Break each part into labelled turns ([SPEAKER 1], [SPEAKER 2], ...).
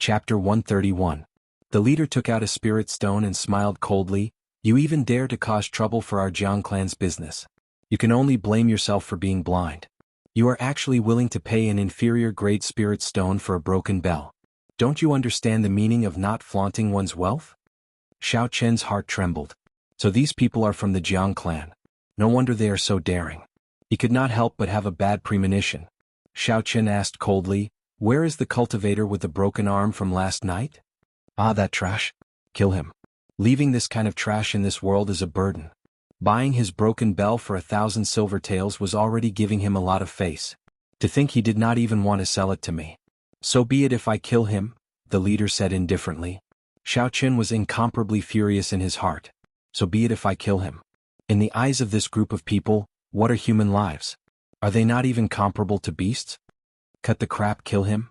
[SPEAKER 1] Chapter 131. The leader took out a spirit stone and smiled coldly. You even dare to cause trouble for our Jiang clan's business. You can only blame yourself for being blind. You are actually willing to pay an inferior grade spirit stone for a broken bell. Don't you understand the meaning of not flaunting one's wealth? Xiao Chen's heart trembled. So these people are from the Jiang clan. No wonder they are so daring. He could not help but have a bad premonition. Xiao Chen asked coldly, "Where is the cultivator with the broken arm from last night?" "Ah, that trash. Kill him. Leaving this kind of trash in this world is a burden." Buying his broken bell for 1,000 silver taels was already giving him a lot of face. To think he did not even want to sell it to me. "So be it if I kill him," the leader said indifferently. Xiao Chen was incomparably furious in his heart. So be it if I kill him. In the eyes of this group of people, what are human lives? Are they not even comparable to beasts? Cut the crap, kill him?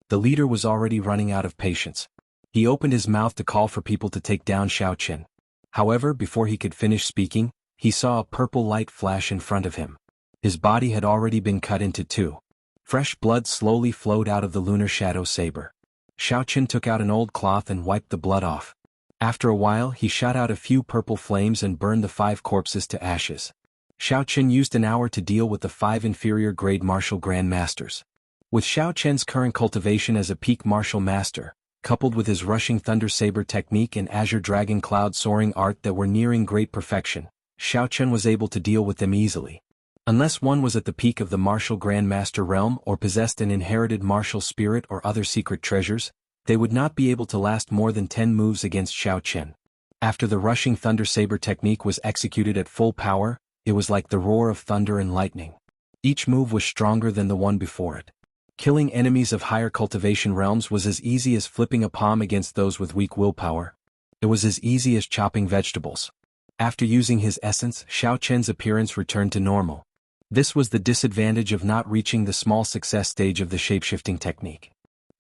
[SPEAKER 1] The leader was already running out of patience. He opened his mouth to call for people to take down Xiao Chen. However, before he could finish speaking, he saw a purple light flash in front of him. His body had already been cut into two. Fresh blood slowly flowed out of the lunar shadow saber. Xiao Chen took out an old cloth and wiped the blood off. After a while, he shot out a few purple flames and burned the 5 corpses to ashes. Xiao Chen used an hour to deal with the 5 inferior grade martial grandmasters. With Xiao Chen's current cultivation as a peak martial master, coupled with his rushing thunder saber technique and azure dragon cloud soaring art that were nearing great perfection, Xiao Chen was able to deal with them easily. Unless one was at the peak of the martial grandmaster realm or possessed an inherited martial spirit or other secret treasures, they would not be able to last more than 10 moves against Xiao Chen. After the rushing thunder saber technique was executed at full power, it was like the roar of thunder and lightning. Each move was stronger than the one before it. Killing enemies of higher cultivation realms was as easy as flipping a palm against those with weak willpower. It was as easy as chopping vegetables. After using his essence, Xiao Chen's appearance returned to normal. This was the disadvantage of not reaching the small success stage of the shapeshifting technique.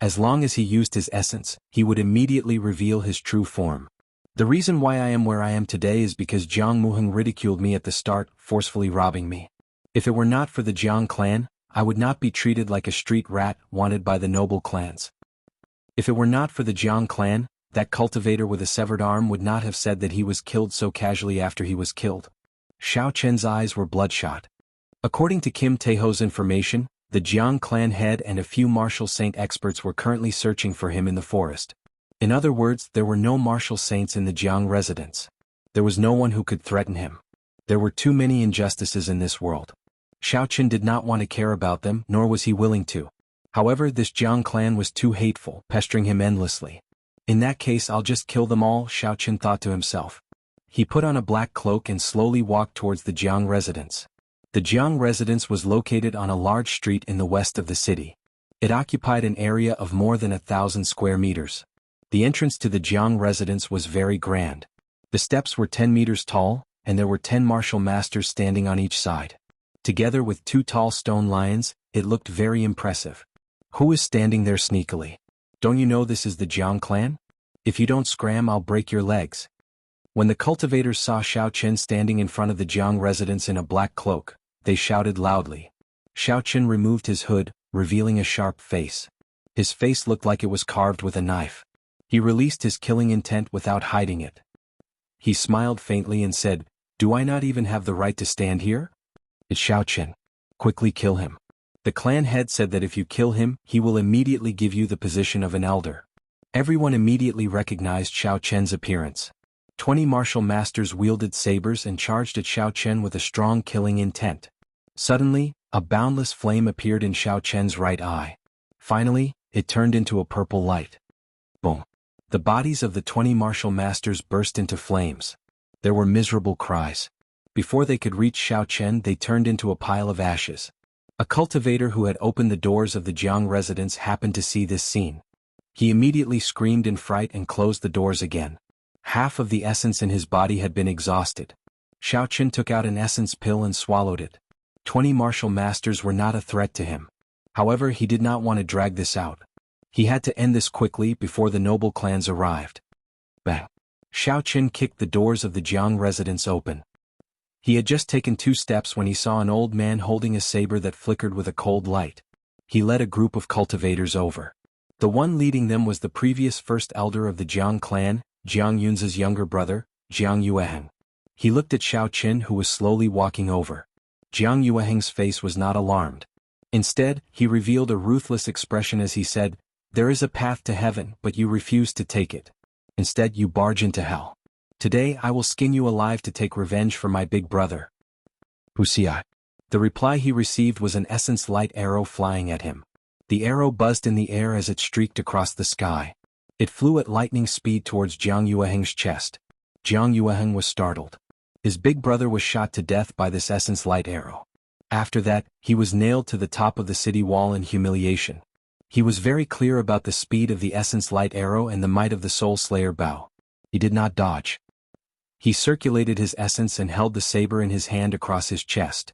[SPEAKER 1] As long as he used his essence, he would immediately reveal his true form. The reason why I am where I am today is because Jianghu ridiculed me at the start, forcefully robbing me. If it were not for the Jiang clan, I would not be treated like a street rat wanted by the noble clans. If it were not for the Jiang clan, that cultivator with a severed arm would not have said that he was killed so casually after he was killed. Xiao Chen's eyes were bloodshot. According to Kim Taeho's information, the Jiang clan head and a few martial saint experts were currently searching for him in the forest. In other words, there were no martial saints in the Jiang residence. There was no one who could threaten him. There were too many injustices in this world. Xiao Chen did not want to care about them, nor was he willing to. However, this Jiang clan was too hateful, pestering him endlessly. In that case, I'll just kill them all, Xiao Chen thought to himself. He put on a black cloak and slowly walked towards the Jiang residence. The Jiang residence was located on a large street in the west of the city. It occupied an area of more than 1,000 square meters. The entrance to the Jiang residence was very grand. The steps were 10 meters tall, and there were 10 martial masters standing on each side. Together with 2 tall stone lions, it looked very impressive. Who is standing there sneakily? Don't you know this is the Jiang clan? If you don't scram, I'll break your legs. When the cultivators saw Xiao Chen standing in front of the Jiang residence in a black cloak, they shouted loudly. Xiao Chen removed his hood, revealing a sharp face. His face looked like it was carved with a knife. He released his killing intent without hiding it. He smiled faintly and said, "Do I not even have the right to stand here?" "It's Xiao Chen. Quickly kill him." The clan head said that if you kill him, he will immediately give you the position of an elder. Everyone immediately recognized Xiao Chen's appearance. 20 martial masters wielded sabers and charged at Xiao Chen with a strong killing intent. Suddenly, a boundless flame appeared in Xiao Chen's right eye. Finally, it turned into a purple light. Boom! The bodies of the 20 martial masters burst into flames. There were miserable cries. Before they could reach Xiao Chen, they turned into a pile of ashes. A cultivator who had opened the doors of the Jiang residence happened to see this scene. He immediately screamed in fright and closed the doors again. Half of the essence in his body had been exhausted. Xiao Chen took out an essence pill and swallowed it. 20 martial masters were not a threat to him. However, he did not want to drag this out. He had to end this quickly before the noble clans arrived. Bang! Xiao Chen kicked the doors of the Jiang residence open. He had just taken 2 steps when he saw an old man holding a saber that flickered with a cold light. He led a group of cultivators over. The one leading them was the previous first elder of the Jiang clan, Jiang Yun's younger brother, Jiang Yueheng. He looked at Xiao Qin, who was slowly walking over. Jiang Yueheng's face was not alarmed. Instead, he revealed a ruthless expression as he said, "There is a path to heaven, but you refuse to take it. Instead, you barge into hell. Today I will skin you alive to take revenge for my big brother." Wuxia. The reply he received was an essence light arrow flying at him. The arrow buzzed in the air as it streaked across the sky. It flew at lightning speed towards Jiang Yueheng's chest. Jiang Yueheng was startled. His big brother was shot to death by this essence light arrow. After that, he was nailed to the top of the city wall in humiliation. He was very clear about the speed of the essence light arrow and the might of the Soul Slayer bow. He did not dodge. He circulated his essence and held the saber in his hand across his chest.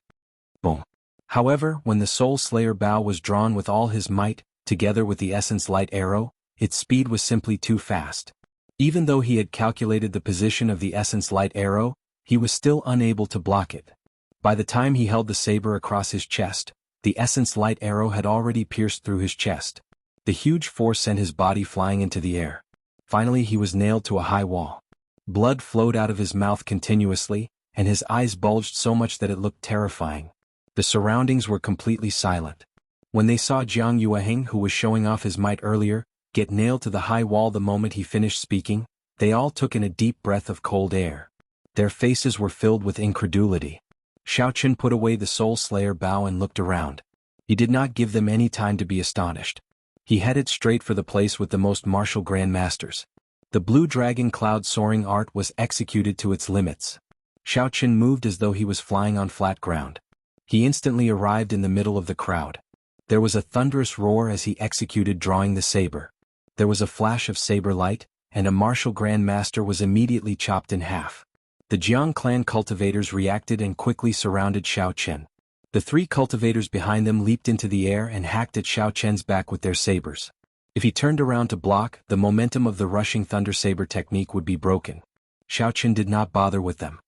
[SPEAKER 1] Boom. However, when the Soul Slayer bow was drawn with all his might, together with the essence light arrow, its speed was simply too fast. Even though he had calculated the position of the essence light arrow, he was still unable to block it. By the time he held the saber across his chest, the essence light arrow had already pierced through his chest. The huge force sent his body flying into the air. Finally, he was nailed to a high wall. Blood flowed out of his mouth continuously, and his eyes bulged so much that it looked terrifying. The surroundings were completely silent. When they saw Jiang Yueheng, who was showing off his might earlier, get nailed to the high wall the moment he finished speaking, they all took in a deep breath of cold air. Their faces were filled with incredulity. Xiao Qin put away the Soul Slayer bow and looked around. He did not give them any time to be astonished. He headed straight for the place with the most martial grandmasters. The blue dragon cloud soaring art was executed to its limits. Xiao Qin moved as though he was flying on flat ground. He instantly arrived in the middle of the crowd. There was a thunderous roar as he executed drawing the saber. There was a flash of saber light, and a martial grandmaster was immediately chopped in half. The Jiang clan cultivators reacted and quickly surrounded Xiao Qin. The three cultivators behind them leaped into the air and hacked at Xiao Qin's back with their sabers. If he turned around to block, the momentum of the rushing thunder saber technique would be broken. Xiao Qin did not bother with them.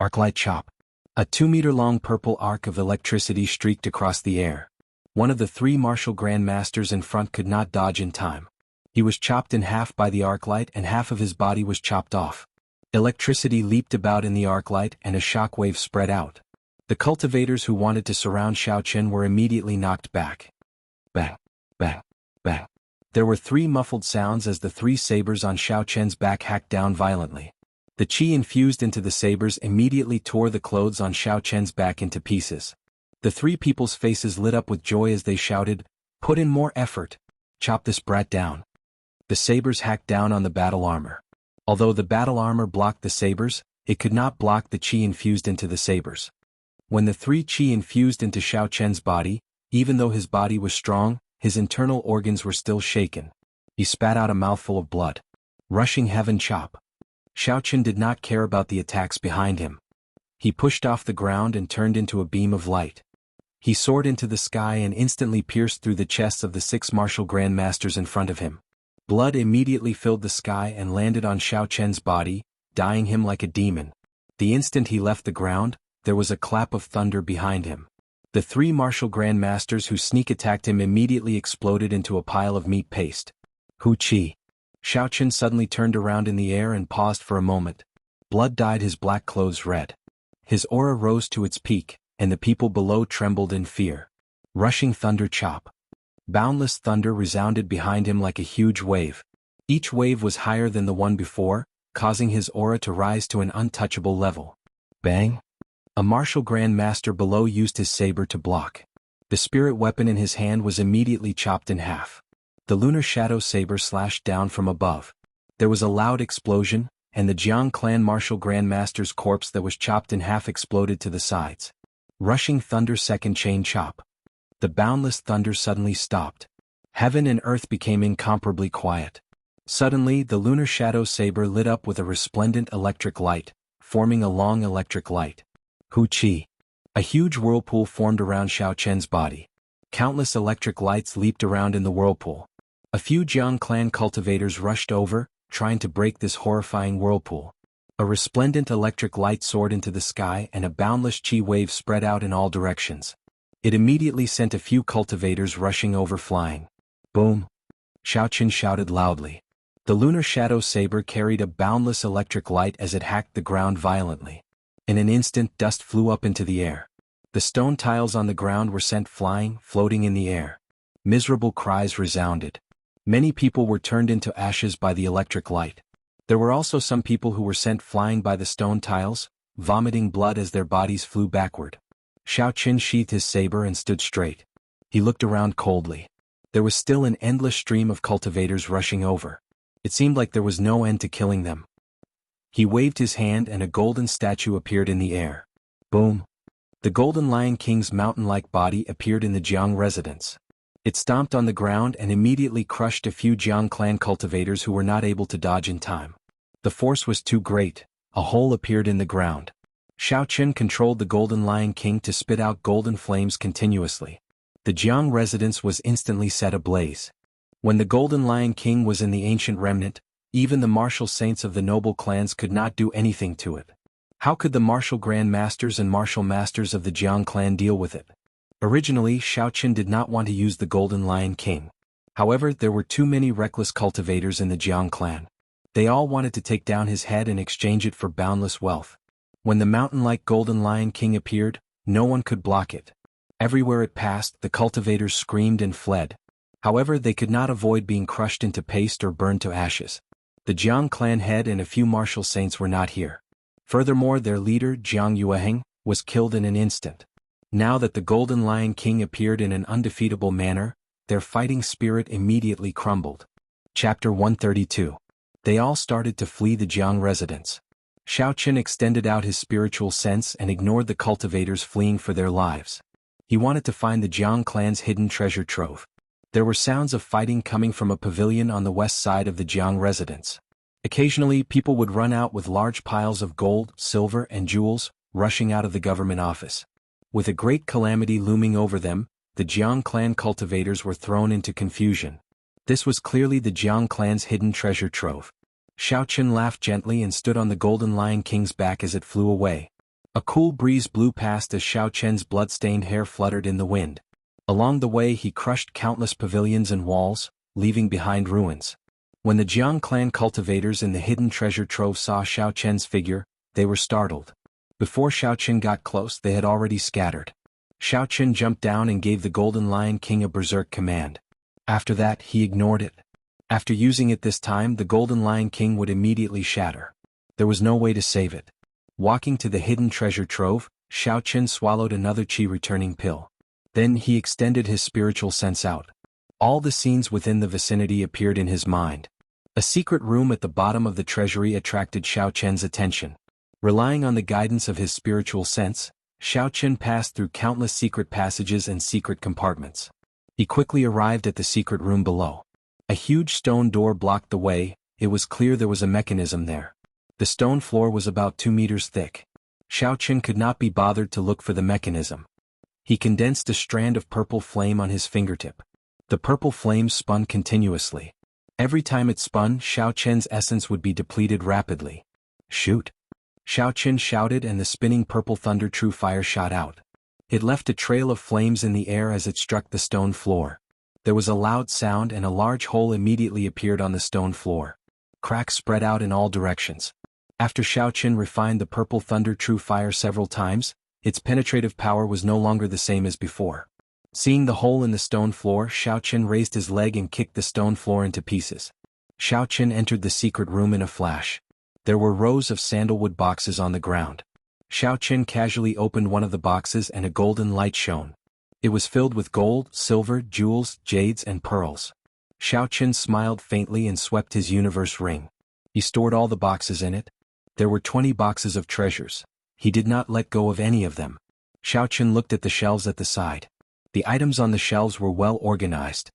[SPEAKER 1] Arclight chop. A 2-meter-long purple arc of electricity streaked across the air. One of the three martial grandmasters in front could not dodge in time. He was chopped in half by the arclight and half of his body was chopped off. Electricity leaped about in the arclight and a shockwave spread out. The cultivators who wanted to surround Xiao Qin were immediately knocked back. Bang, bang, bang. There were 3 muffled sounds as the 3 sabers on Xiao Qin's back hacked down violently. The qi infused into the sabers immediately tore the clothes on Xiao Qin's back into pieces. The 3 people's faces lit up with joy as they shouted, "Put in more effort! Chop this brat down!" The sabers hacked down on the battle armor. Although the battle armor blocked the sabers, it could not block the qi infused into the sabers. When the 3 qi infused into Xiao Qin's body, even though his body was strong, his internal organs were still shaken. He spat out a mouthful of blood. Rushing heaven chop. Xiao Qin did not care about the attacks behind him. He pushed off the ground and turned into a beam of light. He soared into the sky and instantly pierced through the chests of the 6 martial grandmasters in front of him. Blood immediately filled the sky and landed on Xiao Qin's body, dyeing him like a demon. The instant he left the ground, there was a clap of thunder behind him. The 3 martial grandmasters who sneak attacked him immediately exploded into a pile of meat paste. Hu Qi. Xiao Qin suddenly turned around in the air and paused for a moment. Blood dyed his black clothes red. His aura rose to its peak, and the people below trembled in fear. Rushing thunder chop. Boundless thunder resounded behind him like a huge wave. Each wave was higher than the one before, causing his aura to rise to an untouchable level. Bang! A martial grandmaster below used his saber to block. The spirit weapon in his hand was immediately chopped in half. The lunar shadow saber slashed down from above. There was a loud explosion, and the Jiang clan martial grandmaster's corpse that was chopped in half exploded to the sides. Rushing thunder second chain chop. The boundless thunder suddenly stopped. Heaven and earth became incomparably quiet. Suddenly, the lunar shadow saber lit up with a resplendent electric light, forming a long electric light. Hu Qi. A huge whirlpool formed around Xiao Qin's body. Countless electric lights leaped around in the whirlpool. A few Jiang clan cultivators rushed over, trying to break this horrifying whirlpool. A resplendent electric light soared into the sky and a boundless qi wave spread out in all directions. It immediately sent a few cultivators rushing over flying. Boom! Xiaoqin shouted loudly. The lunar shadow saber carried a boundless electric light as it hacked the ground violently. In an instant, dust flew up into the air. The stone tiles on the ground were sent flying, floating in the air. Miserable cries resounded. Many people were turned into ashes by the electric light. There were also some people who were sent flying by the stone tiles, vomiting blood as their bodies flew backward. Xiaoqin sheathed his saber and stood straight. He looked around coldly. There was still an endless stream of cultivators rushing over. It seemed like there was no end to killing them. He waved his hand and a golden statue appeared in the air. Boom! The Golden Lion King's mountain-like body appeared in the Jiang residence. It stomped on the ground and immediately crushed a few Jiang clan cultivators who were not able to dodge in time. The force was too great. A hole appeared in the ground. Xiaoqin controlled the Golden Lion King to spit out golden flames continuously. The Jiang residence was instantly set ablaze. When the Golden Lion King was in the ancient remnant, even the martial saints of the noble clans could not do anything to it. How could the martial grand masters and martial masters of the Jiang clan deal with it? Originally, Xiaoqin did not want to use the Golden Lion King. However, there were too many reckless cultivators in the Jiang clan. They all wanted to take down his head and exchange it for boundless wealth. When the mountain-like Golden Lion King appeared, no one could block it. Everywhere it passed, the cultivators screamed and fled. However, they could not avoid being crushed into paste or burned to ashes. The Jiang clan head and a few martial saints were not here. Furthermore, their leader, Jianghu, was killed in an instant. Now that the Golden Lion King appeared in an undefeatable manner, their fighting spirit immediately crumbled. Chapter 132. They all started to flee the Jiang residence. Xiaoqin extended out his spiritual sense and ignored the cultivators fleeing for their lives. He wanted to find the Jiang clan's hidden treasure trove. There were sounds of fighting coming from a pavilion on the west side of the Jiang residence. Occasionally, people would run out with large piles of gold, silver, and jewels, rushing out of the government office. With a great calamity looming over them, the Jiang clan cultivators were thrown into confusion. This was clearly the Jiang clan's hidden treasure trove. Xiaoqin laughed gently and stood on the Golden Lion King's back as it flew away. A cool breeze blew past as Xiaoqin's blood-stained hair fluttered in the wind. Along the way he crushed countless pavilions and walls, leaving behind ruins. When the Jiang clan cultivators in the hidden treasure trove saw Xiaoqin's figure, they were startled. Before Xiaoqin got close, they had already scattered. Xiaoqin jumped down and gave the Golden Lion King a berserk command. After that, he ignored it. After using it this time, the Golden Lion King would immediately shatter. There was no way to save it. Walking to the hidden treasure trove, Xiaoqin swallowed another qi-returning pill. Then he extended his spiritual sense out. All the scenes within the vicinity appeared in his mind. A secret room at the bottom of the treasury attracted Xiaoqin's attention. Relying on the guidance of his spiritual sense, Xiaoqin passed through countless secret passages and secret compartments. He quickly arrived at the secret room below. A huge stone door blocked the way. It was clear there was a mechanism there. The stone floor was about 2 meters thick. Xiaoqin could not be bothered to look for the mechanism. He condensed a strand of purple flame on his fingertip. The purple flame spun continuously. Every time it spun, Xiaoqin's essence would be depleted rapidly. Shoot! Xiaoqin shouted and the spinning purple thunder true fire shot out. It left a trail of flames in the air as it struck the stone floor. There was a loud sound and a large hole immediately appeared on the stone floor. Cracks spread out in all directions. After Xiaoqin refined the purple thunder true fire several times, its penetrative power was no longer the same as before. Seeing the hole in the stone floor, Xiaoqin raised his leg and kicked the stone floor into pieces. Xiaoqin entered the secret room in a flash. There were rows of sandalwood boxes on the ground. Xiaoqin casually opened one of the boxes and a golden light shone. It was filled with gold, silver, jewels, jades, and pearls. Xiaoqin smiled faintly and swept his universe ring. He stored all the boxes in it. There were 20 boxes of treasures. He did not let go of any of them. Xiaoqin looked at the shelves at the side. The items on the shelves were well organized.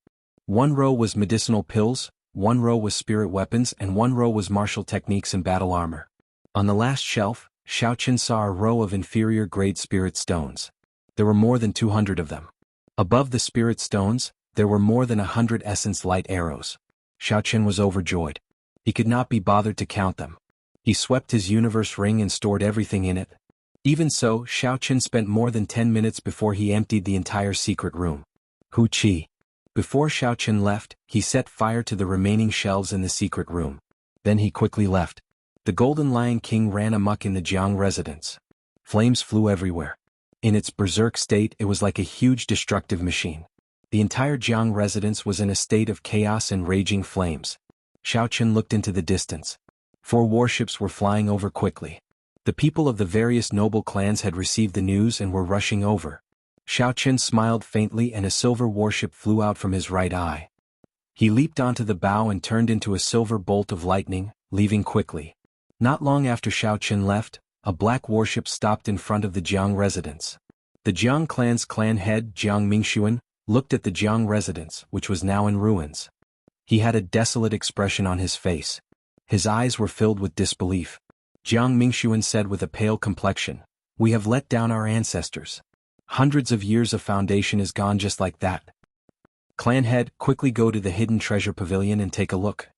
[SPEAKER 1] One row was medicinal pills, one row was spirit weapons, and one row was martial techniques and battle armor. On the last shelf, Xiaoqin saw a row of inferior grade spirit stones. There were more than 200 of them. Above the spirit stones, there were more than 100 essence light arrows. Xiaoqin was overjoyed. He could not be bothered to count them. He swept his universe ring and stored everything in it. Even so, Xiaoqin spent more than 10 minutes before he emptied the entire secret room. Hu Qi. Before Xiaochen left, he set fire to the remaining shelves in the secret room. Then he quickly left. The Golden Lion King ran amok in the Jiang residence. Flames flew everywhere. In its berserk state, it was like a huge destructive machine. The entire Jiang residence was in a state of chaos and raging flames. Xiaochen looked into the distance. 4 warships were flying over quickly. The people of the various noble clans had received the news and were rushing over. Xiaochen smiled faintly and a silver warship flew out from his right eye. He leaped onto the bow and turned into a silver bolt of lightning, leaving quickly. Not long after Xiaochen left, a black warship stopped in front of the Jiang residence. The Jiang clan's clan head, Jiang Mingxuan, looked at the Jiang residence, which was now in ruins. He had a desolate expression on his face. His eyes were filled with disbelief. Jiang Mingxuan said with a pale complexion, "We have let down our ancestors. Hundreds of years of foundation is gone just like that. Clan head, quickly go to the hidden treasure pavilion and take a look.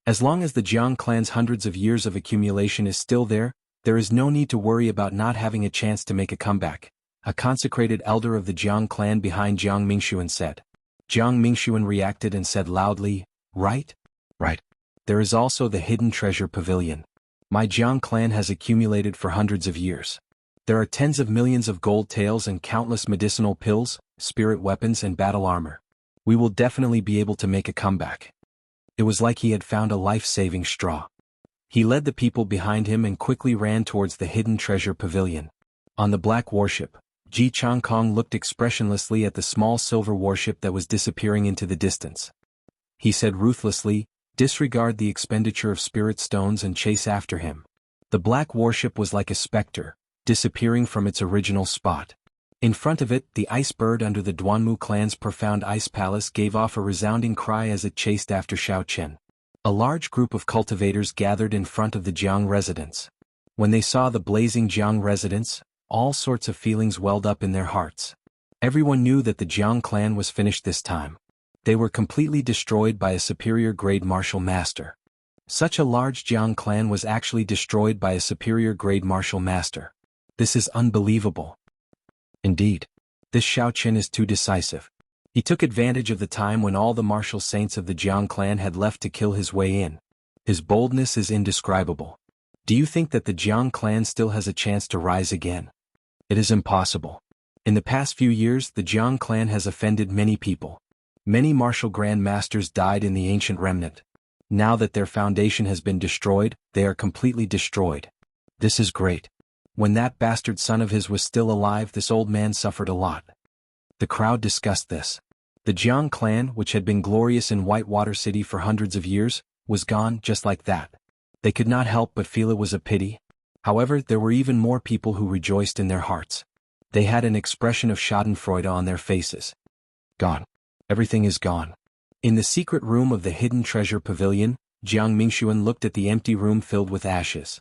[SPEAKER 1] As long as the Jiang clan's hundreds of years of accumulation is still there is no need to worry about not having a chance to make a comeback," a consecrated elder of the Jiang clan behind Jiang Mingxuan said. Jiang Mingxuan reacted and said loudly, "Right? Right. There is also the hidden treasure pavilion. My Jiang clan has accumulated for hundreds of years. There are tens of millions of gold taels and countless medicinal pills, spirit weapons and battle armor. We will definitely be able to make a comeback." It was like he had found a life-saving straw. He led the people behind him and quickly ran towards the hidden treasure pavilion. On the black warship, Ji Changkong looked expressionlessly at the small silver warship that was disappearing into the distance. He said ruthlessly, "Disregard the expenditure of spirit stones and chase after him." The black warship was like a specter, disappearing from its original spot. In front of it, the ice bird under the Duanmu clan's profound ice palace gave off a resounding cry as it chased after Xiaochen. A large group of cultivators gathered in front of the Jiang residence. When they saw the blazing Jiang residence, all sorts of feelings welled up in their hearts. Everyone knew that the Jiang clan was finished this time. They were completely destroyed by a superior-grade martial master. Such a large Jiang clan was actually destroyed by a superior-grade martial master. This is unbelievable. Indeed. This Xiaochen is too decisive. He took advantage of the time when all the martial saints of the Jiang clan had left to kill his way in. His boldness is indescribable. Do you think that the Jiang clan still has a chance to rise again? It is impossible. In the past few years, the Jiang clan has offended many people. Many martial grand masters died in the ancient remnant. Now that their foundation has been destroyed, they are completely destroyed. This is great. When that bastard son of his was still alive, this old man suffered a lot. The crowd discussed this. The Jiang clan, which had been glorious in Whitewater City for hundreds of years, was gone just like that. They could not help but feel it was a pity. However, there were even more people who rejoiced in their hearts. They had an expression of schadenfreude on their faces. Gone. Everything is gone. In the secret room of the hidden treasure pavilion, Jiang Mingxuan looked at the empty room filled with ashes.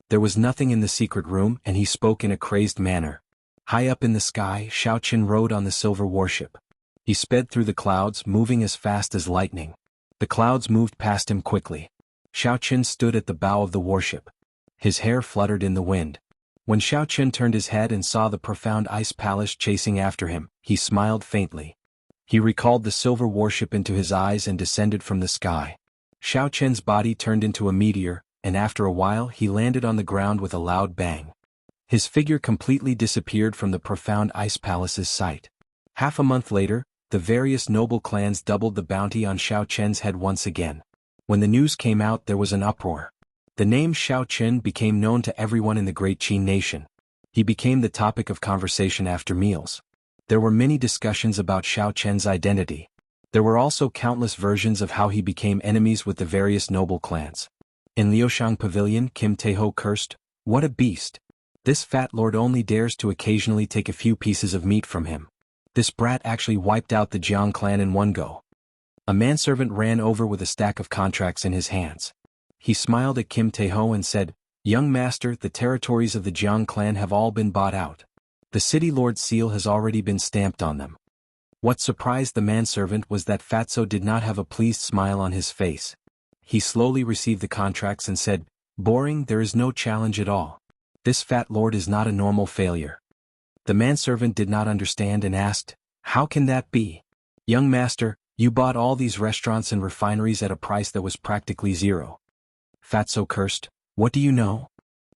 [SPEAKER 1] There was nothing in the secret room, and he spoke in a crazed manner. High up in the sky, Xiaochen rode on the silver warship. He sped through the clouds, moving as fast as lightning. The clouds moved past him quickly. Xiaochen stood at the bow of the warship. His hair fluttered in the wind. When Xiaochen turned his head and saw the profound ice palace chasing after him, he smiled faintly. He recalled the silver warship into his eyes and descended from the sky. Xiaochen's body turned into a meteor, and after a while he landed on the ground with a loud bang. His figure completely disappeared from the profound ice palace's sight. Half a month later, the various noble clans doubled the bounty on Xiaochen's head once again. When the news came out, there was an uproar. The name Xiaochen became known to everyone in the great Qin nation. He became the topic of conversation after meals. There were many discussions about Xiaochen's identity. There were also countless versions of how he became enemies with the various noble clans. In Liushang Pavilion, Kim Taeho cursed, "What a beast! This fat lord only dares to occasionally take a few pieces of meat from him. This brat actually wiped out the Jiang clan in one go." A manservant ran over with a stack of contracts in his hands. He smiled at Kim Taeho and said, "Young master, the territories of the Jiang clan have all been bought out. The city lord's seal has already been stamped on them." What surprised the manservant was that Fatso did not have a pleased smile on his face. He slowly received the contracts and said, "Boring, there is no challenge at all. This fat lord is not a normal failure." The manservant did not understand and asked, "How can that be? Young master, You bought all these restaurants and refineries at a price that was practically zero. Fatso cursed. What do you know?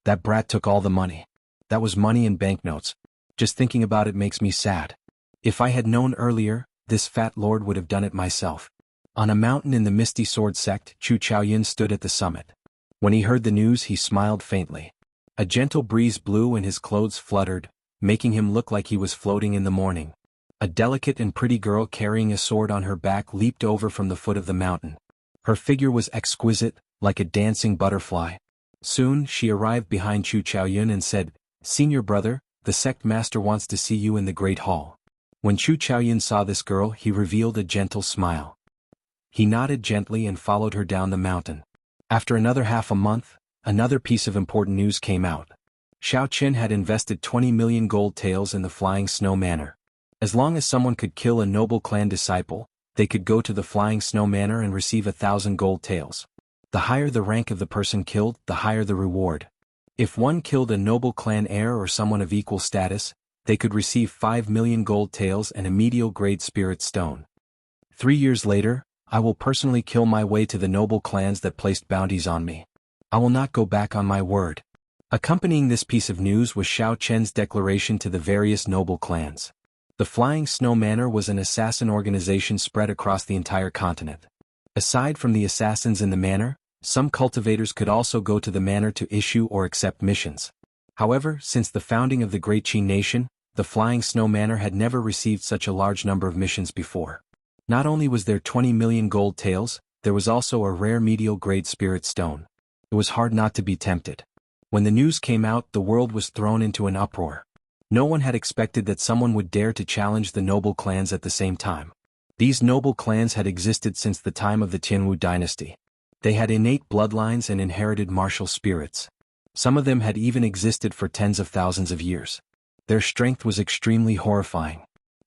[SPEAKER 1] That brat took all the money. That was money in banknotes. Just thinking about it makes me sad. If I had known earlier, this fat lord would have done it myself. On a mountain in the Misty Sword sect, Chu Chaoyin stood at the summit. When he heard the news, he smiled faintly. A gentle breeze blew and his clothes fluttered, making him look like he was floating in the morning. A delicate and pretty girl carrying a sword on her back leaped over from the foot of the mountain. Her figure was exquisite, like a dancing butterfly. Soon, she arrived behind Chu Chaoyin and said, "Senior brother, the sect master wants to see you in the Great Hall." When Chu Chaoyin saw this girl, he revealed a gentle smile. He nodded gently and followed her down the mountain. After another half a month, another piece of important news came out. Xiao Qin had invested 20 million gold taels in the Flying Snow Manor. As long as someone could kill a noble clan disciple, they could go to the Flying Snow Manor and receive 1,000 gold taels. The higher the rank of the person killed, the higher the reward. If one killed a noble clan heir or someone of equal status, they could receive 5 million gold taels and a medial grade spirit stone. 3 years later, I will personally kill my way to the noble clans that placed bounties on me. I will not go back on my word. Accompanying this piece of news was Xiao Chen's declaration to the various noble clans. The Flying Snow Manor was an assassin organization spread across the entire continent. Aside from the assassins in the manor, some cultivators could also go to the manor to issue or accept missions. However, since the founding of the Great Qin Nation, the Flying Snow Manor had never received such a large number of missions before. Not only was there 20 million gold taels, there was also a rare medial grade spirit stone. It was hard not to be tempted. When the news came out, the world was thrown into an uproar. No one had expected that someone would dare to challenge the noble clans at the same time. These noble clans had existed since the time of the Jianghu dynasty. They had innate bloodlines and inherited martial spirits. Some of them had even existed for tens of thousands of years. Their strength was extremely horrifying.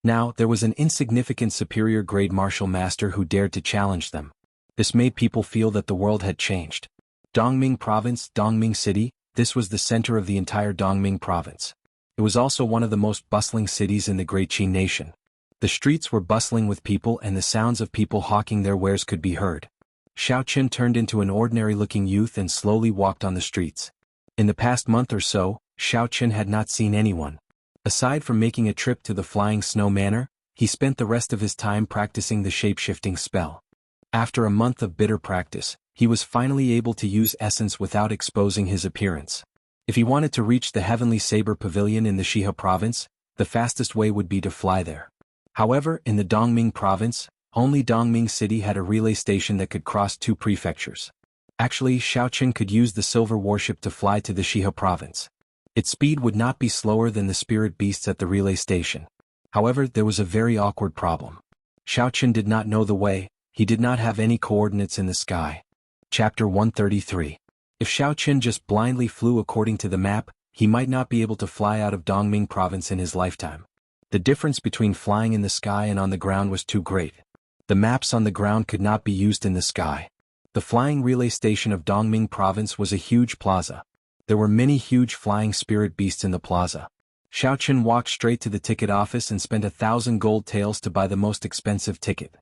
[SPEAKER 1] Now, there was an insignificant superior grade martial master who dared to challenge them. This made people feel that the world had changed. Dongming Province, Dongming City, this was the center of the entire Dongming Province. It was also one of the most bustling cities in the Great Qin Nation. The streets were bustling with people and the sounds of people hawking their wares could be heard. Xiao Qin turned into an ordinary-looking youth and slowly walked on the streets. In the past month or so, Xiao Qin had not seen anyone. Aside from making a trip to the Flying Snow Manor, he spent the rest of his time practicing the shape-shifting spell. After a month of bitter practice, he was finally able to use essence without exposing his appearance. If he wanted to reach the Heavenly Saber Pavilion in the Shiha province, the fastest way would be to fly there. However, in the Dongming province, only Dongming City had a relay station that could cross 2 prefectures. Actually, Xiao Qin could use the silver warship to fly to the Shiha province. Its speed would not be slower than the spirit beasts at the relay station. However, there was a very awkward problem. Xiao Qin did not know the way, he did not have any coordinates in the sky. Chapter 133. If Xiao Qin just blindly flew according to the map, he might not be able to fly out of Dongming province in his lifetime. The difference between flying in the sky and on the ground was too great. The maps on the ground could not be used in the sky. The flying relay station of Dongming province was a huge plaza. There were many huge flying spirit beasts in the plaza. Xiao Qin walked straight to the ticket office and spent 1,000 gold taels to buy the most expensive ticket.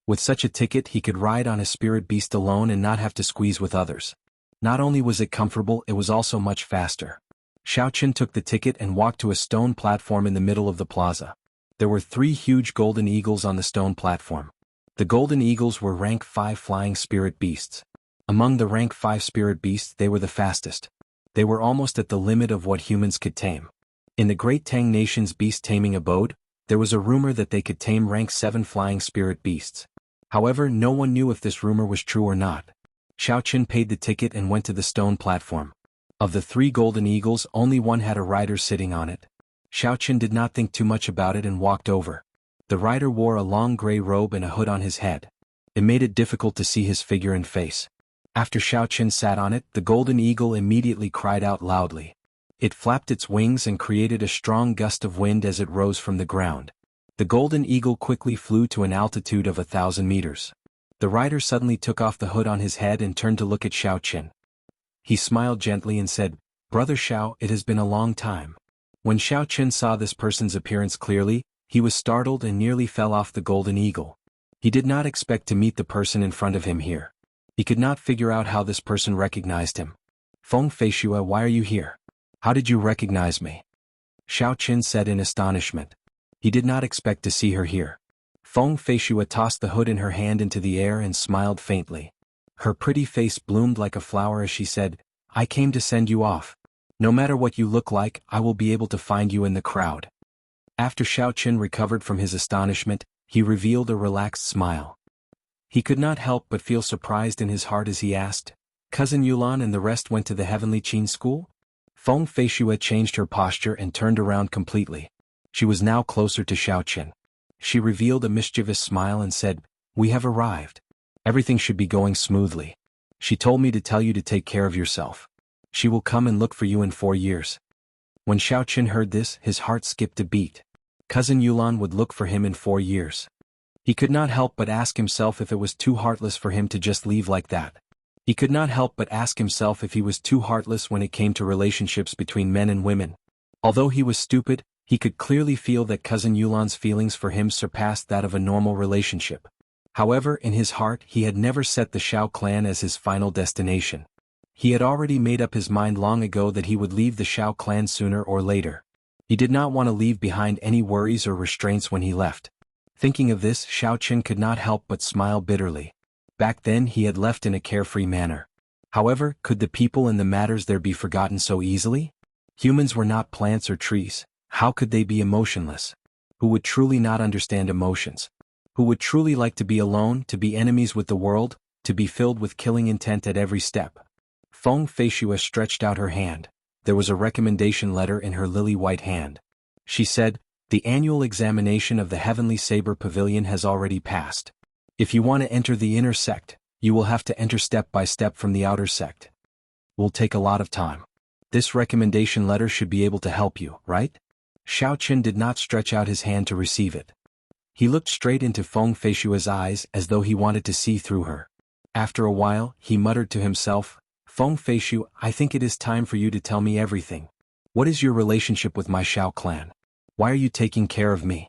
[SPEAKER 1] With such a ticket he could ride on a spirit beast alone and not have to squeeze with others. Not only was it comfortable, it was also much faster. Xiao Qin took the ticket and walked to a stone platform in the middle of the plaza. There were 3 huge golden eagles on the stone platform. The golden eagles were rank 5 flying spirit beasts. Among the rank 5 spirit beasts, they were the fastest. They were almost at the limit of what humans could tame. In the Great Tang Nation's beast-taming abode, there was a rumor that they could tame rank 7 flying spirit beasts. However, no one knew if this rumor was true or not. Xiao Qin paid the ticket and went to the stone platform. Of the 3 golden eagles, only one had a rider sitting on it. Xiao Qin did not think too much about it and walked over. The rider wore a long gray robe and a hood on his head. It made it difficult to see his figure and face. After Xiao Qin sat on it, the golden eagle immediately cried out loudly. It flapped its wings and created a strong gust of wind as it rose from the ground. The golden eagle quickly flew to an altitude of 1,000 meters. The rider suddenly took off the hood on his head and turned to look at Xiao Qin. He smiled gently and said, "Brother Xiao, it has been a long time." When Xiao Qin saw this person's appearance clearly, he was startled and nearly fell off the golden eagle. He did not expect to meet the person in front of him here. He could not figure out how this person recognized him. Feng Feishue, why are you here? How did you recognize me? Xiao Qin said in astonishment. He did not expect to see her here. Feng Feishue tossed the hood in her hand into the air and smiled faintly. Her pretty face bloomed like a flower as she said, I came to send you off. No matter what you look like, I will be able to find you in the crowd. After Xiao Qin recovered from his astonishment, he revealed a relaxed smile. He could not help but feel surprised in his heart as he asked, Cousin Yulan and the rest went to the Heavenly Qin school? Feng Feishue changed her posture and turned around completely. She was now closer to Xiao Qin. She revealed a mischievous smile and said, We have arrived. Everything should be going smoothly. She told me to tell you to take care of yourself. She will come and look for you in 4 years. When Xiao Qin heard this, his heart skipped a beat. Cousin Yulan would look for him in 4 years. He could not help but ask himself if it was too heartless for him to just leave like that. He could not help but ask himself if he was too heartless when it came to relationships between men and women. Although he was stupid, he could clearly feel that Cousin Yulan's feelings for him surpassed that of a normal relationship. However, in his heart he had never set the Shao clan as his final destination. He had already made up his mind long ago that he would leave the Shao clan sooner or later. He did not want to leave behind any worries or restraints when he left. Thinking of this, Xiao Qin could not help but smile bitterly. Back then he had left in a carefree manner. However, could the people and the matters there be forgotten so easily? Humans were not plants or trees. How could they be emotionless? Who would truly not understand emotions? Who would truly like to be alone, to be enemies with the world, to be filled with killing intent at every step? Feng Feishue stretched out her hand. There was a recommendation letter in her lily-white hand. She said, The annual examination of the Heavenly Saber Pavilion has already passed. If you want to enter the inner sect, you will have to enter step by step from the outer sect. Will take a lot of time. This recommendation letter should be able to help you, right? Xiao Qin did not stretch out his hand to receive it. He looked straight into Feng Feishue's eyes as though he wanted to see through her. After a while, he muttered to himself, Feng Feishue, I think it is time for you to tell me everything. What is your relationship with my Shao clan? Why are you taking care of me?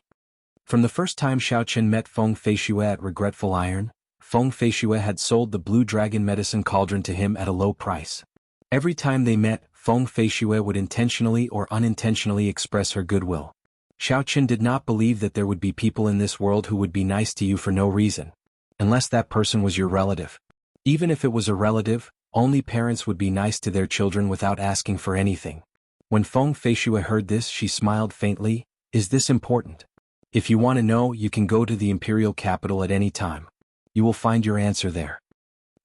[SPEAKER 1] From the first time Xiao Qin met Feng Feishue at Regretful Iron, Feng Feishue had sold the Blue Dragon medicine cauldron to him at a low price. Every time they met, Feng Feishue would intentionally or unintentionally express her goodwill. Xiao Qin did not believe that there would be people in this world who would be nice to you for no reason. Unless that person was your relative. Even if it was a relative, only parents would be nice to their children without asking for anything. When Feng Feishue heard this, she smiled faintly. Is this important? If you want to know, you can go to the imperial capital at any time. You will find your answer there.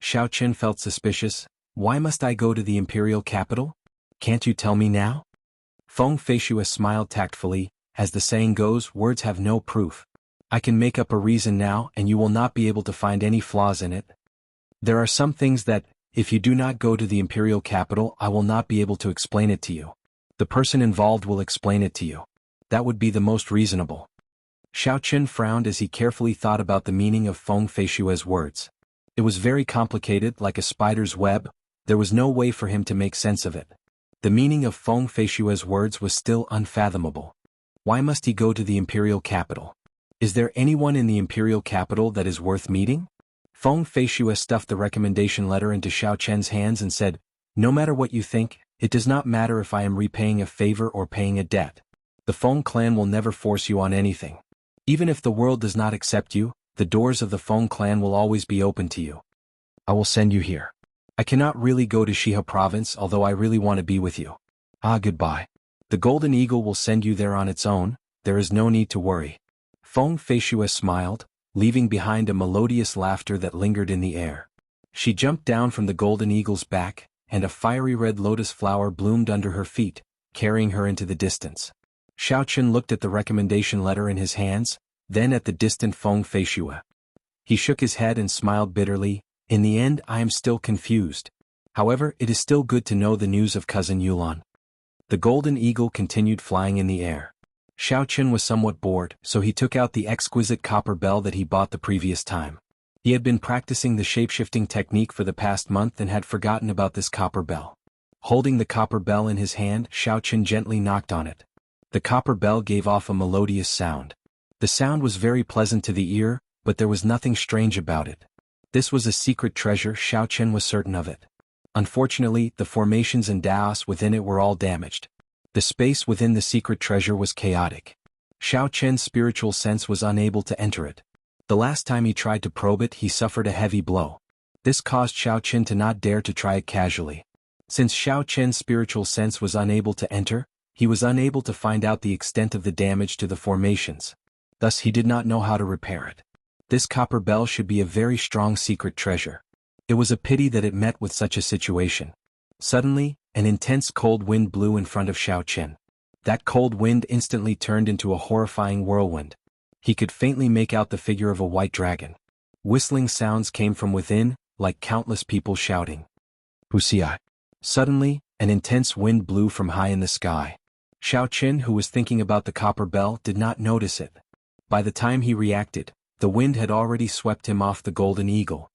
[SPEAKER 1] Xiao Qin felt suspicious. Why must I go to the imperial capital? Can't you tell me now? Feng Feishue smiled tactfully. As the saying goes, words have no proof. I can make up a reason now and you will not be able to find any flaws in it. There are some things that, if you do not go to the imperial capital, I will not be able to explain it to you. The person involved will explain it to you. That would be the most reasonable. Xiao Qin frowned as he carefully thought about the meaning of Feng Feishue's words. It was very complicated, like a spider's web. There was no way for him to make sense of it. The meaning of Feng Feishue's words was still unfathomable. Why must he go to the imperial capital? Is there anyone in the imperial capital that is worth meeting? Feng Feishue stuffed the recommendation letter into Xiao Qin's hands and said, No matter what you think, it does not matter if I am repaying a favor or paying a debt. The Feng clan will never force you on anything. Even if the world does not accept you, the doors of the Feng clan will always be open to you. I will send you here. I cannot really go to Shihe province, although I really want to be with you. Goodbye. The Golden Eagle will send you there on its own. There is no need to worry. Feng Feishue smiled, leaving behind a melodious laughter that lingered in the air. She jumped down from the Golden Eagle's back, and a fiery red lotus flower bloomed under her feet, carrying her into the distance. Xiao Qin looked at the recommendation letter in his hands, then at the distant Feng Feishue. He shook his head and smiled bitterly. In the end, I am still confused. However, it is still good to know the news of Cousin Yulan. The Golden Eagle continued flying in the air. Xiao Qin was somewhat bored, so he took out the exquisite copper bell that he bought the previous time. He had been practicing the shapeshifting technique for the past month and had forgotten about this copper bell. Holding the copper bell in his hand, Xiao Qin gently knocked on it. The copper bell gave off a melodious sound. The sound was very pleasant to the ear, but there was nothing strange about it. This was a secret treasure, Xianxia was certain of it. Unfortunately, the formations and daos within it were all damaged. The space within the secret treasure was chaotic. Xianxia's spiritual sense was unable to enter it. The last time he tried to probe it, he suffered a heavy blow. This caused Xianxia to not dare to try it casually. Since Xianxia's spiritual sense was unable to enter, he was unable to find out the extent of the damage to the formations. Thus he did not know how to repair it. This copper bell should be a very strong secret treasure. It was a pity that it met with such a situation. Suddenly, an intense cold wind blew in front of Xianxia. That cold wind instantly turned into a horrifying whirlwind. He could faintly make out the figure of a white dragon. Whistling sounds came from within, like countless people shouting. Wuxia. Suddenly, an intense wind blew from high in the sky. Xianxia, who was thinking about the copper bell, did not notice it. By the time he reacted, the wind had already swept him off the golden eagle.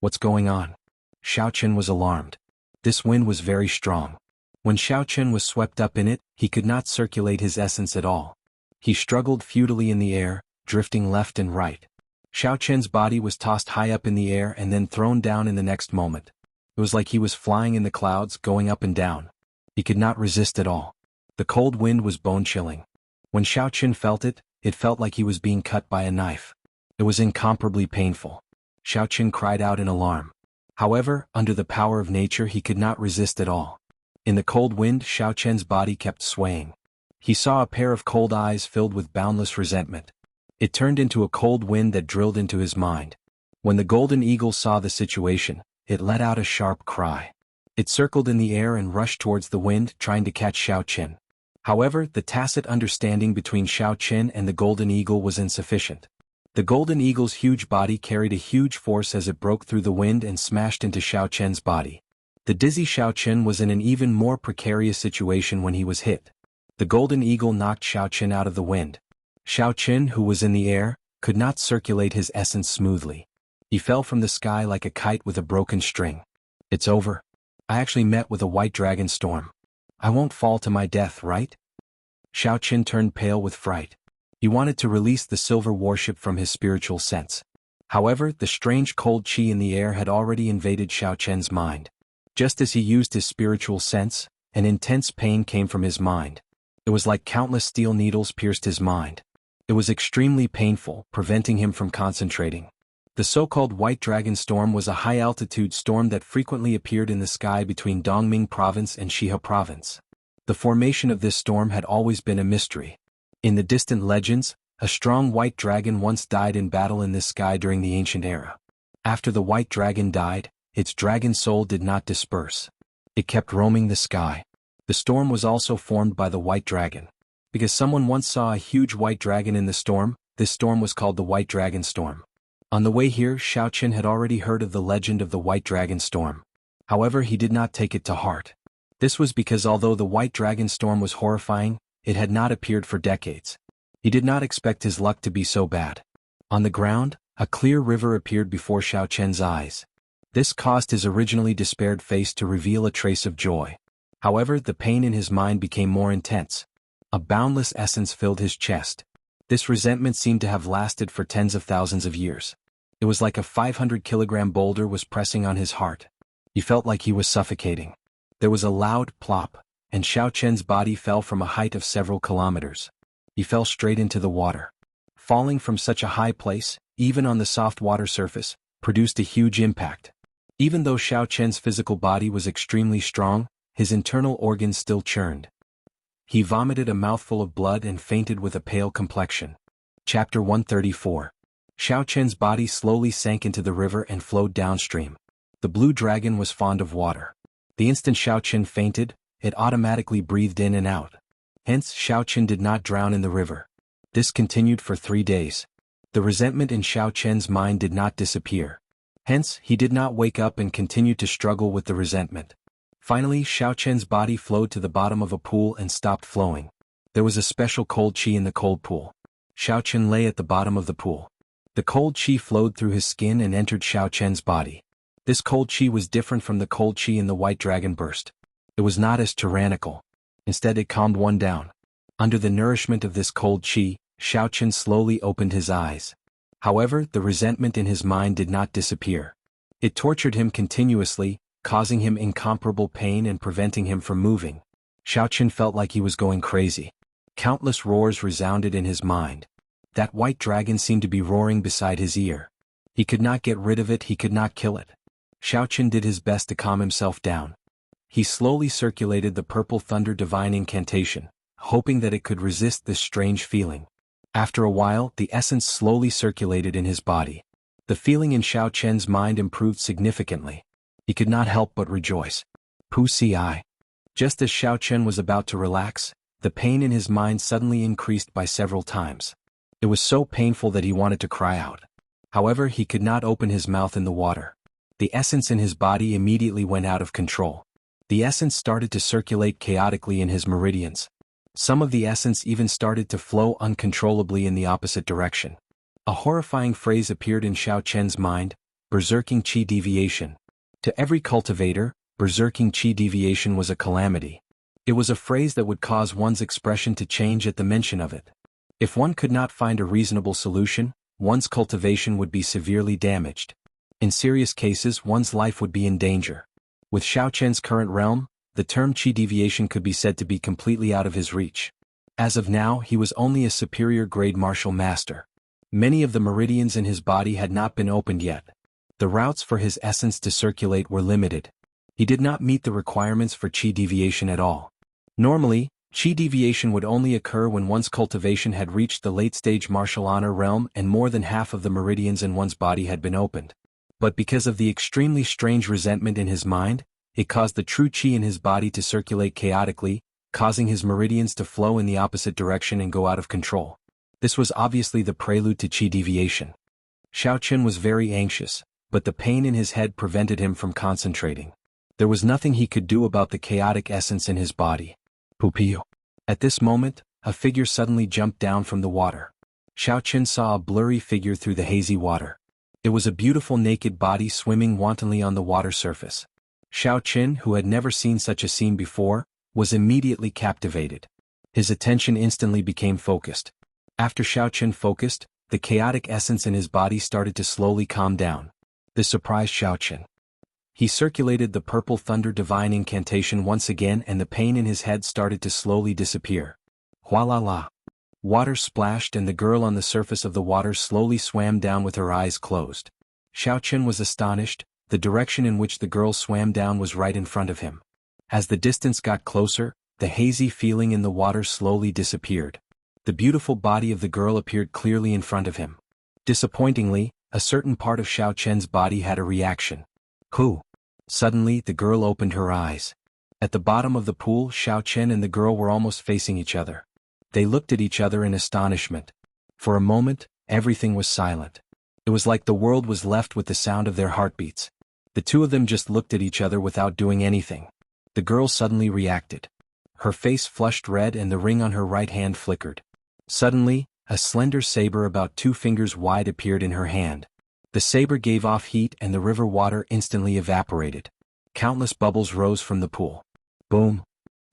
[SPEAKER 1] What's going on? Xianxia was alarmed. This wind was very strong. When Xianxia was swept up in it, he could not circulate his essence at all. He struggled futilely in the air, drifting left and right. Xianxia's body was tossed high up in the air and then thrown down in the next moment. It was like he was flying in the clouds, going up and down. He could not resist at all. The cold wind was bone-chilling. When Xianxia felt it, it felt like he was being cut by a knife. It was incomparably painful. Xianxia cried out in alarm. However, under the power of nature he could not resist at all. In the cold wind, Xianxia's body kept swaying. He saw a pair of cold eyes filled with boundless resentment. It turned into a cold wind that drilled into his mind. When the golden eagle saw the situation, it let out a sharp cry. It circled in the air and rushed towards the wind, trying to catch Xianxia. However, the tacit understanding between Xianxia and the golden eagle was insufficient. The golden eagle's huge body carried a huge force as it broke through the wind and smashed into Xianxia's body. The dizzy Xianxia was in an even more precarious situation when he was hit. The golden eagle knocked Xianxia out of the wind. Xianxia, who was in the air, could not circulate his essence smoothly. He fell from the sky like a kite with a broken string. It's over. I actually met with a white dragon storm. I won't fall to my death, right? Xianxia turned pale with fright. He wanted to release the silver warship from his spiritual sense. However, the strange cold chi in the air had already invaded Xianxia's mind. Just as he used his spiritual sense, an intense pain came from his mind. It was like countless steel needles pierced his mind. It was extremely painful, preventing him from concentrating. The so-called White Dragon Storm was a high-altitude storm that frequently appeared in the sky between Dongming Province and Shihe Province. The formation of this storm had always been a mystery. In the distant legends, a strong white dragon once died in battle in this sky during the ancient era. After the white dragon died, its dragon soul did not disperse. It kept roaming the sky. The storm was also formed by the white dragon. Because someone once saw a huge white dragon in the storm, this storm was called the White Dragon Storm. On the way here, Xianxia had already heard of the legend of the White Dragon Storm. However, he did not take it to heart. This was because although the White Dragon Storm was horrifying, it had not appeared for decades. He did not expect his luck to be so bad. On the ground, a clear river appeared before Xianxia's eyes. This caused his originally despaired face to reveal a trace of joy. However, the pain in his mind became more intense. A boundless essence filled his chest. This resentment seemed to have lasted for tens of thousands of years. It was like a 500-kilogram boulder was pressing on his heart. He felt like he was suffocating. There was a loud plop, and Xianxia's body fell from a height of several kilometers. He fell straight into the water. Falling from such a high place, even on the soft water surface, produced a huge impact. Even though Xianxia's physical body was extremely strong, his internal organs still churned. He vomited a mouthful of blood and fainted with a pale complexion. Chapter 134. Xianxia's body slowly sank into the river and flowed downstream. The blue dragon was fond of water. The instant Xianxia fainted, it automatically breathed in and out. Hence, Xianxia did not drown in the river. This continued for 3 days. The resentment in Xianxia's mind did not disappear. Hence, he did not wake up and continued to struggle with the resentment. Finally, Xianxia's body flowed to the bottom of a pool and stopped flowing. There was a special cold chi in the cold pool. Xianxia lay at the bottom of the pool. The cold chi flowed through his skin and entered Xianxia's body. This cold chi was different from the cold chi in the White Dragon Burst. It was not as tyrannical. Instead, it calmed one down. Under the nourishment of this cold chi, Xianxia slowly opened his eyes. However, the resentment in his mind did not disappear. It tortured him continuously, causing him incomparable pain and preventing him from moving. Xiaoqin felt like he was going crazy. Countless roars resounded in his mind. That white dragon seemed to be roaring beside his ear. He could not get rid of it, he could not kill it. Xiaoqin did his best to calm himself down. He slowly circulated the purple thunder divine incantation, hoping that it could resist this strange feeling. After a while, the essence slowly circulated in his body. The feeling in Xiaoqian's mind improved significantly. He could not help but rejoice. Pu Ci. Just as Xiaoqian was about to relax, the pain in his mind suddenly increased by several times. It was so painful that he wanted to cry out. However, he could not open his mouth in the water. The essence in his body immediately went out of control. The essence started to circulate chaotically in his meridians. Some of the essence even started to flow uncontrollably in the opposite direction. A horrifying phrase appeared in Xiaoqian's mind, berserking qi deviation. To every cultivator, berserking qi deviation was a calamity. It was a phrase that would cause one's expression to change at the mention of it. If one could not find a reasonable solution, one's cultivation would be severely damaged. In serious cases, one's life would be in danger. With Xiaoqian's current realm, the term qi deviation could be said to be completely out of his reach. As of now, he was only a superior grade martial master. Many of the meridians in his body had not been opened yet. The routes for his essence to circulate were limited. He did not meet the requirements for qi deviation at all. Normally, qi deviation would only occur when one's cultivation had reached the late-stage martial honor realm and more than half of the meridians in one's body had been opened. But because of the extremely strange resentment in his mind, it caused the true qi in his body to circulate chaotically, causing his meridians to flow in the opposite direction and go out of control. This was obviously the prelude to qi deviation. Xiaoqin was very anxious, but the pain in his head prevented him from concentrating. There was nothing he could do about the chaotic essence in his body. Pupiyo. At this moment, a figure suddenly jumped down from the water. Xiaoqin saw a blurry figure through the hazy water. It was a beautiful naked body swimming wantonly on the water surface. Xiaoqin, who had never seen such a scene before, was immediately captivated. His attention instantly became focused. After Xiaoqin focused, the chaotic essence in his body started to slowly calm down. This surprised Xiaoqin. He circulated the purple thunder divine incantation once again and the pain in his head started to slowly disappear. Hualala. Water splashed and the girl on the surface of the water slowly swam down with her eyes closed. Xiaoqin was astonished. The direction in which the girl swam down was right in front of him. As the distance got closer, the hazy feeling in the water slowly disappeared. The beautiful body of the girl appeared clearly in front of him. Disappointingly, a certain part of Xiaoqian's body had a reaction. Who? Suddenly, the girl opened her eyes. At the bottom of the pool, Xiaoqian and the girl were almost facing each other. They looked at each other in astonishment. For a moment, everything was silent. It was like the world was left with the sound of their heartbeats. The two of them just looked at each other without doing anything. The girl suddenly reacted. Her face flushed red and the ring on her right hand flickered. Suddenly, a slender saber about 2 fingers wide appeared in her hand. The saber gave off heat and the river water instantly evaporated. Countless bubbles rose from the pool. Boom!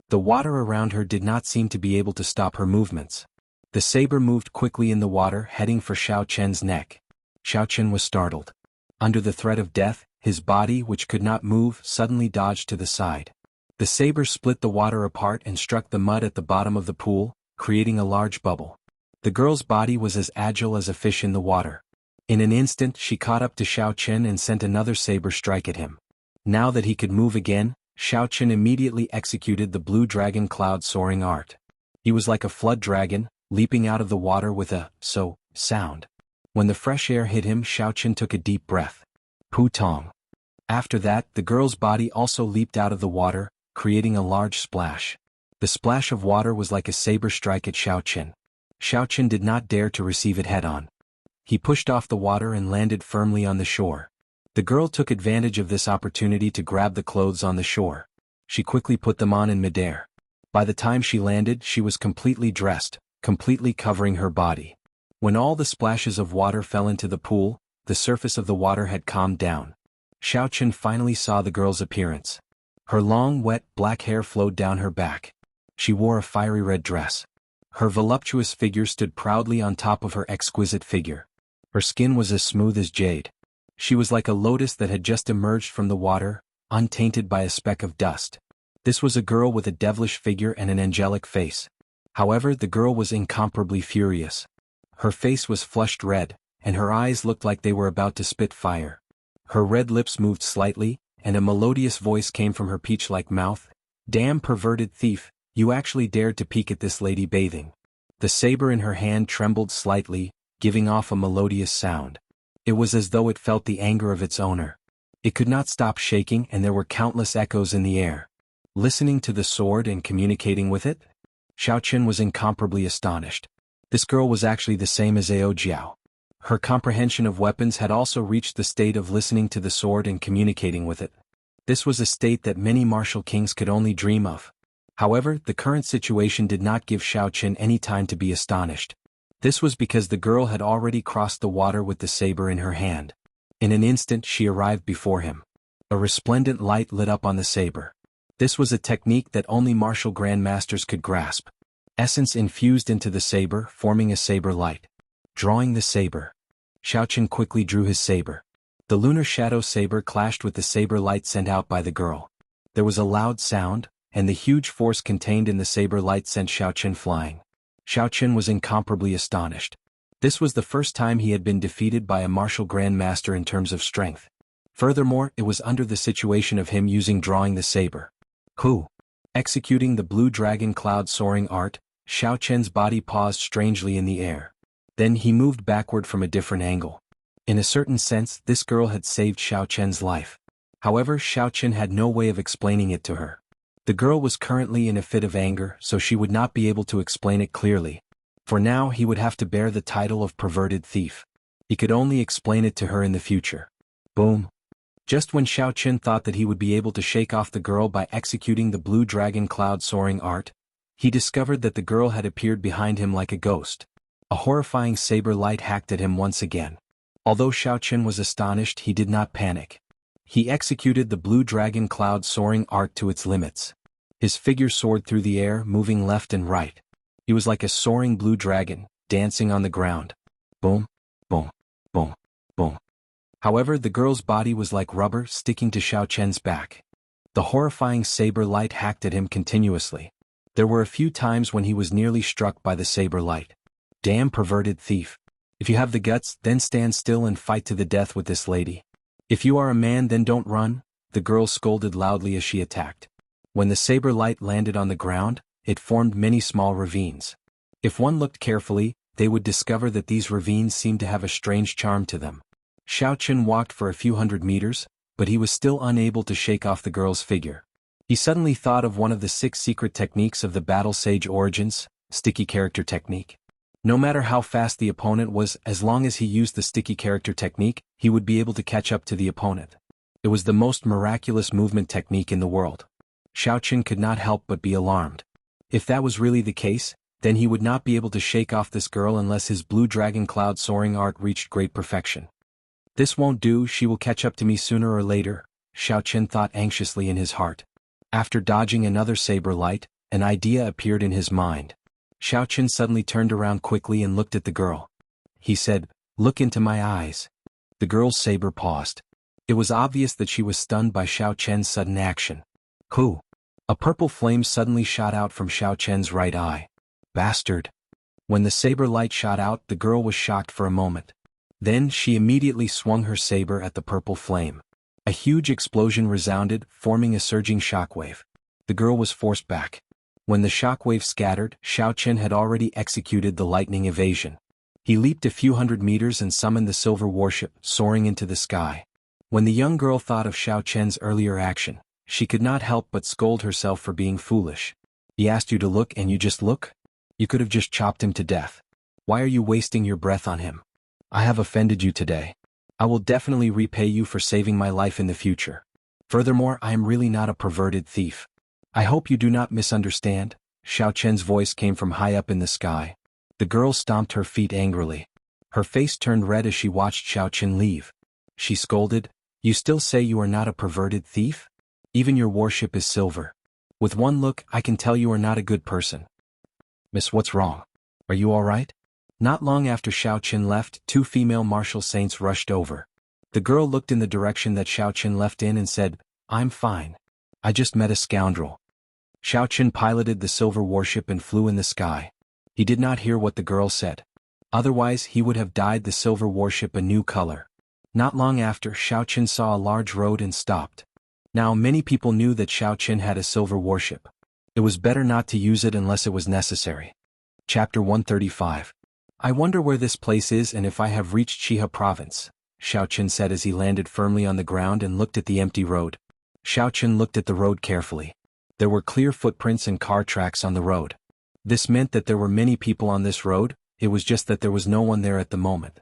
[SPEAKER 1] The water around her did not seem to be able to stop her movements. The saber moved quickly in the water, heading for Xiaoqian's neck. Xiaoqian was startled. Under the threat of death, his body, which could not move, suddenly dodged to the side. The saber split the water apart and struck the mud at the bottom of the pool, creating a large bubble. The girl's body was as agile as a fish in the water. In an instant, she caught up to Xiaoqian and sent another saber strike at him. Now that he could move again, Xiaoqian immediately executed the blue dragon cloud soaring art. He was like a flood dragon, leaping out of the water with a sound. When the fresh air hit him, Xiaoqian took a deep breath. Pu Tong. After that, the girl's body also leaped out of the water, creating a large splash. The splash of water was like a saber strike at Xiaoqian. Xiaoqian did not dare to receive it head-on. He pushed off the water and landed firmly on the shore. The girl took advantage of this opportunity to grab the clothes on the shore. She quickly put them on in midair. By the time she landed, she was completely dressed, completely covering her body. When all the splashes of water fell into the pool, the surface of the water had calmed down. Xiaoqian finally saw the girl's appearance. Her long, wet, black hair flowed down her back. She wore a fiery red dress. Her voluptuous figure stood proudly on top of her exquisite figure. Her skin was as smooth as jade. She was like a lotus that had just emerged from the water, untainted by a speck of dust. This was a girl with a devilish figure and an angelic face. However, the girl was incomparably furious. Her face was flushed red, and her eyes looked like they were about to spit fire. Her red lips moved slightly, and a melodious voice came from her peach-like mouth. "Damn perverted thief, you actually dared to peek at this lady bathing." The saber in her hand trembled slightly, giving off a melodious sound. It was as though it felt the anger of its owner. It could not stop shaking, and there were countless echoes in the air. Listening to the sword and communicating with it? Xiaochen was incomparably astonished. This girl was actually the same as Ao Jiao. Her comprehension of weapons had also reached the state of listening to the sword and communicating with it. This was a state that many martial kings could only dream of. However, the current situation did not give Xiaochen any time to be astonished. This was because the girl had already crossed the water with the saber in her hand. In an instant she arrived before him. A resplendent light lit up on the saber. This was a technique that only martial grandmasters could grasp. Essence infused into the saber, forming a saber light. Drawing the saber. Xiaochen quickly drew his saber. The lunar shadow saber clashed with the saber light sent out by the girl. There was a loud sound, and the huge force contained in the saber light sent Xiaochen flying. Xiaochen was incomparably astonished. This was the first time he had been defeated by a martial grandmaster in terms of strength. Furthermore, it was under the situation of him using drawing the saber. Who? Executing the blue dragon cloud soaring art, Xiaochen's body paused strangely in the air. Then he moved backward from a different angle. In a certain sense, this girl had saved Xiaochen's life. However, Xiaochen had no way of explaining it to her. The girl was currently in a fit of anger, so she would not be able to explain it clearly. For now he would have to bear the title of perverted thief. He could only explain it to her in the future. Boom. Just when Xiaochen thought that he would be able to shake off the girl by executing the blue dragon cloud soaring art, he discovered that the girl had appeared behind him like a ghost. A horrifying saber light hacked at him once again. Although Xiaochen was astonished, he did not panic. He executed the blue dragon cloud soaring art to its limits. His figure soared through the air, moving left and right. He was like a soaring blue dragon, dancing on the ground. Boom, boom, boom, boom. However, the girl's body was like rubber sticking to Xiaochen's back. The horrifying saber light hacked at him continuously. There were a few times when he was nearly struck by the saber light. Damn perverted thief. If you have the guts, then stand still and fight to the death with this lady. If you are a man, then don't run, the girl scolded loudly as she attacked. When the saber light landed on the ground, it formed many small ravines. If one looked carefully, they would discover that these ravines seemed to have a strange charm to them. Xiaochen walked for a few hundred meters, but he was still unable to shake off the girl's figure. He suddenly thought of one of the 6 secret techniques of the Battle Sage Origins, sticky character technique. No matter how fast the opponent was, as long as he used the sticky character technique, he would be able to catch up to the opponent. It was the most miraculous movement technique in the world. Xiaochen could not help but be alarmed. If that was really the case, then he would not be able to shake off this girl unless his blue dragon cloud soaring art reached great perfection. This won't do, she will catch up to me sooner or later, Xiaochen thought anxiously in his heart. After dodging another saber light, an idea appeared in his mind. Xiaochen suddenly turned around quickly and looked at the girl. He said, "Look into my eyes." The girl's saber paused. It was obvious that she was stunned by Xiaochen's sudden action. Who? A purple flame suddenly shot out from Xiaochen's right eye. Bastard. When the saber light shot out, the girl was shocked for a moment. Then she immediately swung her saber at the purple flame. A huge explosion resounded, forming a surging shockwave. The girl was forced back. When the shockwave scattered, Xiaochen had already executed the lightning evasion. He leaped a few hundred meters and summoned the silver warship, soaring into the sky. When the young girl thought of Xiaochen's earlier action, she could not help but scold herself for being foolish. He asked you to look and you just look? You could have just chopped him to death. Why are you wasting your breath on him? I have offended you today. I will definitely repay you for saving my life in the future. Furthermore, I am really not a perverted thief. I hope you do not misunderstand. Xiaochen's voice came from high up in the sky. The girl stomped her feet angrily. Her face turned red as she watched Xiaochen leave. She scolded, "You still say you are not a perverted thief? Even your warship is silver. With one look, I can tell you are not a good person." "Miss, what's wrong? Are you all right?" Not long after Xiaoqin left, two female martial saints rushed over. The girl looked in the direction that Xiaoqin left in and said, "I'm fine. I just met a scoundrel." Xiaoqin piloted the silver warship and flew in the sky. He did not hear what the girl said. Otherwise he would have dyed the silver warship a new color. Not long after, Xiaoqin saw a large road and stopped. Now many people knew that Xiaoqin had a silver warship. It was better not to use it unless it was necessary. Chapter 135. I wonder where this place is and if I have reached Xihe province, Xiaoqin said as he landed firmly on the ground and looked at the empty road. Xiaoqin looked at the road carefully. There were clear footprints and car tracks on the road. This meant that there were many people on this road, it was just that there was no one there at the moment.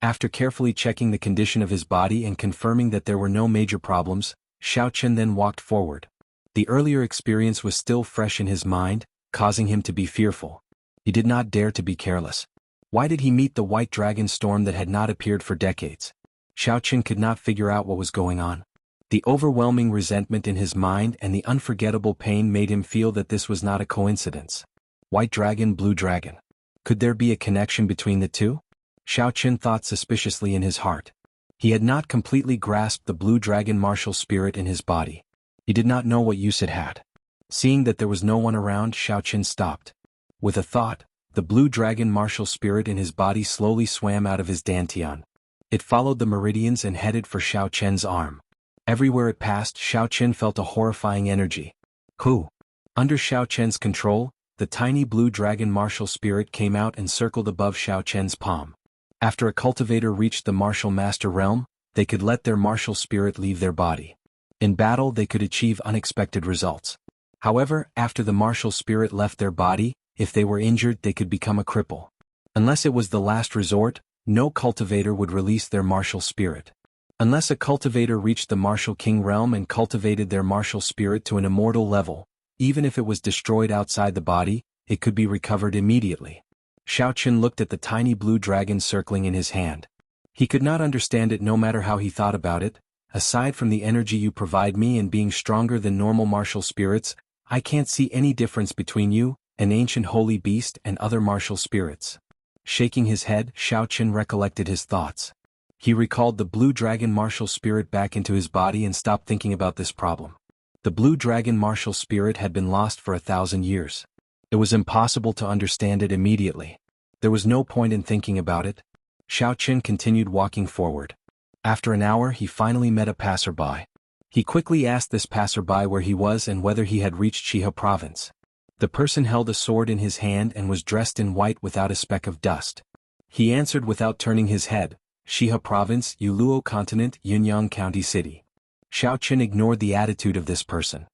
[SPEAKER 1] After carefully checking the condition of his body and confirming that there were no major problems, Xiaoqin then walked forward. The earlier experience was still fresh in his mind, causing him to be fearful. He did not dare to be careless. Why did he meet the white dragon storm that had not appeared for decades? Xiaoqin could not figure out what was going on. The overwhelming resentment in his mind and the unforgettable pain made him feel that this was not a coincidence. White dragon, blue dragon. Could there be a connection between the two? Xiaoqin thought suspiciously in his heart. He had not completely grasped the blue dragon martial spirit in his body. He did not know what use it had. Seeing that there was no one around, Xiaoqin stopped. With a thought, the blue dragon martial spirit in his body slowly swam out of his dantian. It followed the meridians and headed for Xiaoqin's arm. Everywhere it passed, Xiaoqin felt a horrifying energy. Who? Under Xiaoqin's control, the tiny blue dragon martial spirit came out and circled above Xiaoqin's palm. After a cultivator reached the martial master realm, they could let their martial spirit leave their body. In battle they could achieve unexpected results. However, after the martial spirit left their body, if they were injured they could become a cripple. Unless it was the last resort, no cultivator would release their martial spirit. Unless a cultivator reached the martial king realm and cultivated their martial spirit to an immortal level, even if it was destroyed outside the body, it could be recovered immediately. Xiaoqin looked at the tiny blue dragon circling in his hand. He could not understand it no matter how he thought about it. Aside from the energy you provide me and being stronger than normal martial spirits, I can't see any difference between you, an ancient holy beast, and other martial spirits. Shaking his head, Xiaoqin recollected his thoughts. He recalled the blue dragon martial spirit back into his body and stopped thinking about this problem. The blue dragon martial spirit had been lost for 1,000 years. It was impossible to understand it immediately. There was no point in thinking about it. Xiaoqin continued walking forward. After an hour he finally met a passerby. He quickly asked this passerby where he was and whether he had reached Xihe province. The person held a sword in his hand and was dressed in white without a speck of dust. He answered without turning his head, "Xihe province, Yuluo continent, Yunyang county city." Xiaoqin ignored the attitude of this person.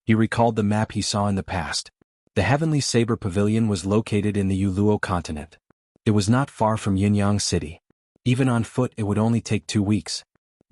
[SPEAKER 1] He recalled the map he saw in the past. The Heavenly Saber Pavilion was located in the Yuluo continent. It was not far from Yunyang city. Even on foot it would only take 2 weeks.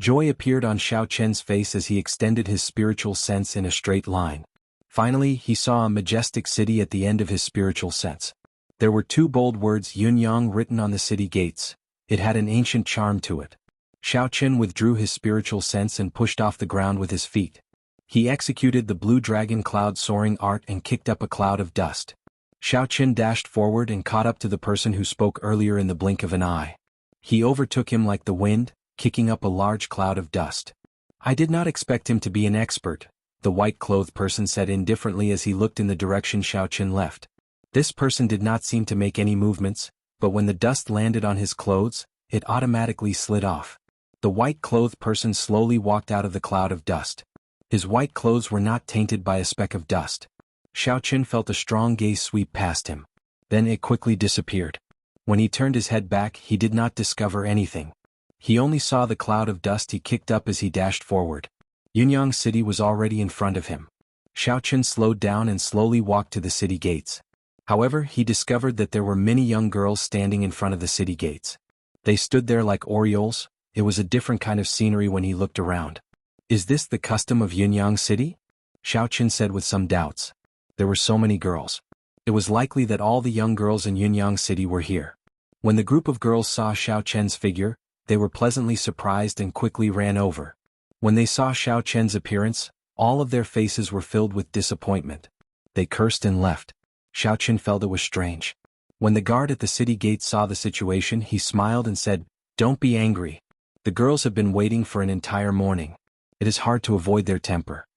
[SPEAKER 1] Joy appeared on Xiaoqin's face as he extended his spiritual sense in a straight line. Finally, he saw a majestic city at the end of his spiritual sense. There were 2 bold words Yunyang written on the city gates. It had an ancient charm to it. Xiaoqin withdrew his spiritual sense and pushed off the ground with his feet. He executed the blue dragon cloud soaring art and kicked up a cloud of dust. Xiaoqin dashed forward and caught up to the person who spoke earlier in the blink of an eye. He overtook him like the wind, kicking up a large cloud of dust. "I did not expect him to be an expert," the white-clothed person said indifferently as he looked in the direction Xiaoqin left. This person did not seem to make any movements, but when the dust landed on his clothes, it automatically slid off. The white-clothed person slowly walked out of the cloud of dust. His white clothes were not tainted by a speck of dust. Xiaoqin felt a strong gaze sweep past him. Then it quickly disappeared. When he turned his head back, he did not discover anything. He only saw the cloud of dust he kicked up as he dashed forward. Yunyang city was already in front of him. Xiaoqin slowed down and slowly walked to the city gates. However, he discovered that there were many young girls standing in front of the city gates. They stood there like orioles. It was a different kind of scenery when he looked around. "Is this the custom of Yunyang city?" Xiaoqin said with some doubts. There were so many girls. It was likely that all the young girls in Yunyang city were here. When the group of girls saw Xiaoqin's figure, they were pleasantly surprised and quickly ran over. When they saw Xiaoqin's appearance, all of their faces were filled with disappointment. They cursed and left. Xiaoqin felt it was strange. When the guard at the city gate saw the situation, he smiled and said, "Don't be angry. The girls have been waiting for an entire morning. It is hard to avoid their temper."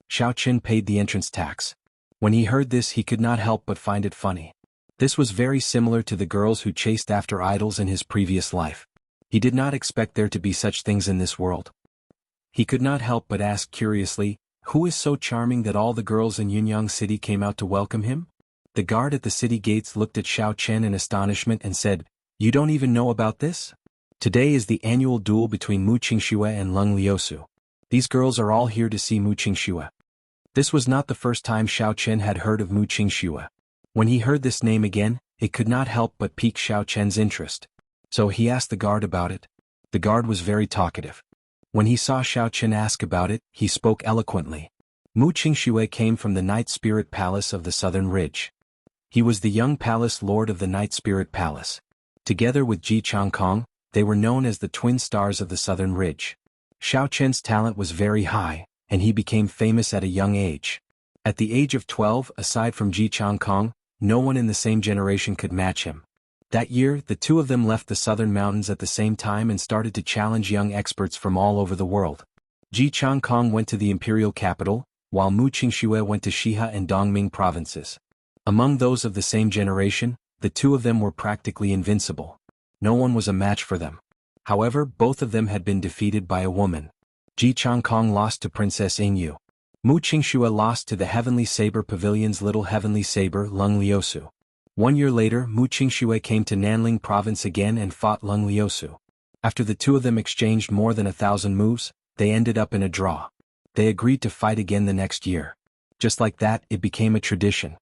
[SPEAKER 1] Xiaoqin paid the entrance tax. When he heard this, he could not help but find it funny. This was very similar to the girls who chased after idols in his previous life. He did not expect there to be such things in this world. He could not help but ask curiously, "Who is so charming that all the girls in Yunyang City came out to welcome him?" The guard at the city gates looked at Xiaoqin in astonishment and said, "You don't even know about this? Today is the annual duel between Mu Qingxue and Leng Liusu. These girls are all here to see Mu Qingxue." This was not the first time Xiaoqin had heard of Mu Qingxue. When he heard this name again, it could not help but pique Xiaoqin's interest. So he asked the guard about it. The guard was very talkative. When he saw Xiaoqin ask about it, he spoke eloquently. Mu Qingxue came from the Night Spirit Palace of the Southern Ridge. He was the young palace lord of the Night Spirit Palace. Together with Ji Changkong, they were known as the twin stars of the Southern Ridge. Xiaoqin's talent was very high, and he became famous at a young age. At the age of 12, aside from Ji Changkong, no one in the same generation could match him. That year, the two of them left the southern mountains at the same time and started to challenge young experts from all over the world. Ji Changkong went to the imperial capital, while Mu Qingxue went to Shihe and Dongming provinces. Among those of the same generation, the two of them were practically invincible. No one was a match for them. However, both of them had been defeated by a woman. Ji Changkong lost to Princess Yingyu. Mu Qingxue lost to the Heavenly Saber Pavilion's little Heavenly Saber Leng Liusu. 1 year later, Mu Qingxue came to Nanling province again and fought Leng Liusu. After the two of them exchanged more than 1,000 moves, they ended up in a draw. They agreed to fight again the next year. Just like that, it became a tradition.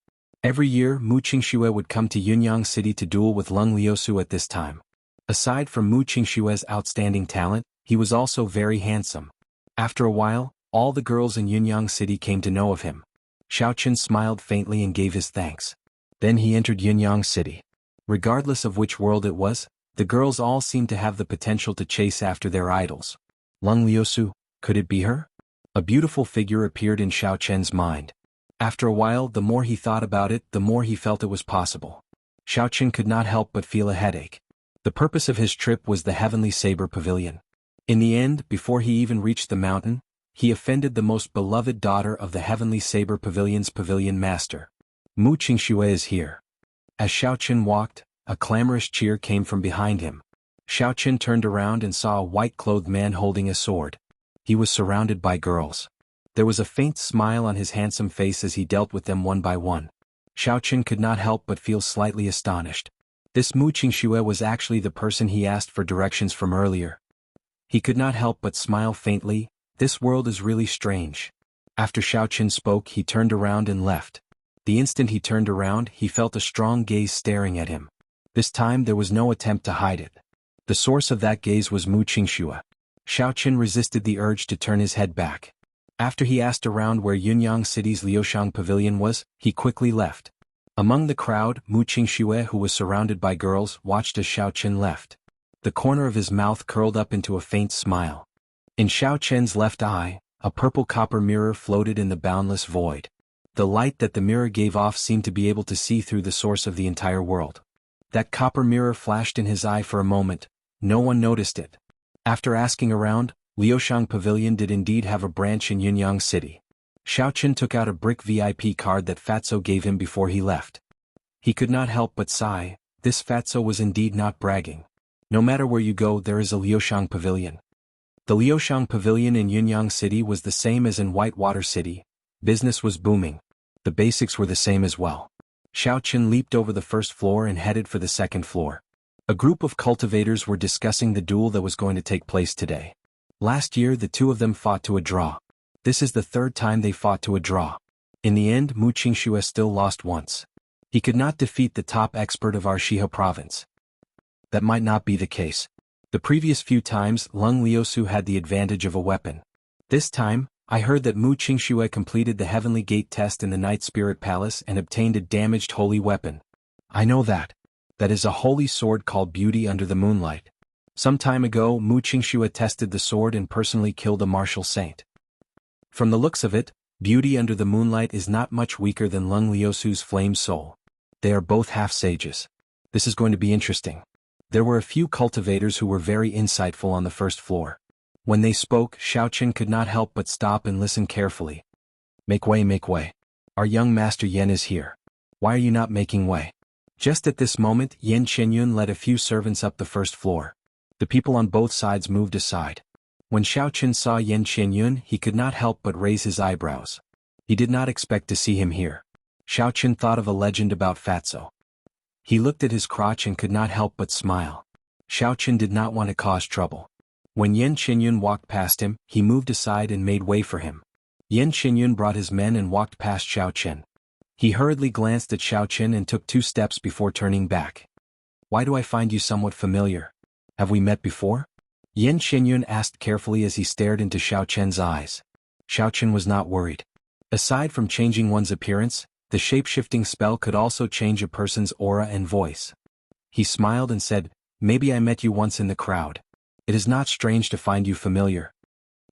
[SPEAKER 1] Every year, Mu Qingxue would come to Yunyang City to duel with Leng Liusu at this time. Aside from Mu Qingxue's outstanding talent, he was also very handsome. After a while, all the girls in Yunyang City came to know of him. Xiaoqin smiled faintly and gave his thanks. Then he entered Yunyang City. Regardless of which world it was, the girls all seemed to have the potential to chase after their idols. Leng Liusu, could it be her? A beautiful figure appeared in Xiaoqin's mind. After a while, the more he thought about it, the more he felt it was possible. Xiaoqin could not help but feel a headache. The purpose of his trip was the Heavenly Saber Pavilion. In the end, before he even reached the mountain, he offended the most beloved daughter of the Heavenly Saber Pavilion's pavilion master. Mu Qingxue is here. As Xiaoqin walked, a clamorous cheer came from behind him. Xiaoqin turned around and saw a white-clothed man holding a sword. He was surrounded by girls. There was a faint smile on his handsome face as he dealt with them one by one. Xiaoqin could not help but feel slightly astonished. This Mu Qingxue was actually the person he asked for directions from earlier. He could not help but smile faintly. This world is really strange. After Xiaoqin spoke, he turned around and left. The instant he turned around, he felt a strong gaze staring at him. This time there was no attempt to hide it. The source of that gaze was Mu Qingxue. Xiaoqin resisted the urge to turn his head back. After he asked around where Yunyang City's Liushang Pavilion was, he quickly left. Among the crowd, Mu Qingxue, who was surrounded by girls, watched as Xiaoqin left. The corner of his mouth curled up into a faint smile. In Xiaoqin's left eye, a purple copper mirror floated in the boundless void. The light that the mirror gave off seemed to be able to see through the source of the entire world. That copper mirror flashed in his eye for a moment. No one noticed it. After asking around, Liushang Pavilion did indeed have a branch in Yunyang City. Xiaoqin took out a brick VIP card that Fatso gave him before he left. He could not help but sigh. This Fatso was indeed not bragging. No matter where you go, there is a Liushang Pavilion. The Liushang Pavilion in Yunyang City was the same as in Whitewater City. Business was booming. The basics were the same as well. Xiaoqin leaped over the first floor and headed for the second floor. A group of cultivators were discussing the duel that was going to take place today. Last year the two of them fought to a draw. This is the third time they fought to a draw. In the end, Mu Qingxue still lost once. He could not defeat the top expert of our Shihe province. That might not be the case. The previous few times, Leng Liusu had the advantage of a weapon. This time, I heard that Mu Qingxue completed the Heavenly Gate test in the Night Spirit Palace and obtained a damaged holy weapon. I know that. That is a holy sword called Beauty Under the Moonlight. Some time ago, Mu Qingxue tested the sword and personally killed a martial saint. From the looks of it, Beauty Under the Moonlight is not much weaker than Leng Liusu's Flame Soul. They are both half-sages. This is going to be interesting. There were a few cultivators who were very insightful on the first floor. When they spoke, Xiaochen could not help but stop and listen carefully. Make way, make way. Our young master Yen is here. Why are you not making way? Just at this moment, Yan Qianyun led a few servants up the first floor. The people on both sides moved aside. When Xiaochen saw Yan Qianyun, he could not help but raise his eyebrows. He did not expect to see him here. Xiaochen thought of a legend about Fatso. He looked at his crotch and could not help but smile. Xiaochen did not want to cause trouble. When Yan Qianyun walked past him, he moved aside and made way for him. Yan Qianyun brought his men and walked past Xiaochen. He hurriedly glanced at Xiaochen and took 2 steps before turning back. Why do I find you somewhat familiar? Have we met before? Yan Qianyun asked carefully as he stared into Xiaochen's eyes. Xiaochen was not worried. Aside from changing one's appearance, the shape-shifting spell could also change a person's aura and voice. He smiled and said, maybe I met you once in the crowd. It is not strange to find you familiar.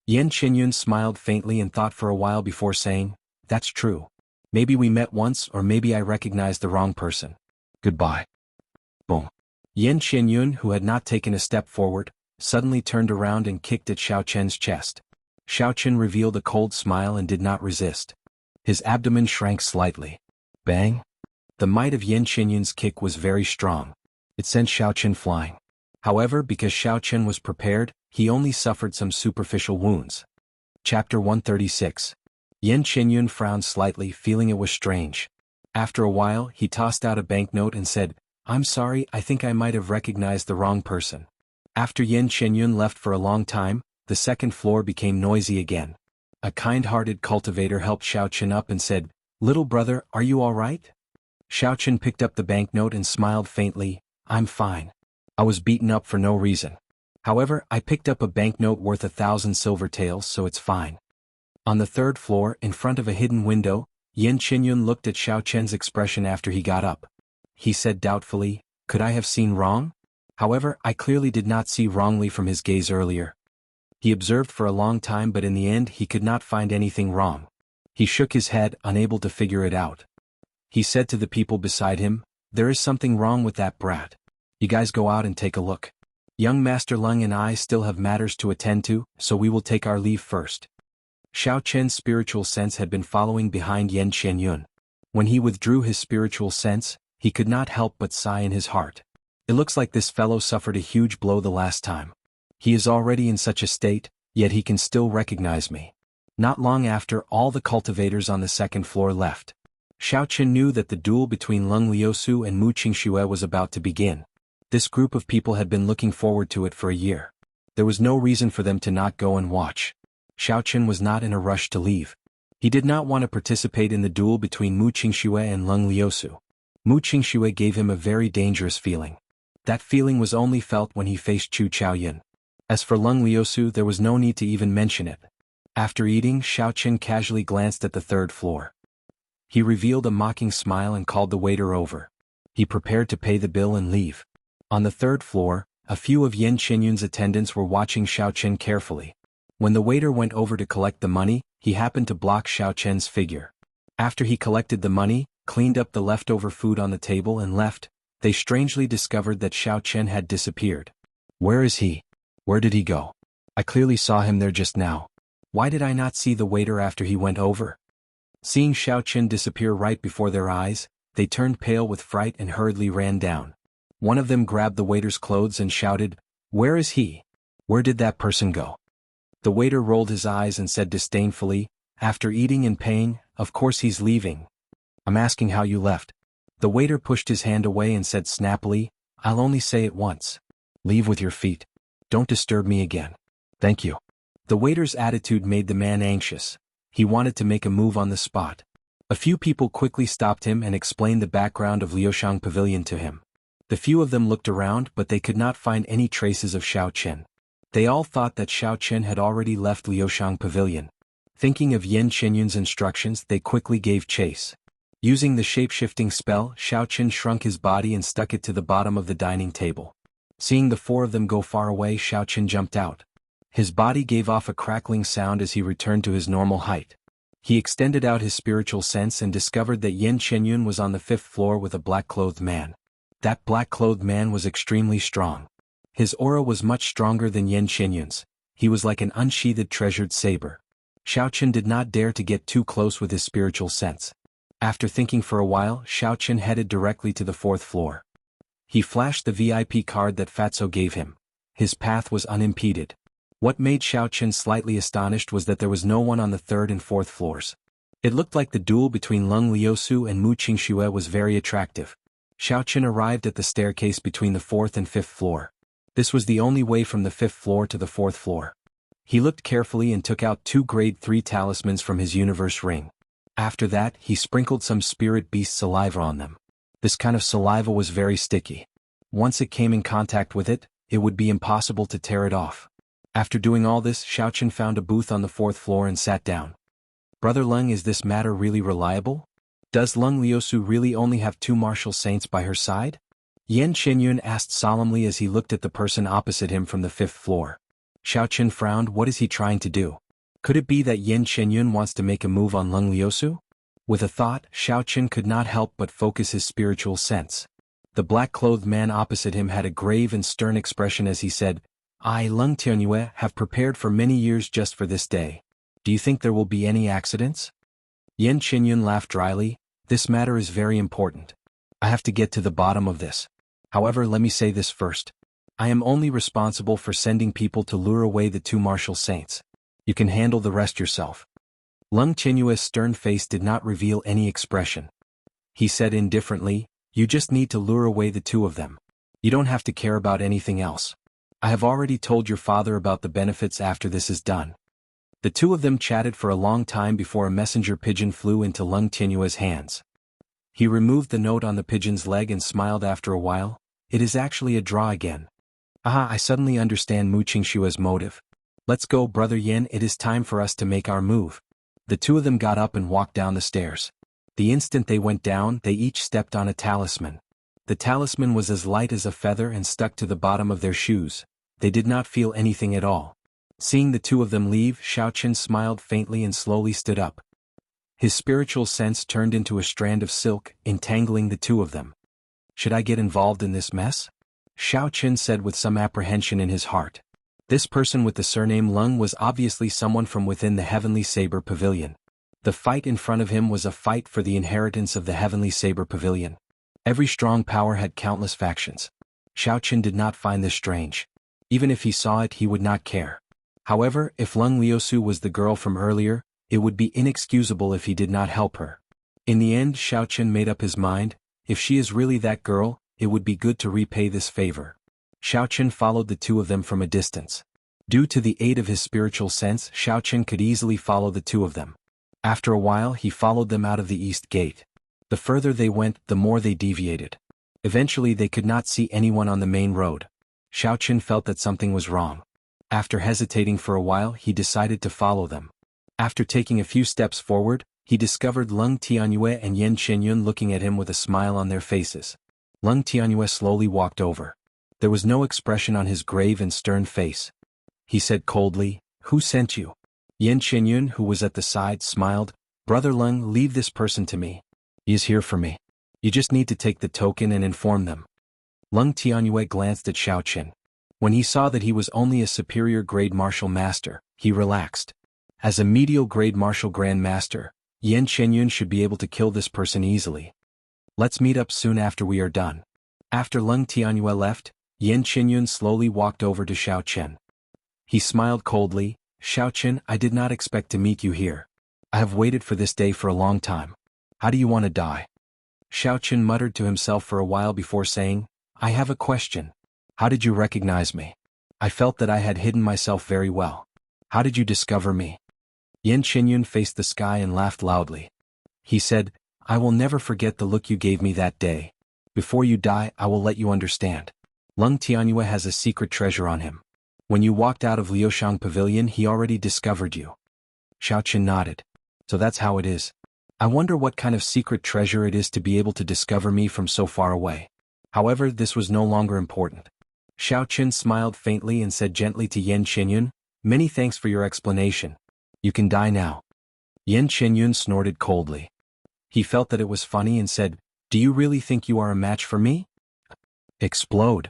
[SPEAKER 1] Yan Qianyun smiled faintly and thought for a while before saying, that's true. Maybe we met once or maybe I recognized the wrong person. Goodbye. Boom. Yan Qianyun, who had not taken a step forward, suddenly turned around and kicked at Xiaochen's chest. Xiaochen revealed a cold smile and did not resist. His abdomen shrank slightly. Bang! The might of Yan Qianyun's kick was very strong. It sent Xiaochen flying. However, because Xiaochen was prepared, he only suffered some superficial wounds. Chapter 136. Yan Qianyun frowned slightly, feeling it was strange. After a while, he tossed out a banknote and said, I'm sorry, I think I might have recognized the wrong person. After Yan Qianyun left for a long time, the second floor became noisy again. A kind-hearted cultivator helped Xiaochen up and said, little brother, are you all right? Xiaochen picked up the banknote and smiled faintly, I'm fine. I was beaten up for no reason. However, I picked up a banknote worth 1,000 silver taels, so it's fine. On the third floor, in front of a hidden window, Yan Qianyun looked at Xiaochen's expression after he got up. He said doubtfully, could I have seen wrong? However, I clearly did not see wrongly from his gaze earlier. He observed for a long time, but in the end he could not find anything wrong. He shook his head, unable to figure it out. He said to the people beside him, there is something wrong with that brat. You guys go out and take a look. Young Master Lung and I still have matters to attend to, so we will take our leave first. Xiaochen's spiritual sense had been following behind Yan Qianyun. When he withdrew his spiritual sense, he could not help but sigh in his heart. It looks like this fellow suffered a huge blow the last time. He is already in such a state, yet he can still recognize me. Not long after, all the cultivators on the second floor left. Xiaochen knew that the duel between Lung Liusu and Mu Qingxue was about to begin. This group of people had been looking forward to it for a year. There was no reason for them to not go and watch. Xiaochen was not in a rush to leave. He did not want to participate in the duel between Mu Qingxue and Lung Liusu. Mu Qingxue gave him a very dangerous feeling. That feeling was only felt when he faced Chu Chaoyun. As for Lung Liusu, there was no need to even mention it. After eating, Xiaochen casually glanced at the third floor. He revealed a mocking smile and called the waiter over. He prepared to pay the bill and leave. On the third floor, a few of Yan Qianyun's attendants were watching Xiaochen carefully. When the waiter went over to collect the money, he happened to block Xiaochen's figure. After he collected the money, cleaned up the leftover food on the table and left, they strangely discovered that Xiaochen had disappeared. Where is he? Where did he go? I clearly saw him there just now. Why did I not see the waiter after he went over? Seeing Xiaochen disappear right before their eyes, they turned pale with fright and hurriedly ran down. One of them grabbed the waiter's clothes and shouted, where is he? Where did that person go? The waiter rolled his eyes and said disdainfully, after eating and paying, of course he's leaving. I'm asking how you left. The waiter pushed his hand away and said snappily, I'll only say it once. Leave with your feet. Don't disturb me again. Thank you. The waiter's attitude made the man anxious. He wanted to make a move on the spot. A few people quickly stopped him and explained the background of Liushang Pavilion to him. The few of them looked around, but they could not find any traces of Xiaochen. They all thought that Xiaochen had already left Liushang Pavilion. Thinking of Yan Qianyun's instructions, they quickly gave chase. Using the shape-shifting spell, Xiaochen shrunk his body and stuck it to the bottom of the dining table. Seeing the four of them go far away, Xiaochen jumped out. His body gave off a crackling sound as he returned to his normal height. He extended out his spiritual sense and discovered that Yan Qianyun was on the 5th floor with a black-clothed man. That black-clothed man was extremely strong. His aura was much stronger than Yan Qinyun's. He was like an unsheathed treasured saber. Xiaoqian did not dare to get too close with his spiritual sense. After thinking for a while, Xiaoqian headed directly to the 4th floor. He flashed the VIP card that Fatso gave him. His path was unimpeded. What made Xiaoqian slightly astonished was that there was no one on the 3rd and 4th floors. It looked like the duel between Leng Liusu and Mu Qingxue was very attractive. Xiaoqian arrived at the staircase between the 4th and 5th floor. This was the only way from the 5th floor to the 4th floor. He looked carefully and took out 2 grade 3 talismans from his universe ring. After that, he sprinkled some spirit beast saliva on them. This kind of saliva was very sticky. Once it came in contact with it, it would be impossible to tear it off. After doing all this, Xiaoqian found a booth on the 4th floor and sat down. Brother Leng, is this matter really reliable? Does Leng Liusu really only have 2 martial saints by her side? Yan Qinyun asked solemnly as he looked at the person opposite him from the 5th floor. Xiaoqian frowned. What is he trying to do? Could it be that Yan Qinyun wants to make a move on Leng Liusu? With a thought, Xiaoqian could not help but focus his spiritual sense. The black-clothed man opposite him had a grave and stern expression as he said, I, Leng Tianyue, have prepared for many years just for this day. Do you think there will be any accidents? Yan Qinyun laughed dryly. This matter is very important. I have to get to the bottom of this. However, let me say this first. I am only responsible for sending people to lure away the 2 martial saints. You can handle the rest yourself. Leng Tianyue's stern face did not reveal any expression. He said indifferently, you just need to lure away the 2 of them. You don't have to care about anything else. I have already told your father about the benefits after this is done. The 2 of them chatted for a long time before a messenger pigeon flew into Leng Tianyue's hands. He removed the note on the pigeon's leg and smiled after a while. It is actually a draw again. Ah, I suddenly understand Mu Qingshue's motive. Let's go, Brother Yin, it is time for us to make our move. The 2 of them got up and walked down the stairs. The instant they went down, they each stepped on a talisman. The talisman was as light as a feather and stuck to the bottom of their shoes. They did not feel anything at all. Seeing the 2 of them leave, Xiaoqian smiled faintly and slowly stood up. His spiritual sense turned into a strand of silk, entangling the 2 of them. Should I get involved in this mess? Xiaoqian said with some apprehension in his heart. This person with the surname Leng was obviously someone from within the Heavenly Saber Pavilion. The fight in front of him was a fight for the inheritance of the Heavenly Saber Pavilion. Every strong power had countless factions. Xiaoqian did not find this strange. Even if he saw it, he would not care. However, if Leng Liusu was the girl from earlier, it would be inexcusable if he did not help her. In the end, Xiaoqian made up his mind, if she is really that girl, it would be good to repay this favor. Xiaoqian followed the 2 of them from a distance. Due to the aid of his spiritual sense, Xiaoqian could easily follow the 2 of them. After a while, he followed them out of the east gate. The further they went, the more they deviated. Eventually they could not see anyone on the main road. Xiaoqian felt that something was wrong. After hesitating for a while, he decided to follow them. After taking a few steps forward, he discovered Leng Tianyue and Yan Qinyun looking at him with a smile on their faces. Leng Tianyue slowly walked over. There was no expression on his grave and stern face. He said coldly, Who sent you? Yan Qinyun, who was at the side, smiled, Brother Leng, leave this person to me. He is here for me. You just need to take the token and inform them. Leng Tianyue glanced at Xiaoqian. When he saw that he was only a superior grade martial master, he relaxed. As a medial grade martial grand master, Yan Qinyun should be able to kill this person easily. Let's meet up soon after we are done. After Leng Tianyue left, Yan Qinyun slowly walked over to Xiaoqian. He smiled coldly, Xiaoqian, I did not expect to meet you here. I have waited for this day for a long time. How do you want to die? Xiaoqian muttered to himself for a while before saying, I have a question. How did you recognize me? I felt that I had hidden myself very well. How did you discover me? Yan Qinyun faced the sky and laughed loudly. He said, I will never forget the look you gave me that day. Before you die, I will let you understand. Leng Tianyue has a secret treasure on him. When you walked out of Liushang Pavilion, he already discovered you. Xiaoqian nodded. So that's how it is. I wonder what kind of secret treasure it is to be able to discover me from so far away. However, this was no longer important. Xiaoqian smiled faintly and said gently to Yan Qinyun, Many thanks for your explanation. You can die now. Yan Qinyun snorted coldly. He felt that it was funny and said, Do you really think you are a match for me? Explode.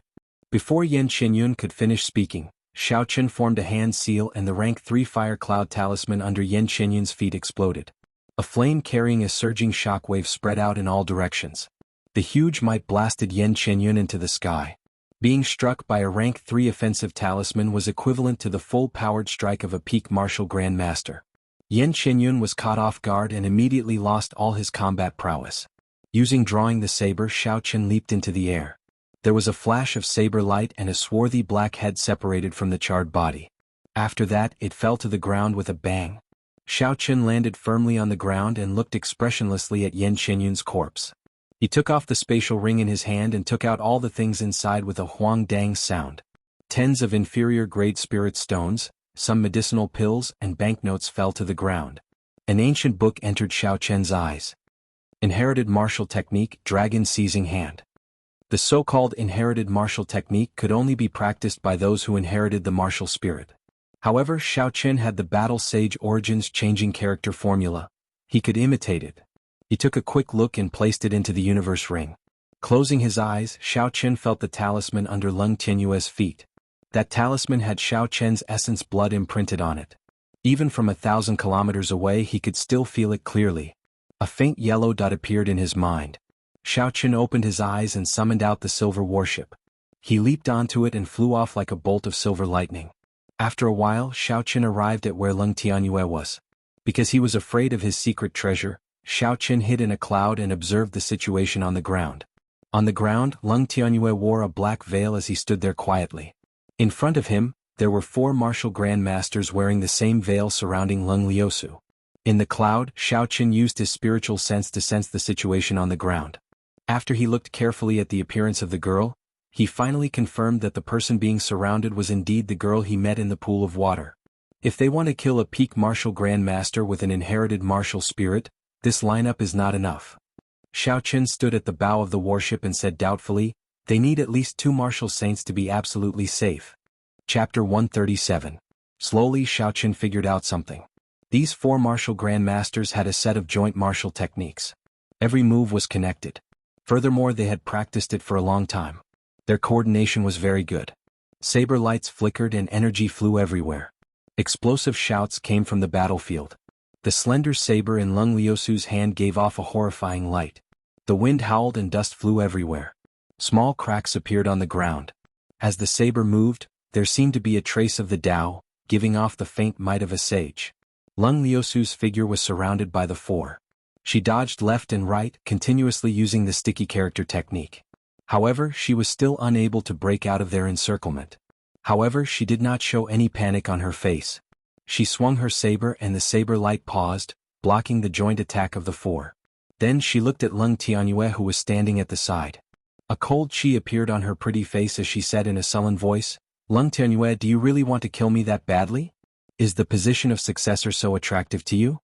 [SPEAKER 1] Before Yan Qinyun could finish speaking, Xiaochen formed a hand seal and the rank 3 fire cloud talisman under Yan Qinyun's feet exploded. A flame carrying a surging shockwave spread out in all directions. The huge might blasted Yan Qinyun into the sky. Being struck by a rank 3 offensive talisman was equivalent to the full-powered strike of a peak martial grandmaster. Yan Qinyun was caught off guard and immediately lost all his combat prowess. Using drawing the saber, Xiaochen leaped into the air. There was a flash of saber light and a swarthy black head separated from the charred body. After that, it fell to the ground with a bang. Xiaochen landed firmly on the ground and looked expressionlessly at Yan Qinyun's corpse. He took off the spatial ring in his hand and took out all the things inside with a huang dang sound. Tens of inferior-grade spirit stones, some medicinal pills and banknotes fell to the ground. An ancient book entered Xiaochen's eyes. Inherited martial technique, dragon seizing hand. The so-called inherited martial technique could only be practiced by those who inherited the martial spirit. However, Xiaochen had the battle sage origins changing character formula. He could imitate it. He took a quick look and placed it into the universe ring. Closing his eyes, Xiaochen felt the talisman under Leng Tianyue's feet. That talisman had Xiaochen's essence blood imprinted on it. Even from 1,000 kilometers away he could still feel it clearly. A faint yellow dot appeared in his mind. Xiaochen opened his eyes and summoned out the silver warship. He leaped onto it and flew off like a bolt of silver lightning. After a while, Xiaochen arrived at where Leng Tianyue was. Because he was afraid of his secret treasure, Xiaochen hid in a cloud and observed the situation on the ground. On the ground, Leng Tianyue wore a black veil as he stood there quietly. In front of him, there were 4 martial grandmasters wearing the same veil surrounding Leng Liusu. In the cloud, Xiaochen used his spiritual sense to sense the situation on the ground. After he looked carefully at the appearance of the girl, he finally confirmed that the person being surrounded was indeed the girl he met in the pool of water. If they want to kill a peak martial grandmaster with an inherited martial spirit, this lineup is not enough. Xiaochen stood at the bow of the warship and said doubtfully, "They need at least 2 martial saints to be absolutely safe." Chapter 137. Slowly Xiaochen figured out something. These 4 martial grandmasters had a set of joint martial techniques. Every move was connected. Furthermore, they had practiced it for a long time. Their coordination was very good. Saber lights flickered and energy flew everywhere. Explosive shouts came from the battlefield. The slender saber in Leng Liusu's hand gave off a horrifying light. The wind howled and dust flew everywhere. Small cracks appeared on the ground. As the saber moved, there seemed to be a trace of the Tao, giving off the faint might of a sage. Leng Liusu's figure was surrounded by the 4. She dodged left and right, continuously using the sticky character technique. However, she was still unable to break out of their encirclement. However, she did not show any panic on her face. She swung her saber and the saber light paused, blocking the joint attack of the 4. Then she looked at Leng Tianyue who was standing at the side. A cold chi appeared on her pretty face as she said in a sullen voice, "Leng Tianyue, do you really want to kill me that badly? Is the position of successor so attractive to you?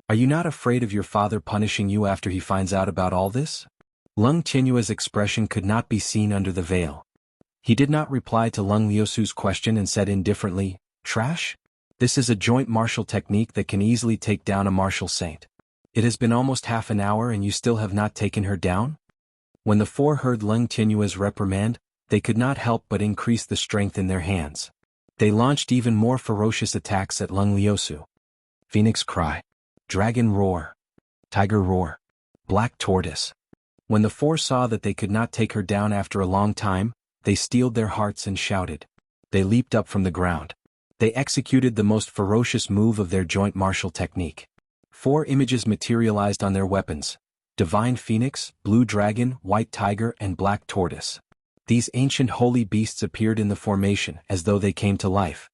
[SPEAKER 1] Are you not afraid of your father punishing you after he finds out about all this?" Leng Tianyue's expression could not be seen under the veil. He did not reply to Leng Liusu's question and said indifferently, "Trash? This is a joint martial technique that can easily take down a martial saint. It has been almost half an hour and you still have not taken her down?" When the 4 heard Leng Tianyue's reprimand, they could not help but increase the strength in their hands. They launched even more ferocious attacks at Leng Liusu. Phoenix Cry. Dragon Roar. Tiger Roar. Black Tortoise. When the 4 saw that they could not take her down after a long time, they steeled their hearts and shouted. They leaped up from the ground. They executed the most ferocious move of their joint martial technique. 4 images materialized on their weapons: Divine Phoenix, Blue Dragon, White Tiger, and Black Tortoise. These ancient holy beasts appeared in the formation as though they came to life.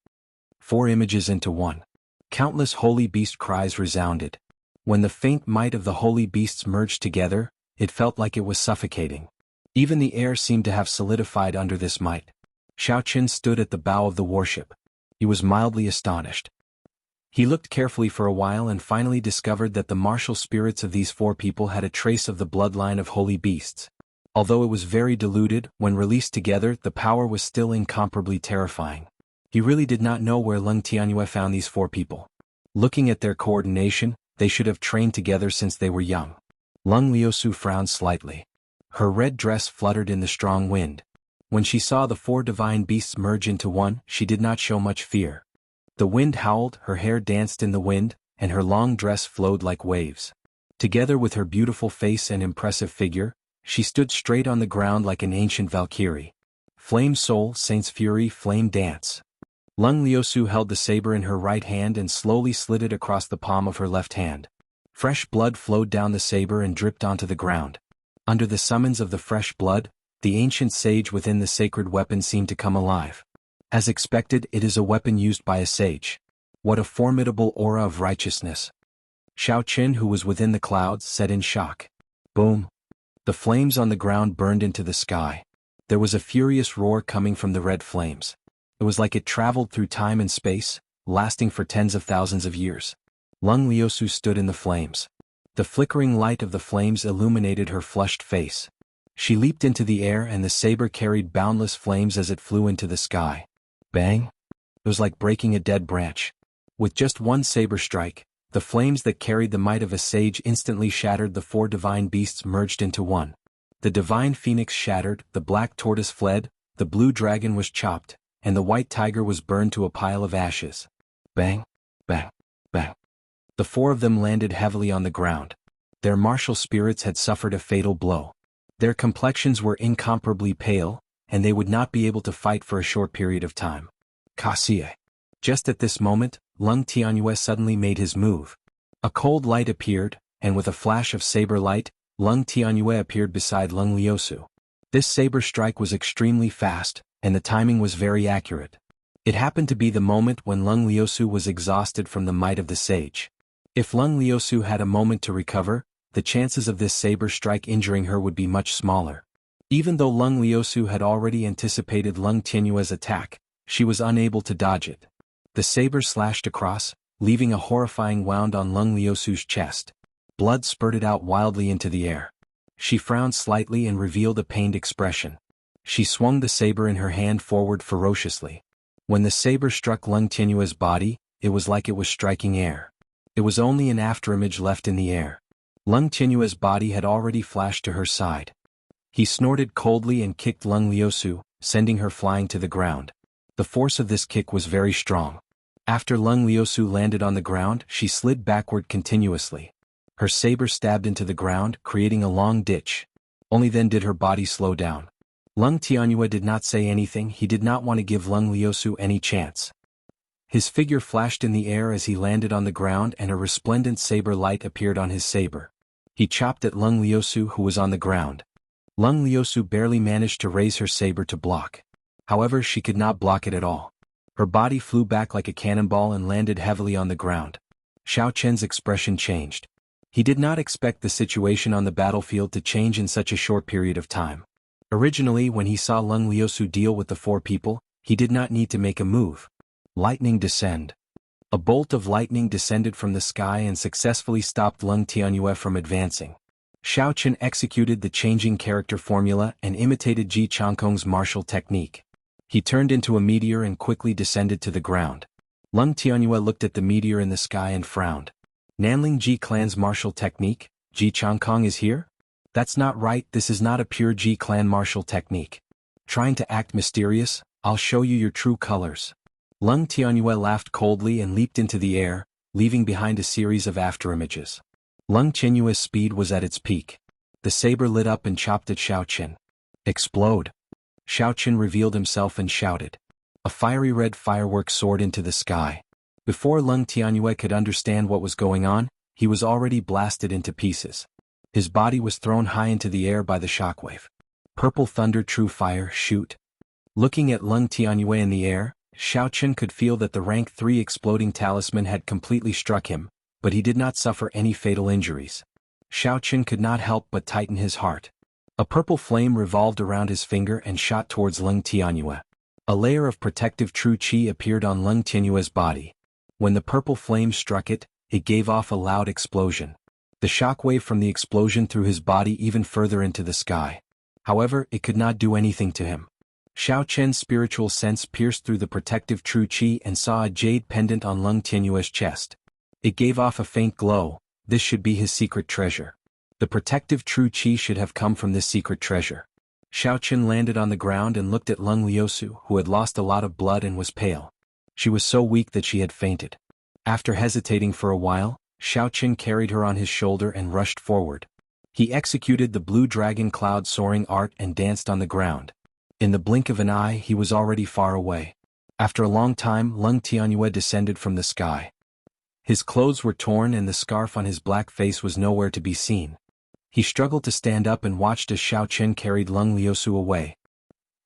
[SPEAKER 1] 4 images into one. Countless holy beast cries resounded. When the faint might of the holy beasts merged together, it felt like it was suffocating. Even the air seemed to have solidified under this might. Xiaochen stood at the bow of the warship. He was mildly astonished. He looked carefully for a while and finally discovered that the martial spirits of these 4 people had a trace of the bloodline of holy beasts. Although it was very diluted, when released together the power was still incomparably terrifying. He really did not know where Leng Tianyue found these 4 people. Looking at their coordination, they should have trained together since they were young. Leng Liusu frowned slightly. Her red dress fluttered in the strong wind. When she saw the 4 divine beasts merge into one, she did not show much fear. The wind howled, her hair danced in the wind, and her long dress flowed like waves. Together with her beautiful face and impressive figure, she stood straight on the ground like an ancient Valkyrie. Flame soul, Saint's fury, flame dance. Lung Liusu held the saber in her right hand and slowly slid it across the palm of her left hand. Fresh blood flowed down the saber and dripped onto the ground. Under the summons of the fresh blood, the ancient sage within the sacred weapon seemed to come alive. As expected, it is a weapon used by a sage. What a formidable aura of righteousness. Xiaoqin, who was within the clouds, said in shock. Boom! The flames on the ground burned into the sky. There was a furious roar coming from the red flames. It was like it traveled through time and space, lasting for tens of thousands of years. Lung Liusu stood in the flames. The flickering light of the flames illuminated her flushed face. She leaped into the air and the saber carried boundless flames as it flew into the sky. Bang! It was like breaking a dead branch. With just one saber strike, the flames that carried the might of a sage instantly shattered. The 4 divine beasts merged into one. The divine phoenix shattered, the black tortoise fled, the blue dragon was chopped, and the white tiger was burned to a pile of ashes. Bang! Bang! Bang! The 4 of them landed heavily on the ground. Their martial spirits had suffered a fatal blow. Their complexions were incomparably pale, and they would not be able to fight for a short period of time. Cassie. Just at this moment, Lung Tianyue suddenly made his move. A cold light appeared, and with a flash of saber light, Lung Tianyue appeared beside Lung Liusu. This saber strike was extremely fast, and the timing was very accurate. It happened to be the moment when Lung Liusu was exhausted from the might of the sage. If Lung Liusu had a moment to recover, the chances of this saber strike injuring her would be much smaller. Even though Lung Liusu had already anticipated Lung Tianyue's attack, she was unable to dodge it. The saber slashed across, leaving a horrifying wound on Lung Liusu's chest. Blood spurted out wildly into the air. She frowned slightly and revealed a pained expression. She swung the saber in her hand forward ferociously. When the saber struck Lung Tianyue's body, it was like it was striking air. It was only an afterimage left in the air. Lung Tianyue's body had already flashed to her side. He snorted coldly and kicked Lung Liusu, sending her flying to the ground. The force of this kick was very strong. After Lung Liusu landed on the ground, she slid backward continuously. Her saber stabbed into the ground, creating a long ditch. Only then did her body slow down. Lung Tianyue did not say anything. He did not want to give Lung Liusu any chance. His figure flashed in the air as he landed on the ground and a resplendent saber light appeared on his saber. He chopped at Lung Liusu, who was on the ground. Lung Liusu barely managed to raise her saber to block. However, she could not block it at all. Her body flew back like a cannonball and landed heavily on the ground. Xiao Chen's expression changed. He did not expect the situation on the battlefield to change in such a short period of time. Originally, when he saw Lung Liusu deal with the 4 people, he did not need to make a move. Lightning descend. A bolt of lightning descended from the sky and successfully stopped Lung Tianyue from advancing. Xiao Chen executed the changing character formula and imitated Ji Changkong's martial technique. He turned into a meteor and quickly descended to the ground. Lung Tianyue looked at the meteor in the sky and frowned. Nanling Ji clan's martial technique, Ji Changkong is here? That's not right, this is not a pure Ji clan martial technique. Trying to act mysterious, I'll show you your true colors. Lung Tianyue laughed coldly and leaped into the air, leaving behind a series of afterimages. Lung Tianyue's speed was at its peak. The saber lit up and chopped at Xiao Chen. Explode! Xiao Chen revealed himself and shouted. A fiery red firework soared into the sky. Before Lung Tianyue could understand what was going on, he was already blasted into pieces. His body was thrown high into the air by the shockwave. Purple thunder, true fire, shoot. Looking at Lung Tianyue in the air, Xiao Chen could feel that the rank 3 exploding talisman had completely struck him, but he did not suffer any fatal injuries. Xiao Chen could not help but tighten his heart. A purple flame revolved around his finger and shot towards Lung Tianyue. A layer of protective true qi appeared on Lung Tianyue's body. When the purple flame struck it, it gave off a loud explosion. The shockwave from the explosion threw his body even further into the sky. However, it could not do anything to him. Xiao Chen's spiritual sense pierced through the protective true qi and saw a jade pendant on Lung Tianyue's chest. It gave off a faint glow. This should be his secret treasure. The protective true qi should have come from this secret treasure. Xiaoqin landed on the ground and looked at Leng Liusu, who had lost a lot of blood and was pale. She was so weak that she had fainted. After hesitating for a while, Xiaoqin carried her on his shoulder and rushed forward. He executed the blue dragon cloud soaring art and danced on the ground. In the blink of an eye he was already far away. After a long time Leng Tianyue descended from the sky. His clothes were torn and the scarf on his black face was nowhere to be seen. He struggled to stand up and watched as Xiaoqin carried Leng Liusu away.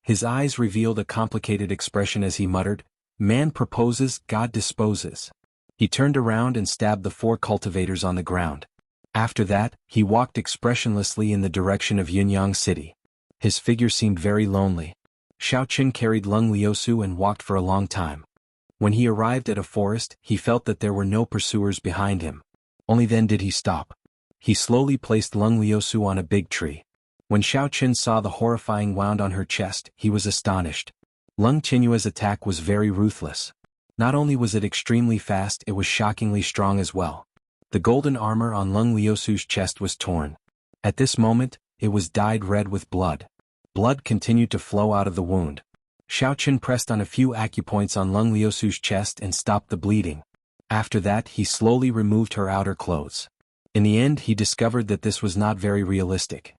[SPEAKER 1] His eyes revealed a complicated expression as he muttered, "Man proposes, God disposes." He turned around and stabbed the 4 cultivators on the ground. After that, he walked expressionlessly in the direction of Yunyang City. His figure seemed very lonely. Xiaoqin carried Leng Liusu and walked for a long time. When he arrived at a forest, he felt that there were no pursuers behind him. Only then did he stop. He slowly placed Leng Liusu on a big tree. When Xiaoqin saw the horrifying wound on her chest, he was astonished. Leng Tianyue's attack was very ruthless. Not only was it extremely fast, it was shockingly strong as well. The golden armor on Leng Liusu's chest was torn. At this moment, it was dyed red with blood. Blood continued to flow out of the wound. Xiaoqin pressed on a few acupoints on Leng Liusu's chest and stopped the bleeding. After that he slowly removed her outer clothes. In the end he discovered that this was not very realistic.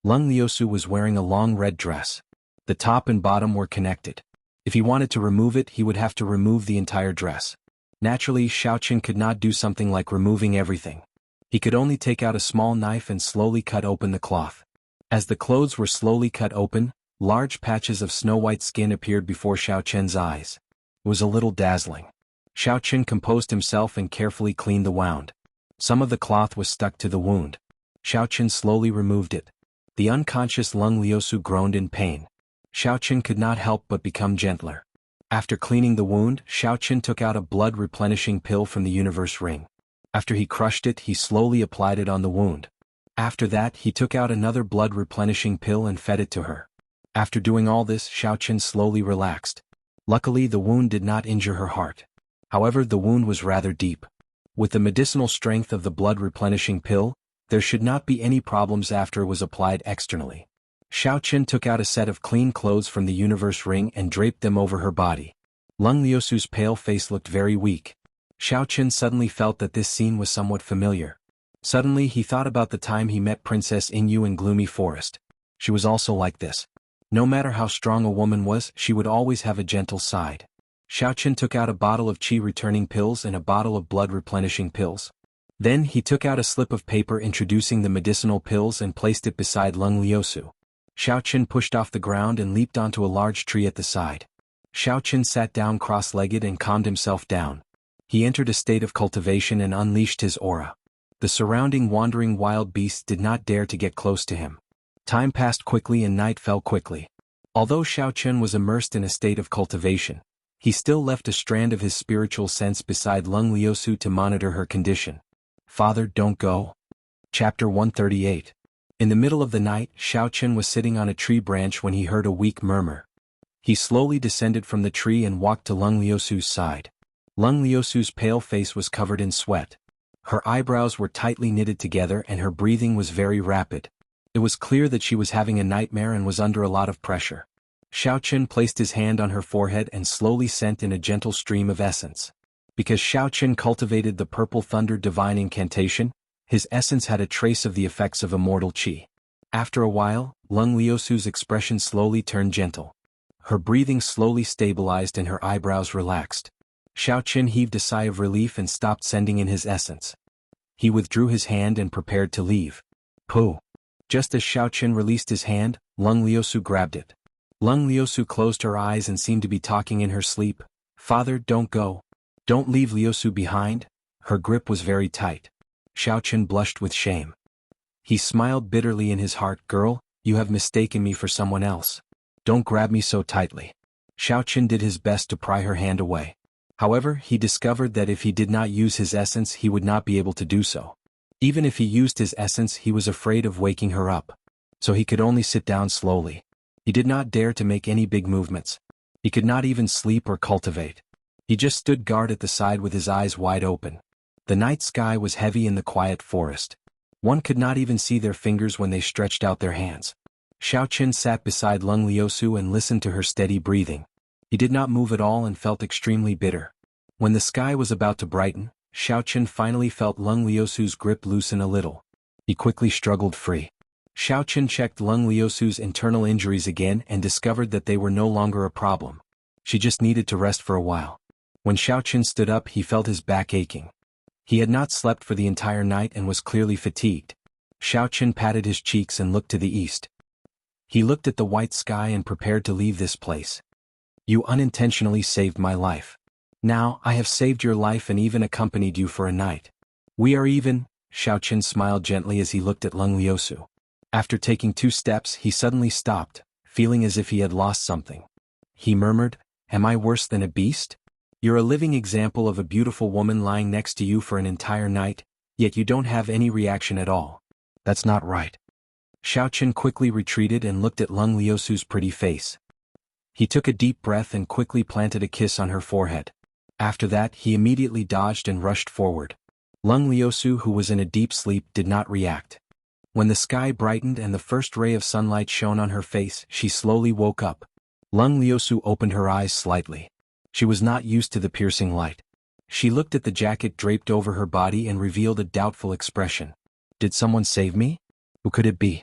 [SPEAKER 1] Leng Liusu was wearing a long red dress. The top and bottom were connected. If he wanted to remove it he would have to remove the entire dress. Naturally Xiaoqin could not do something like removing everything. He could only take out a small knife and slowly cut open the cloth. As the clothes were slowly cut open, large patches of snow-white skin appeared before Xiaoqin's eyes. It was a little dazzling. Xiaoqin composed himself and carefully cleaned the wound. Some of the cloth was stuck to the wound. Xiaoqin slowly removed it. The unconscious Leng Liusu groaned in pain. Xiaoqin could not help but become gentler. After cleaning the wound, Xiaoqin took out a blood-replenishing pill from the universe ring. After he crushed it, he slowly applied it on the wound. After that, he took out another blood-replenishing pill and fed it to her. After doing all this, Xiaoqin slowly relaxed. Luckily, the wound did not injure her heart. However, the wound was rather deep. With the medicinal strength of the blood-replenishing pill, there should not be any problems after it was applied externally. Xiaoqin took out a set of clean clothes from the universe ring and draped them over her body. Leng Liusu's pale face looked very weak. Xiaoqin suddenly felt that this scene was somewhat familiar. Suddenly he thought about the time he met Princess Ingyu in Gloomy Forest. She was also like this. No matter how strong a woman was, she would always have a gentle side. Xiaoqin took out a bottle of qi-returning pills and a bottle of blood-replenishing pills. Then he took out a slip of paper introducing the medicinal pills and placed it beside Leng Liusu. Xiaoqin pushed off the ground and leaped onto a large tree at the side. Xiaoqin sat down cross-legged and calmed himself down. He entered a state of cultivation and unleashed his aura. The surrounding wandering wild beasts did not dare to get close to him. Time passed quickly and night fell quickly. Although Xiaoqin was immersed in a state of cultivation, he still left a strand of his spiritual sense beside Leng Liusu to monitor her condition. Father, don't go. Chapter 138. In the middle of the night, Xiaoqin was sitting on a tree branch when he heard a weak murmur. He slowly descended from the tree and walked to Leng Liusu's side. Leng Liusu's pale face was covered in sweat. Her eyebrows were tightly knitted together and her breathing was very rapid. It was clear that she was having a nightmare and was under a lot of pressure. Xiaoqin placed his hand on her forehead and slowly sent in a gentle stream of essence. Because Xiaoqin cultivated the Purple Thunder Divine Incantation, his essence had a trace of the effects of immortal qi. After a while, Leng Liusu's expression slowly turned gentle. Her breathing slowly stabilized and her eyebrows relaxed. Xiaoqin heaved a sigh of relief and stopped sending in his essence. He withdrew his hand and prepared to leave. Pooh! Just as Xiaoqin released his hand, Leng Liusu grabbed it. Leng Liusu closed her eyes and seemed to be talking in her sleep. Father, don't go. Don't leave Liusu behind. Her grip was very tight. Xiaoqin blushed with shame. He smiled bitterly in his heart. Girl, you have mistaken me for someone else. Don't grab me so tightly. Xiaoqin did his best to pry her hand away. However, he discovered that if he did not use his essence he would not be able to do so. Even if he used his essence he was afraid of waking her up. So he could only sit down slowly. He did not dare to make any big movements. He could not even sleep or cultivate. He just stood guard at the side with his eyes wide open. The night sky was heavy in the quiet forest. One could not even see their fingers when they stretched out their hands. Xiaoqin sat beside Leng Liusu and listened to her steady breathing. He did not move at all and felt extremely bitter. When the sky was about to brighten, Xiaoqin finally felt Leng Liusu's grip loosen a little. He quickly struggled free. Xiaoqin checked Leng Liusu's internal injuries again and discovered that they were no longer a problem. She just needed to rest for a while. When Xiaoqin stood up, he felt his back aching. He had not slept for the entire night and was clearly fatigued. Xiaoqin patted his cheeks and looked to the east. He looked at the white sky and prepared to leave this place. You unintentionally saved my life. Now, I have saved your life and even accompanied you for a night. We are even, Xiaoqin smiled gently as he looked at Leng Liusu. After taking 2 steps, he suddenly stopped, feeling as if he had lost something. He murmured, "Am I worse than a beast? You're a living example of a beautiful woman lying next to you for an entire night, yet you don't have any reaction at all. That's not right." Xiaoqin quickly retreated and looked at Leng Liusu's pretty face. He took a deep breath and quickly planted a kiss on her forehead. After that, he immediately dodged and rushed forward. Leng Liusu, who was in a deep sleep, did not react. When the sky brightened and the first ray of sunlight shone on her face, she slowly woke up. Leng Liusu opened her eyes slightly. She was not used to the piercing light. She looked at the jacket draped over her body and revealed a doubtful expression. Did someone save me? Who could it be?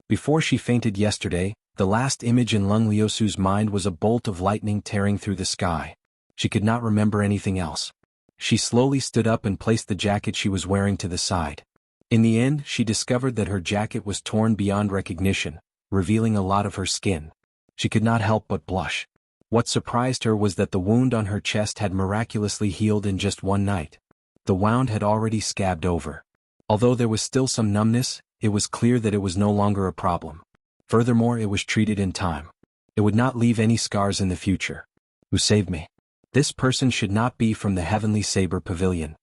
[SPEAKER 1] Before she fainted yesterday, the last image in Leng Liusu's mind was a bolt of lightning tearing through the sky. She could not remember anything else. She slowly stood up and placed the jacket she was wearing to the side. In the end, she discovered that her jacket was torn beyond recognition, revealing a lot of her skin. She could not help but blush. What surprised her was that the wound on her chest had miraculously healed in just one night. The wound had already scabbed over. Although there was still some numbness, it was clear that it was no longer a problem. Furthermore, it was treated in time. It would not leave any scars in the future. Who saved me? This person should not be from the Heavenly Saber Pavilion.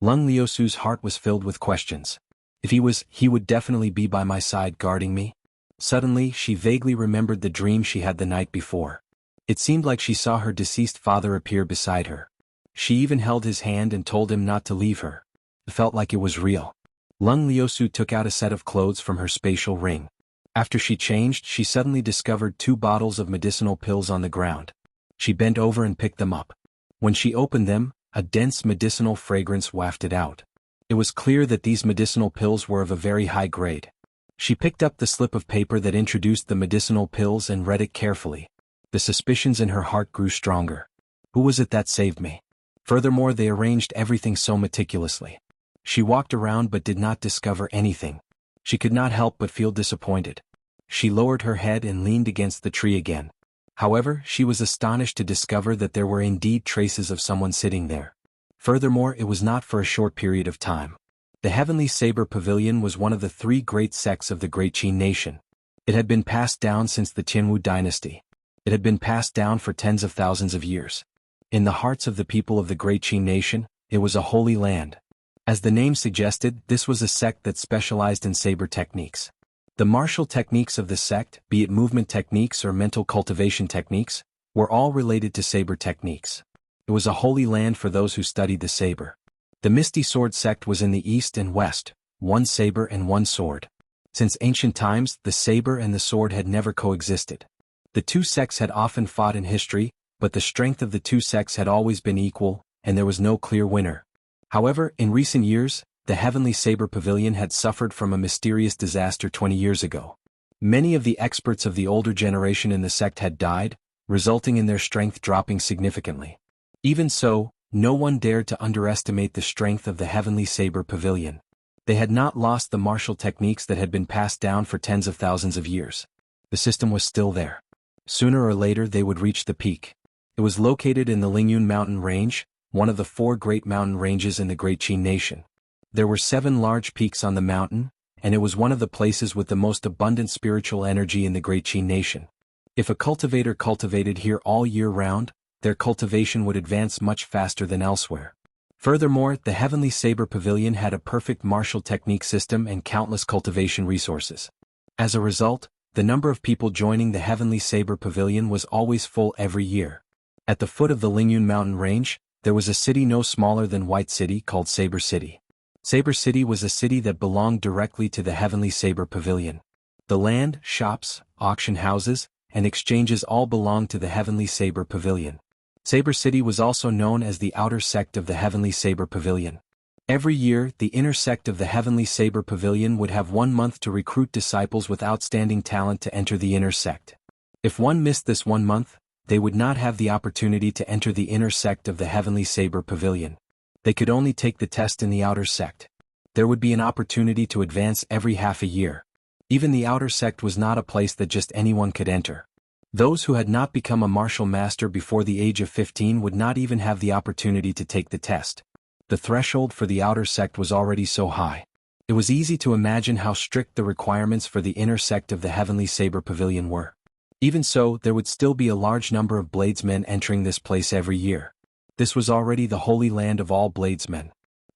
[SPEAKER 1] Leng Liusu's heart was filled with questions. If he would definitely be by my side guarding me. Suddenly, she vaguely remembered the dream she had the night before. It seemed like she saw her deceased father appear beside her. She even held his hand and told him not to leave her. It felt like it was real. Leng Liusu took out a set of clothes from her spatial ring. After she changed, she suddenly discovered 2 bottles of medicinal pills on the ground. She bent over and picked them up. When she opened them, a dense medicinal fragrance wafted out. It was clear that these medicinal pills were of a very high grade. She picked up the slip of paper that introduced the medicinal pills and read it carefully. The suspicions in her heart grew stronger. Who was it that saved me? Furthermore, they arranged everything so meticulously. She walked around but did not discover anything. She could not help but feel disappointed. She lowered her head and leaned against the tree again. However, she was astonished to discover that there were indeed traces of someone sitting there. Furthermore, it was not for a short period of time. The Heavenly Saber Pavilion was one of the 3 great sects of the Great Qin nation. It had been passed down since the Jianghu dynasty. It had been passed down for tens of thousands of years. In the hearts of the people of the Great Qin nation, it was a holy land. As the name suggested, this was a sect that specialized in saber techniques. The martial techniques of the sect, be it movement techniques or mental cultivation techniques, were all related to saber techniques. It was a holy land for those who studied the saber. The Misty Sword sect was in the east and west, 1 saber and 1 sword. Since ancient times, the saber and the sword had never coexisted. The 2 sects had often fought in history, but the strength of the 2 sects had always been equal, and there was no clear winner. However, in recent years, the Heavenly Saber Pavilion had suffered from a mysterious disaster 20 years ago. Many of the experts of the older generation in the sect had died, resulting in their strength dropping significantly. Even so, no one dared to underestimate the strength of the Heavenly Saber Pavilion. They had not lost the martial techniques that had been passed down for tens of thousands of years. The system was still there. Sooner or later they would reach the peak. It was located in the Lingyun mountain range, one of the 4 great mountain ranges in the Great Qin nation. There were 7 large peaks on the mountain, and it was one of the places with the most abundant spiritual energy in the Great Qin nation. If a cultivator cultivated here all year round, their cultivation would advance much faster than elsewhere. Furthermore, the Heavenly Saber Pavilion had a perfect martial technique system and countless cultivation resources. As a result, the number of people joining the Heavenly Saber Pavilion was always full every year. At the foot of the Lingyun mountain range, there was a city no smaller than White City called Saber City. Saber City was a city that belonged directly to the Heavenly Saber Pavilion. The land, shops, auction houses, and exchanges all belonged to the Heavenly Saber Pavilion. Saber City was also known as the outer sect of the Heavenly Saber Pavilion. Every year, the inner sect of the Heavenly Saber Pavilion would have 1 month to recruit disciples with outstanding talent to enter the inner sect. If one missed this 1 month, they would not have the opportunity to enter the inner sect of the Heavenly Saber Pavilion. They could only take the test in the outer sect. There would be an opportunity to advance every half a year. Even the outer sect was not a place that just anyone could enter. Those who had not become a martial master before the age of 15 would not even have the opportunity to take the test. The threshold for the outer sect was already so high. It was easy to imagine how strict the requirements for the inner sect of the Heavenly Saber Pavilion were. Even so, there would still be a large number of bladesmen entering this place every year. This was already the holy land of all bladesmen.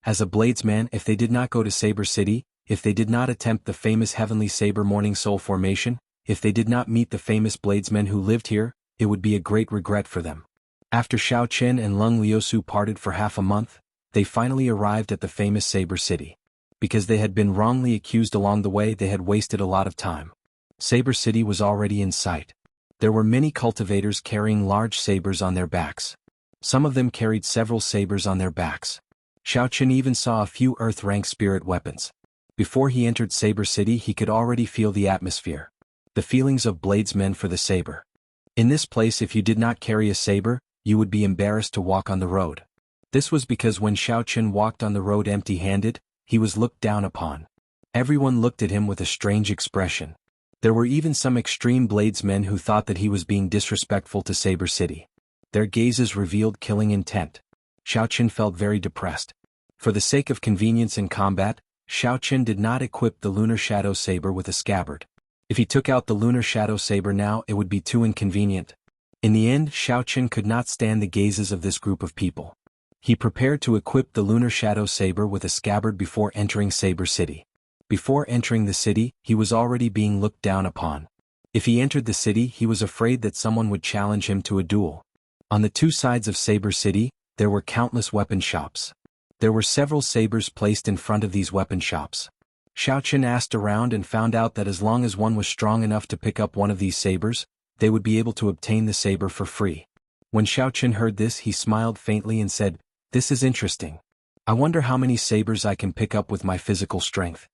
[SPEAKER 1] As a bladesman, if they did not go to Saber City, if they did not attempt the famous Heavenly Saber Morning Soul formation, if they did not meet the famous bladesmen who lived here, it would be a great regret for them. After Xiao Qin and Lung Liusu parted for half a month, they finally arrived at the famous Saber City. Because they had been wrongly accused along the way, they had wasted a lot of time. Saber City was already in sight. There were many cultivators carrying large sabers on their backs. Some of them carried several sabers on their backs. Xiao Qin even saw a few earth-rank spirit weapons. Before he entered Saber City, he could already feel the atmosphere. The feelings of bladesmen for the saber. In this place, if you did not carry a saber, you would be embarrassed to walk on the road. This was because when Xiao Qin walked on the road empty-handed, he was looked down upon. Everyone looked at him with a strange expression. There were even some extreme bladesmen who thought that he was being disrespectful to Saber City. Their gazes revealed killing intent. Xiao Qin felt very depressed. For the sake of convenience in combat, Xiao Qin did not equip the Lunar Shadow Saber with a scabbard. If he took out the Lunar Shadow Saber now, it would be too inconvenient. In the end, Xiao Qin could not stand the gazes of this group of people. He prepared to equip the Lunar Shadow Saber with a scabbard before entering Saber City. Before entering the city, he was already being looked down upon. If he entered the city, he was afraid that someone would challenge him to a duel. On the two sides of Saber City, there were countless weapon shops. There were several sabers placed in front of these weapon shops. Xiao Qin asked around and found out that as long as one was strong enough to pick up one of these sabers, they would be able to obtain the saber for free. When Xiao Qin heard this, he smiled faintly and said, "This is interesting. I wonder how many sabers I can pick up with my physical strength."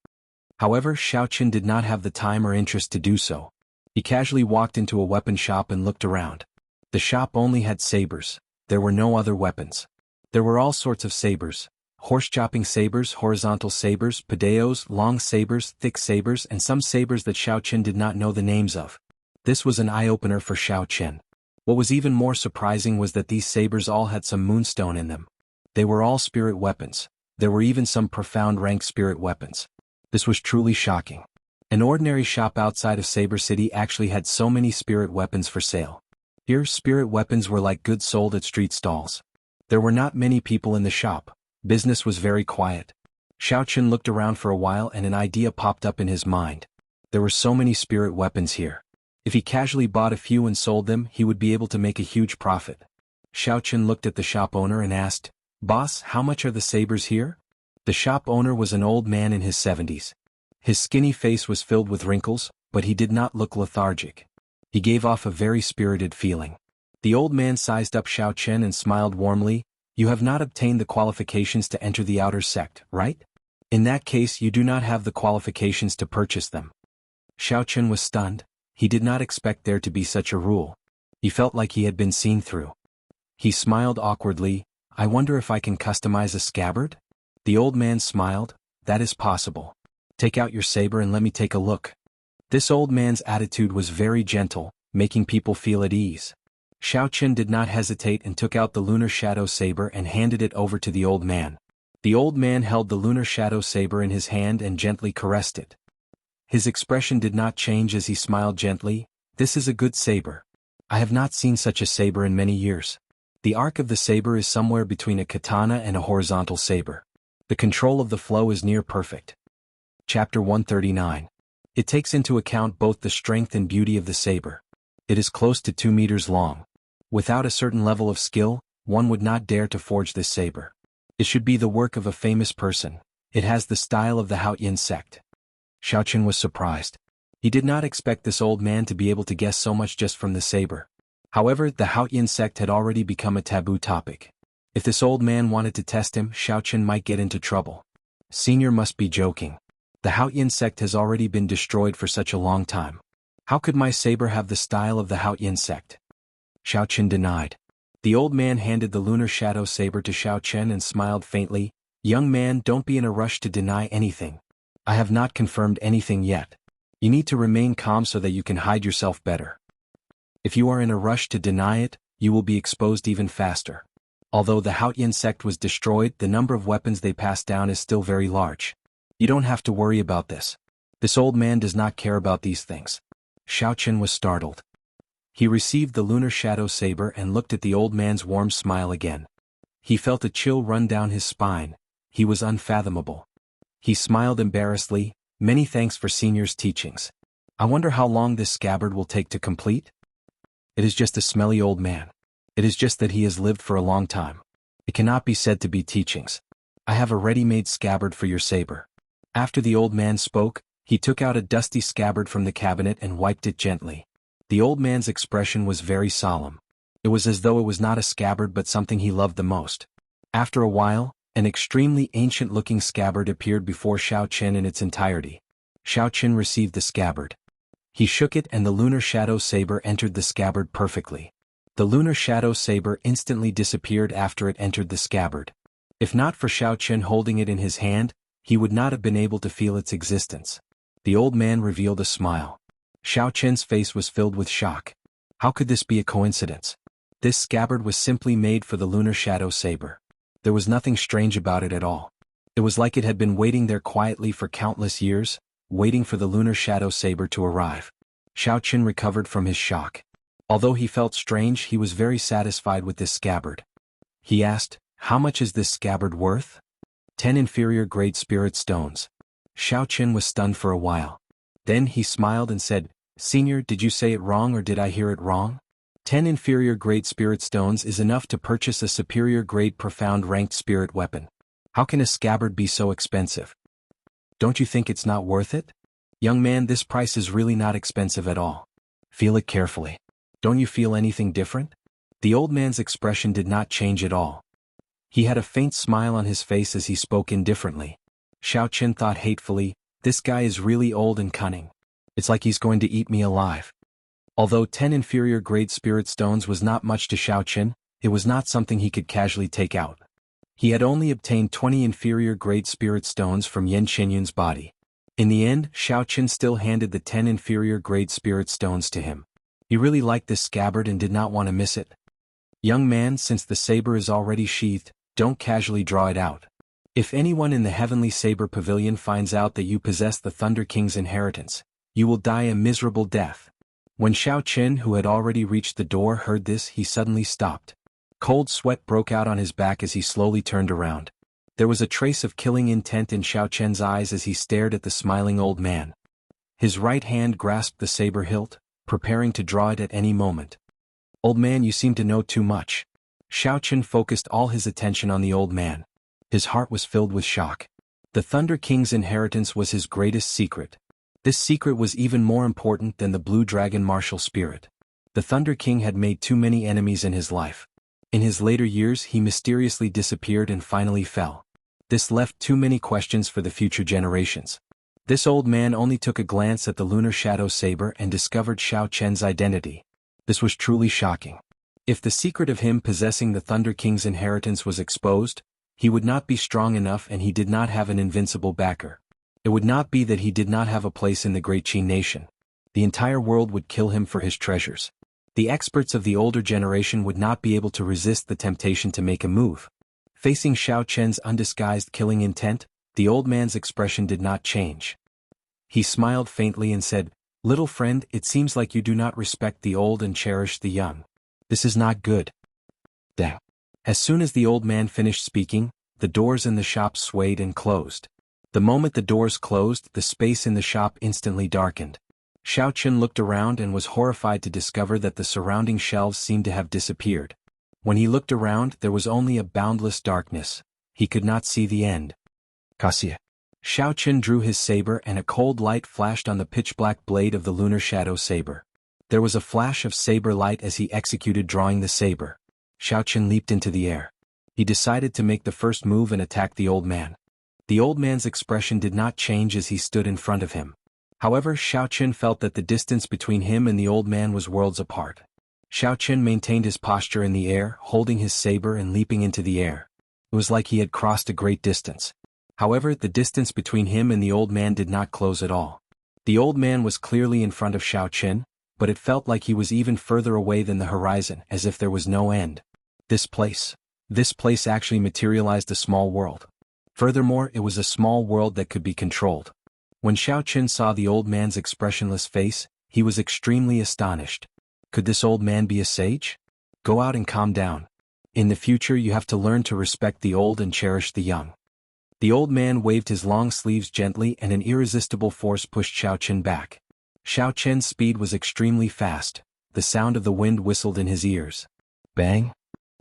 [SPEAKER 1] However, Xiao Qin did not have the time or interest to do so. He casually walked into a weapon shop and looked around. The shop only had sabers. There were no other weapons. There were all sorts of sabers. Horse-chopping sabers, horizontal sabers, padeos, long sabers, thick sabers, and some sabers that Xiao Qin did not know the names of. This was an eye-opener for Xiao Qin. What was even more surprising was that these sabers all had some moonstone in them. They were all spirit weapons. There were even some profound rank spirit weapons. This was truly shocking. An ordinary shop outside of Saber City actually had so many spirit weapons for sale. Here, spirit weapons were like goods sold at street stalls. There were not many people in the shop. Business was very quiet. Xiao Qin looked around for a while and an idea popped up in his mind. There were so many spirit weapons here. If he casually bought a few and sold them, he would be able to make a huge profit. Xiao Qin looked at the shop owner and asked, "Boss, how much are the sabers here?" The shop owner was an old man in his 70s. His skinny face was filled with wrinkles, but he did not look lethargic. He gave off a very spirited feeling. The old man sized up Xiao Qin and smiled warmly. "You have not obtained the qualifications to enter the outer sect, right? In that case, you do not have the qualifications to purchase them." Xiao Qin was stunned. He did not expect there to be such a rule. He felt like he had been seen through. He smiled awkwardly. "I wonder if I can customize a scabbard?" The old man smiled. "That is possible. Take out your saber and let me take a look." This old man's attitude was very gentle, making people feel at ease. Xiao Qin did not hesitate and took out the Lunar Shadow Saber and handed it over to the old man. The old man held the Lunar Shadow Saber in his hand and gently caressed it. His expression did not change as he smiled gently. "This is a good saber. I have not seen such a saber in many years. The arc of the saber is somewhere between a katana and a horizontal saber. The control of the flow is near perfect." Chapter 139. It takes into account both the strength and beauty of the saber. It is close to 2 meters long. Without a certain level of skill, one would not dare to forge this saber. It should be the work of a famous person. It has the style of the Haoyin sect. Xiaochen was surprised. He did not expect this old man to be able to guess so much just from the saber. However, the Haoyin sect had already become a taboo topic. If this old man wanted to test him, Xiaochen might get into trouble. Senior must be joking. The Haoyin sect has already been destroyed for such a long time. How could my saber have the style of the Haoyin sect? Xiaochen denied. The old man handed the lunar shadow saber to Xiaochen and smiled faintly. Young man, don't be in a rush to deny anything. I have not confirmed anything yet. You need to remain calm so that you can hide yourself better. If you are in a rush to deny it, you will be exposed even faster. Although the Haoyin sect was destroyed, the number of weapons they passed down is still very large. You don't have to worry about this. This old man does not care about these things. Xiaochen was startled. He received the lunar shadow saber and looked at the old man's warm smile again. He felt a chill run down his spine. He was unfathomable. He smiled embarrassedly. Many thanks for Senior's teachings. I wonder how long this scabbard will take to complete? It is just a smelly old man. It is just that he has lived for a long time. It cannot be said to be teachings. I have a ready-made scabbard for your saber. After the old man spoke, he took out a dusty scabbard from the cabinet and wiped it gently. The old man's expression was very solemn. It was as though it was not a scabbard but something he loved the most. After a while, an extremely ancient-looking scabbard appeared before Xiaochen in its entirety. Xiaochen received the scabbard. He shook it and the lunar shadow saber entered the scabbard perfectly. The lunar shadow saber instantly disappeared after it entered the scabbard. If not for Xiaochen holding it in his hand, he would not have been able to feel its existence. The old man revealed a smile. Xiaochen's face was filled with shock. How could this be a coincidence? This scabbard was simply made for the lunar shadow saber. There was nothing strange about it at all. It was like it had been waiting there quietly for countless years, waiting for the lunar shadow saber to arrive. Xiaochen recovered from his shock. Although he felt strange, he was very satisfied with this scabbard. He asked, how much is this scabbard worth? 10 inferior grade spirit stones. Xiaochen was stunned for a while. Then he smiled and said, Senior, did you say it wrong or did I hear it wrong? 10 inferior grade spirit stones is enough to purchase a superior grade profound ranked spirit weapon. How can a scabbard be so expensive? Don't you think it's not worth it? Young man, this price is really not expensive at all. Feel it carefully. Don't you feel anything different? The old man's expression did not change at all. He had a faint smile on his face as he spoke indifferently. Xiaochen thought hatefully, this guy is really old and cunning. It's like he's going to eat me alive. Although 10 inferior grade spirit stones was not much to Xiaochen, it was not something he could casually take out. He had only obtained 20 inferior grade spirit stones from Yan Qinyun's body. In the end, Xiaochen still handed the 10 inferior grade spirit stones to him. He really liked this scabbard and did not want to miss it. Young man, since the saber is already sheathed, don't casually draw it out. If anyone in the Heavenly Saber Pavilion finds out that you possess the Thunder King's inheritance, you will die a miserable death. When Xiaochen, who had already reached the door, heard this, he suddenly stopped. Cold sweat broke out on his back as he slowly turned around. There was a trace of killing intent in Xiaochen's eyes as he stared at the smiling old man. His right hand grasped the saber hilt, preparing to draw it at any moment. Old man, you seem to know too much. Xiaochen focused all his attention on the old man. His heart was filled with shock. The Thunder King's inheritance was his greatest secret. This secret was even more important than the Blue Dragon martial spirit. The Thunder King had made too many enemies in his life. In his later years, he mysteriously disappeared and finally fell. This left too many questions for the future generations. This old man only took a glance at the lunar shadow saber and discovered Xiaochen's identity. This was truly shocking. If the secret of him possessing the Thunder King's inheritance was exposed, he would not be strong enough and he did not have an invincible backer. It would not be that he did not have a place in the great Qin nation. The entire world would kill him for his treasures. The experts of the older generation would not be able to resist the temptation to make a move. Facing Xiaochen's undisguised killing intent, the old man's expression did not change. He smiled faintly and said, Little friend, it seems like you do not respect the old and cherish the young. This is not good. Dang. As soon as the old man finished speaking, the doors in the shop swayed and closed. The moment the doors closed, the space in the shop instantly darkened. Xiaochen looked around and was horrified to discover that the surrounding shelves seemed to have disappeared. When he looked around, there was only a boundless darkness. He could not see the end. Cassia. Xiao Qin drew his saber and a cold light flashed on the pitch-black blade of the lunar shadow saber. There was a flash of saber light as he executed drawing the saber. Xiao Qin leaped into the air. He decided to make the first move and attack the old man. The old man's expression did not change as he stood in front of him. However, Xiao Qin felt that the distance between him and the old man was worlds apart. Xiao Qin maintained his posture in the air, holding his saber and leaping into the air. It was like he had crossed a great distance. However, the distance between him and the old man did not close at all. The old man was clearly in front of Xiao Qin, but it felt like he was even further away than the horizon, as if there was no end. This place actually materialized a small world. Furthermore, it was a small world that could be controlled. When Xiao Qin saw the old man's expressionless face, he was extremely astonished. Could this old man be a sage? Go out and calm down. In the future you have to learn to respect the old and cherish the young. The old man waved his long sleeves gently and an irresistible force pushed Xiao Qin back. Xiao Qin's speed was extremely fast. The sound of the wind whistled in his ears. Bang!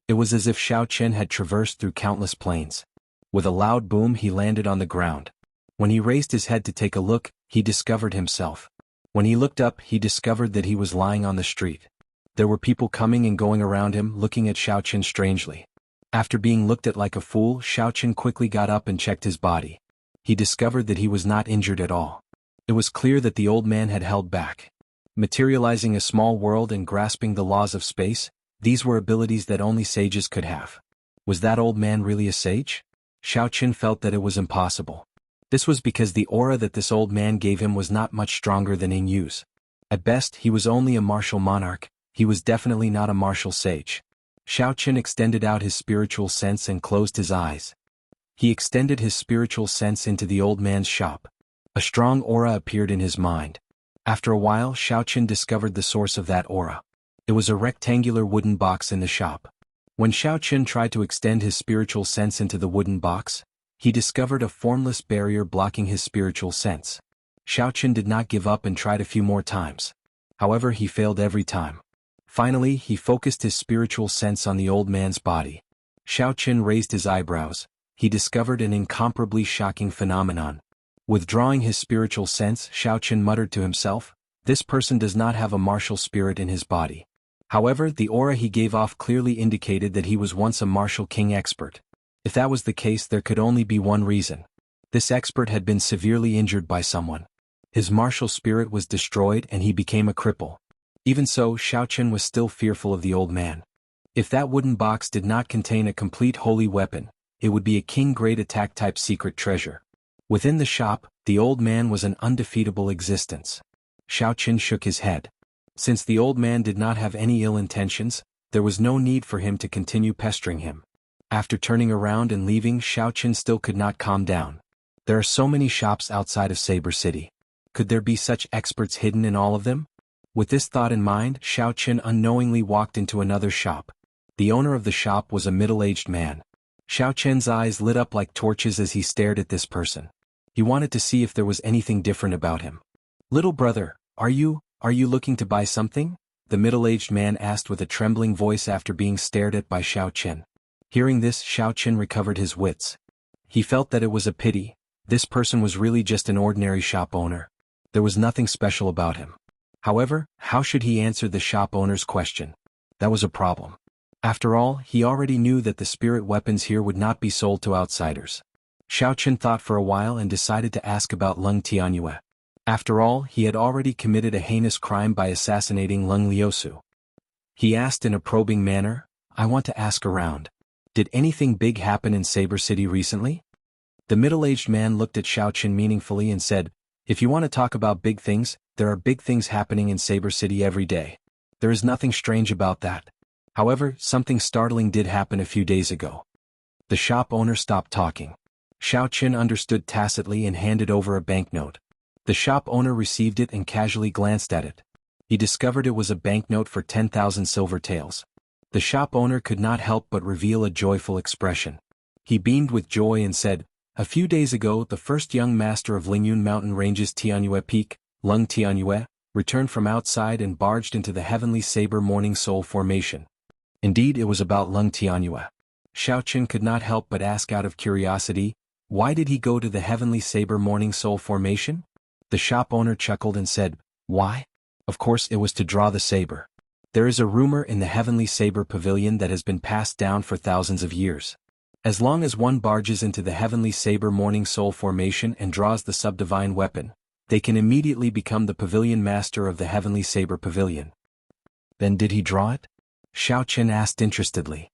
[SPEAKER 1] It was as if Xiao Qin had traversed through countless plains. With a loud boom he landed on the ground. When he raised his head to take a look, he discovered himself. When he looked up, he discovered that he was lying on the street. There were people coming and going around him, looking at Xiao Qin strangely. After being looked at like a fool, Xiao Qin quickly got up and checked his body. He discovered that he was not injured at all. It was clear that the old man had held back. Materializing a small world and grasping the laws of space, these were abilities that only sages could have. Was that old man really a sage? Xiao Qin felt that it was impossible. This was because the aura that this old man gave him was not much stronger than Yingyu's. At best, he was only a martial monarch. He was definitely not a martial sage. Xiao Qin extended out his spiritual sense and closed his eyes. He extended his spiritual sense into the old man's shop. A strong aura appeared in his mind. After a while, Xiao Qin discovered the source of that aura. It was a rectangular wooden box in the shop. When Xiao Qin tried to extend his spiritual sense into the wooden box, he discovered a formless barrier blocking his spiritual sense. Xiao Qin did not give up and tried a few more times. However, he failed every time. Finally, he focused his spiritual sense on the old man's body. Xiao Qin raised his eyebrows. He discovered an incomparably shocking phenomenon. Withdrawing his spiritual sense, Xiao Qin muttered to himself, "This person does not have a martial spirit in his body." However, the aura he gave off clearly indicated that he was once a martial king expert. If that was the case, there could only be one reason. This expert had been severely injured by someone. His martial spirit was destroyed and he became a cripple. Even so, Xiao Qin was still fearful of the old man. If that wooden box did not contain a complete holy weapon, it would be a king-grade attack-type secret treasure. Within the shop, the old man was an undefeatable existence. Xiao Qin shook his head. Since the old man did not have any ill intentions, there was no need for him to continue pestering him. After turning around and leaving, Xiao Qin still could not calm down. There are so many shops outside of Saber City. Could there be such experts hidden in all of them? With this thought in mind, Xiao Qin unknowingly walked into another shop. The owner of the shop was a middle-aged man. Xiao Qin's eyes lit up like torches as he stared at this person. He wanted to see if there was anything different about him. "Little brother, are you looking to buy something?" the middle-aged man asked with a trembling voice after being stared at by Xiao Qin. Hearing this, Xiao Qin recovered his wits. He felt that it was a pity. This person was really just an ordinary shop owner. There was nothing special about him. However, how should he answer the shop owner's question? That was a problem. After all, he already knew that the spirit weapons here would not be sold to outsiders. Xiao Qin thought for a while and decided to ask about Leng Tianyue. After all, he had already committed a heinous crime by assassinating Leng Liusu. He asked in a probing manner, "I want to ask around. Did anything big happen in Saber City recently?" The middle-aged man looked at Xiao Qin meaningfully and said, "If you want to talk about big things, there are big things happening in Saber City every day. There is nothing strange about that. However, something startling did happen a few days ago." The shop owner stopped talking. Xiao Qin understood tacitly and handed over a banknote. The shop owner received it and casually glanced at it. He discovered it was a banknote for 10,000 silver taels. The shop owner could not help but reveal a joyful expression. He beamed with joy and said, "A few days ago, the first young master of Lingyun Mountain Range's Tianyue Peak, Leng Tianyue, returned from outside and barged into the heavenly saber morning soul formation." Indeed, it was about Leng Tianyue. Xiao Qin could not help but ask out of curiosity, Why did he go to the Heavenly Saber Morning Soul formation? The shop owner chuckled and said, Why? Of course it was to draw the saber. There is a rumor in the Heavenly Saber Pavilion that has been passed down for thousands of years. As long as one barges into the Heavenly Saber Morning Soul formation and draws the subdivine weapon, they can immediately become the pavilion master of the Heavenly Saber Pavilion. Then did he draw it? Xiaoqian asked interestedly.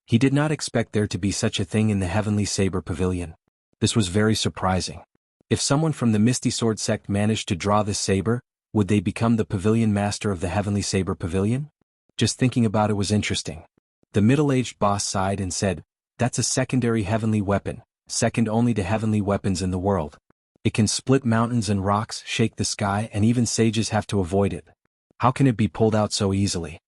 [SPEAKER 1] He did not expect there to be such a thing in the Heavenly Saber Pavilion. This was very surprising. If someone from the Misty Sword sect managed to draw this saber, would they become the pavilion master of the Heavenly Saber Pavilion? Just thinking about it was interesting. The middle-aged boss sighed and said, That's a secondary heavenly weapon, second only to heavenly weapons in the world. It can split mountains and rocks, shake the sky, and even sages have to avoid it. How can it be pulled out so easily?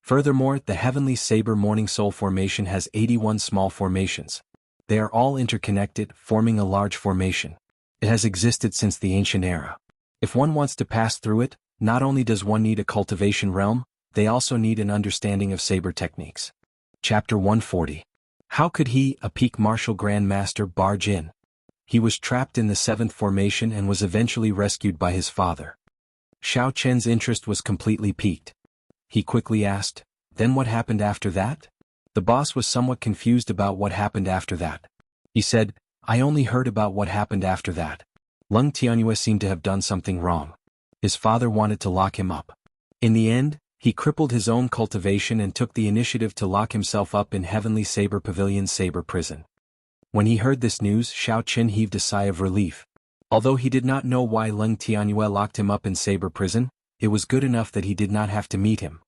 [SPEAKER 1] Furthermore, the Heavenly Saber Morning Soul formation has 81 small formations. They are all interconnected, forming a large formation. It has existed since the ancient era. If one wants to pass through it, not only does one need a cultivation realm, they also need an understanding of saber techniques. Chapter 140. How could he, a peak martial grandmaster, barge in? He was trapped in the 7th formation and was eventually rescued by his father. Xiaoqian's interest was completely piqued. He quickly asked, Then what happened after that? The boss was somewhat confused about what happened after that. He said, I only heard about what happened after that. Leng Tianyue seemed to have done something wrong. His father wanted to lock him up. In the end, he crippled his own cultivation and took the initiative to lock himself up in Heavenly Saber Pavilion's saber prison. When he heard this news, Xiaoqian heaved a sigh of relief. Although he did not know why Leng Tianyue locked him up in saber prison, it was good enough that he did not have to meet him.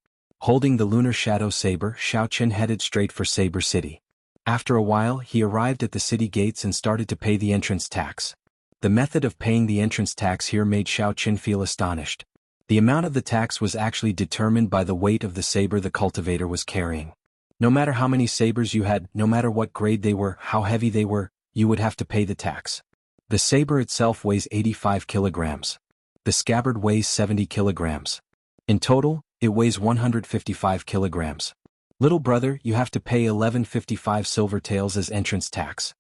[SPEAKER 1] Holding the lunar shadow saber, Xiaoqian headed straight for Saber City. After a while, he arrived at the city gates and started to pay the entrance tax. The method of paying the entrance tax here made Xiaoqian feel astonished. The amount of the tax was actually determined by the weight of the saber the cultivator was carrying. No matter how many sabers you had, no matter what grade they were, how heavy they were, you would have to pay the tax. The saber itself weighs 85 kilograms. The scabbard weighs 70 kilograms. In total, it weighs 155 kilograms. Little brother, you have to pay 1155 silver taels as entrance tax.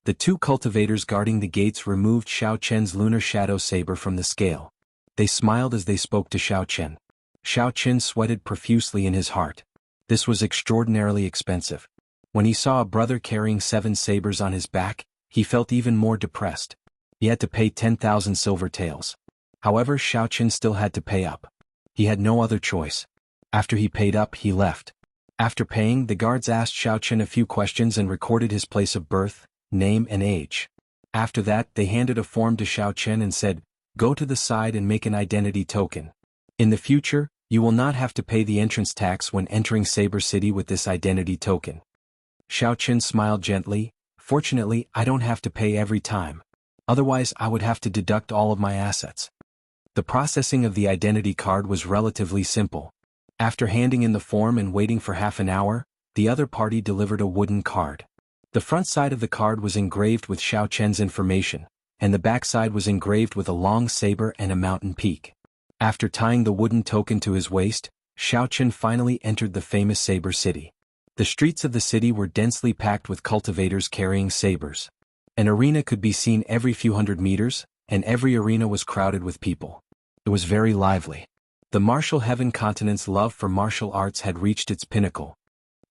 [SPEAKER 1] The two cultivators guarding the gates removed Xiaoqian's lunar shadow saber from the scale. They smiled as they spoke to Xiaoqian. Xiaoqian sweated profusely in his heart. This was extraordinarily expensive. When he saw a brother carrying 7 sabers on his back, he felt even more depressed. He had to pay 10,000 silver taels. However, Xiaoqian still had to pay up. He had no other choice. After he paid up, he left. After paying, the guards asked Xiaoqian a few questions and recorded his place of birth, name and age. After that, they handed a form to Xiaoqian and said, Go to the side and make an identity token. In the future, you will not have to pay the entrance tax when entering Saber City with this identity token. Xiaoqian smiled gently, Fortunately, I don't have to pay every time. Otherwise, I would have to deduct all of my assets. The processing of the identity card was relatively simple. After handing in the form and waiting for half an hour, the other party delivered a wooden card. The front side of the card was engraved with Xiaoqian's information, and the back side was engraved with a long saber and a mountain peak. After tying the wooden token to his waist, Xiaoqian finally entered the famous Saber City. The streets of the city were densely packed with cultivators carrying sabers. An arena could be seen every few hundred meters, and every arena was crowded with people. It was very lively. The martial heaven continent's love for martial arts had reached its pinnacle.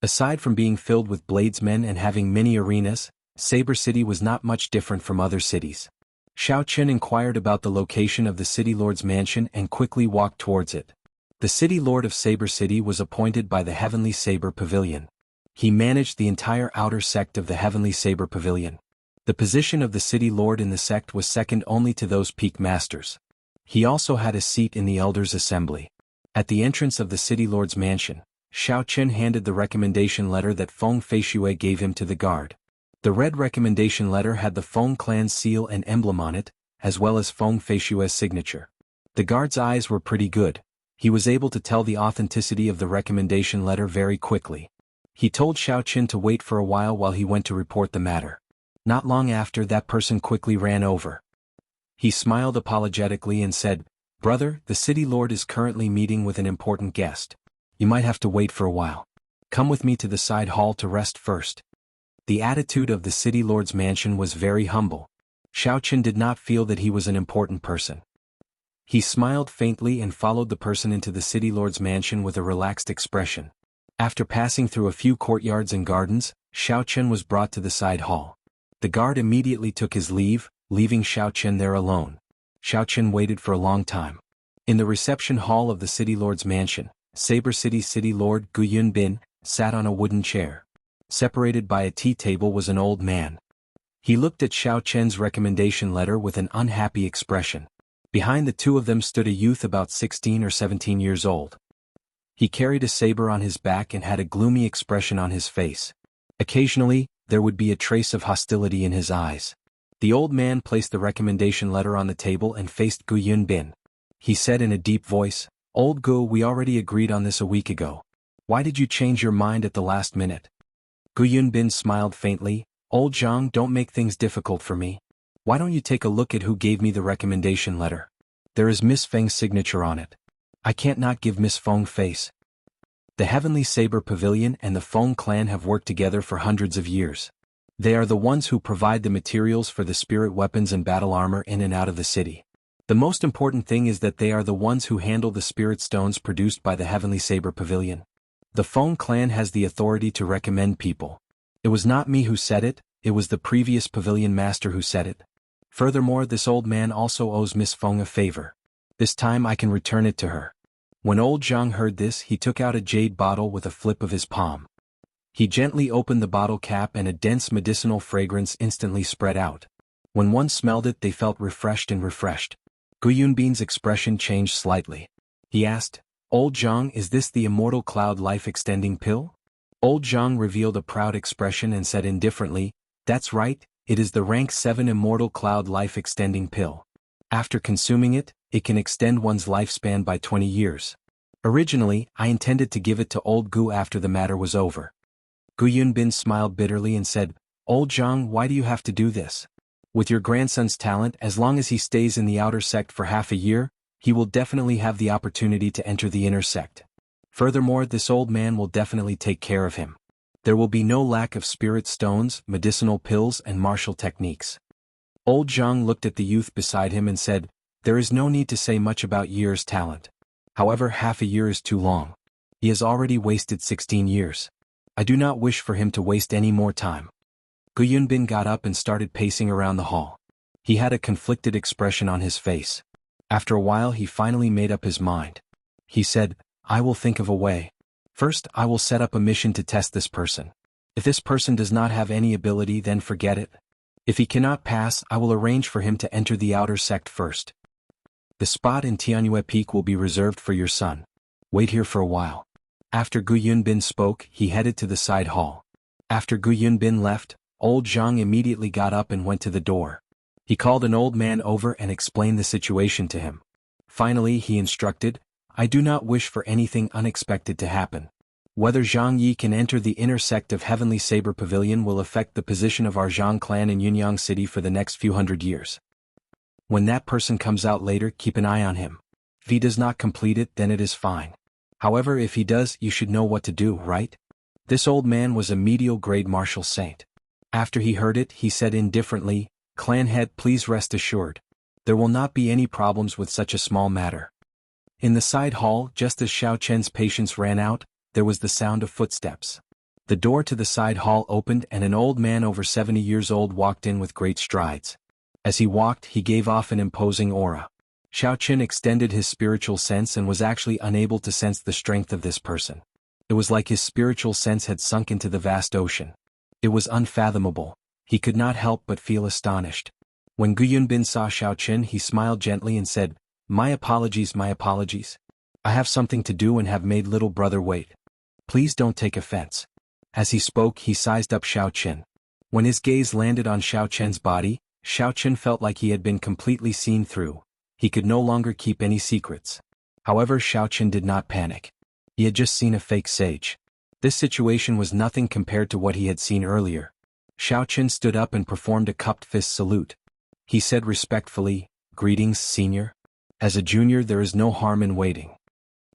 [SPEAKER 1] Aside from being filled with bladesmen and having many arenas, Saber City was not much different from other cities. Xiaoqian inquired about the location of the city lord's mansion and quickly walked towards it. The city lord of Saber City was appointed by the Heavenly Saber Pavilion. He managed the entire outer sect of the Heavenly Saber Pavilion. The position of the city lord in the sect was second only to those peak masters. He also had a seat in the elders' assembly. At the entrance of the city lord's mansion, Xiaoqian handed the recommendation letter that Feng Feishui gave him to the guard. The red recommendation letter had the Feng clan's seal and emblem on it, as well as Feng Feishui's signature. The guard's eyes were pretty good. He was able to tell the authenticity of the recommendation letter very quickly. He told Xiaoqian to wait for a while he went to report the matter. Not long after, that person quickly ran over. He smiled apologetically and said, Brother, the city lord is currently meeting with an important guest. You might have to wait for a while. Come with me to the side hall to rest first. The attitude of the city lord's mansion was very humble. Xiaochen did not feel that he was an important person. He smiled faintly and followed the person into the city lord's mansion with a relaxed expression. After passing through a few courtyards and gardens, Xiaochen was brought to the side hall. The guard immediately took his leave, leaving Xiaochen there alone. Xiaochen waited for a long time. In the reception hall of the city lord's mansion, Saber City's city lord Gu Yunbin sat on a wooden chair. Separated by a tea table was an old man. He looked at Xiaochen's recommendation letter with an unhappy expression. Behind the two of them stood a youth about 16 or 17 years old. He carried a saber on his back and had a gloomy expression on his face. Occasionally, there would be a trace of hostility in his eyes. The old man placed the recommendation letter on the table and faced Gu Yunbin. He said in a deep voice, "Old Gu, we already agreed on this a week ago. Why did you change your mind at the last minute?" Gu Yunbin smiled faintly. "Old Jiang, don't make things difficult for me. Why don't you take a look at who gave me the recommendation letter? There is Miss Feng's signature on it. I can't not give Miss Feng face." The Heavenly Saber Pavilion and the Feng clan have worked together for hundreds of years. They are the ones who provide the materials for the spirit weapons and battle armor in and out of the city. The most important thing is that they are the ones who handle the spirit stones produced by the Heavenly Saber Pavilion. The Feng clan has the authority to recommend people. It was not me who said it, it was the previous pavilion master who said it. Furthermore, this old man also owes Miss Feng a favor. This time I can return it to her. When old Jiang heard this, he took out a jade bottle with a flip of his palm. He gently opened the bottle cap and a dense medicinal fragrance instantly spread out. When one smelled it, they felt refreshed and refreshed. Gu Yunbin's expression changed slightly. He asked, "Old Jiang, is this the Immortal Cloud Life-Extending Pill?" Old Jiang revealed a proud expression and said indifferently, "That's right, it is the rank 7 Immortal Cloud Life-Extending Pill. After consuming it, it can extend one's lifespan by 20 years. Originally, I intended to give it to old Gu after the matter was over." Gu Yunbin smiled bitterly and said, "Old Jiang, why do you have to do this? With your grandson's talent, as long as he stays in the outer sect for half a year, he will definitely have the opportunity to enter the inner sect. Furthermore, this old man will definitely take care of him. There will be no lack of spirit stones, medicinal pills and martial techniques." Old Jiang looked at the youth beside him and said, "There is no need to say much about year's talent. However, half a year is too long. He has already wasted 16 years. I do not wish for him to waste any more time." Gu Yunbin got up and started pacing around the hall. He had a conflicted expression on his face. After a while he finally made up his mind. He said, "I will think of a way. First, I will set up a mission to test this person. If this person does not have any ability, then forget it. If he cannot pass, I will arrange for him to enter the outer sect first. The spot in Tianyue Peak will be reserved for your son. Wait here for a while." After Gu Yunbin spoke, he headed to the side hall. After Gu Yunbin left, old Jiang immediately got up and went to the door. He called an old man over and explained the situation to him. Finally he instructed, "I do not wish for anything unexpected to happen. Whether Zhang Yi can enter the inner sect of Heavenly Saber Pavilion will affect the position of our Zhang clan in Yunyang City for the next few hundred years. When that person comes out later, keep an eye on him. If he does not complete it, then it is fine. However, if he does, you should know what to do, right?" This old man was a medial grade martial saint. After he heard it, he said indifferently, "Clan head, please rest assured. There will not be any problems with such a small matter." In the side hall, just as Xiaochen's patience ran out, there was the sound of footsteps. The door to the side hall opened and an old man over 70 years old walked in with great strides. As he walked, he gave off an imposing aura. Xiaochen extended his spiritual sense and was actually unable to sense the strength of this person. It was like his spiritual sense had sunk into the vast ocean. It was unfathomable. He could not help but feel astonished. When Gu Yunbin saw Xiaochen, he smiled gently and said, my apologies. I have something to do and have made little brother wait. Please don't take offense." As he spoke, he sized up Xiaochen. When his gaze landed on Xiaochen's body, Xiaochen felt like he had been completely seen through. He could no longer keep any secrets. However, Xiaochen did not panic. He had just seen a fake sage. This situation was nothing compared to what he had seen earlier. Xiaochen stood up and performed a cupped fist salute. He said respectfully, "Greetings, senior. As a junior, there is no harm in waiting."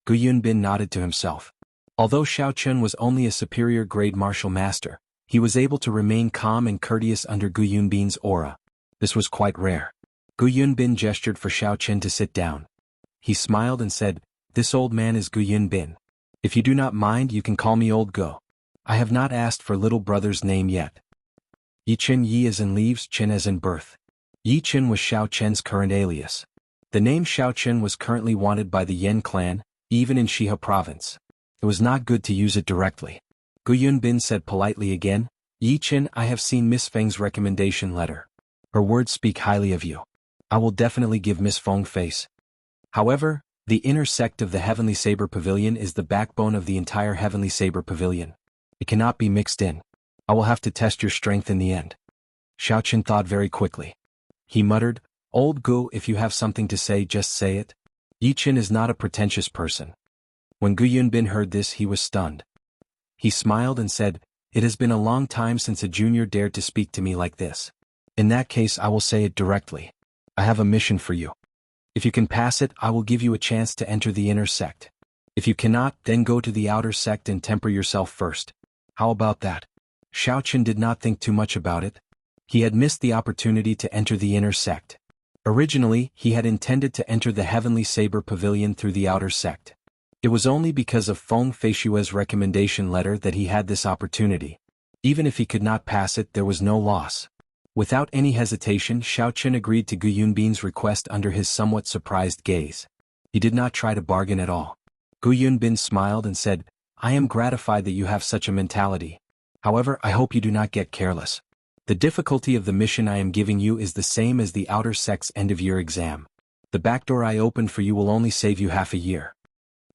[SPEAKER 1] Gu Yunbin nodded to himself. Although Xiaochen was only a superior grade martial master, He was able to remain calm and courteous under Gu Yunbin's aura. This was quite rare. Gu Yunbin gestured for Xiaochen to sit down. He smiled and said, "This old man is Gu Yunbin. If you do not mind, you can call me Old Go. I have not asked for little brother's name yet." Yichen, Yi as in leaves, Chen as in birth. Yichen was Xiaochen's current alias. The name Xiaochen was currently wanted by the Yan clan, even in Shihe province. It was not good to use it directly. Gu Yunbin said politely again, "Yichen, I have seen Miss Feng's recommendation letter. Her words speak highly of you. I will definitely give Miss Feng face. However, the inner sect of the Heavenly Saber Pavilion is the backbone of the entire Heavenly Saber Pavilion. It cannot be mixed in. I will have to test your strength in the end." Xiaochen thought very quickly. He muttered, "Old Gu, if you have something to say, just say it." Yichen is not a pretentious person. When Gu Yunbin heard this, he was stunned. He smiled and said, "It has been a long time since a junior dared to speak to me like this. In that case, I will say it directly. I have a mission for you. If you can pass it, I will give you a chance to enter the inner sect. If you cannot, then go to the outer sect and temper yourself first. How about that?" Xiaochen did not think too much about it. He had missed the opportunity to enter the inner sect. Originally, he had intended to enter the Heavenly Saber Pavilion through the outer sect. It was only because of Feng Feishue's recommendation letter that he had this opportunity. Even if he could not pass it, there was no loss. Without any hesitation, Xiaochen agreed to Gu Yunbin's request under his somewhat surprised gaze. He did not try to bargain at all. Gu Yunbin smiled and said, "I am gratified that you have such a mentality. However, I hope you do not get careless. The difficulty of the mission I am giving you is the same as the outer sect's end-of-year exam. The backdoor I opened for you will only save you half a year.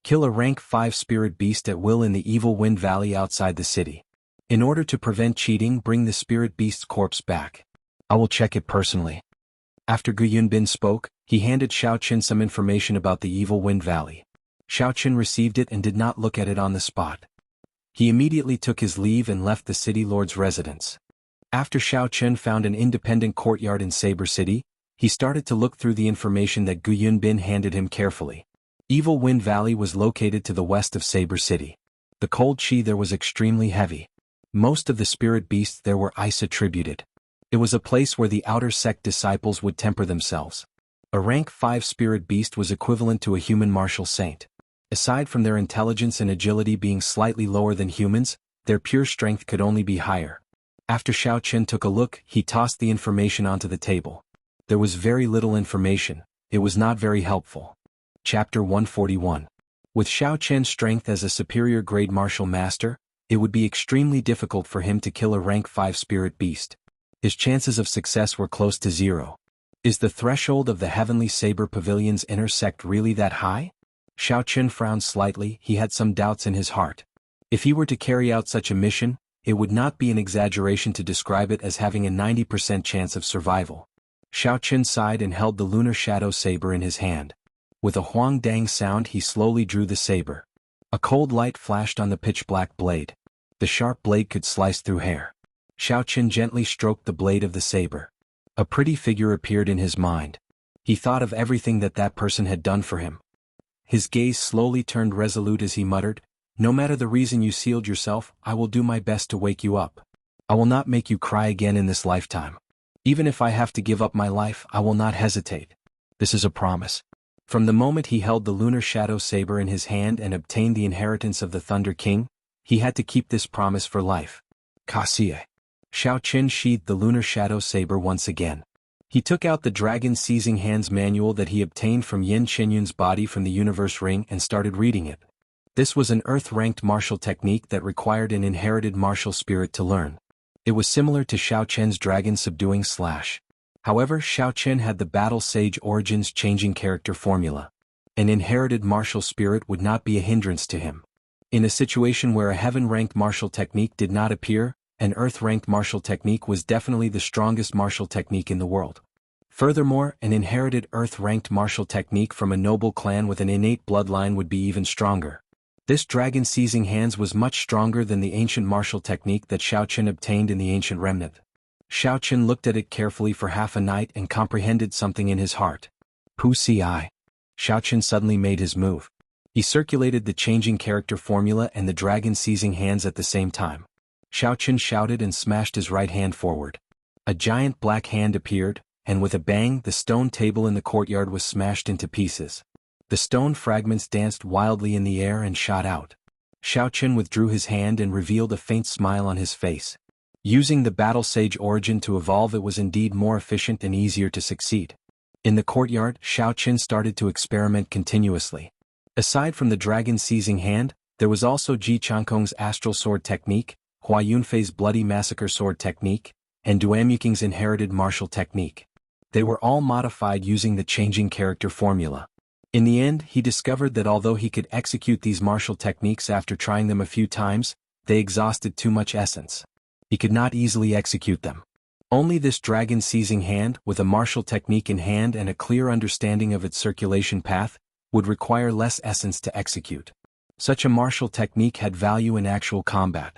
[SPEAKER 1] Kill a rank 5 spirit beast at will in the Evil Wind Valley outside the city. In order to prevent cheating, bring the spirit beast's corpse back. I will check it personally." After Gu Yunbin spoke, he handed Xiaochen some information about the Evil Wind Valley. Xiaochen received it and did not look at it on the spot. He immediately took his leave and left the city lord's residence. After Xiaochen found an independent courtyard in Saber City, he started to look through the information that Gu Yunbin handed him carefully. Evil Wind Valley was located to the west of Saber City. The cold chi there was extremely heavy. Most of the spirit beasts there were ice attributed. It was a place where the outer sect disciples would temper themselves. A rank 5 spirit beast was equivalent to a human martial saint. Aside from their intelligence and agility being slightly lower than humans, their pure strength could only be higher. After Xiaochen took a look, he tossed the information onto the table. There was very little information. It was not very helpful. Chapter 141. With Xiaochen's strength as a superior grade martial master, it would be extremely difficult for him to kill a rank 5 spirit beast. His chances of success were close to zero. Is the threshold of the Heavenly Saber Pavilion's inner sect really that high? Xiaochen frowned slightly. He had some doubts in his heart. If he were to carry out such a mission, it would not be an exaggeration to describe it as having a 90% chance of survival. Xiaochen sighed and held the lunar shadow saber in his hand. With a huang-dang sound, he slowly drew the saber. A cold light flashed on the pitch-black blade. The sharp blade could slice through hair. Xiaochen gently stroked the blade of the saber. A pretty figure appeared in his mind. He thought of everything that person had done for him. His gaze slowly turned resolute as he muttered, "No matter the reason you sealed yourself, I will do my best to wake you up. I will not make you cry again in this lifetime. Even if I have to give up my life, I will not hesitate. This is a promise." From the moment he held the lunar shadow saber in his hand and obtained the inheritance of the Thunder King, he had to keep this promise for life. Kasie. Xiaochen sheathed the lunar shadow saber once again. He took out the Dragon Seizing Hands manual that he obtained from Yin Qinyun's body from the Universe Ring and started reading it. This was an Earth-ranked martial technique that required an inherited martial spirit to learn. It was similar to Xiaochen's Dragon Subduing Slash. However, Xiaochen had the Battle Sage Origins changing character formula. An inherited martial spirit would not be a hindrance to him. In a situation where a heaven-ranked martial technique did not appear, an Earth-ranked martial technique was definitely the strongest martial technique in the world. Furthermore, an inherited Earth-ranked martial technique from a noble clan with an innate bloodline would be even stronger. This Dragon Seizing Hands was much stronger than the ancient martial technique that Xiaochen obtained in the ancient remnant. Xiaochen looked at it carefully for half a night and comprehended something in his heart. Pu Si. Xiaochen suddenly made his move. He circulated the changing character formula and the Dragon Seizing Hands at the same time. Xiaoqun shouted and smashed his right hand forward. A giant black hand appeared, and with a bang the stone table in the courtyard was smashed into pieces. The stone fragments danced wildly in the air and shot out. Xiaoqun withdrew his hand and revealed a faint smile on his face. Using the Battle Sage origin to evolve, it was indeed more efficient and easier to succeed. In the courtyard, Xiaoqun started to experiment continuously. Aside from the dragon seizing hand, there was also Ji Changkong's astral sword technique, Hua Yunfei's bloody massacre sword technique, and Duanyuking's inherited martial technique. They were all modified using the changing character formula. In the end, he discovered that although he could execute these martial techniques after trying them a few times, they exhausted too much essence. He could not easily execute them. Only this dragon seizing hand, with a martial technique in hand and a clear understanding of its circulation path, would require less essence to execute. Such a martial technique had value in actual combat.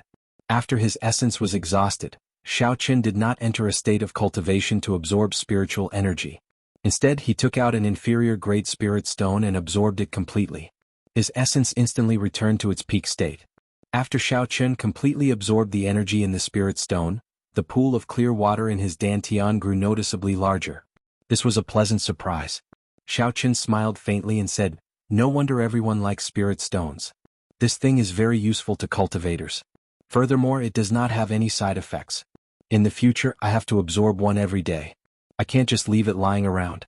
[SPEAKER 1] After his essence was exhausted, Xiaoqun did not enter a state of cultivation to absorb spiritual energy. Instead, he took out an inferior grade spirit stone and absorbed it completely. His essence instantly returned to its peak state. After Xiaoqun completely absorbed the energy in the spirit stone, the pool of clear water in his dantian grew noticeably larger. This was a pleasant surprise. Xiaoqun smiled faintly and said, "No wonder everyone likes spirit stones. This thing is very useful to cultivators. Furthermore, it does not have any side effects. In the future, I have to absorb one every day. I can't just leave it lying around."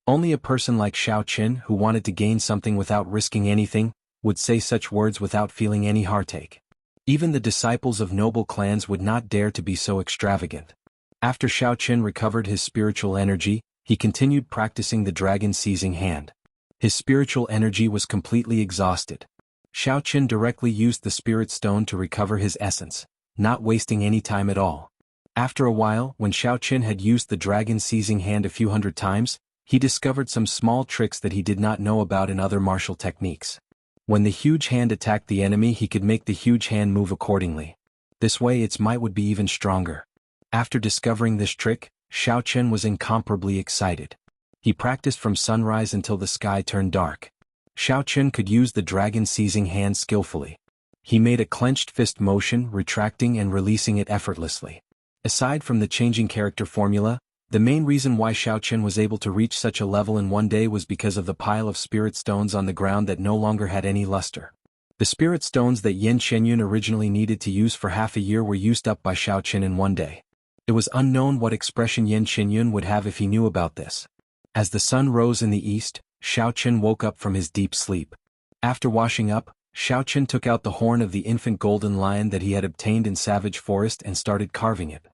[SPEAKER 1] Only a person like Xiaoqun, who wanted to gain something without risking anything, would say such words without feeling any heartache. Even the disciples of noble clans would not dare to be so extravagant. After Xiaoqun recovered his spiritual energy, he continued practicing the dragon seizing hand. His spiritual energy was completely exhausted. Xiaoqun directly used the spirit stone to recover his essence, not wasting any time at all. After a while, when Xiaoqun had used the dragon seizing hand a few hundred times, he discovered some small tricks that he did not know about in other martial techniques. When the huge hand attacked the enemy, he could make the huge hand move accordingly. This way its might would be even stronger. After discovering this trick, Xiaoqun was incomparably excited. He practiced from sunrise until the sky turned dark. Xiaoqun could use the dragon seizing hand skillfully. He made a clenched fist motion, retracting and releasing it effortlessly. Aside from the changing character formula, the main reason why Xiaoqun was able to reach such a level in one day was because of the pile of spirit stones on the ground that no longer had any luster. The spirit stones that Yan Shenyun originally needed to use for half a year were used up by Xiaoqun in one day. It was unknown what expression Yan Shenyun would have if he knew about this. As the sun rose in the east, Xiaoqun woke up from his deep sleep. After washing up, Xiaoqun took out the horn of the infant golden lion that he had obtained in Savage Forest and started carving it.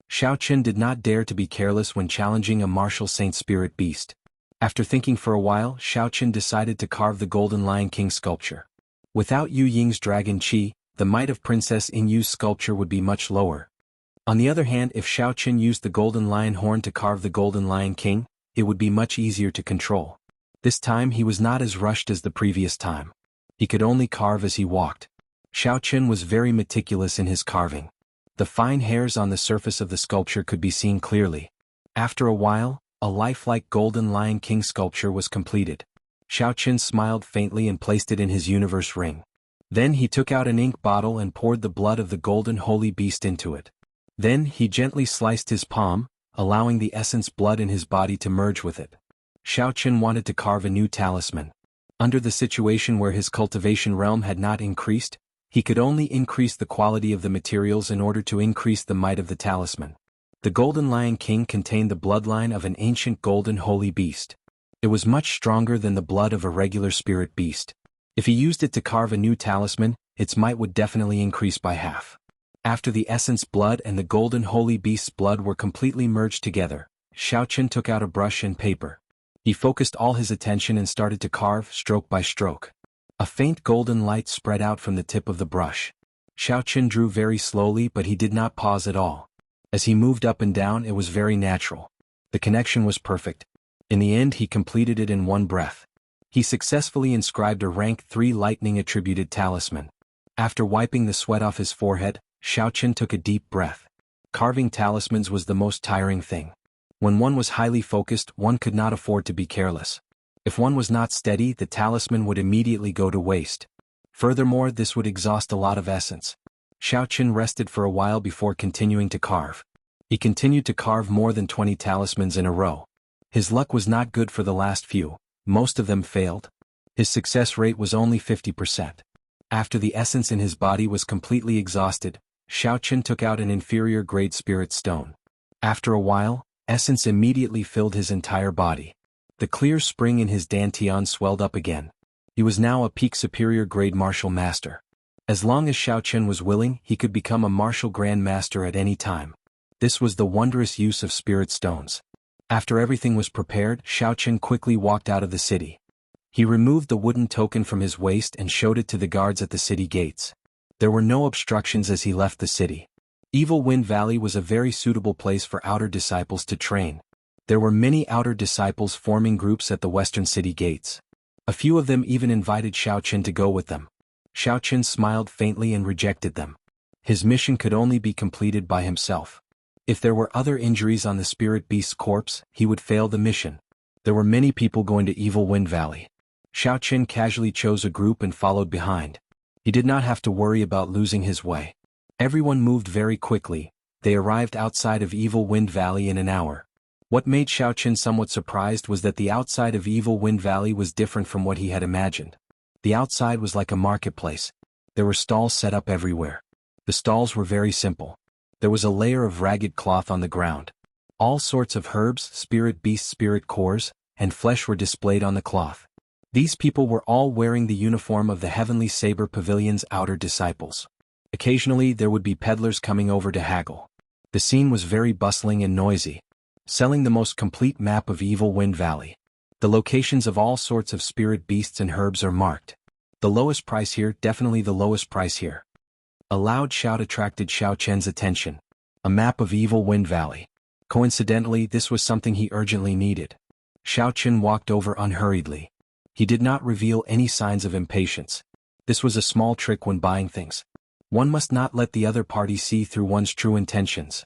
[SPEAKER 1] Xiaoqun did not dare to be careless when challenging a martial saint spirit beast. After thinking for a while, Xiaoqun decided to carve the Golden Lion King sculpture. Without Yu Ying's dragon qi, the might of Princess Inyu's sculpture would be much lower. On the other hand, if Xiaoqun used the Golden Lion horn to carve the Golden Lion King, it would be much easier to control. This time he was not as rushed as the previous time. He could only carve as he walked. Xiaoqun was very meticulous in his carving. The fine hairs on the surface of the sculpture could be seen clearly. After a while, a lifelike Golden Lion King sculpture was completed. Xiaoqun smiled faintly and placed it in his universe ring. Then he took out an ink bottle and poured the blood of the golden holy beast into it. Then he gently sliced his palm, allowing the essence blood in his body to merge with it. Xiaoqun wanted to carve a new talisman. Under the situation where his cultivation realm had not increased, he could only increase the quality of the materials in order to increase the might of the talisman. The Golden Lion King contained the bloodline of an ancient golden holy beast. It was much stronger than the blood of a regular spirit beast. If he used it to carve a new talisman, its might would definitely increase by half. After the essence blood and the golden holy beast's blood were completely merged together, Xiaoqun took out a brush and paper. He focused all his attention and started to carve, stroke by stroke. A faint golden light spread out from the tip of the brush. Xiaoqun drew very slowly, but he did not pause at all. As he moved up and down, it was very natural. The connection was perfect. In the end, he completed it in one breath. He successfully inscribed a rank 3 lightning-attributed talisman. After wiping the sweat off his forehead, Xiaoqun took a deep breath. Carving talismans was the most tiring thing. When one was highly focused, one could not afford to be careless. If one was not steady, the talisman would immediately go to waste. Furthermore, this would exhaust a lot of essence. Xiaoqin rested for a while before continuing to carve. He continued to carve more than 20 talismans in a row. His luck was not good for the last few, most of them failed. His success rate was only 50%. After the essence in his body was completely exhausted, Xiaoqin took out an inferior grade spirit stone. After a while, essence immediately filled his entire body. The clear spring in his dantian swelled up again. He was now a peak superior grade martial master. As long as Xiaoqin was willing, he could become a martial grand master at any time. This was the wondrous use of spirit stones. After everything was prepared, Xiaoqin quickly walked out of the city. He removed the wooden token from his waist and showed it to the guards at the city gates. There were no obstructions as he left the city. Evil Wind Valley was a very suitable place for outer disciples to train. There were many outer disciples forming groups at the western city gates. A few of them even invited Xiaoqin to go with them. Xiaoqin smiled faintly and rejected them. His mission could only be completed by himself. If there were other injuries on the spirit beast's corpse, he would fail the mission. There were many people going to Evil Wind Valley. Xiaoqin casually chose a group and followed behind. He did not have to worry about losing his way. Everyone moved very quickly. They arrived outside of Evil Wind Valley in an hour. What made Xiaoqin somewhat surprised was that the outside of Evil Wind Valley was different from what he had imagined. The outside was like a marketplace. There were stalls set up everywhere. The stalls were very simple. There was a layer of ragged cloth on the ground. All sorts of herbs, spirit beasts, spirit cores, and flesh were displayed on the cloth. These people were all wearing the uniform of the Heavenly Saber Pavilion's outer disciples. Occasionally there would be peddlers coming over to haggle. The scene was very bustling and noisy, selling the most complete map of Evil Wind Valley. The locations of all sorts of spirit beasts and herbs are marked. The lowest price here, definitely the lowest price here. A loud shout attracted Xiaoqin's attention. A map of Evil Wind Valley. Coincidentally, this was something he urgently needed. Xiaoqin walked over unhurriedly. He did not reveal any signs of impatience. This was a small trick when buying things. One must not let the other party see through one's true intentions.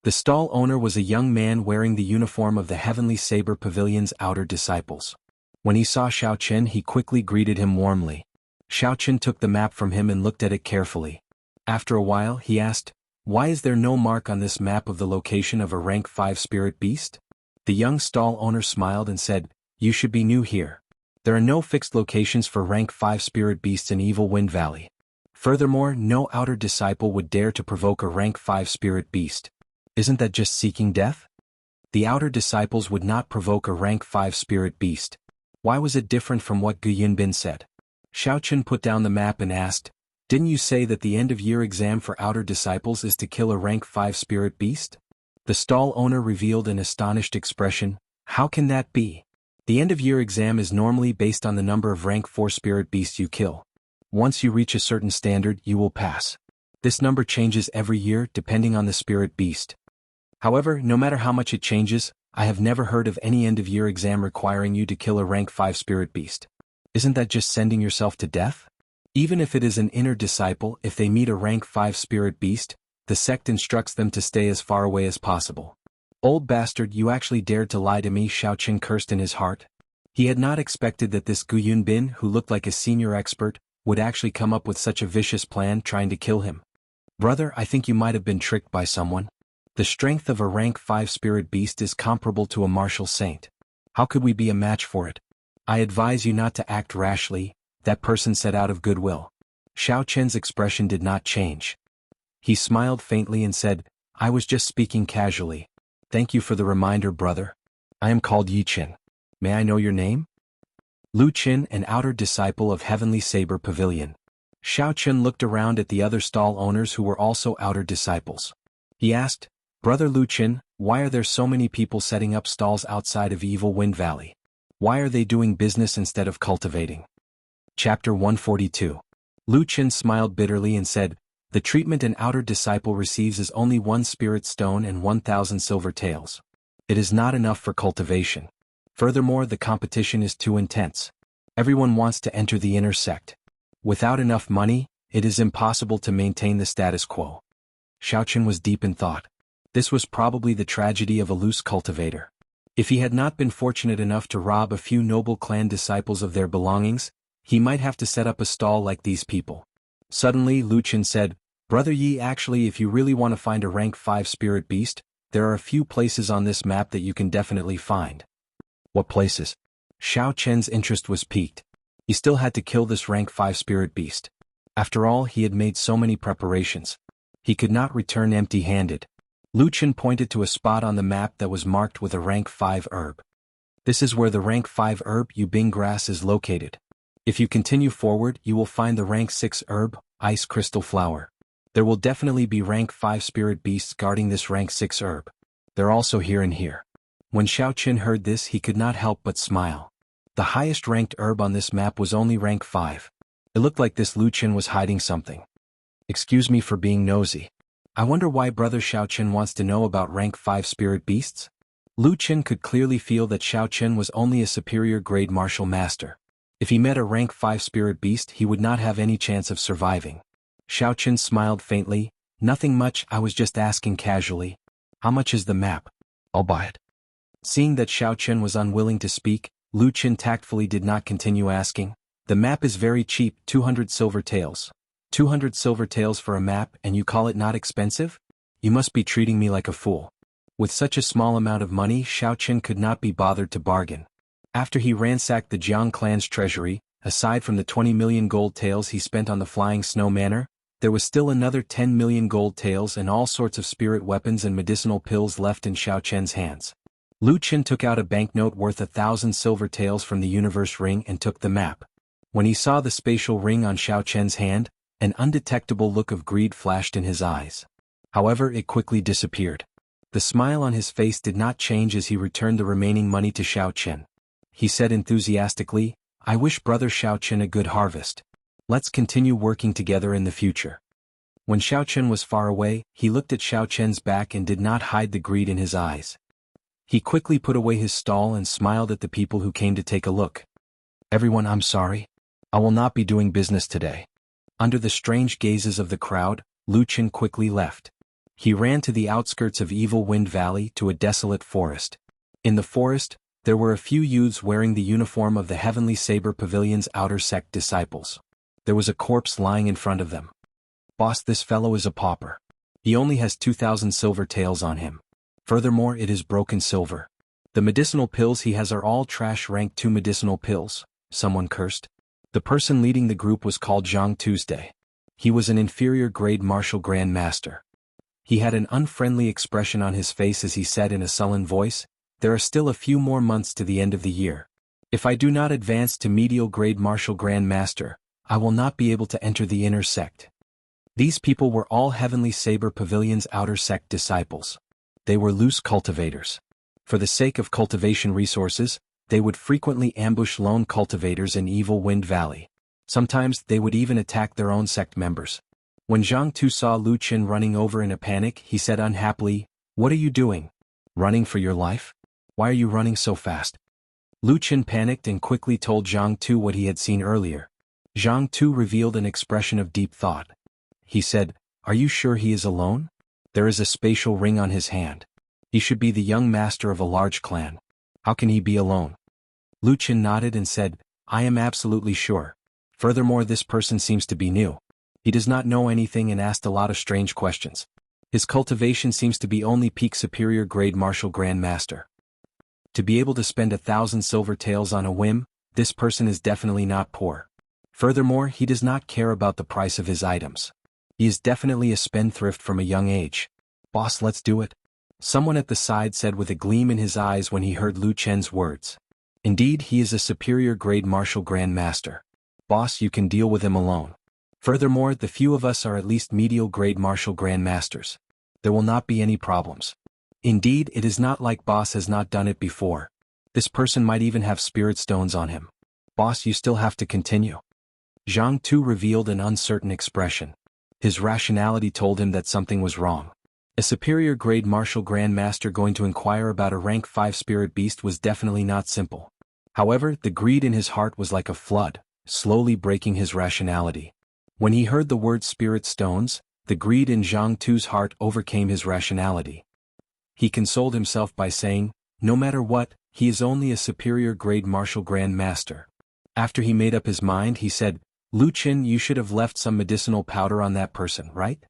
[SPEAKER 1] The stall owner was a young man wearing the uniform of the Heavenly Saber Pavilion's outer disciples. When he saw Xiaoqin, he quickly greeted him warmly. Xiaoqin took the map from him and looked at it carefully. After a while, he asked, "Why is there no mark on this map of the location of a rank 5 spirit beast?" The young stall owner smiled and said, "You should be new here. There are no fixed locations for rank 5 spirit beasts in Evil Wind Valley. Furthermore, no outer disciple would dare to provoke a rank 5 spirit beast. Isn't that just seeking death?" The outer disciples would not provoke a rank 5 spirit beast. Why was it different from what Gu Yunbin said? Xiaoqin put down the map and asked, "Didn't you say that the end-of-year exam for outer disciples is to kill a rank 5 spirit beast?" The stall owner revealed an astonished expression. "How can that be? The end-of-year exam is normally based on the number of rank 4 spirit beasts you kill. Once you reach a certain standard, you will pass. This number changes every year depending on the spirit beast. However, no matter how much it changes, I have never heard of any end-of-year exam requiring you to kill a rank 5 spirit beast. Isn't that just sending yourself to death? Even if it is an inner disciple, if they meet a rank 5 spirit beast, the sect instructs them to stay as far away as possible." "Old bastard, you actually dared to lie to me," Xiaoqin cursed in his heart. He had not expected that this Gu Yunbin, who looked like a senior expert, would actually come up with such a vicious plan trying to kill him. "Brother, I think you might have been tricked by someone. The strength of a rank 5 spirit beast is comparable to a martial saint. How could we be a match for it? I advise you not to act rashly," that person said out of goodwill. Xiaoqin's expression did not change. He smiled faintly and said, "I was just speaking casually. Thank you for the reminder, brother. I am called Yiqin. May I know your name?" Lu Qin, an outer disciple of Heavenly Saber Pavilion. Xiaoqin looked around at the other stall owners who were also outer disciples. He asked, "Brother Lu Qin, why are there so many people setting up stalls outside of Evil Wind Valley? Why are they doing business instead of cultivating?" Chapter 142. Lu Qin smiled bitterly and said, "The treatment an outer disciple receives is only 1 spirit stone and 1,000 silver taels. It is not enough for cultivation. Furthermore, the competition is too intense. Everyone wants to enter the inner sect. Without enough money, it is impossible to maintain the status quo." Xiaoqin was deep in thought. This was probably the tragedy of a loose cultivator. If he had not been fortunate enough to rob a few noble clan disciples of their belongings, he might have to set up a stall like these people. Suddenly Lu Qin said, Brother Yi, actually, if you really want to find a rank 5 spirit beast, there are a few places on this map that you can definitely find. What places? Xiao Chen's interest was piqued. He still had to kill this rank 5 spirit beast. After all, he had made so many preparations. He could not return empty-handed. Lu Chen pointed to a spot on the map that was marked with a rank 5 herb. This is where the rank 5 herb Yubing grass is located. If you continue forward, you will find the rank 6 herb, ice crystal flower. There will definitely be rank 5 spirit beasts guarding this rank 6 herb. They're also here and here. When Xiao Chen heard this, he could not help but smile. The highest ranked herb on this map was only rank 5. It looked like this Lu Chen was hiding something. Excuse me for being nosy. I wonder why Brother Xiao Chen wants to know about rank 5 spirit beasts? Lu Chen could clearly feel that Xiao Chen was only a superior grade martial master. If he met a rank 5 spirit beast, he would not have any chance of surviving. Xiao Chen smiled faintly. Nothing much, I was just asking casually. How much is the map? I'll buy it. Seeing that Xiao Chen was unwilling to speak, Lu Chen tactfully did not continue asking. The map is very cheap, 200 silver taels. 200 silver taels for a map, and you call it not expensive? You must be treating me like a fool. With such a small amount of money, Xiao Chen could not be bothered to bargain. After he ransacked the Jiang clan's treasury, aside from the 20 million gold taels he spent on the Flying Snow Manor, there was still another 10 million gold taels and all sorts of spirit weapons and medicinal pills left in Xiao Chen's hands. Lu Chen took out a banknote worth 1,000 silver taels from the universe ring and took the map. When he saw the spatial ring on Xiao Chen's hand, an undetectable look of greed flashed in his eyes. However, it quickly disappeared. The smile on his face did not change as he returned the remaining money to Xiao Chen. He said enthusiastically, I wish Brother Xiao Chen a good harvest. Let's continue working together in the future. When Xiao Chen was far away, he looked at Xiao Chen's back and did not hide the greed in his eyes. He quickly put away his stall and smiled at the people who came to take a look. Everyone, I'm sorry. I will not be doing business today. Under the strange gazes of the crowd, Lu Chen quickly left. He ran to the outskirts of Evil Wind Valley to a desolate forest. In the forest, there were a few youths wearing the uniform of the Heavenly Saber Pavilion's outer sect disciples. There was a corpse lying in front of them. Boss, this fellow is a pauper. He only has 2,000 silver taels on him. Furthermore, it is broken silver. The medicinal pills he has are all trash rank 2 medicinal pills, someone cursed. The person leading the group was called Jianghu Tuesday. He was an inferior grade martial grand master. He had an unfriendly expression on his face as he said in a sullen voice, there are still a few more months to the end of the year. If I do not advance to medial grade martial grand master, I will not be able to enter the inner sect. These people were all Heavenly Saber Pavilion's outer sect disciples. They were loose cultivators. For the sake of cultivation resources, they would frequently ambush lone cultivators in Evil Wind Valley. Sometimes they would even attack their own sect members. When Jianghu saw Lu Chen running over in a panic, he said unhappily, What are you doing? Running for your life? Why are you running so fast? Lu Chen panicked and quickly told Jianghu what he had seen earlier. Jianghu revealed an expression of deep thought. He said, Are you sure he is alone? There is a spatial ring on his hand. He should be the young master of a large clan. How can he be alone? Lu Chen nodded and said, I am absolutely sure. Furthermore, this person seems to be new. He does not know anything and asked a lot of strange questions. His cultivation seems to be only peak superior grade martial grand master. To be able to spend 1,000 silver taels on a whim, this person is definitely not poor. Furthermore, he does not care about the price of his items. He is definitely a spendthrift from a young age. Boss, let's do it. Someone at the side said with a gleam in his eyes when he heard Lu Chen's words. Indeed, he is a superior grade martial grand master. Boss, you can deal with him alone. Furthermore, the few of us are at least medial grade martial grand masters. There will not be any problems. Indeed, it is not like boss has not done it before. This person might even have spirit stones on him. Boss, you still have to continue. Jianghu revealed an uncertain expression. His rationality told him that something was wrong. A superior grade martial grand master going to inquire about a rank 5 spirit beast was definitely not simple. However, the greed in his heart was like a flood, slowly breaking his rationality. When he heard the word spirit stones, the greed in Jianghu's heart overcame his rationality. He consoled himself by saying, no matter what, he is only a superior grade martial grand master. After he made up his mind, he said, Lu Chen, you should have left some medicinal powder on that person, right?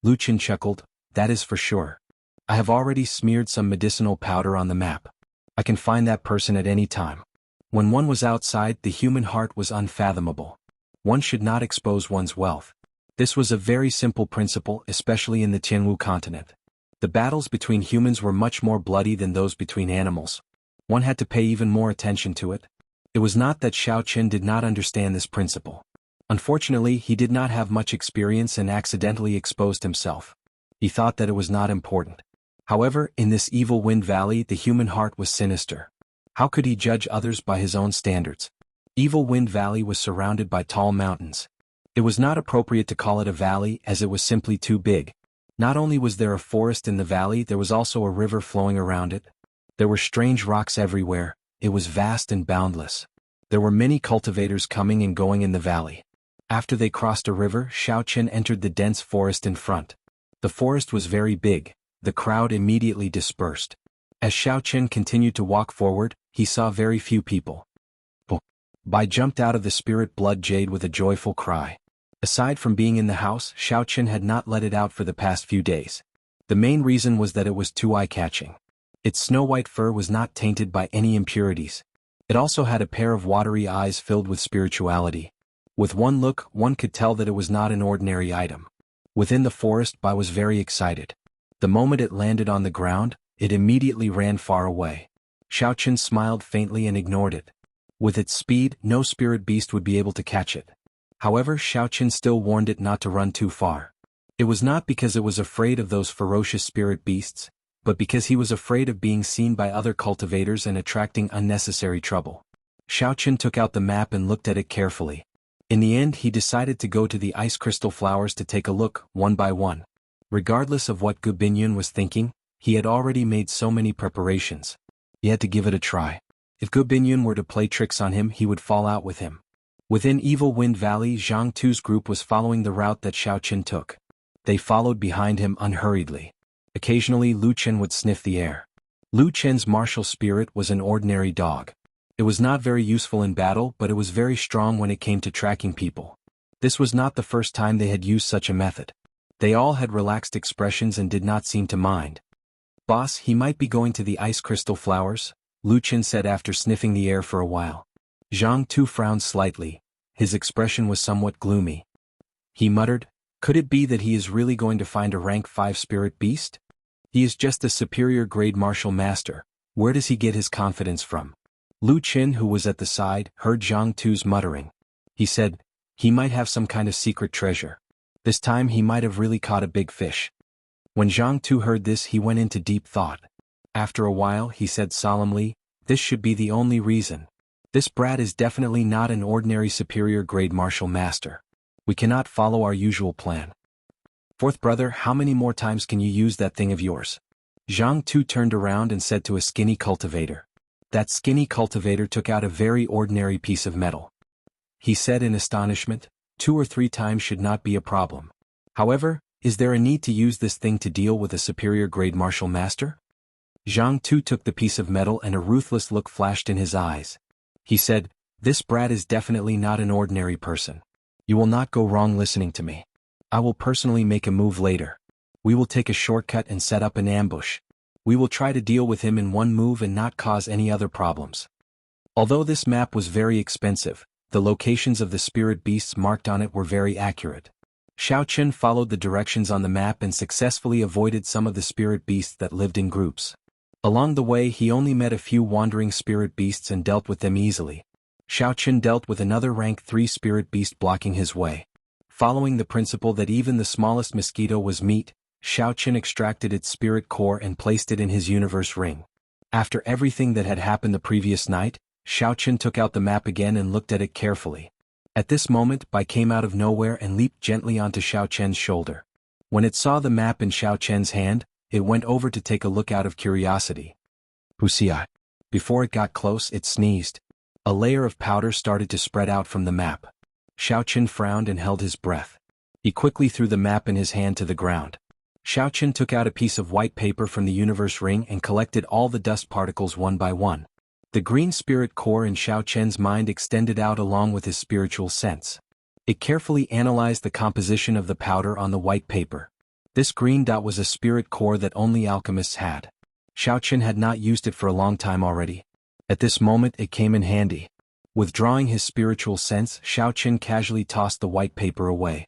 [SPEAKER 1] Lu Chen chuckled, that is for sure. I have already smeared some medicinal powder on the map. I can find that person at any time. When one was outside, the human heart was unfathomable. One should not expose one's wealth. This was a very simple principle, especially in the Jianghu continent. The battles between humans were much more bloody than those between animals. One had to pay even more attention to it. It was not that Xiao Qin did not understand this principle. Unfortunately, he did not have much experience and accidentally exposed himself. He thought that it was not important. However, in this evil wind valley, the human heart was sinister. How could he judge others by his own standards? Evil Wind Valley was surrounded by tall mountains. It was not appropriate to call it a valley as it was simply too big. Not only was there a forest in the valley, there was also a river flowing around it. There were strange rocks everywhere. It was vast and boundless. There were many cultivators coming and going in the valley. After they crossed a river, Xiao Qin entered the dense forest in front. The forest was very big. The crowd immediately dispersed. As Xiao Qin continued to walk forward, he saw very few people. Bai jumped out of the spirit blood jade with a joyful cry. Aside from being in the house, Xiao Qin had not let it out for the past few days. The main reason was that it was too eye-catching. Its snow-white fur was not tainted by any impurities. It also had a pair of watery eyes filled with spirituality. With one look, one could tell that it was not an ordinary item. Within the forest, Bai was very excited. The moment it landed on the ground, it immediately ran far away. Xiao Qin smiled faintly and ignored it. With its speed, no spirit beast would be able to catch it. However, Xiao Qin still warned it not to run too far. It was not because it was afraid of those ferocious spirit beasts, but because he was afraid of being seen by other cultivators and attracting unnecessary trouble. Xiao Qin took out the map and looked at it carefully. In the end, he decided to go to the ice crystal flowers to take a look, one by one. Regardless of what Gu Binyun was thinking, he had already made so many preparations. He had to give it a try. If Gu Binyun were to play tricks on him, he would fall out with him. Within Evil Wind Valley, Jianghu's group was following the route that Xiao Qin took. They followed behind him unhurriedly. Occasionally, Lu Chen would sniff the air. Lu Chen's martial spirit was an ordinary dog. It was not very useful in battle, but it was very strong when it came to tracking people. This was not the first time they had used such a method. They all had relaxed expressions and did not seem to mind. Boss, he might be going to the ice crystal flowers, Lu Chen said after sniffing the air for a while. Jianghu frowned slightly. His expression was somewhat gloomy. He muttered, could it be that he is really going to find a rank 5 spirit beast? He is just a superior grade martial master. Where does he get his confidence from? Lu Chen, who was at the side, heard Jianghu's muttering. He said, he might have some kind of secret treasure. This time he might have really caught a big fish. When Jianghu heard this, he went into deep thought. After a while, he said solemnly, this should be the only reason. This brat is definitely not an ordinary superior grade martial master. We cannot follow our usual plan. Fourth brother, how many more times can you use that thing of yours? Jianghu turned around and said to a skinny cultivator. That skinny cultivator took out a very ordinary piece of metal. He said in astonishment, 2 or 3 times should not be a problem. However, is there a need to use this thing to deal with a superior grade martial master? Jianghu took the piece of metal and a ruthless look flashed in his eyes. He said, this brat is definitely not an ordinary person. You will not go wrong listening to me. I will personally make a move later. We will take a shortcut and set up an ambush. We will try to deal with him in one move and not cause any other problems. Although this map was very expensive, the locations of the spirit beasts marked on it were very accurate. Xiao Qin followed the directions on the map and successfully avoided some of the spirit beasts that lived in groups. Along the way, he only met a few wandering spirit beasts and dealt with them easily. Xiao Qin dealt with another rank 3 spirit beast blocking his way. Following the principle that even the smallest mosquito was meat, Xiao Qin extracted its spirit core and placed it in his universe ring. After everything that had happened the previous night, Xiao Qin took out the map again and looked at it carefully. At this moment, Bai came out of nowhere and leaped gently onto Xiao Qian's shoulder. When it saw the map in Xiao Qian's hand, it went over to take a look out of curiosity. Wuxia. Before it got close, it sneezed. A layer of powder started to spread out from the map. Xiao Qin frowned and held his breath. He quickly threw the map in his hand to the ground. Xiao Qin took out a piece of white paper from the universe ring and collected all the dust particles one by one. The green spirit core in Xiao Qian's mind extended out along with his spiritual sense. It carefully analyzed the composition of the powder on the white paper. This green dot was a spirit core that only alchemists had. Xiaoqin had not used it for a long time already. At this moment it came in handy. Withdrawing his spiritual sense, Xiaoqin casually tossed the white paper away.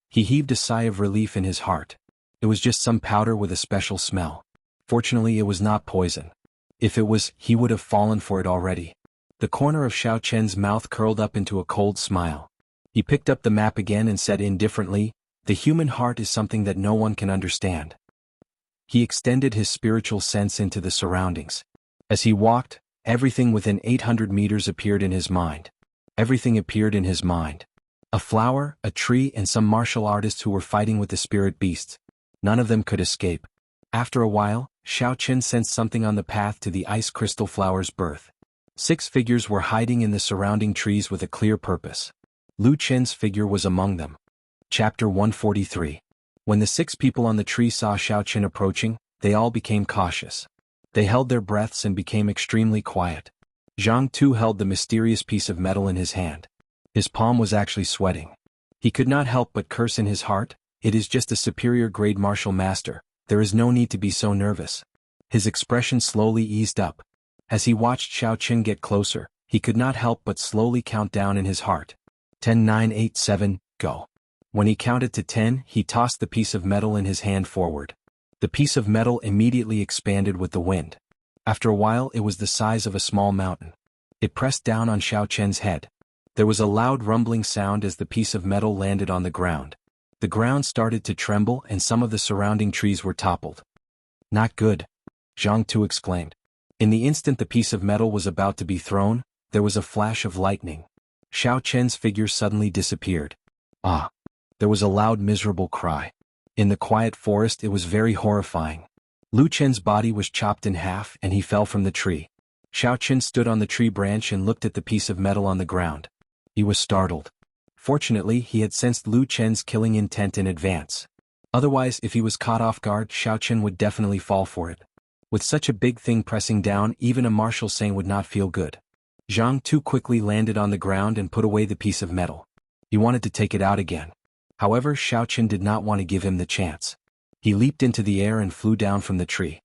[SPEAKER 1] He heaved a sigh of relief in his heart. It was just some powder with a special smell. Fortunately it was not poison. If it was, he would have fallen for it already. The corner of Xiaoqian's mouth curled up into a cold smile. He picked up the map again and said indifferently, "The human heart is something that no one can understand." He extended his spiritual sense into the surroundings. As he walked, everything within 800 meters appeared in his mind. Everything appeared in his mind. A flower, a tree, and some martial artists who were fighting with the spirit beasts. None of them could escape. After a while, Xiaoqin sensed something on the path to the ice crystal flower's birth. 6 figures were hiding in the surrounding trees with a clear purpose. Lu Chen's figure was among them. Chapter 143. When the 6 people on the tree saw Xiaoqin approaching, they all became cautious. They held their breaths and became extremely quiet. Jianghu held the mysterious piece of metal in his hand. His palm was actually sweating. He could not help but curse in his heart, "It is just a superior-grade martial master, there is no need to be so nervous." His expression slowly eased up. As he watched Xiaoqin get closer, he could not help but slowly count down in his heart. 10, 9, 8, 7, go. When he counted to 10, he tossed the piece of metal in his hand forward. The piece of metal immediately expanded with the wind. After a while it was the size of a small mountain. It pressed down on Xiaoqian's head. There was a loud rumbling sound as the piece of metal landed on the ground. The ground started to tremble and some of the surrounding trees were toppled. "Not good," Jianghu exclaimed. In the instant the piece of metal was about to be thrown, there was a flash of lightning. Xiaoqian's figure suddenly disappeared. Ah! There was a loud miserable cry. In the quiet forest it was very horrifying. Lu Chen's body was chopped in half and he fell from the tree. Xiaoqin stood on the tree branch and looked at the piece of metal on the ground. He was startled. Fortunately, he had sensed Lu Chen's killing intent in advance. Otherwise, if he was caught off guard, Xiaoqin would definitely fall for it. With such a big thing pressing down, even a martial saint would not feel good. Jianghu quickly landed on the ground and put away the piece of metal. He wanted to take it out again. However, Xiaoqin did not want to give him the chance. He leaped into the air and flew down from the tree.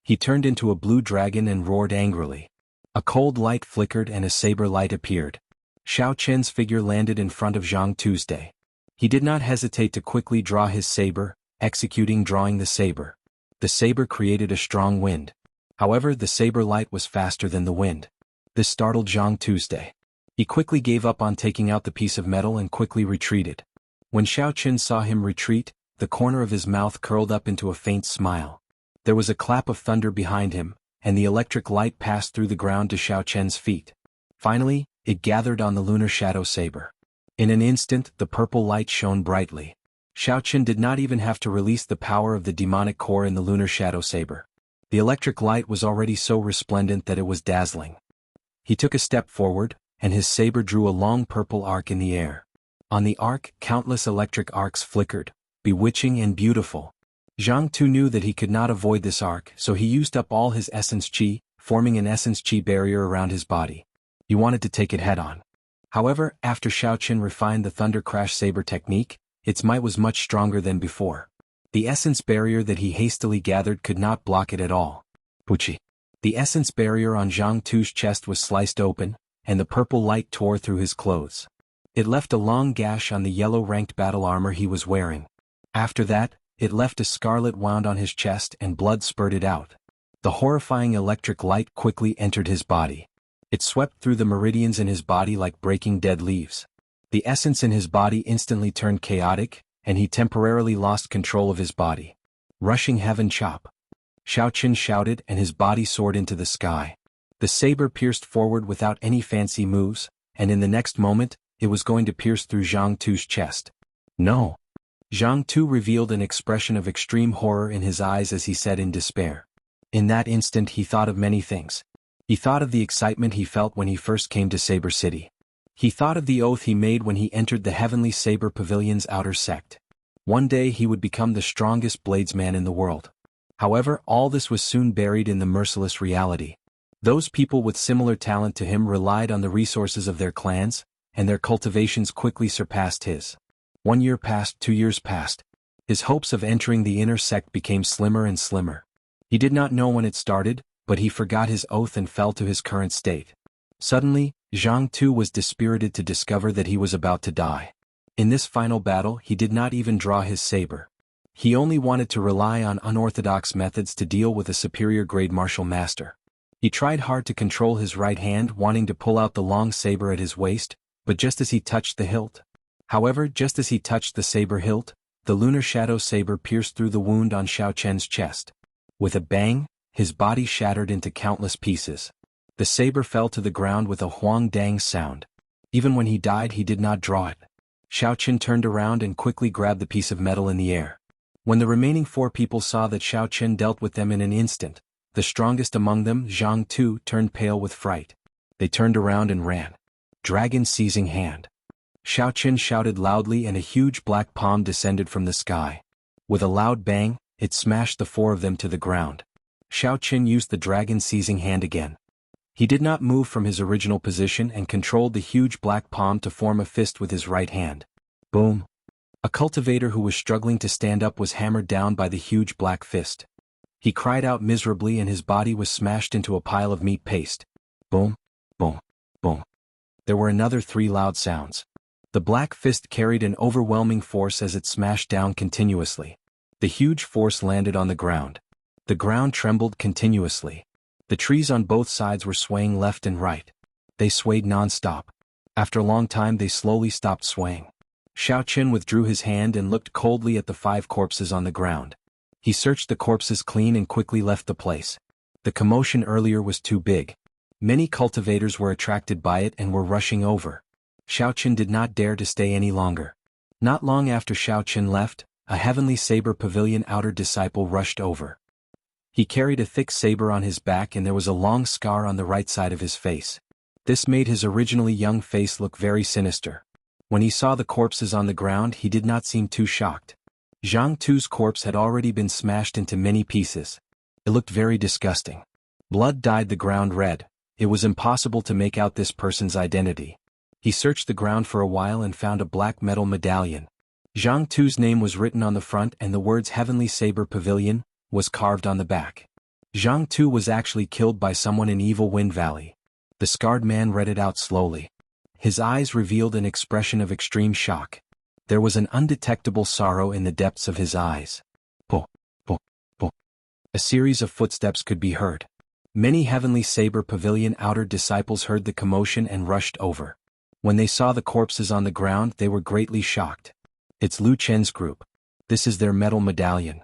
[SPEAKER 1] He turned into a blue dragon and roared angrily. A cold light flickered and a saber light appeared. Xiaoqian's figure landed in front of Jianghu's day. He did not hesitate to quickly draw his saber, drawing the saber. The saber created a strong wind. However, the saber light was faster than the wind. This startled Jianghu's day. He quickly gave up on taking out the piece of metal and quickly retreated. When Xiaoqin saw him retreat, the corner of his mouth curled up into a faint smile. There was a clap of thunder behind him, and the electric light passed through the ground to Xiaoqian's feet. Finally, it gathered on the lunar shadow saber. In an instant, the purple light shone brightly. Xiaoqin did not even have to release the power of the demonic core in the lunar shadow saber. The electric light was already so resplendent that it was dazzling. He took a step forward, and his saber drew a long purple arc in the air. On the arc, countless electric arcs flickered, bewitching and beautiful. Jianghu knew that he could not avoid this arc, so he used up all his essence qi, forming an essence qi barrier around his body. He wanted to take it head-on. However, after Xiaoqin refined the Thunder Crash Saber technique, its might was much stronger than before. The essence barrier that he hastily gathered could not block it at all. Puchi. The essence barrier on Jianghu's chest was sliced open, and the purple light tore through his clothes. It left a long gash on the yellow-ranked battle armor he was wearing. After that, it left a scarlet wound on his chest and blood spurted out. The horrifying electric light quickly entered his body. It swept through the meridians in his body like breaking dead leaves. The essence in his body instantly turned chaotic, and he temporarily lost control of his body. Rushing heaven chop. Xiaoqin shouted and his body soared into the sky. The saber pierced forward without any fancy moves, and in the next moment, it was going to pierce through Jianghu's chest. No. Jianghu revealed an expression of extreme horror in his eyes as he said in despair. In that instant he thought of many things. He thought of the excitement he felt when he first came to Saber City. He thought of the oath he made when he entered the Heavenly Saber Pavilion's outer sect. One day he would become the strongest bladesman in the world. However, all this was soon buried in the merciless reality. Those people with similar talent to him relied on the resources of their clans, and their cultivations quickly surpassed his. 1 year passed, 2 years passed. His hopes of entering the inner sect became slimmer and slimmer. He did not know when it started, but he forgot his oath and fell to his current state. Suddenly, Jianghu was dispirited to discover that he was about to die. In this final battle he did not even draw his saber. He only wanted to rely on unorthodox methods to deal with a superior grade martial master. He tried hard to control his right hand, wanting to pull out the long saber at his waist, but just as he touched the hilt. Just as he touched the saber hilt, the lunar shadow saber pierced through the wound on Xiaoqian's chest. With a bang, his body shattered into countless pieces. The saber fell to the ground with a huang dang sound. Even when he died he did not draw it. Xiaoqian turned around and quickly grabbed the piece of metal in the air. When the remaining 4 people saw that Xiaoqian dealt with them in an instant, the strongest among them, Jianghu, turned pale with fright. They turned around and ran. Dragon seizing hand. Xiaoqian shouted loudly and a huge black palm descended from the sky. With a loud bang, it smashed the 4 of them to the ground. Xiaoqian used the dragon seizing hand again. He did not move from his original position and controlled the huge black palm to form a fist with his right hand. Boom! A cultivator who was struggling to stand up was hammered down by the huge black fist. He cried out miserably and his body was smashed into a pile of meat paste. Boom! Boom! Boom! There were another 3 loud sounds. The black fist carried an overwhelming force as it smashed down continuously. The huge force landed on the ground. The ground trembled continuously. The trees on both sides were swaying left and right. They swayed non-stop. After a long time they slowly stopped swaying. Xiaoqian withdrew his hand and looked coldly at the 5 corpses on the ground. He searched the corpses clean and quickly left the place. The commotion earlier was too big. Many cultivators were attracted by it and were rushing over. Xiaoqian did not dare to stay any longer. Not long after Xiaoqian left, a heavenly saber pavilion outer disciple rushed over. He carried a thick saber on his back and there was a long scar on the right side of his face. This made his originally young face look very sinister. When he saw the corpses on the ground he did not seem too shocked. Jianghu's corpse had already been smashed into many pieces. It looked very disgusting. Blood dyed the ground red. It was impossible to make out this person's identity. He searched the ground for a while and found a black metal medallion. Jianghu's name was written on the front and the words Heavenly Saber Pavilion was carved on the back. Jianghu was actually killed by someone in Evil Wind Valley. The scarred man read it out slowly. His eyes revealed an expression of extreme shock. There was an undetectable sorrow in the depths of his eyes. Po, po, po. A series of footsteps could be heard. Many Heavenly Saber Pavilion outer disciples heard the commotion and rushed over. When they saw the corpses on the ground they were greatly shocked. It's Lu Chen's group. This is their metal medallion.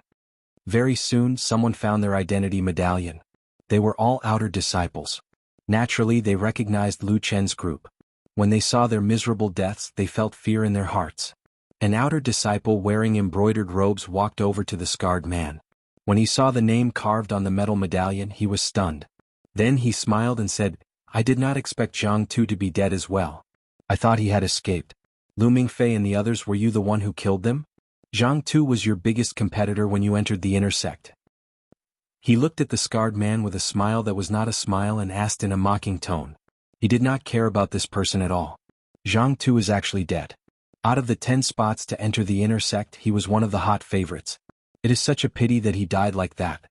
[SPEAKER 1] Very soon someone found their identity medallion. They were all outer disciples. Naturally they recognized Lu Chen's group. When they saw their miserable deaths they felt fear in their hearts. An outer disciple wearing embroidered robes walked over to the scarred man. When he saw the name carved on the metal medallion he was stunned. Then he smiled and said, "I did not expect Jianghu to be dead as well. I thought he had escaped. Lu Mingfei and the others, were you the one who killed them? Jianghu was your biggest competitor when you entered the inner sect." He looked at the scarred man with a smile that was not a smile and asked in a mocking tone. He did not care about this person at all. Jianghu is actually dead. Out of the 10 spots to enter the inner sect he was one of the hot favorites. It is such a pity that he died like that.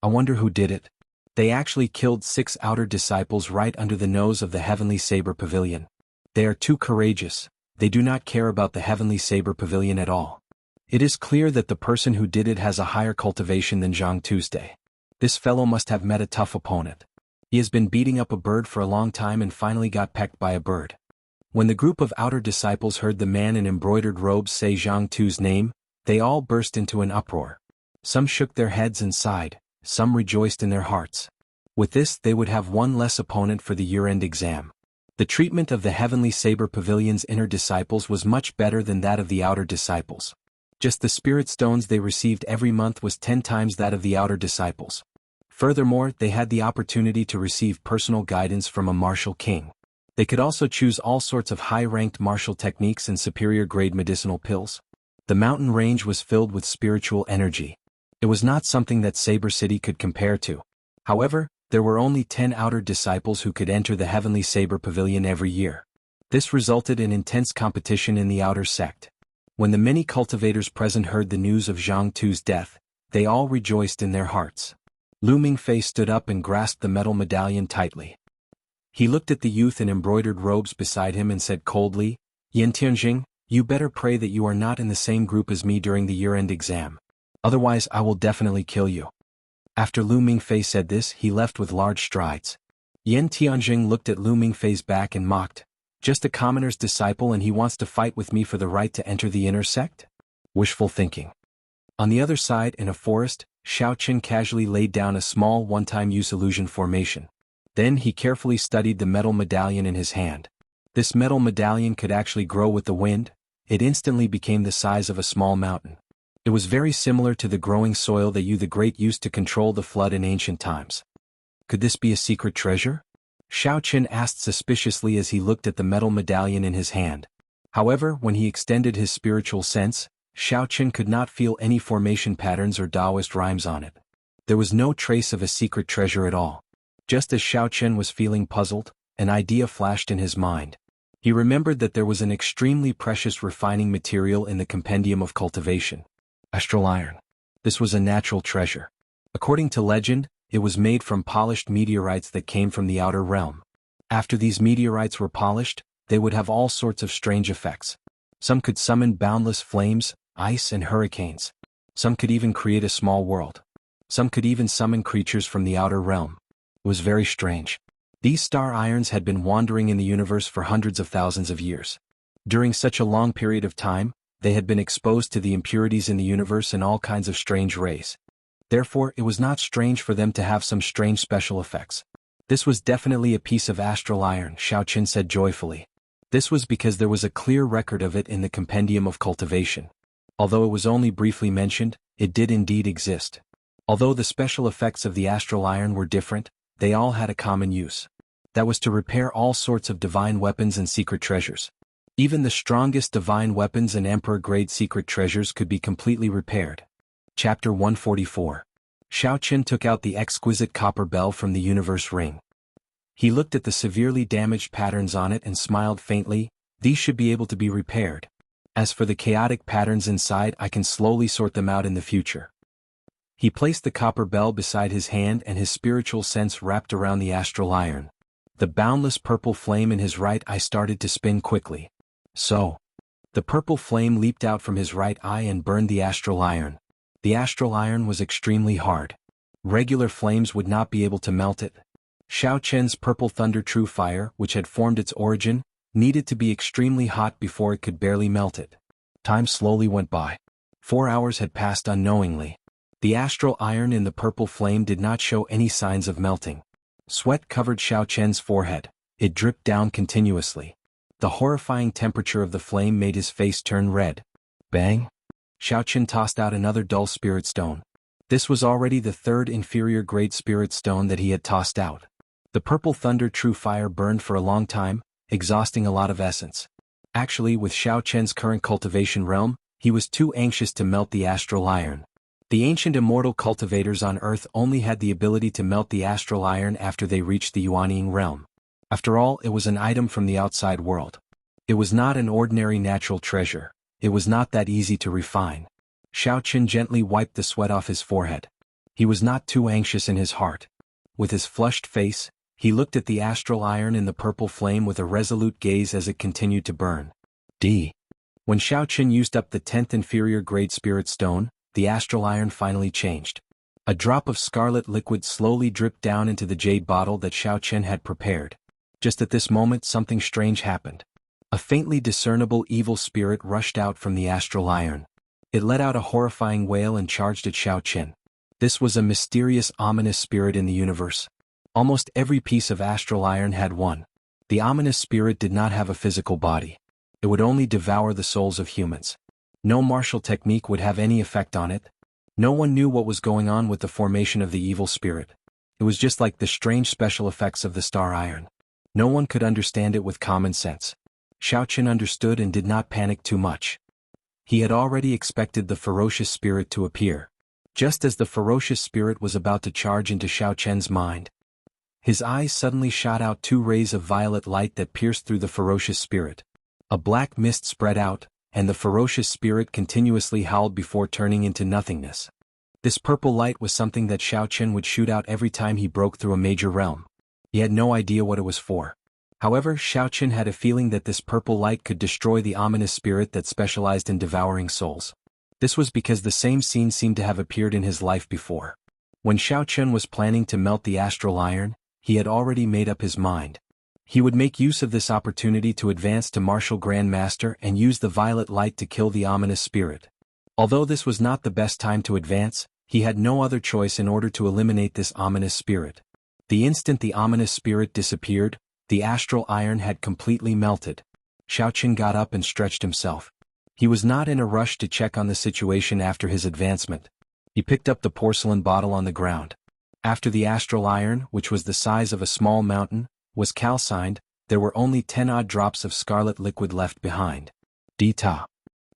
[SPEAKER 1] I wonder who did it. They actually killed 6 outer disciples right under the nose of the Heavenly Saber Pavilion. They are too courageous. They do not care about the Heavenly Saber Pavilion at all. It is clear that the person who did it has a higher cultivation than Zhang Tuesday. This fellow must have met a tough opponent. He has been beating up a bird for a long time and finally got pecked by a bird. When the group of outer disciples heard the man in embroidered robes say Zhang Tu's name, they all burst into an uproar. Some shook their heads and sighed, some rejoiced in their hearts. With this they would have one less opponent for the year-end exam. The treatment of the Heavenly Saber Pavilion's inner disciples was much better than that of the outer disciples. Just the spirit stones they received every month was 10 times that of the outer disciples. Furthermore, they had the opportunity to receive personal guidance from a martial king. They could also choose all sorts of high-ranked martial techniques and superior-grade medicinal pills. The mountain range was filled with spiritual energy. It was not something that Saber City could compare to. However, there were only 10 outer disciples who could enter the Heavenly Saber Pavilion every year. This resulted in intense competition in the outer sect. When the many cultivators present heard the news of Jianghu's death, they all rejoiced in their hearts. Lu Mingfei stood up and grasped the metal medallion tightly. He looked at the youth in embroidered robes beside him and said coldly, "Yan Tianjing, you better pray that you are not in the same group as me during the year-end exam. Otherwise I will definitely kill you." After Lu Mingfei said this, he left with large strides. Yan Tianjing looked at Lu Mingfei's back and mocked, "Just a commoner's disciple and he wants to fight with me for the right to enter the inner sect? Wishful thinking." On the other side, in a forest, Xiaoqin casually laid down a small one-time-use illusion formation. Then he carefully studied the metal medallion in his hand. This metal medallion could actually grow with the wind. It instantly became the size of a small mountain. It was very similar to the growing soil that Yu the Great used to control the flood in ancient times. Could this be a secret treasure? Xiaoqin asked suspiciously as he looked at the metal medallion in his hand. However, when he extended his spiritual sense, Xiaoqin could not feel any formation patterns or Taoist rhymes on it. There was no trace of a secret treasure at all. Just as Xiaoqin was feeling puzzled, an idea flashed in his mind. He remembered that there was an extremely precious refining material in the compendium of cultivation. Astral iron. This was a natural treasure. According to legend, it was made from polished meteorites that came from the outer realm. After these meteorites were polished, they would have all sorts of strange effects. Some could summon boundless flames, ice and hurricanes. Some could even create a small world. Some could even summon creatures from the outer realm. It was very strange. These star irons had been wandering in the universe for hundreds of thousands of years. During such a long period of time, they had been exposed to the impurities in the universe and all kinds of strange rays. Therefore, it was not strange for them to have some strange special effects. This was definitely a piece of astral iron, Xiaoqin said joyfully. This was because there was a clear record of it in the compendium of cultivation. Although it was only briefly mentioned, it did indeed exist. Although the special effects of the astral iron were different, they all had a common use. That was to repair all sorts of divine weapons and secret treasures. Even the strongest divine weapons and emperor-grade secret treasures could be completely repaired. Chapter 144. Xiaoqin took out the exquisite copper bell from the universe ring. He looked at the severely damaged patterns on it and smiled faintly. These should be able to be repaired. As for the chaotic patterns inside, I can slowly sort them out in the future. He placed the copper bell beside his hand and his spiritual sense wrapped around the astral iron. The boundless purple flame in his right eye started to spin quickly. So, the purple flame leaped out from his right eye and burned the astral iron. The astral iron was extremely hard. Regular flames would not be able to melt it. Xiaoqin's purple thunder true fire, which had formed its origin, needed to be extremely hot before it could barely melt it. Time slowly went by. 4 hours had passed unknowingly. The astral iron in the purple flame did not show any signs of melting. Sweat covered Xiaoqin's forehead. It dripped down continuously. The horrifying temperature of the flame made his face turn red. Bang! Xiaoqin tossed out another dull spirit stone. This was already the third inferior grade spirit stone that he had tossed out. The purple thunder true fire burned for a long time, exhausting a lot of essence. Actually, with Xiaoqin's current cultivation realm, he was too anxious to melt the astral iron. The ancient immortal cultivators on Earth only had the ability to melt the astral iron after they reached the Yuanying realm. After all, it was an item from the outside world. It was not an ordinary natural treasure. It was not that easy to refine. Xiaoqin gently wiped the sweat off his forehead. He was not too anxious in his heart. With his flushed face, he looked at the astral iron in the purple flame with a resolute gaze as it continued to burn. When Xiaoqin used up the 10th inferior grade spirit stone, the astral iron finally changed. A drop of scarlet liquid slowly dripped down into the jade bottle that Xiaoqin had prepared. Just at this moment, something strange happened. A faintly discernible evil spirit rushed out from the astral iron. It let out a horrifying wail and charged at Xiaoqin. This was a mysterious, ominous spirit in the universe. Almost every piece of astral iron had one. The ominous spirit did not have a physical body. It would only devour the souls of humans. No martial technique would have any effect on it. No one knew what was going on with the formation of the evil spirit. It was just like the strange special effects of the star iron. No one could understand it with common sense. Xiaoqin understood and did not panic too much. He had already expected the ferocious spirit to appear. Just as the ferocious spirit was about to charge into Xiaoqin's mind, his eyes suddenly shot out 2 rays of violet light that pierced through the ferocious spirit. A black mist spread out, and the ferocious spirit continuously howled before turning into nothingness. This purple light was something that Xiaochen would shoot out every time he broke through a major realm. He had no idea what it was for. However, Xiaochen had a feeling that this purple light could destroy the ominous spirit that specialized in devouring souls. This was because the same scene seemed to have appeared in his life before. When Xiaochen was planning to melt the astral iron, he had already made up his mind. He would make use of this opportunity to advance to Martial Grandmaster and use the violet light to kill the ominous spirit. Although this was not the best time to advance, he had no other choice in order to eliminate this ominous spirit. The instant the ominous spirit disappeared, the astral iron had completely melted. Xiaochen got up and stretched himself. He was not in a rush to check on the situation after his advancement. He picked up the porcelain bottle on the ground. After the astral iron, which was the size of a small mountain, was calcined, there were only 10 odd drops of scarlet liquid left behind. Ta.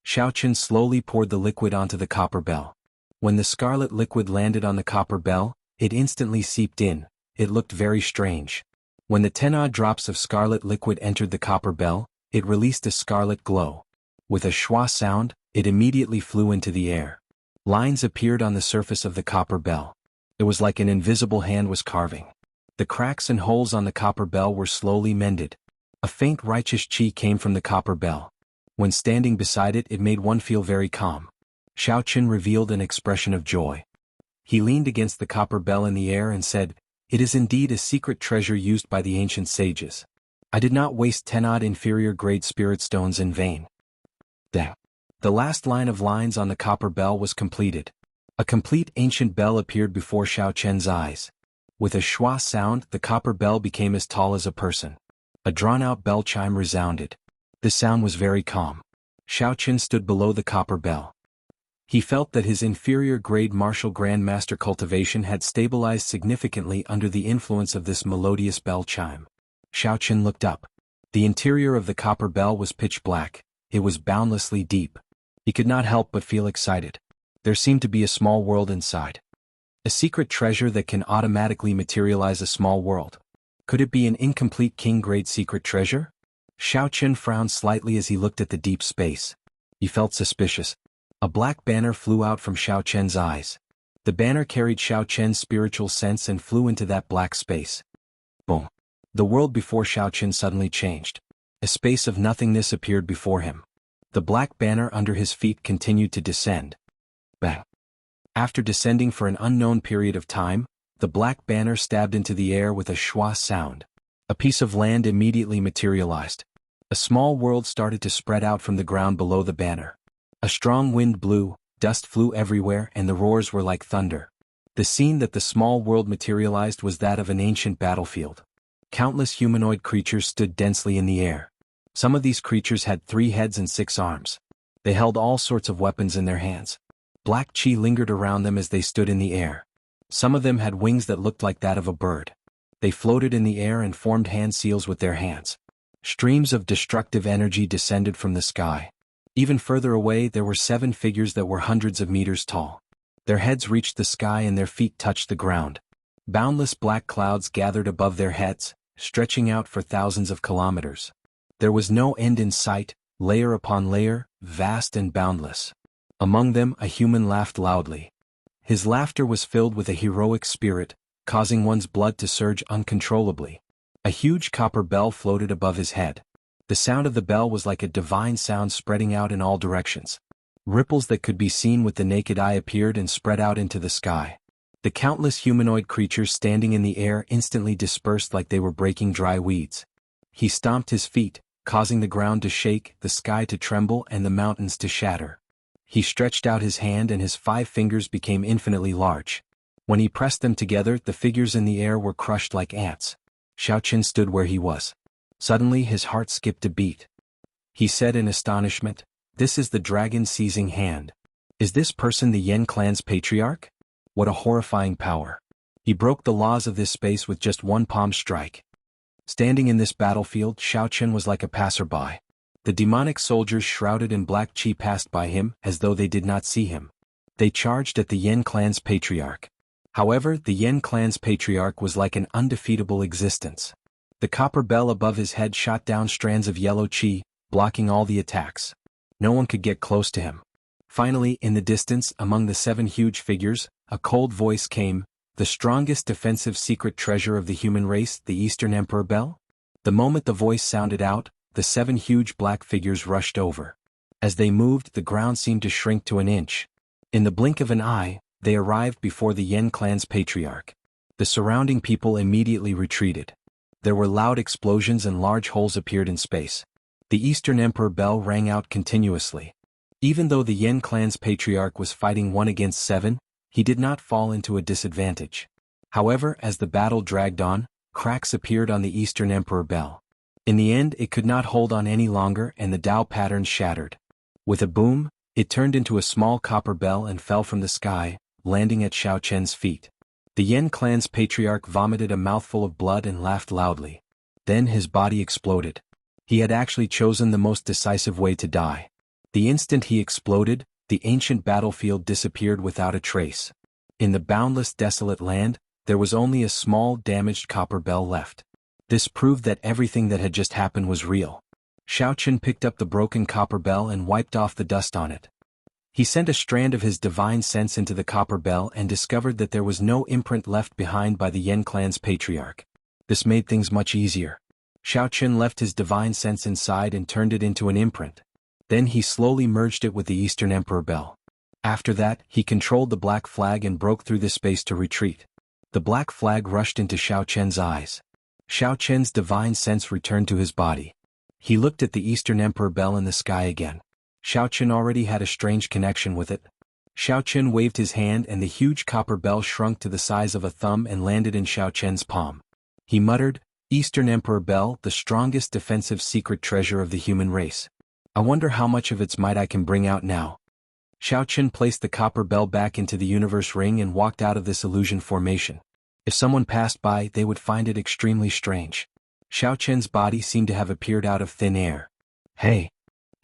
[SPEAKER 1] Xiaochen slowly poured the liquid onto the copper bell. When the scarlet liquid landed on the copper bell, it instantly seeped in. It looked very strange. When the 10 odd drops of scarlet liquid entered the copper bell, it released a scarlet glow. With a schwa sound, it immediately flew into the air. Lines appeared on the surface of the copper bell. It was like an invisible hand was carving. The cracks and holes on the copper bell were slowly mended. A faint righteous chi came from the copper bell. When standing beside it, it made one feel very calm. Xiaochen revealed an expression of joy. He leaned against the copper bell in the air and said, "It is indeed a secret treasure used by the ancient sages. I did not waste 10 odd inferior grade spirit stones in vain." The last line of lines on the copper bell was completed. A complete ancient bell appeared before Xiaochen's eyes. With a schwa sound, the copper bell became as tall as a person. A drawn-out bell chime resounded. The sound was very calm. Xiaochen stood below the copper bell. He felt that his inferior grade martial grandmaster cultivation had stabilized significantly under the influence of this melodious bell chime. Xiaochen looked up. The interior of the copper bell was pitch black. It was boundlessly deep. He could not help but feel excited. There seemed to be a small world inside. A secret treasure that can automatically materialize a small world. Could it be an incomplete king-grade secret treasure? Xiaochen frowned slightly as he looked at the deep space. He felt suspicious. A black banner flew out from Xiaochen's eyes. The banner carried Xiaochen's spiritual sense and flew into that black space. Boom. The world before Xiaochen suddenly changed. A space of nothingness appeared before him. The black banner under his feet continued to descend. Bang. After descending for an unknown period of time, the black banner stabbed into the air with a schwa sound. A piece of land immediately materialized. A small world started to spread out from the ground below the banner. A strong wind blew, dust flew everywhere, and the roars were like thunder. The scene that the small world materialized was that of an ancient battlefield. Countless humanoid creatures stood densely in the air. Some of these creatures had 3 heads and 6 arms. They held all sorts of weapons in their hands. Black chi lingered around them as they stood in the air. Some of them had wings that looked like that of a bird. They floated in the air and formed hand seals with their hands. Streams of destructive energy descended from the sky. Even further away there were 7 figures that were hundreds of meters tall. Their heads reached the sky and their feet touched the ground. Boundless black clouds gathered above their heads, stretching out for thousands of kilometers. There was no end in sight, layer upon layer, vast and boundless. Among them a human laughed loudly. His laughter was filled with a heroic spirit, causing one's blood to surge uncontrollably. A huge copper bell floated above his head. The sound of the bell was like a divine sound spreading out in all directions. Ripples that could be seen with the naked eye appeared and spread out into the sky. The countless humanoid creatures standing in the air instantly dispersed like they were breaking dry weeds. He stomped his feet, causing the ground to shake, the sky to tremble, and the mountains to shatter. He stretched out his hand and his 5 fingers became infinitely large. When he pressed them together, the figures in the air were crushed like ants. Xiaochen stood where he was. Suddenly his heart skipped a beat. He said in astonishment, "This is the dragon seizing hand. Is this person the Yen clan's patriarch? What a horrifying power." He broke the laws of this space with just one palm strike. Standing in this battlefield, Xiaochen was like a passerby. The demonic soldiers shrouded in black chi passed by him as though they did not see him. They charged at the Yen clan's patriarch. However, the Yen clan's patriarch was like an undefeatable existence. The copper bell above his head shot down strands of yellow chi, blocking all the attacks. No one could get close to him. Finally, in the distance, among the 7 huge figures, a cold voice came, "The strongest defensive secret treasure of the human race, the Eastern Emperor Bell?" The moment the voice sounded out, the 7 huge black figures rushed over. As they moved, the ground seemed to shrink to an inch. In the blink of an eye, they arrived before the Yen clan's patriarch. The surrounding people immediately retreated. There were loud explosions and large holes appeared in space. The Eastern Emperor Bell rang out continuously. Even though the Yen clan's patriarch was fighting 1 against 7, he did not fall into a disadvantage. However, as the battle dragged on, cracks appeared on the Eastern Emperor Bell. In the end, it could not hold on any longer and the Tao patterns shattered. With a boom, it turned into a small copper bell and fell from the sky, landing at Xianxia's feet. The Yen clan's patriarch vomited a mouthful of blood and laughed loudly. Then his body exploded. He had actually chosen the most decisive way to die. The instant he exploded, the ancient battlefield disappeared without a trace. In the boundless desolate land, there was only a small damaged copper bell left. This proved that everything that had just happened was real. Xianxia picked up the broken copper bell and wiped off the dust on it. He sent a strand of his divine sense into the copper bell and discovered that there was no imprint left behind by the Yen clan's patriarch. This made things much easier. Xianxia left his divine sense inside and turned it into an imprint. Then he slowly merged it with the Eastern Emperor Bell. After that, he controlled the black flag and broke through the space to retreat. The black flag rushed into Xianxia's eyes. Xianxia's divine sense returned to his body. He looked at the Eastern Emperor Bell in the sky again. Xianxia already had a strange connection with it. Xianxia waved his hand and the huge copper bell shrunk to the size of a thumb and landed in Xianxia's palm. He muttered, "Eastern Emperor Bell, the strongest defensive secret treasure of the human race. I wonder how much of its might I can bring out now." Xianxia placed the copper bell back into the universe ring and walked out of this illusion formation. If someone passed by, they would find it extremely strange. Xianxia's body seemed to have appeared out of thin air. "Hey!"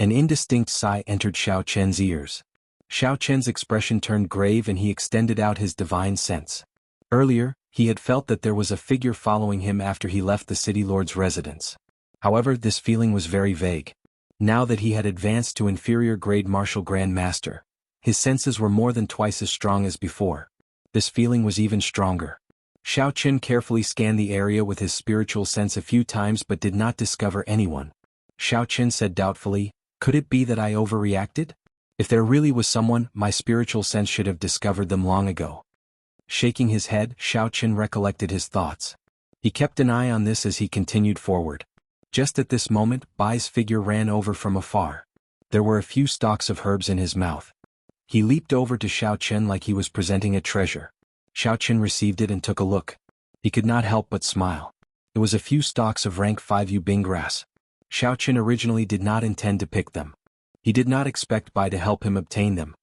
[SPEAKER 1] An indistinct sigh entered Xianxia's ears. Xianxia's expression turned grave and he extended out his divine sense. Earlier, he had felt that there was a figure following him after he left the city lord's residence. However, this feeling was very vague. Now that he had advanced to inferior grade martial grand master, his senses were more than twice as strong as before. This feeling was even stronger. Xianxia carefully scanned the area with his spiritual sense a few times but did not discover anyone. Xianxia said doubtfully, "Could it be that I overreacted? If there really was someone, my spiritual sense should have discovered them long ago." Shaking his head, Xianxia recollected his thoughts. He kept an eye on this as he continued forward. Just at this moment, Bai's figure ran over from afar. There were a few stalks of herbs in his mouth. He leaped over to Xianxia like he was presenting a treasure. Xianxia received it and took a look. He could not help but smile. It was a few stalks of rank 5 yubing grass. Xianxia originally did not intend to pick them. He did not expect Bai to help him obtain them.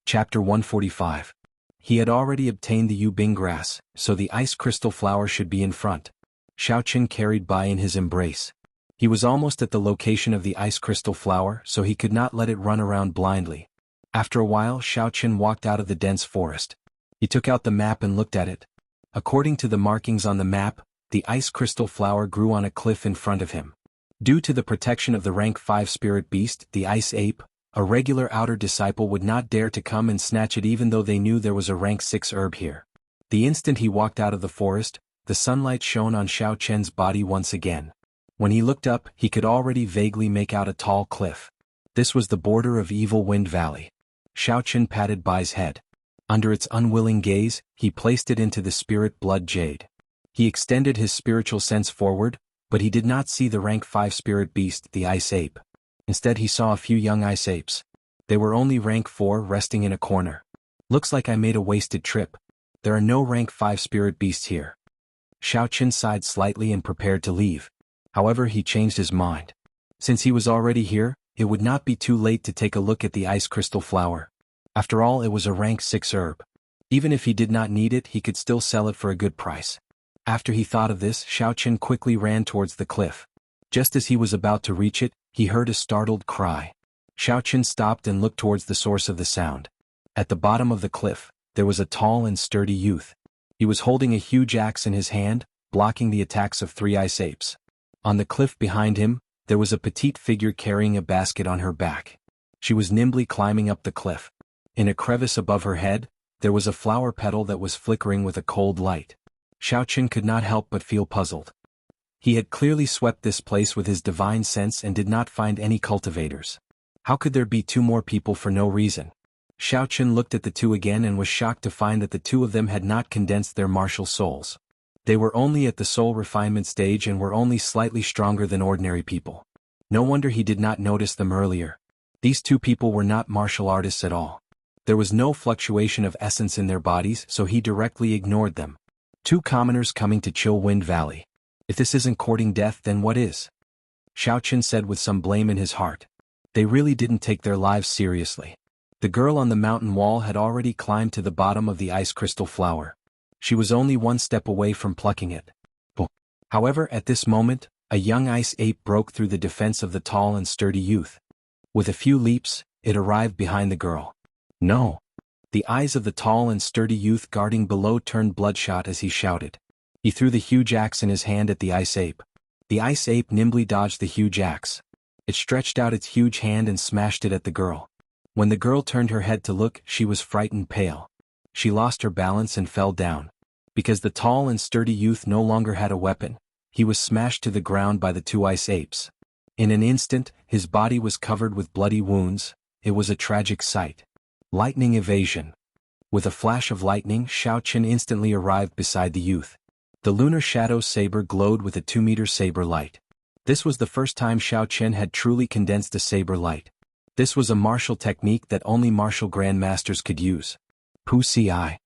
[SPEAKER 1] Chapter 145. He had already obtained the yubing grass, so the ice crystal flower should be in front. Xianxia carried Bai in his embrace. He was almost at the location of the ice crystal flower, so he could not let it run around blindly. After a while, Xianxia walked out of the dense forest. He took out the map and looked at it. According to the markings on the map, the ice crystal flower grew on a cliff in front of him. Due to the protection of the rank 5 spirit beast, the ice ape, a regular outer disciple would not dare to come and snatch it even though they knew there was a rank 6 herb here. The instant he walked out of the forest, the sunlight shone on Xianxia's body once again. When he looked up, he could already vaguely make out a tall cliff. This was the border of Evil Wind Valley. Xianxia patted Bai's head. Under its unwilling gaze, he placed it into the spirit blood jade. He extended his spiritual sense forward, but he did not see the rank 5 spirit beast, the ice ape. Instead he saw a few young ice apes. They were only rank 4 resting in a corner. "Looks like I made a wasted trip. There are no rank 5 spirit beasts here." Xianxia sighed slightly and prepared to leave. However, he changed his mind. Since he was already here, it would not be too late to take a look at the ice crystal flower. After all, it was a rank 6 herb. Even if he did not need it, he could still sell it for a good price. After he thought of this, Xianxia quickly ran towards the cliff. Just as he was about to reach it, he heard a startled cry. Xianxia stopped and looked towards the source of the sound. At the bottom of the cliff, there was a tall and sturdy youth. He was holding a huge axe in his hand, blocking the attacks of 3 ice apes. On the cliff behind him, there was a petite figure carrying a basket on her back. She was nimbly climbing up the cliff. In a crevice above her head, there was a flower petal that was flickering with a cold light. Xiaoqin could not help but feel puzzled. He had clearly swept this place with his divine sense and did not find any cultivators. How could there be two more people for no reason? Xiaoqin looked at the two again and was shocked to find that the two of them had not condensed their martial souls. They were only at the soul refinement stage and were only slightly stronger than ordinary people. No wonder he did not notice them earlier. These two people were not martial artists at all. There was no fluctuation of essence in their bodies, so he directly ignored them. Two commoners coming to chill Wind Valley. If this isn't courting death, then what is? Xiaoqin said with some blame in his heart. They really didn't take their lives seriously. The girl on the mountain wall had already climbed to the bottom of the ice crystal flower. She was only one step away from plucking it. However, at this moment, a young ice ape broke through the defense of the tall and sturdy youth. With a few leaps, it arrived behind the girl. No! The eyes of the tall and sturdy youth guarding below turned bloodshot as he shouted. He threw the huge axe in his hand at the ice ape. The ice ape nimbly dodged the huge axe. It stretched out its huge hand and smashed it at the girl. When the girl turned her head to look, she was frightened pale. She lost her balance and fell down. Because the tall and sturdy youth no longer had a weapon, he was smashed to the ground by the two ice apes. In an instant, his body was covered with bloody wounds. It was a tragic sight. Lightning evasion. With a flash of lightning, Xiaoqin instantly arrived beside the youth. The lunar shadow saber glowed with a 2-meter saber light. This was the first time Xiaoqin had truly condensed a saber light. This was a martial technique that only martial grandmasters could use. Wuxia.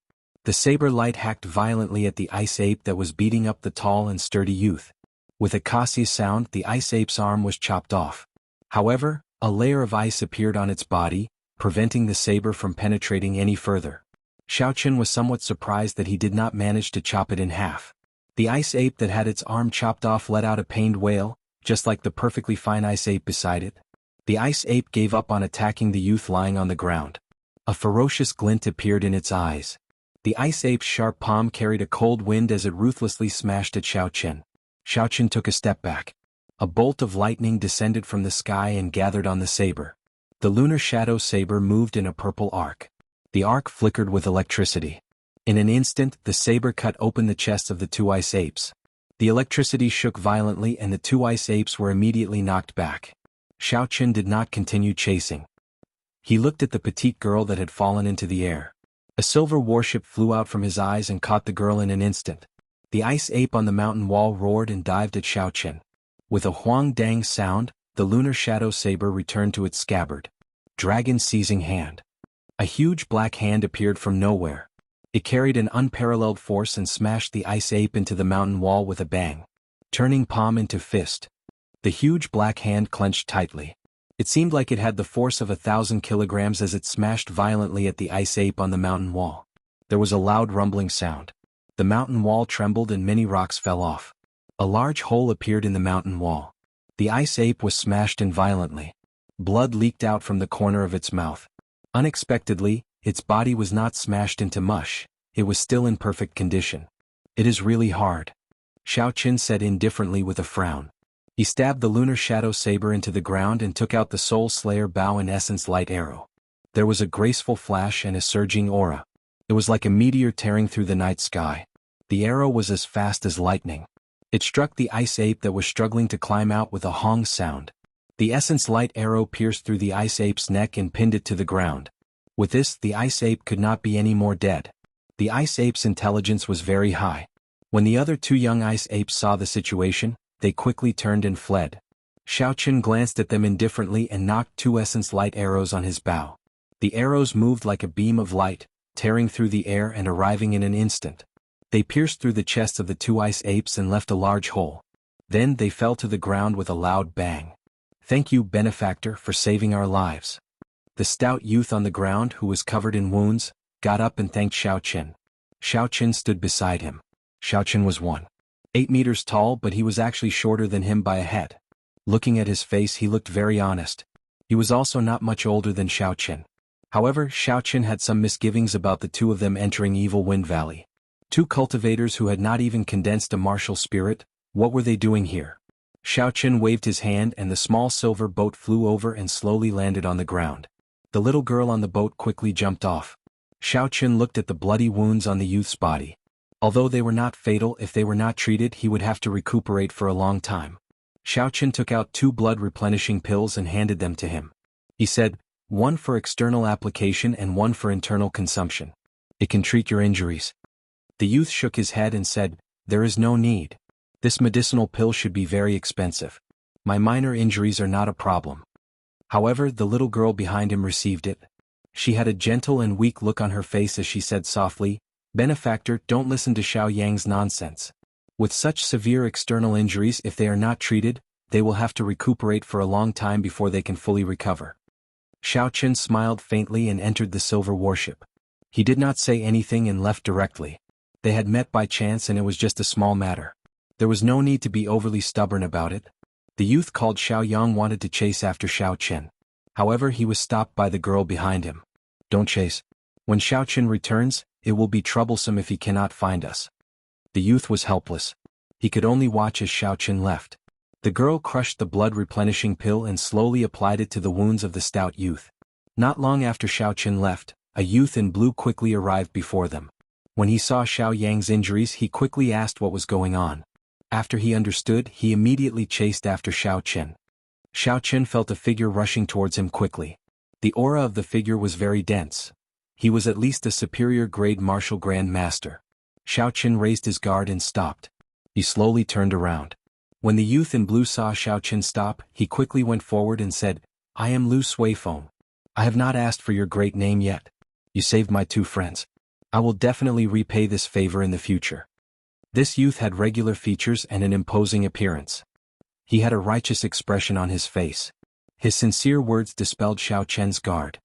[SPEAKER 1] The saber light hacked violently at the ice ape that was beating up the tall and sturdy youth. With a cautious sound, the ice ape's arm was chopped off. However, a layer of ice appeared on its body, preventing the saber from penetrating any further. Xiaoqin was somewhat surprised that he did not manage to chop it in half. The ice ape that had its arm chopped off let out a pained wail, just like the perfectly fine ice ape beside it. The ice ape gave up on attacking the youth lying on the ground. A ferocious glint appeared in its eyes. The ice ape's sharp palm carried a cold wind as it ruthlessly smashed at Xiaoqin. Xiaoqin took a step back. A bolt of lightning descended from the sky and gathered on the saber. The lunar shadow saber moved in a purple arc. The arc flickered with electricity. In an instant, the saber cut open the chests of the two ice apes. The electricity shook violently and the two ice apes were immediately knocked back. Xiaoqin did not continue chasing. He looked at the petite girl that had fallen into the air. A silver warship flew out from his eyes and caught the girl in an instant. The ice ape on the mountain wall roared and dived at Xiaoqin. With a huang dang sound, the lunar shadow saber returned to its scabbard. Dragon seizing hand. A huge black hand appeared from nowhere. It carried an unparalleled force and smashed the ice ape into the mountain wall with a bang, turning palm into fist. The huge black hand clenched tightly. It seemed like it had the force of 1,000 kilograms as it smashed violently at the ice ape on the mountain wall. There was a loud rumbling sound. The mountain wall trembled and many rocks fell off. A large hole appeared in the mountain wall. The ice ape was smashed in violently. Blood leaked out from the corner of its mouth. Unexpectedly, its body was not smashed into mush. It was still in perfect condition. It is really hard, Xiaoqin said indifferently with a frown. He stabbed the lunar shadow saber into the ground and took out the Soul Slayer bow and essence light arrow. There was a graceful flash and a surging aura. It was like a meteor tearing through the night sky. The arrow was as fast as lightning. It struck the ice ape that was struggling to climb out with a hong sound. The essence light arrow pierced through the ice ape's neck and pinned it to the ground. With this, the ice ape could not be any more dead. The ice ape's intelligence was very high. When the other two young ice apes saw the situation, they quickly turned and fled. Xiaoqin glanced at them indifferently and knocked 2 essence light arrows on his bow. The arrows moved like a beam of light, tearing through the air and arriving in an instant. They pierced through the chests of the 2 ice apes and left a large hole. Then they fell to the ground with a loud bang. "Thank you, benefactor, for saving our lives." The stout youth on the ground, who was covered in wounds, got up and thanked Xiaoqin. Xiaoqin stood beside him. Xiaoqin was 1.8 meters tall, but he was actually shorter than him by a head. Looking at his face, he looked very honest. He was also not much older than Xiaoqin. However, Xiaoqin had some misgivings about the two of them entering Evil Wind Valley. 2 cultivators who had not even condensed a martial spirit, what were they doing here? Xiaoqun waved his hand and the small silver boat flew over and slowly landed on the ground. The little girl on the boat quickly jumped off. Xiaoqun looked at the bloody wounds on the youth's body. Although they were not fatal, if they were not treated he would have to recuperate for a long time. Xiaoqun took out 2 blood-replenishing pills and handed them to him. He said, "One for external application and one for internal consumption. It can treat your injuries." The youth shook his head and said, "There is no need. This medicinal pill should be very expensive. My minor injuries are not a problem." However, the little girl behind him received it. She had a gentle and weak look on her face as she said softly, "Benefactor, don't listen to Xiao Yang's nonsense. With such severe external injuries, if they are not treated, they will have to recuperate for a long time before they can fully recover." Xiaoqun smiled faintly and entered the silver warship. He did not say anything and left directly. They had met by chance and it was just a small matter. There was no need to be overly stubborn about it. The youth called Xiao Yang wanted to chase after Xiaoqun. However, he was stopped by the girl behind him. "Don't chase. When Xiaoqun returns, it will be troublesome if he cannot find us." The youth was helpless. He could only watch as Xiaoqun left. The girl crushed the blood-replenishing pill and slowly applied it to the wounds of the stout youth. Not long after Xiaoqun left, a youth in blue quickly arrived before them. When he saw Xiao Yang's injuries, he quickly asked what was going on. After he understood, he immediately chased after Xiaoqun. Xiaoqun felt a figure rushing towards him quickly. The aura of the figure was very dense. He was at least a superior grade martial grand master. Xiaoqun raised his guard and stopped. He slowly turned around. When the youth in blue saw Xiaoqun stop, he quickly went forward and said, "I am Lu Suifeng. I have not asked for your great name yet. You saved my 2 friends. I will definitely repay this favor in the future." This youth had regular features and an imposing appearance. He had a righteous expression on his face. His sincere words dispelled Xiaoqun's guard.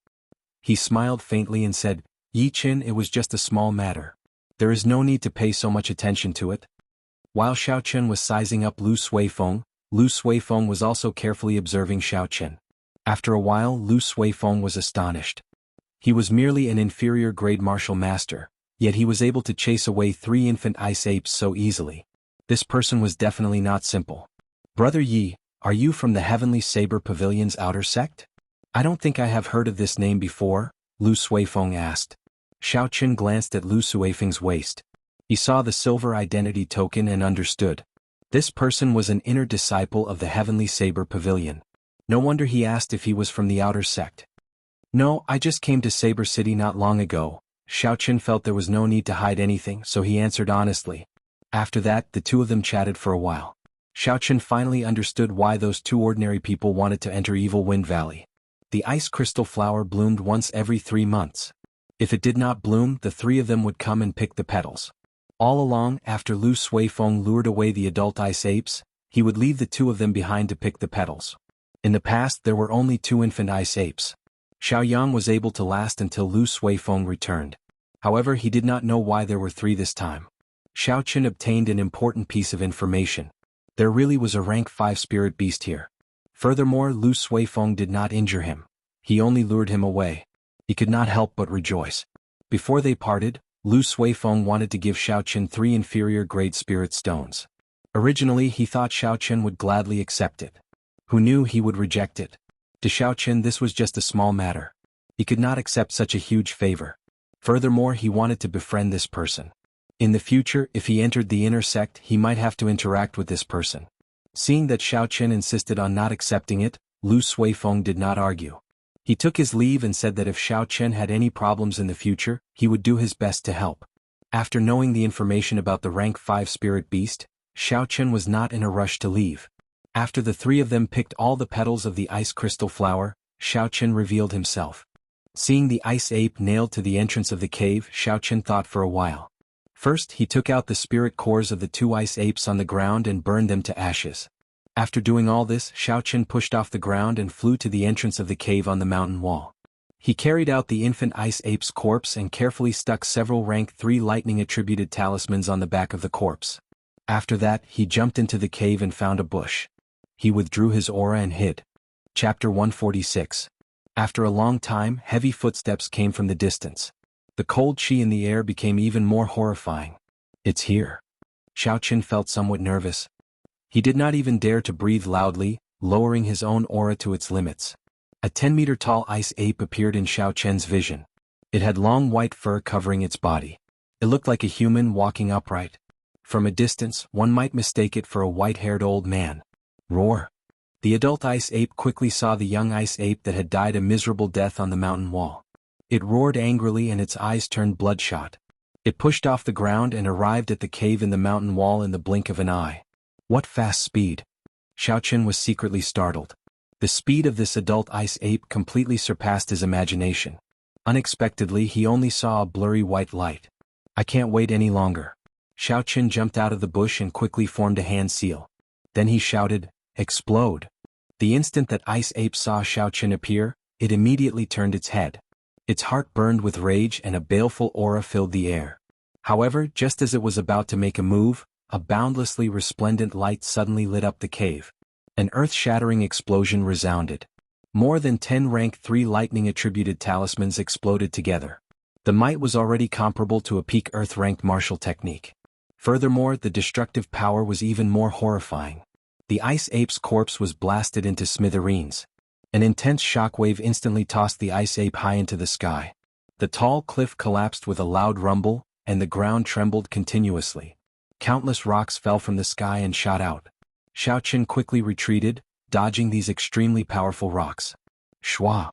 [SPEAKER 1] He smiled faintly and said, "Yi Qin, it was just a small matter. There is no need to pay so much attention to it." While Xiaoqun was sizing up Lu Suifeng was also carefully observing Xiaoqun. After a while, Lu Suifeng was astonished. He was merely an inferior grade martial master, yet he was able to chase away 3 infant ice apes so easily. This person was definitely not simple. "Brother Yi, are you from the Heavenly Saber Pavilion's outer sect? I don't think I have heard of this name before," Lu Suifeng asked. Xiaoqun glanced at Lu Suifeng's waist. He saw the silver identity token and understood. This person was an inner disciple of the Heavenly Saber Pavilion. No wonder he asked if he was from the outer sect. "No, I just came to Saber City not long ago." Xiaoqun felt there was no need to hide anything, so he answered honestly. After that, the 2 of them chatted for a while. Xiaoqun finally understood why those 2 ordinary people wanted to enter Evil Wind Valley. The ice crystal flower bloomed once every 3 months. If it did not bloom, the 3 of them would come and pick the petals. All along, after Lu Suifeng lured away the adult ice apes, he would leave the 2 of them behind to pick the petals. In the past, there were only 2 infant ice apes. Xiao Yang was able to last until Lu Suifeng returned. However, he did not know why there were 3 this time. Xiaoqun obtained an important piece of information. There really was a rank 5 spirit beast here. Furthermore, Lu Suifeng did not injure him. He only lured him away. He could not help but rejoice. Before they parted, Lu Suifeng wanted to give Xiaoqun 3 inferior grade spirit stones. Originally, he thought Xiaoqun would gladly accept it. Who knew he would reject it? To Xiaoqun, this was just a small matter. He could not accept such a huge favor. Furthermore, he wanted to befriend this person. In the future, if he entered the inner sect, he might have to interact with this person. Seeing that Xiaoqun insisted on not accepting it, Lu Suifeng did not argue. He took his leave and said that if Xiaoqun had any problems in the future, he would do his best to help. After knowing the information about the rank 5 spirit beast, Xiaoqun was not in a rush to leave. After the 3 of them picked all the petals of the ice crystal flower, Xiaoqun revealed himself. Seeing the ice ape nailed to the entrance of the cave, Xiaoqun thought for a while. First, he took out the spirit cores of the 2 ice apes on the ground and burned them to ashes. After doing all this, Xiaoqun pushed off the ground and flew to the entrance of the cave on the mountain wall. He carried out the infant ice ape's corpse and carefully stuck several rank 3 lightning-attributed talismans on the back of the corpse. After that, he jumped into the cave and found a bush. He withdrew his aura and hid. Chapter 146. After a long time, heavy footsteps came from the distance. The cold chi in the air became even more horrifying. "It's here." Xiaoqun felt somewhat nervous. He did not even dare to breathe loudly, lowering his own aura to its limits. A 10-meter-tall ice ape appeared in Xiaoqian's vision. It had long white fur covering its body. It looked like a human walking upright. From a distance, one might mistake it for a white-haired old man. Roar! The adult ice ape quickly saw the young ice ape that had died a miserable death on the mountain wall. It roared angrily and its eyes turned bloodshot. It pushed off the ground and arrived at the cave in the mountain wall in the blink of an eye. What fast speed! Xiaoqian was secretly startled. The speed of this adult ice ape completely surpassed his imagination. Unexpectedly, he only saw a blurry white light. I can't wait any longer. Xiaoqian jumped out of the bush and quickly formed a hand seal. Then he shouted, "Explode!" The instant that ice ape saw Xiaoqian appear, it immediately turned its head. Its heart burned with rage and a baleful aura filled the air. However, just as it was about to make a move, a boundlessly resplendent light suddenly lit up the cave. An earth-shattering explosion resounded. More than 10 rank 3 lightning-attributed talismans exploded together. The might was already comparable to a peak earth-ranked martial technique. Furthermore, the destructive power was even more horrifying. The ice ape's corpse was blasted into smithereens. An intense shockwave instantly tossed the ice ape high into the sky. The tall cliff collapsed with a loud rumble, and the ground trembled continuously. Countless rocks fell from the sky and shot out. Xiaoqian quickly retreated, dodging these extremely powerful rocks. Shwa!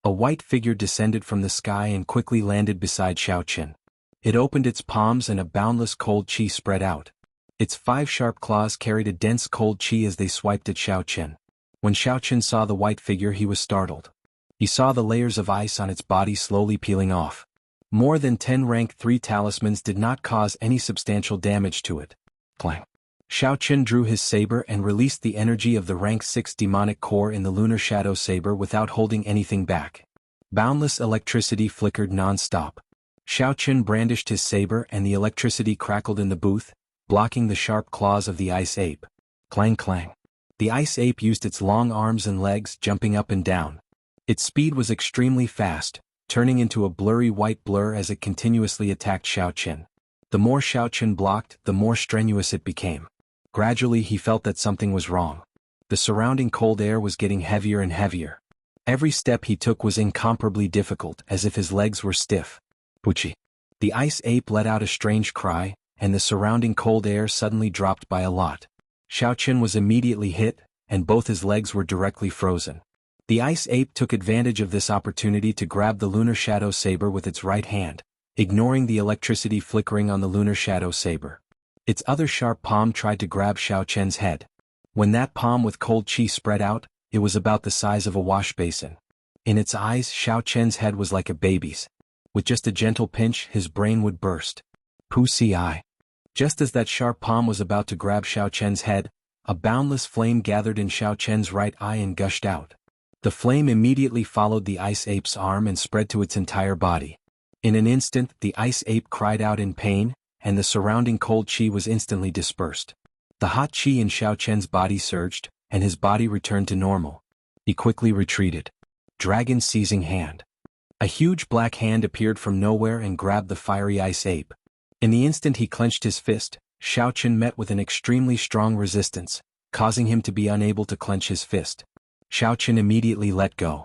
[SPEAKER 1] A white figure descended from the sky and quickly landed beside Xiaoqian. It opened its palms and a boundless cold qi spread out. Its 5 sharp claws carried a dense cold qi as they swiped at Xiaoqian. When Xiaoqian saw the white figure, he was startled. He saw the layers of ice on its body slowly peeling off. More than 10 rank 3 talismans did not cause any substantial damage to it. Clang! Xiaoqian drew his saber and released the energy of the rank 6 demonic core in the lunar shadow saber without holding anything back. Boundless electricity flickered non-stop. Xiaoqian brandished his saber and the electricity crackled in the booth, blocking the sharp claws of the ice ape. Clang clang. The ice ape used its long arms and legs, jumping up and down. Its speed was extremely fast, turning into a blurry white blur as it continuously attacked Xiaoqian. The more Xiaoqian blocked, the more strenuous it became. Gradually he felt that something was wrong. The surrounding cold air was getting heavier and heavier. Every step he took was incomparably difficult, as if his legs were stiff. Puchi! The ice ape let out a strange cry, and the surrounding cold air suddenly dropped by a lot. Xiaoqian was immediately hit, and both his legs were directly frozen. The ice ape took advantage of this opportunity to grab the lunar shadow saber with its right hand, ignoring the electricity flickering on the lunar shadow saber. Its other sharp palm tried to grab Xiaoqian's head. When that palm with cold qi spread out, it was about the size of a wash basin. In its eyes, Xiaoqian's head was like a baby's. With just a gentle pinch, his brain would burst. Pusi. Just as that sharp palm was about to grab Xiaoqian's head, a boundless flame gathered in Xiaoqian's right eye and gushed out. The flame immediately followed the ice ape's arm and spread to its entire body. In an instant, the ice ape cried out in pain, and the surrounding cold qi was instantly dispersed. The hot qi in Xiaoqian's body surged, and his body returned to normal. He quickly retreated. Dragon seizing hand. A huge black hand appeared from nowhere and grabbed the fiery ice ape. In the instant he clenched his fist, Xiaoqian met with an extremely strong resistance, causing him to be unable to clench his fist. Xiaoqian immediately let go.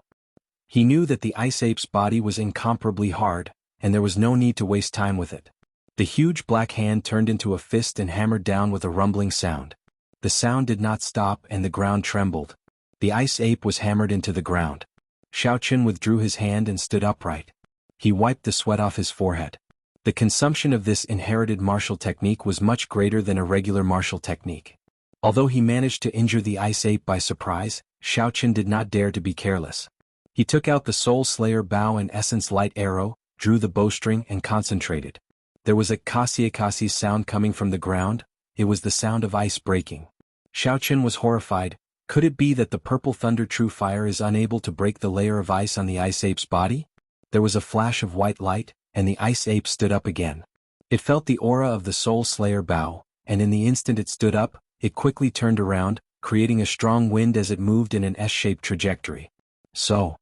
[SPEAKER 1] He knew that the ice ape's body was incomparably hard, and there was no need to waste time with it. The huge black hand turned into a fist and hammered down with a rumbling sound. The sound did not stop and the ground trembled. The ice ape was hammered into the ground. Xiaoqian withdrew his hand and stood upright. He wiped the sweat off his forehead. The consumption of this inherited martial technique was much greater than a regular martial technique. Although he managed to injure the ice ape by surprise, Xiaoqian did not dare to be careless. He took out the Soul Slayer bow and Essence Light Arrow, drew the bowstring and concentrated. There was a kasi sound coming from the ground. It was the sound of ice breaking. Xiaoqian was horrified. Could it be that the purple thunder true fire is unable to break the layer of ice on the ice ape's body? There was a flash of white light, and the ice ape stood up again. It felt the aura of the Soul Slayer bow, and in the instant it stood up, it quickly turned around, creating a strong wind as it moved in an S-shaped trajectory. So,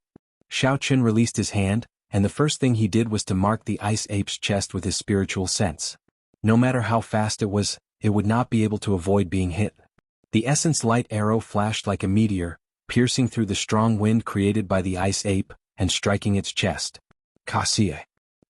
[SPEAKER 1] Xiaoqian released his hand, and the first thing he did was to mark the ice ape's chest with his spiritual sense. No matter how fast it would not be able to avoid being hit. The essence light arrow flashed like a meteor, piercing through the strong wind created by the ice ape, and striking its chest. Xianxia.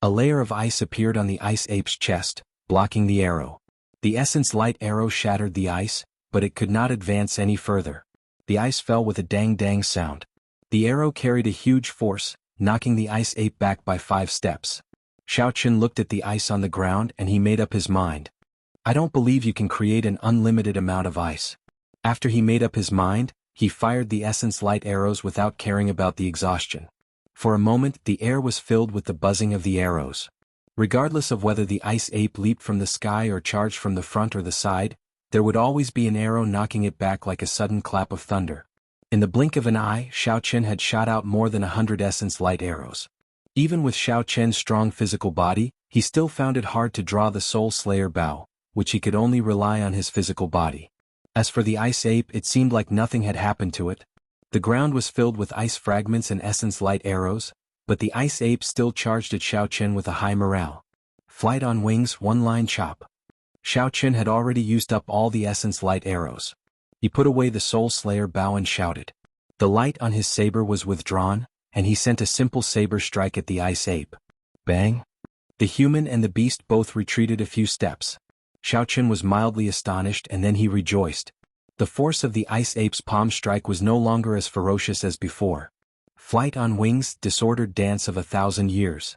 [SPEAKER 1] A layer of ice appeared on the ice ape's chest, blocking the arrow. The essence light arrow shattered the ice, but it could not advance any further. The ice fell with a dang-dang sound. The arrow carried a huge force, knocking the ice ape back by 5 steps. Xiaoqun looked at the ice on the ground and he made up his mind. I don't believe you can create an unlimited amount of ice. After he made up his mind, he fired the essence light arrows without caring about the exhaustion. For a moment the air was filled with the buzzing of the arrows. Regardless of whether the ice ape leaped from the sky or charged from the front or the side, there would always be an arrow knocking it back like a sudden clap of thunder. In the blink of an eye, Xiaoqun had shot out more than 100 essence light arrows. Even with Xiaoqun's strong physical body, he still found it hard to draw the Soul Slayer bow, which he could only rely on his physical body. As for the ice ape, it seemed like nothing had happened to it. The ground was filled with ice fragments and essence light arrows, but the ice ape still charged at Xiaoqun with a high morale. Flight on wings, one-line chop. Xiaoqun had already used up all the essence light arrows. He put away the Soul Slayer bow and shouted. The light on his saber was withdrawn, and he sent a simple saber strike at the ice ape. Bang! The human and the beast both retreated a few steps. Xiaoqun was mildly astonished and then he rejoiced. The force of the ice ape's palm strike was no longer as ferocious as before. Flight on wings, disordered dance of 1,000 years.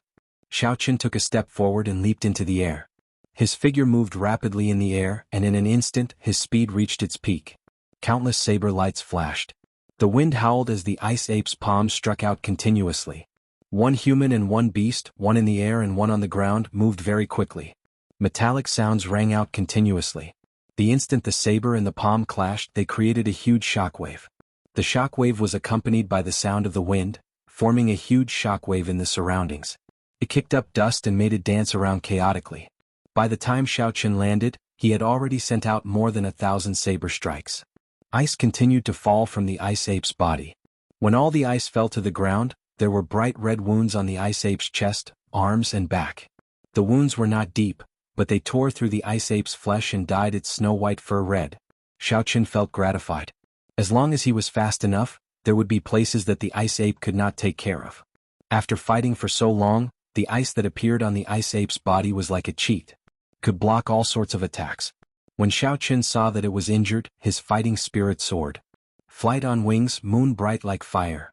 [SPEAKER 1] Xiaoqun took a step forward and leaped into the air. His figure moved rapidly in the air and in an instant his speed reached its peak. Countless saber lights flashed. The wind howled as the ice ape's palms struck out continuously. One human and one beast, one in the air and one on the ground, moved very quickly. Metallic sounds rang out continuously. The instant the saber and the palm clashed, they created a huge shockwave. The shockwave was accompanied by the sound of the wind, forming a huge shockwave in the surroundings. It kicked up dust and made it dance around chaotically. By the time Xiaoqun landed, he had already sent out more than 1,000 saber strikes. Ice continued to fall from the ice ape's body. When all the ice fell to the ground, there were bright red wounds on the ice ape's chest, arms and back. The wounds were not deep, but they tore through the ice ape's flesh and dyed its snow-white fur red. Xiaoqun felt gratified. As long as he was fast enough, there would be places that the ice ape could not take care of. After fighting for so long, the ice that appeared on the ice ape's body was like a cheat. Could block all sorts of attacks. When Xiaoqun saw that it was injured, his fighting spirit soared. Flight on wings, moon bright like fire.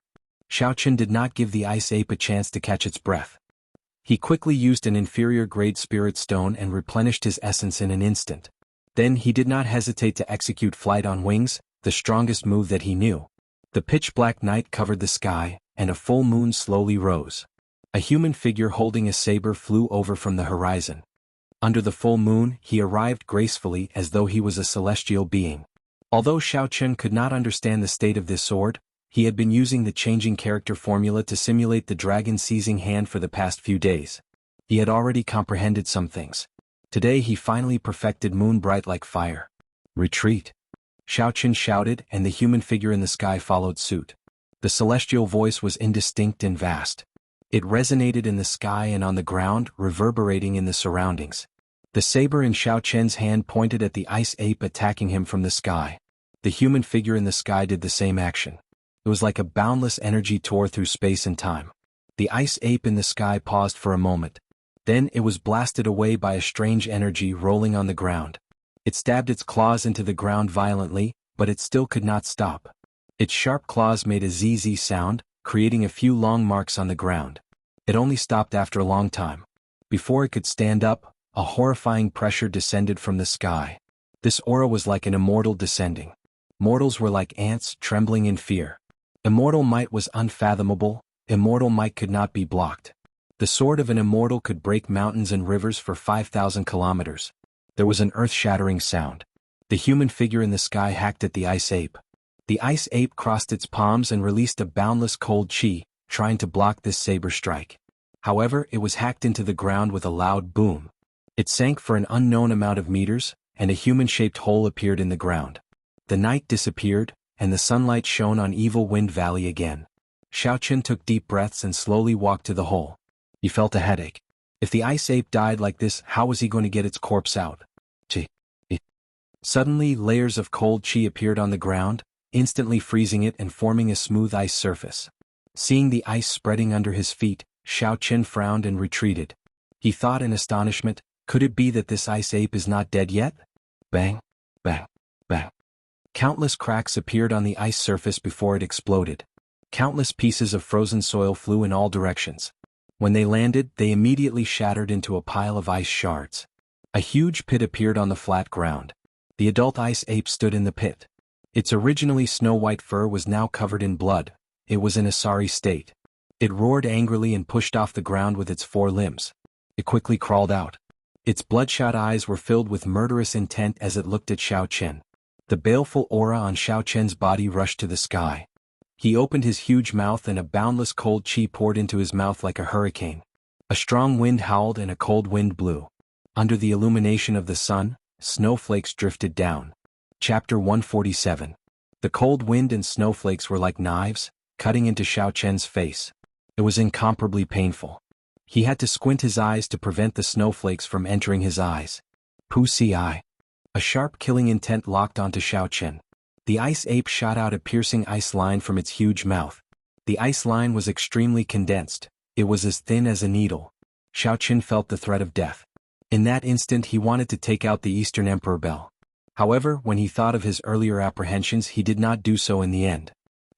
[SPEAKER 1] Xiaoqun did not give the ice ape a chance to catch its breath. He quickly used an inferior-grade spirit stone and replenished his essence in an instant. Then he did not hesitate to execute flight on wings, the strongest move that he knew. The pitch-black night covered the sky, and a full moon slowly rose. A human figure holding a saber flew over from the horizon. Under the full moon, he arrived gracefully as though he was a celestial being. Although Xiaoqun could not understand the state of this sword, he had been using the changing character formula to simulate the dragon-seizing hand for the past few days. He had already comprehended some things. Today he finally perfected moon bright like fire. Retreat! Xiaoqun shouted and the human figure in the sky followed suit. The celestial voice was indistinct and vast. It resonated in the sky and on the ground, reverberating in the surroundings. The saber in Xiaoqun's hand pointed at the ice ape attacking him from the sky. The human figure in the sky did the same action. It was like a boundless energy tore through space and time. The ice ape in the sky paused for a moment. Then it was blasted away by a strange energy rolling on the ground. It stabbed its claws into the ground violently, but it still could not stop. Its sharp claws made a zzz sound, creating a few long marks on the ground. It only stopped after a long time. Before it could stand up, a horrifying pressure descended from the sky. This aura was like an immortal descending. Mortals were like ants, trembling in fear. Immortal might was unfathomable, immortal might could not be blocked. The sword of an immortal could break mountains and rivers for 5,000 kilometers. There was an earth-shattering sound. The human figure in the sky hacked at the ice ape. The ice ape crossed its palms and released a boundless cold chi, trying to block this saber strike. However, it was hacked into the ground with a loud boom. It sank for an unknown amount of meters, and a human-shaped hole appeared in the ground. The night disappeared, and the sunlight shone on Evil Wind Valley again. Xiaoqun took deep breaths and slowly walked to the hole. He felt a headache. If the ice ape died like this, how was he going to get its corpse out? Suddenly, layers of cold chi appeared on the ground, instantly freezing it and forming a smooth ice surface. Seeing the ice spreading under his feet, Xiaoqin frowned and retreated. He thought in astonishment, could it be that this ice ape is not dead yet? Bang, bang, bang. Countless cracks appeared on the ice surface before it exploded. Countless pieces of frozen soil flew in all directions. When they landed, they immediately shattered into a pile of ice shards. A huge pit appeared on the flat ground. The adult ice ape stood in the pit. Its originally snow-white fur was now covered in blood. It was in a sorry state. It roared angrily and pushed off the ground with its four limbs. It quickly crawled out. Its bloodshot eyes were filled with murderous intent as it looked at Xiaoqin. The baleful aura on Xiaoqin's body rushed to the sky. He opened his huge mouth and a boundless cold chi poured into his mouth like a hurricane. A strong wind howled and a cold wind blew. Under the illumination of the sun, snowflakes drifted down. Chapter 147. The cold wind and snowflakes were like knives, cutting into Xiaoqin's face. It was incomparably painful. He had to squint his eyes to prevent the snowflakes from entering his eyes. Pussy eye. A sharp killing intent locked onto Xiaoqin. The ice ape shot out a piercing ice line from its huge mouth. The ice line was extremely condensed. It was as thin as a needle. Xiaoqin felt the threat of death. In that instant he wanted to take out the Eastern Emperor Bell. However, when he thought of his earlier apprehensions he did not do so in the end.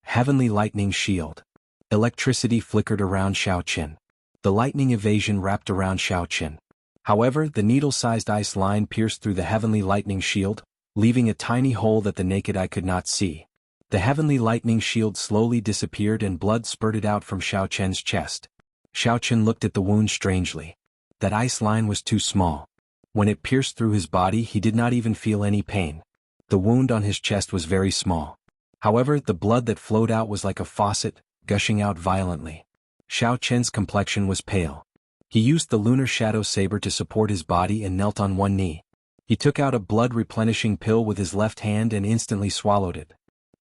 [SPEAKER 1] Heavenly lightning shield. Electricity flickered around Xiaoqin. The lightning evasion wrapped around Xiaoqin. However, the needle-sized ice line pierced through the heavenly lightning shield, leaving a tiny hole that the naked eye could not see. The heavenly lightning shield slowly disappeared and blood spurted out from Xiaoqin's chest. Xiaoqin looked at the wound strangely. That ice line was too small. When it pierced through his body he did not even feel any pain. The wound on his chest was very small. However, the blood that flowed out was like a faucet, gushing out violently. Xiaoqin's complexion was pale. He used the lunar shadow saber to support his body and knelt on one knee. He took out a blood-replenishing pill with his left hand and instantly swallowed it.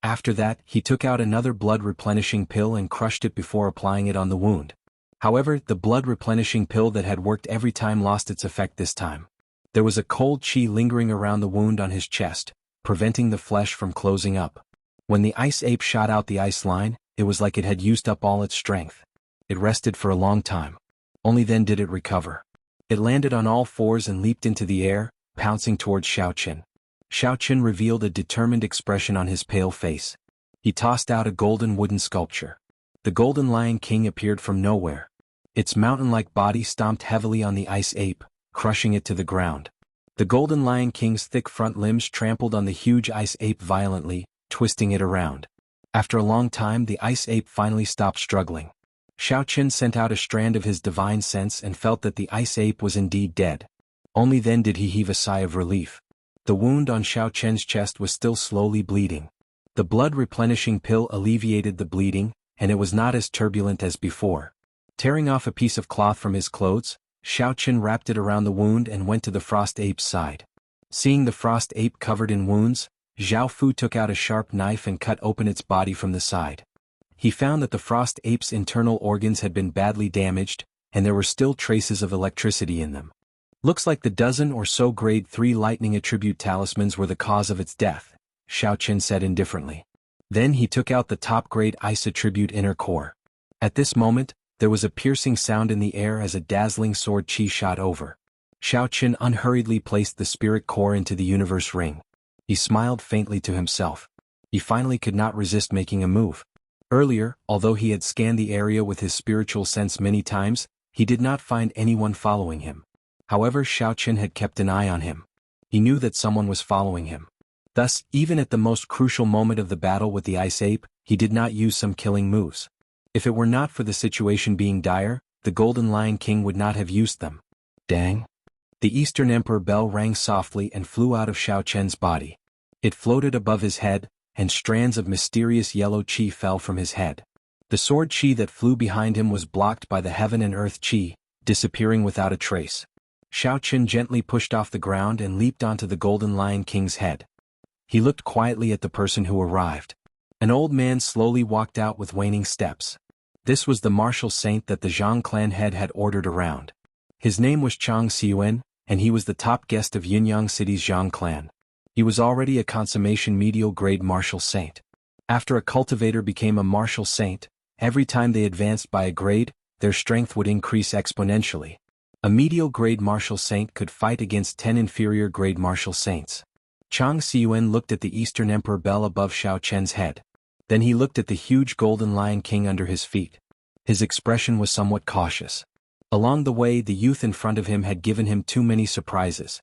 [SPEAKER 1] After that, he took out another blood-replenishing pill and crushed it before applying it on the wound. However, the blood-replenishing pill that had worked every time lost its effect this time. There was a cold chi lingering around the wound on his chest, preventing the flesh from closing up. When the ice ape shot out the ice line, it was like it had used up all its strength. It rested for a long time. Only then did it recover. It landed on all fours and leaped into the air, pouncing towards Xiaoqin. Xiaoqin revealed a determined expression on his pale face. He tossed out a golden wooden sculpture. The Golden Lion King appeared from nowhere. Its mountain-like body stomped heavily on the ice ape, crushing it to the ground. The Golden Lion King's thick front limbs trampled on the huge ice ape violently, twisting it around. After a long time the ice ape finally stopped struggling. Xiaoqin sent out a strand of his divine sense and felt that the ice ape was indeed dead. Only then did he heave a sigh of relief. The wound on Xiaoqin's chest was still slowly bleeding. The blood-replenishing pill alleviated the bleeding, and it was not as turbulent as before. Tearing off a piece of cloth from his clothes, Xiaoqin wrapped it around the wound and went to the frost ape's side. Seeing the frost ape covered in wounds, Zhao Fu took out a sharp knife and cut open its body from the side. He found that the frost ape's internal organs had been badly damaged, and there were still traces of electricity in them. Looks like the dozen or so grade 3 lightning attribute talismans were the cause of its death, Xiaoqin said indifferently. Then he took out the top grade ice attribute inner core. At this moment, there was a piercing sound in the air as a dazzling sword chi shot over. Xiaoqin unhurriedly placed the spirit core into the universe ring. He smiled faintly to himself. He finally could not resist making a move. Earlier, although he had scanned the area with his spiritual sense many times, he did not find anyone following him. However, Xiaoqin had kept an eye on him. He knew that someone was following him. Thus, even at the most crucial moment of the battle with the ice ape, he did not use some killing moves. If it were not for the situation being dire, the Golden Lion King would not have used them. Dang! The Eastern Emperor bell rang softly and flew out of Xiaoqin's body. It floated above his head, and strands of mysterious yellow chi fell from his head. The sword chi that flew behind him was blocked by the heaven and earth chi, disappearing without a trace. Xiaoqin gently pushed off the ground and leaped onto the Golden Lion King's head. He looked quietly at the person who arrived. An old man slowly walked out with waning steps. This was the martial saint that the Zhang clan head had ordered around. His name was Chang Xiyuan, and he was the top guest of Yinyang City's Zhang clan. He was already a consummation medial grade martial saint. After a cultivator became a martial saint, every time they advanced by a grade, their strength would increase exponentially. A medial grade martial saint could fight against 10 inferior grade martial saints. Chang Xiyuan looked at the Eastern Emperor bell above Xiao Chen's head. Then he looked at the huge golden lion king under his feet. His expression was somewhat cautious. Along the way, the youth in front of him had given him too many surprises.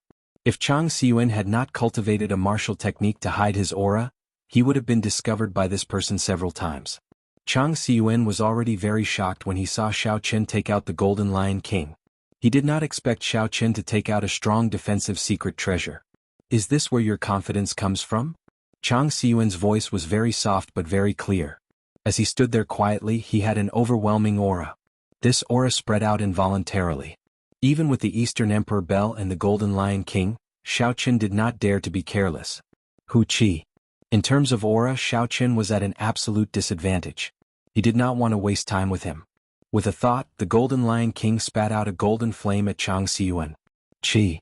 [SPEAKER 1] If Chang Xiyuan had not cultivated a martial technique to hide his aura, he would have been discovered by this person several times. Chang Xiyuan was already very shocked when he saw Xiao Chen take out the Golden Lion King. He did not expect Xiao Chen to take out a strong defensive secret treasure. Is this where your confidence comes from? Chang Xiyuan's voice was very soft but very clear. As he stood there quietly, he had an overwhelming aura. This aura spread out involuntarily. Even with the Eastern Emperor Bell and the Golden Lion King, Xiao Chen did not dare to be careless. Hu Qi. In terms of aura, Xiao Chen was at an absolute disadvantage. He did not want to waste time with him. With a thought, the Golden Lion King spat out a golden flame at Chang Xiyuan. Qi.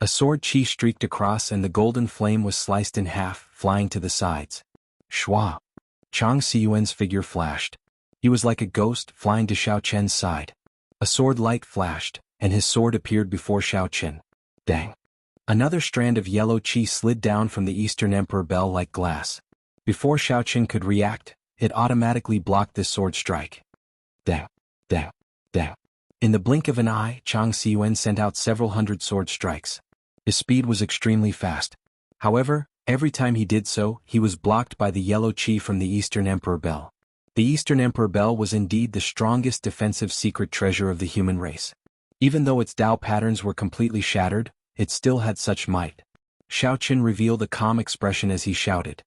[SPEAKER 1] A sword qi streaked across and the golden flame was sliced in half, flying to the sides. Shua. Chang Xiyuan's figure flashed. He was like a ghost, flying to Xiao Chen's side. A sword light flashed, and his sword appeared before Xiao Chen. Dang. Another strand of yellow qi slid down from the Eastern Emperor bell like glass. Before Xiao Chen could react, it automatically blocked this sword strike. Dang. Dang. Dang. In the blink of an eye, Chang Xiyuan sent out several hundred sword strikes. His speed was extremely fast. However, every time he did so, he was blocked by the yellow qi from the Eastern Emperor bell. The Eastern Emperor bell was indeed the strongest defensive secret treasure of the human race. Even though its Tao patterns were completely shattered, it still had such might. Xiao Chen revealed a calm expression as he shouted.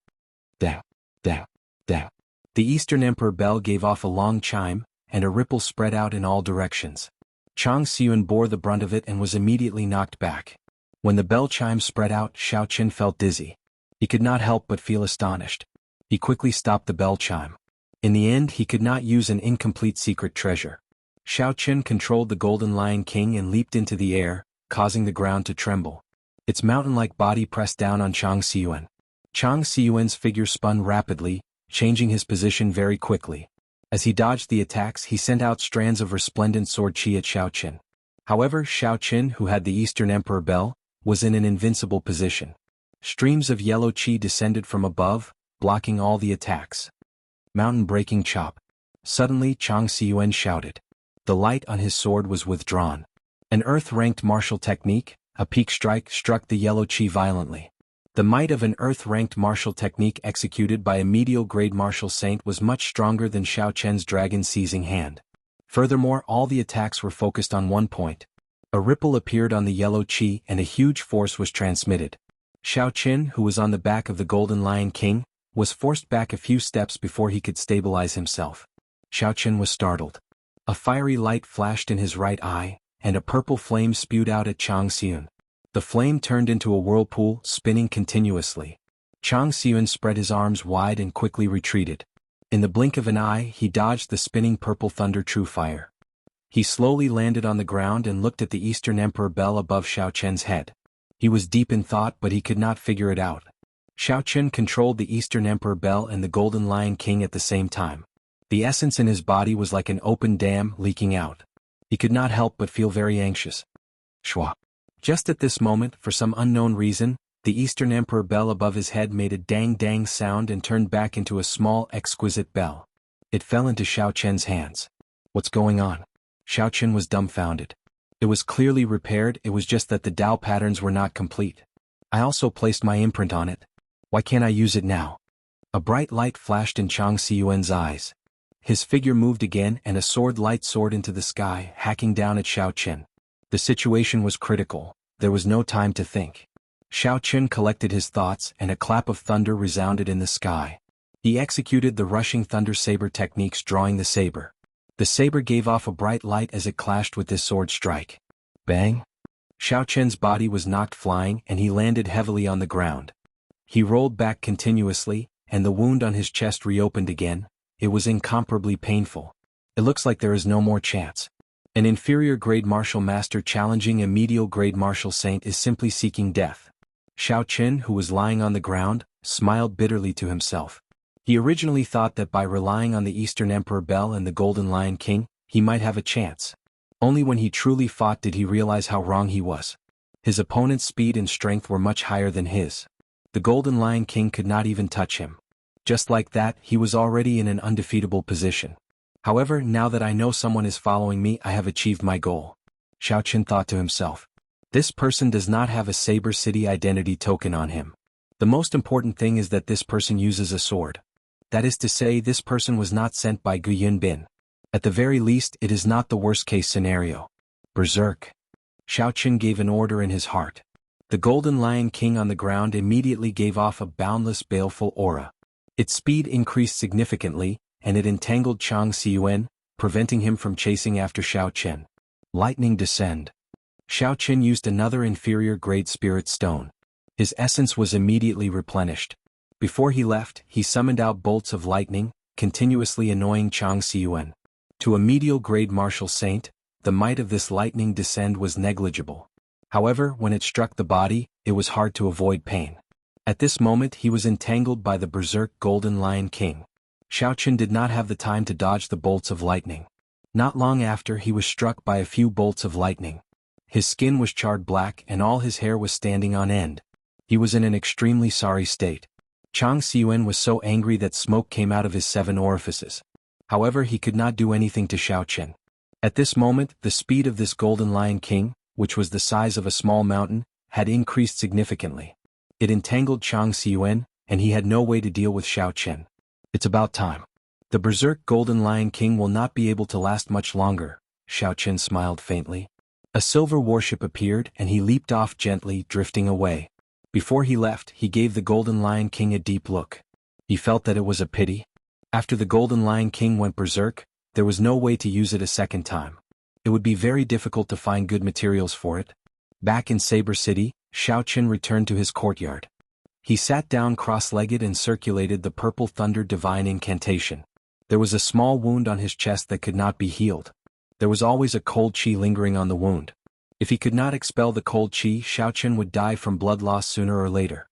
[SPEAKER 1] Da, da, da. The Eastern Emperor bell gave off a long chime, and a ripple spread out in all directions. Chang Xiyuan bore the brunt of it and was immediately knocked back. When the bell chime spread out, Xiao Chen felt dizzy. He could not help but feel astonished. He quickly stopped the bell chime. In the end, he could not use an incomplete secret treasure. Xiao Chen controlled the Golden Lion King and leaped into the air, causing the ground to tremble. Its mountain-like body pressed down on Chang Xiyuan. Chang Xiyuan's figure spun rapidly, changing his position very quickly. As he dodged the attacks, he sent out strands of resplendent sword qi at Xiao Chen. However, Xiao Chen, who had the Eastern Emperor bell, was in an invincible position. Streams of yellow qi descended from above, blocking all the attacks. Mountain-breaking chop. Suddenly, Chang Xiyuan shouted. The light on his sword was withdrawn. An earth-ranked martial technique, a peak strike, struck the yellow qi violently. The might of an earth-ranked martial technique executed by a medial-grade martial saint was much stronger than Xiao Chen's dragon-seizing hand. Furthermore, all the attacks were focused on one point. A ripple appeared on the yellow qi and a huge force was transmitted. Xiao Chen, who was on the back of the Golden Lion King, was forced back a few steps before he could stabilize himself. Xiao Chen was startled. A fiery light flashed in his right eye, and a purple flame spewed out at Chang Xiyuan. The flame turned into a whirlpool, spinning continuously. Chang Xiyuan spread his arms wide and quickly retreated. In the blink of an eye, he dodged the spinning purple thunder true fire. He slowly landed on the ground and looked at the Eastern Emperor bell above Xiao Chen's head. He was deep in thought but he could not figure it out. Xiao Chen controlled the Eastern Emperor bell and the Golden Lion King at the same time. The essence in his body was like an open dam leaking out. He could not help but feel very anxious. Shwa. Just at this moment, for some unknown reason, the Eastern Emperor bell above his head made a dang-dang sound and turned back into a small, exquisite bell. It fell into Xiao Chen's hands. What's going on? Xiao Chen was dumbfounded. It was clearly repaired, it was just that the Tao patterns were not complete. I also placed my imprint on it. Why can't I use it now? A bright light flashed in Chang Xiyuan's eyes. His figure moved again and a sword light soared into the sky, hacking down at Xiao Chen. The situation was critical. There was no time to think. Xiao Chen collected his thoughts and a clap of thunder resounded in the sky. He executed the rushing thunder saber techniques, drawing the saber. The saber gave off a bright light as it clashed with this sword strike. Bang! Xiao Chen's body was knocked flying and he landed heavily on the ground. He rolled back continuously, and the wound on his chest reopened again. It was incomparably painful. It looks like there is no more chance. An inferior grade martial master challenging a medial grade martial saint is simply seeking death. Xiao Qin, who was lying on the ground, smiled bitterly to himself. He originally thought that by relying on the Eastern Emperor Bel and the Golden Lion King, he might have a chance. Only when he truly fought did he realize how wrong he was. His opponent's speed and strength were much higher than his. The Golden Lion King could not even touch him. Just like that, he was already in an undefeatable position. However, now that I know someone is following me, I have achieved my goal. Xiao Qin thought to himself. This person does not have a Saber City identity token on him. The most important thing is that this person uses a sword. That is to say, this person was not sent by Gu Yunbin. At the very least, it is not the worst-case scenario. Berserk. Xiao Qin gave an order in his heart. The Golden Lion King on the ground immediately gave off a boundless baleful aura. Its speed increased significantly, and it entangled Chang Xiyuan, preventing him from chasing after Xiao Qin. Lightning descend. Xiao Qin used another inferior-grade spirit stone. His essence was immediately replenished. Before he left, he summoned out bolts of lightning, continuously annoying Chang Xiyuan. To a medial-grade martial saint, the might of this lightning descend was negligible. However, when it struck the body, it was hard to avoid pain. At this moment he was entangled by the berserk Golden Lion King. Xiao Qin did not have the time to dodge the bolts of lightning. Not long after, he was struck by a few bolts of lightning. His skin was charred black and all his hair was standing on end. He was in an extremely sorry state. Chang Xiyuan was so angry that smoke came out of his 7 orifices. However, he could not do anything to Xiao Qin. At this moment, the speed of this Golden Lion King, which was the size of a small mountain, had increased significantly. It entangled Chang Xiyuan, and he had no way to deal with Xiao Qin. It's about time. The berserk Golden Lion King will not be able to last much longer. Xiao Qin smiled faintly. A silver warship appeared and he leaped off gently, drifting away. Before he left, he gave the Golden Lion King a deep look. He felt that it was a pity. After the Golden Lion King went berserk, there was no way to use it a second time. It would be very difficult to find good materials for it. Back in Saber City, Xiao Qin returned to his courtyard. He sat down cross-legged and circulated the Purple Thunder Divine Incantation. There was a small wound on his chest that could not be healed. There was always a cold chi lingering on the wound. If he could not expel the cold chi, Xiao Qin would die from blood loss sooner or later.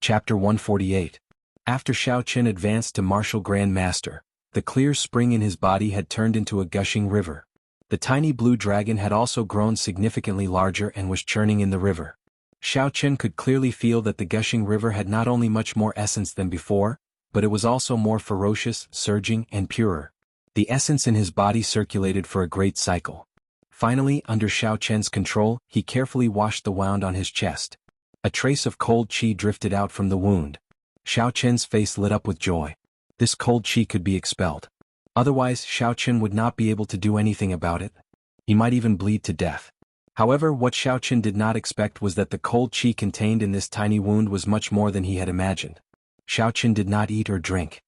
[SPEAKER 1] Chapter 148. After Xiao Qin advanced to Martial Grand Master, the clear spring in his body had turned into a gushing river. The tiny blue dragon had also grown significantly larger and was churning in the river. Xiao Qin could clearly feel that the gushing river had not only much more essence than before, but it was also more ferocious, surging, and purer. The essence in his body circulated for a great cycle. Finally, under Xiao Qin's control, he carefully washed the wound on his chest. A trace of cold chi drifted out from the wound. Xiao Qin's face lit up with joy. This cold chi could be expelled. Otherwise, Xiao Qin would not be able to do anything about it. He might even bleed to death. However, what Xiao Qin did not expect was that the cold chi contained in this tiny wound was much more than he had imagined. Xiao Qin did not eat or drink.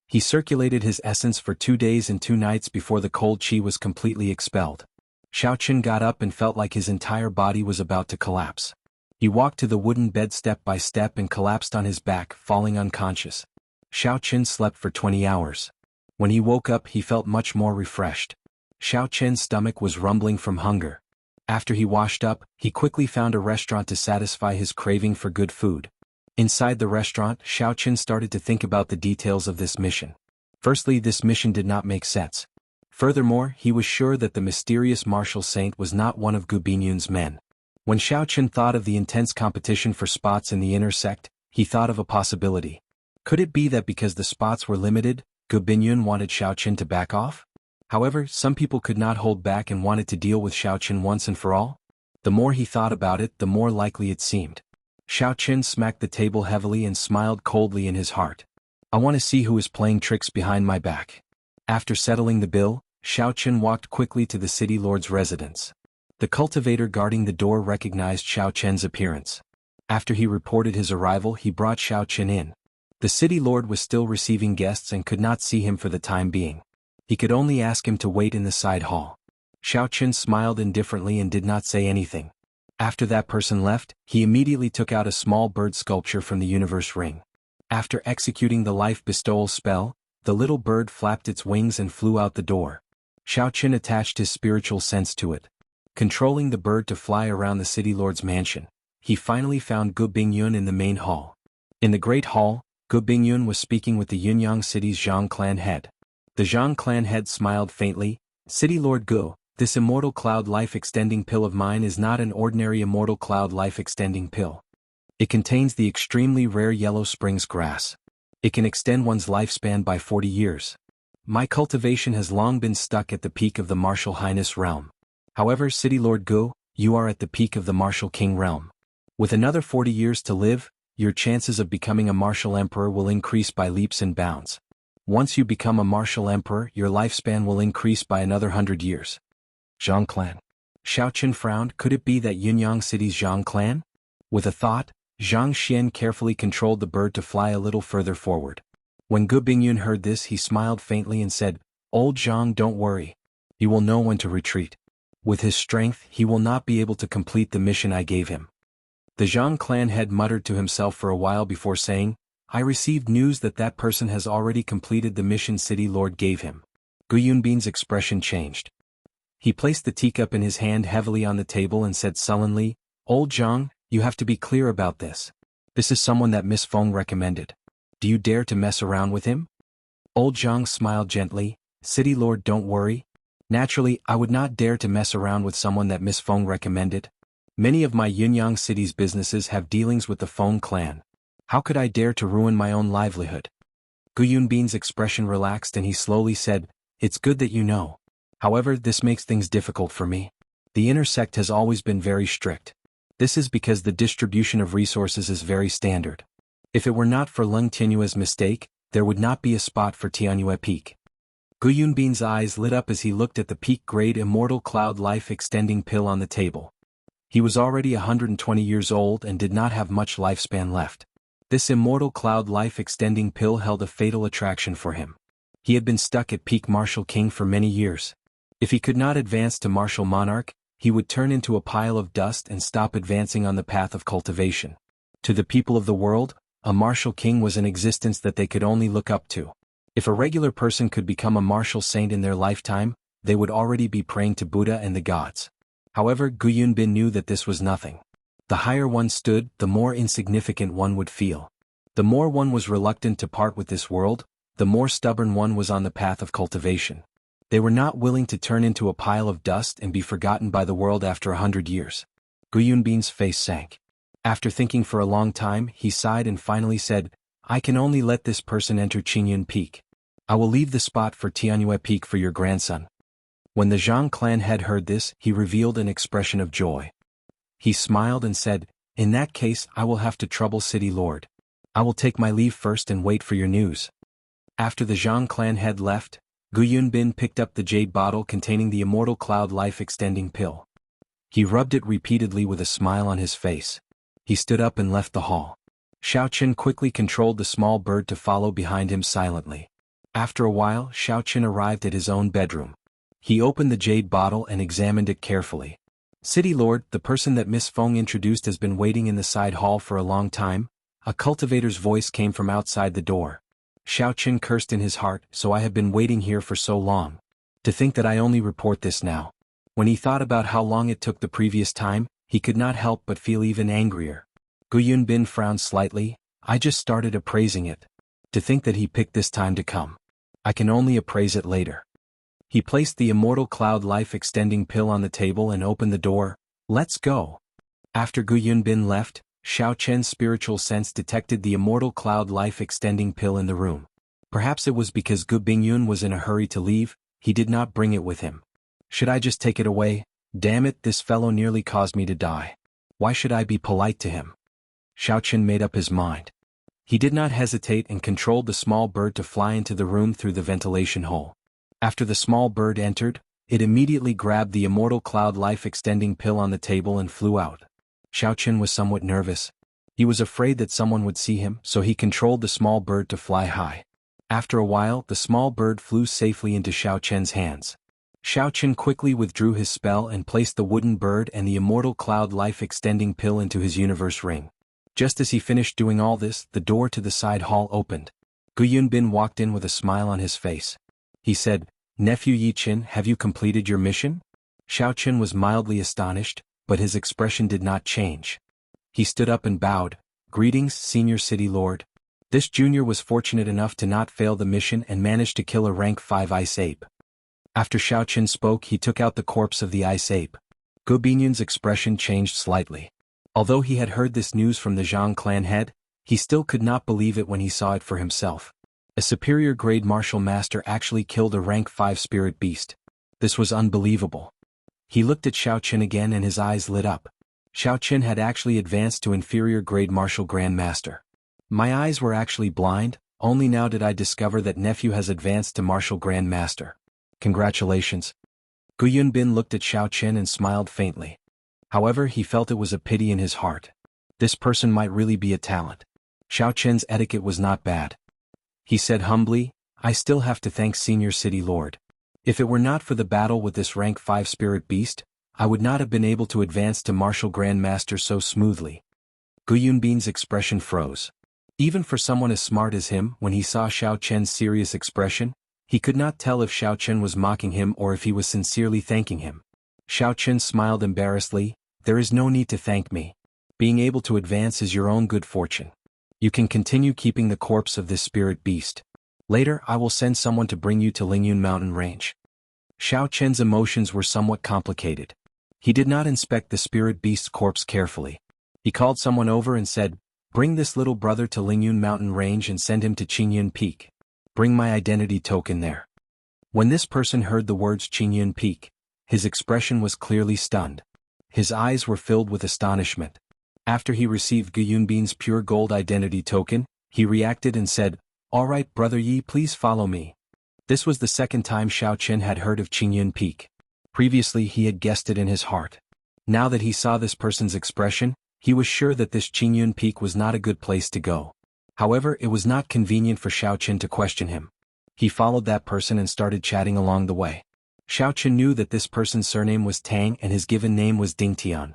[SPEAKER 1] He circulated his essence for 2 days and 2 nights before the cold chi was completely expelled. Xiao Qin got up and felt like his entire body was about to collapse. He walked to the wooden bed step by step and collapsed on his back, falling unconscious. Xiao Qin slept for 20 hours. When he woke up, he felt much more refreshed. Xiao Qin's stomach was rumbling from hunger. After he washed up, he quickly found a restaurant to satisfy his craving for good food. Inside the restaurant, Xiao Qin started to think about the details of this mission. Firstly, this mission did not make sense. Furthermore, he was sure that the mysterious martial saint was not one of Gu Binyun's men. When Xiao Qin thought of the intense competition for spots in the inner sect, he thought of a possibility. Could it be that because the spots were limited, Gu Binyun wanted Xiao Qin to back off? However, some people could not hold back and wanted to deal with Xiao Qin once and for all. The more he thought about it, the more likely it seemed. Xiao Qin smacked the table heavily and smiled coldly in his heart. I want to see who is playing tricks behind my back. After settling the bill, Xiao Qin walked quickly to the city lord's residence. The cultivator guarding the door recognized Xiao Qin's appearance. After he reported his arrival, he brought Xiao Qin in. The city lord was still receiving guests and could not see him for the time being. He could only ask him to wait in the side hall. Xiao Qin smiled indifferently and did not say anything. After that person left, he immediately took out a small bird sculpture from the universe ring. After executing the life bestowal spell, the little bird flapped its wings and flew out the door. Xiao Qin attached his spiritual sense to it. Controlling the bird to fly around the city lord's mansion, he finally found Gu Bingyun in the main hall. In the Great Hall, Gu Bingyun was speaking with the Yunyang City's Zhang clan head. The Zhang clan head smiled faintly. City Lord Gu, this immortal cloud life-extending pill of mine is not an ordinary immortal cloud life-extending pill. It contains the extremely rare Yellow Springs grass. It can extend one's lifespan by 40 years. My cultivation has long been stuck at the peak of the Martial Highness realm. However, City Lord Gu, you are at the peak of the Martial King realm. With another 40 years to live, your chances of becoming a Martial Emperor will increase by leaps and bounds. Once you become a Martial Emperor, your lifespan will increase by another 100 years. Zhang clan. Xiaoqin frowned. Could it be that Yunyang City's Zhang clan? With a thought, Zhang Xian carefully controlled the bird to fly a little further forward. When Gu Bingyun heard this, he smiled faintly and said, Old Zhang, don't worry. He will know when to retreat. With his strength, he will not be able to complete the mission I gave him. The Zhang clan head muttered to himself for a while before saying, I received news that person has already completed the mission City Lord gave him. Gu Yunbin's expression changed. He placed the teacup in his hand heavily on the table and said sullenly, Old Zhang, you have to be clear about this. This is someone that Miss Feng recommended. Do you dare to mess around with him? Old Zhang smiled gently. City Lord, don't worry. Naturally, I would not dare to mess around with someone that Miss Feng recommended. Many of my Yunyang City's businesses have dealings with the Feng clan. How could I dare to ruin my own livelihood? Gu Yunbin's expression relaxed and he slowly said, It's good that you know. However, this makes things difficult for me. The inner sect has always been very strict. This is because the distribution of resources is very standard. If it were not for Leng Tianyue's mistake, there would not be a spot for Tianyue Peak. Gu Yunbin's eyes lit up as he looked at the peak-grade Immortal Cloud Life-extending pill on the table. He was already 120 years old and did not have much lifespan left. This Immortal Cloud Life-extending pill held a fatal attraction for him. He had been stuck at peak Martial King for many years. If he could not advance to Martial Monarch, he would turn into a pile of dust and stop advancing on the path of cultivation. To the people of the world, a Martial King was an existence that they could only look up to. If a regular person could become a martial saint in their lifetime, they would already be praying to Buddha and the gods. However, Gu Yunbin knew that this was nothing. The higher one stood, the more insignificant one would feel. The more one was reluctant to part with this world, the more stubborn one was on the path of cultivation. They were not willing to turn into a pile of dust and be forgotten by the world after 100 years. Gu Yunbin's face sank. After thinking for a long time, he sighed and finally said, I can only let this person enter Qingyun Peak. I will leave the spot for Tianyue Peak for your grandson. When the Zhang clan head heard this, he revealed an expression of joy. He smiled and said, In that case, I will have to trouble City Lord. I will take my leave first and wait for your news. After the Zhang clan head left, Gu Yunbin picked up the jade bottle containing the Immortal Cloud Life-extending pill. He rubbed it repeatedly with a smile on his face. He stood up and left the hall. Xiaoqin quickly controlled the small bird to follow behind him silently. After a while, Xiaoqin arrived at his own bedroom. He opened the jade bottle and examined it carefully. City Lord, the person that Miss Feng introduced has been waiting in the side hall for a long time. A cultivator's voice came from outside the door. Xiaoqin cursed in his heart, so I have been waiting here for so long. To think that I only report this now. When he thought about how long it took the previous time, he could not help but feel even angrier. Gu Yunbin frowned slightly. I just started appraising it. To think that he picked this time to come. I can only appraise it later. He placed the Immortal Cloud Life-extending pill on the table and opened the door. Let's go. After Gu Yunbin left, Xiaoqian's spiritual sense detected the Immortal Cloud Life-extending pill in the room. Perhaps it was because Gu Bingyun was in a hurry to leave, he did not bring it with him. Should I just take it away? Damn it, this fellow nearly caused me to die. Why should I be polite to him? Xiaoqian made up his mind. He did not hesitate and controlled the small bird to fly into the room through the ventilation hole. After the small bird entered, it immediately grabbed the Immortal Cloud Life-extending pill on the table and flew out. Xiaoqian was somewhat nervous. He was afraid that someone would see him, so he controlled the small bird to fly high. After a while, the small bird flew safely into Xiaoqian's hands. Xiaoqian quickly withdrew his spell and placed the wooden bird and the Immortal Cloud Life-extending pill into his universe ring. Just as he finished doing all this, the door to the side hall opened. Gu Yunbin walked in with a smile on his face. He said, Nephew Yiqin, have you completed your mission? Xiaoqian was mildly astonished, but his expression did not change. He stood up and bowed. "Greetings, Senior City Lord." This junior was fortunate enough to not fail the mission and managed to kill a rank 5 ice ape. After Xiaoqin spoke, he took out the corpse of the ice ape. Gu Binyun's expression changed slightly. Although he had heard this news from the Zhang clan head, he still could not believe it when he saw it for himself. A superior grade martial master actually killed a rank 5 spirit beast. This was unbelievable. He looked at Xiaoqin again and his eyes lit up. Xiaoqin had actually advanced to inferior grade martial grandmaster. My eyes were actually blind, only now did I discover that nephew has advanced to martial grandmaster. Congratulations. Gu Yunbin looked at Xiaoqin and smiled faintly. However, he felt it was a pity in his heart. This person might really be a talent. Xiaoqin's etiquette was not bad. He said humbly, "I still have to thank Senior City Lord. If it were not for the battle with this rank 5 spirit beast, I would not have been able to advance to martial grandmaster so smoothly." Gu Yunbin's expression froze. Even for someone as smart as him, when he saw Xiaoqin's serious expression, he could not tell if Xiaoqin was mocking him or if he was sincerely thanking him. Xiaoqin smiled embarrassedly. "There is no need to thank me. Being able to advance is your own good fortune. You can continue keeping the corpse of this spirit beast. Later I will send someone to bring you to Lingyun mountain range." Xiaoqin's emotions were somewhat complicated. He did not inspect the spirit beast's corpse carefully. He called someone over and said, "Bring this little brother to Lingyun mountain range and send him to Qingyun Peak. Bring my identity token there." When this person heard the words Qingyun Peak, his expression was clearly stunned. His eyes were filled with astonishment. After he received Gu Yunbin's pure gold identity token, he reacted and said, "All right, Brother Yi, please follow me." This was the second time Xiaoqin had heard of Qingyun Peak. Previously he had guessed it in his heart. Now that he saw this person's expression, he was sure that this Qingyun Peak was not a good place to go. However, it was not convenient for Xiaoqin to question him. He followed that person and started chatting along the way. Xiaoqin knew that this person's surname was Tang and his given name was Dingtian.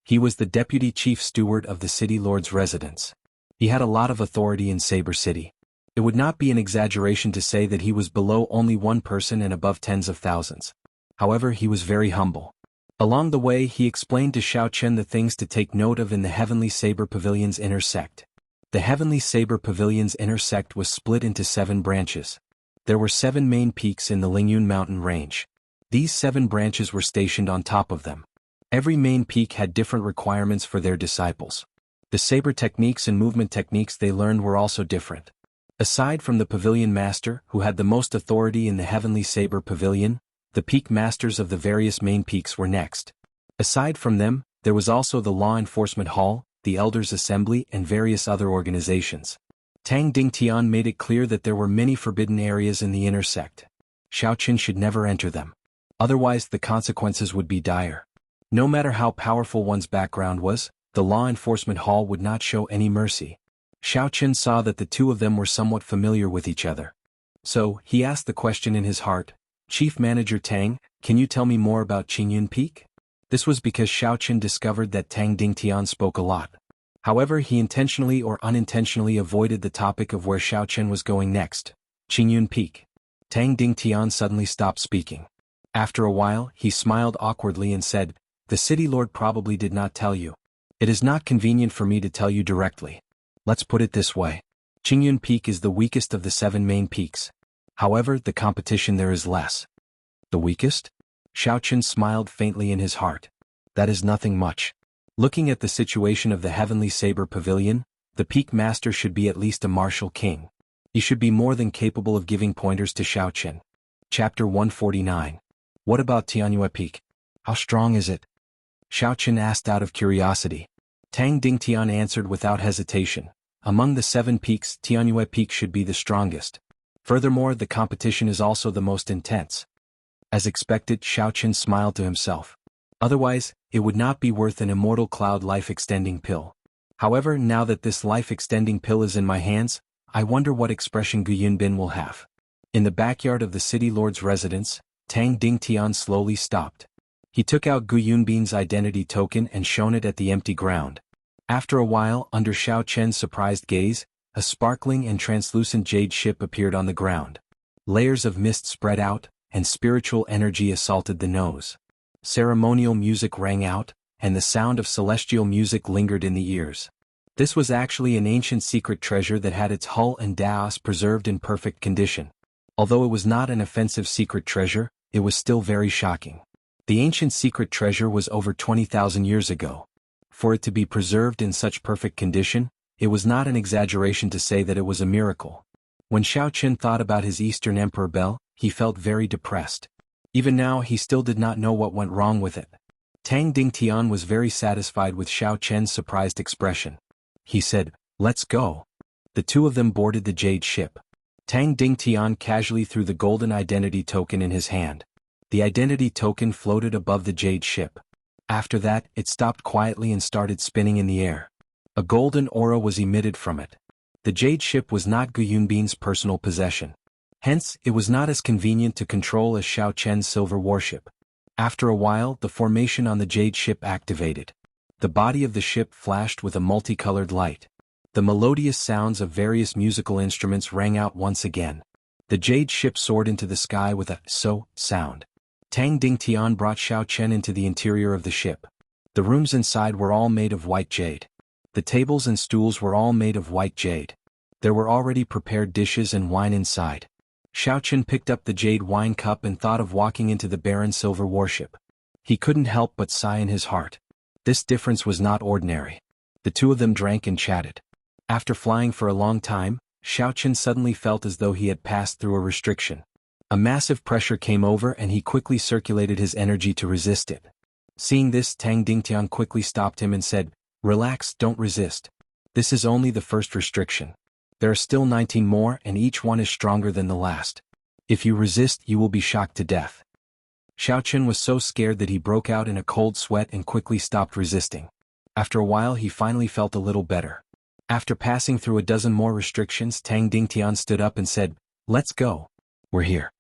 [SPEAKER 1] He was the deputy chief steward of the city lord's residence. He had a lot of authority in Saber City. It would not be an exaggeration to say that he was below only one person and above tens of thousands. However, he was very humble. Along the way he explained to Xiaoqin the things to take note of in the Heavenly Saber Pavilion's inner sect. The Heavenly Saber Pavilion's inner sect was split into 7 branches. There were 7 main peaks in the Lingyun mountain range. These 7 branches were stationed on top of them. Every main peak had different requirements for their disciples. The saber techniques and movement techniques they learned were also different. Aside from the pavilion master, who had the most authority in the Heavenly Saber Pavilion, the peak masters of the various main peaks were next. Aside from them, there was also the Law Enforcement Hall, the Elders' Assembly and various other organizations. Tang Dingtian made it clear that there were many forbidden areas in the inner sect. Xiaoqin should never enter them. Otherwise the consequences would be dire. No matter how powerful one's background was, the Law Enforcement Hall would not show any mercy. Xiaoqin saw that the two of them were somewhat familiar with each other. So, he asked the question in his heart, "Chief Manager Tang, can you tell me more about Qingyun Peak?" This was because Xiaoqin discovered that Tang Dingtian spoke a lot. However, he intentionally or unintentionally avoided the topic of where Xiaoqin was going next, Qingyun Peak. Tang Dingtian suddenly stopped speaking. After a while, he smiled awkwardly and said, "The city lord probably did not tell you. It is not convenient for me to tell you directly. Let's put it this way. Qingyun Peak is the weakest of the 7 main peaks. However, the competition there is less." "The weakest?" Xiaoqin smiled faintly in his heart. "That is nothing much. Looking at the situation of the Heavenly Saber Pavilion, the peak master should be at least a martial king. He should be more than capable of giving pointers to Xiaoqin." Chapter 149. What about Tianyue Peak? How strong is it? Xiaoqin asked out of curiosity. Tang Dingtian answered without hesitation. Among the 7 peaks, Tianyue Peak should be the strongest. Furthermore, the competition is also the most intense. As expected, Xiaoqin smiled to himself. Otherwise, it would not be worth an Immortal Cloud life-extending pill. However, now that this life-extending pill is in my hands, I wonder what expression Gu Yunbin will have. In the backyard of the city lord's residence, Tang Dingtian slowly stopped. He took out Gu Yunbin's identity token and shone it at the empty ground. After a while, under Xiaoqin's surprised gaze, a sparkling and translucent jade ship appeared on the ground. Layers of mist spread out, and spiritual energy assaulted the nose. Ceremonial music rang out, and the sound of celestial music lingered in the ears. This was actually an ancient secret treasure that had its hull and dais preserved in perfect condition. Although it was not an offensive secret treasure, it was still very shocking. The ancient secret treasure was over 20,000 years ago. For it to be preserved in such perfect condition, it was not an exaggeration to say that it was a miracle. When Xiaoqin thought about his Eastern Emperor bell, he felt very depressed. Even now he still did not know what went wrong with it. Tang Dingtian was very satisfied with Xiaoqian's surprised expression. He said, "Let's go." The two of them boarded the jade ship. Tang Dingtian casually threw the golden identity token in his hand. The identity token floated above the jade ship. After that, it stopped quietly and started spinning in the air. A golden aura was emitted from it. The jade ship was not Gu Yunbin's personal possession. Hence, it was not as convenient to control as Xiaoqian's silver warship. After a while, the formation on the jade ship activated. The body of the ship flashed with a multicolored light. The melodious sounds of various musical instruments rang out once again. The jade ship soared into the sky with a "so" sound. Tang Dingtian brought Xiaoqian into the interior of the ship. The rooms inside were all made of white jade. The tables and stools were all made of white jade. There were already prepared dishes and wine inside. Xiaoqian picked up the jade wine cup and thought of walking into the barren silver warship. He couldn't help but sigh in his heart. This difference was not ordinary. The two of them drank and chatted. After flying for a long time, Xiaoqian suddenly felt as though he had passed through a restriction. A massive pressure came over and he quickly circulated his energy to resist it. Seeing this, Tang Dingtian quickly stopped him and said, "Relax, don't resist. This is only the first restriction. There are still 19 more and each one is stronger than the last. If you resist, you will be shocked to death." Xiaoqian was so scared that he broke out in a cold sweat and quickly stopped resisting. After a while he finally felt a little better. After passing through a dozen more restrictions, Tang Dingtian stood up and said, "Let's go. We're here."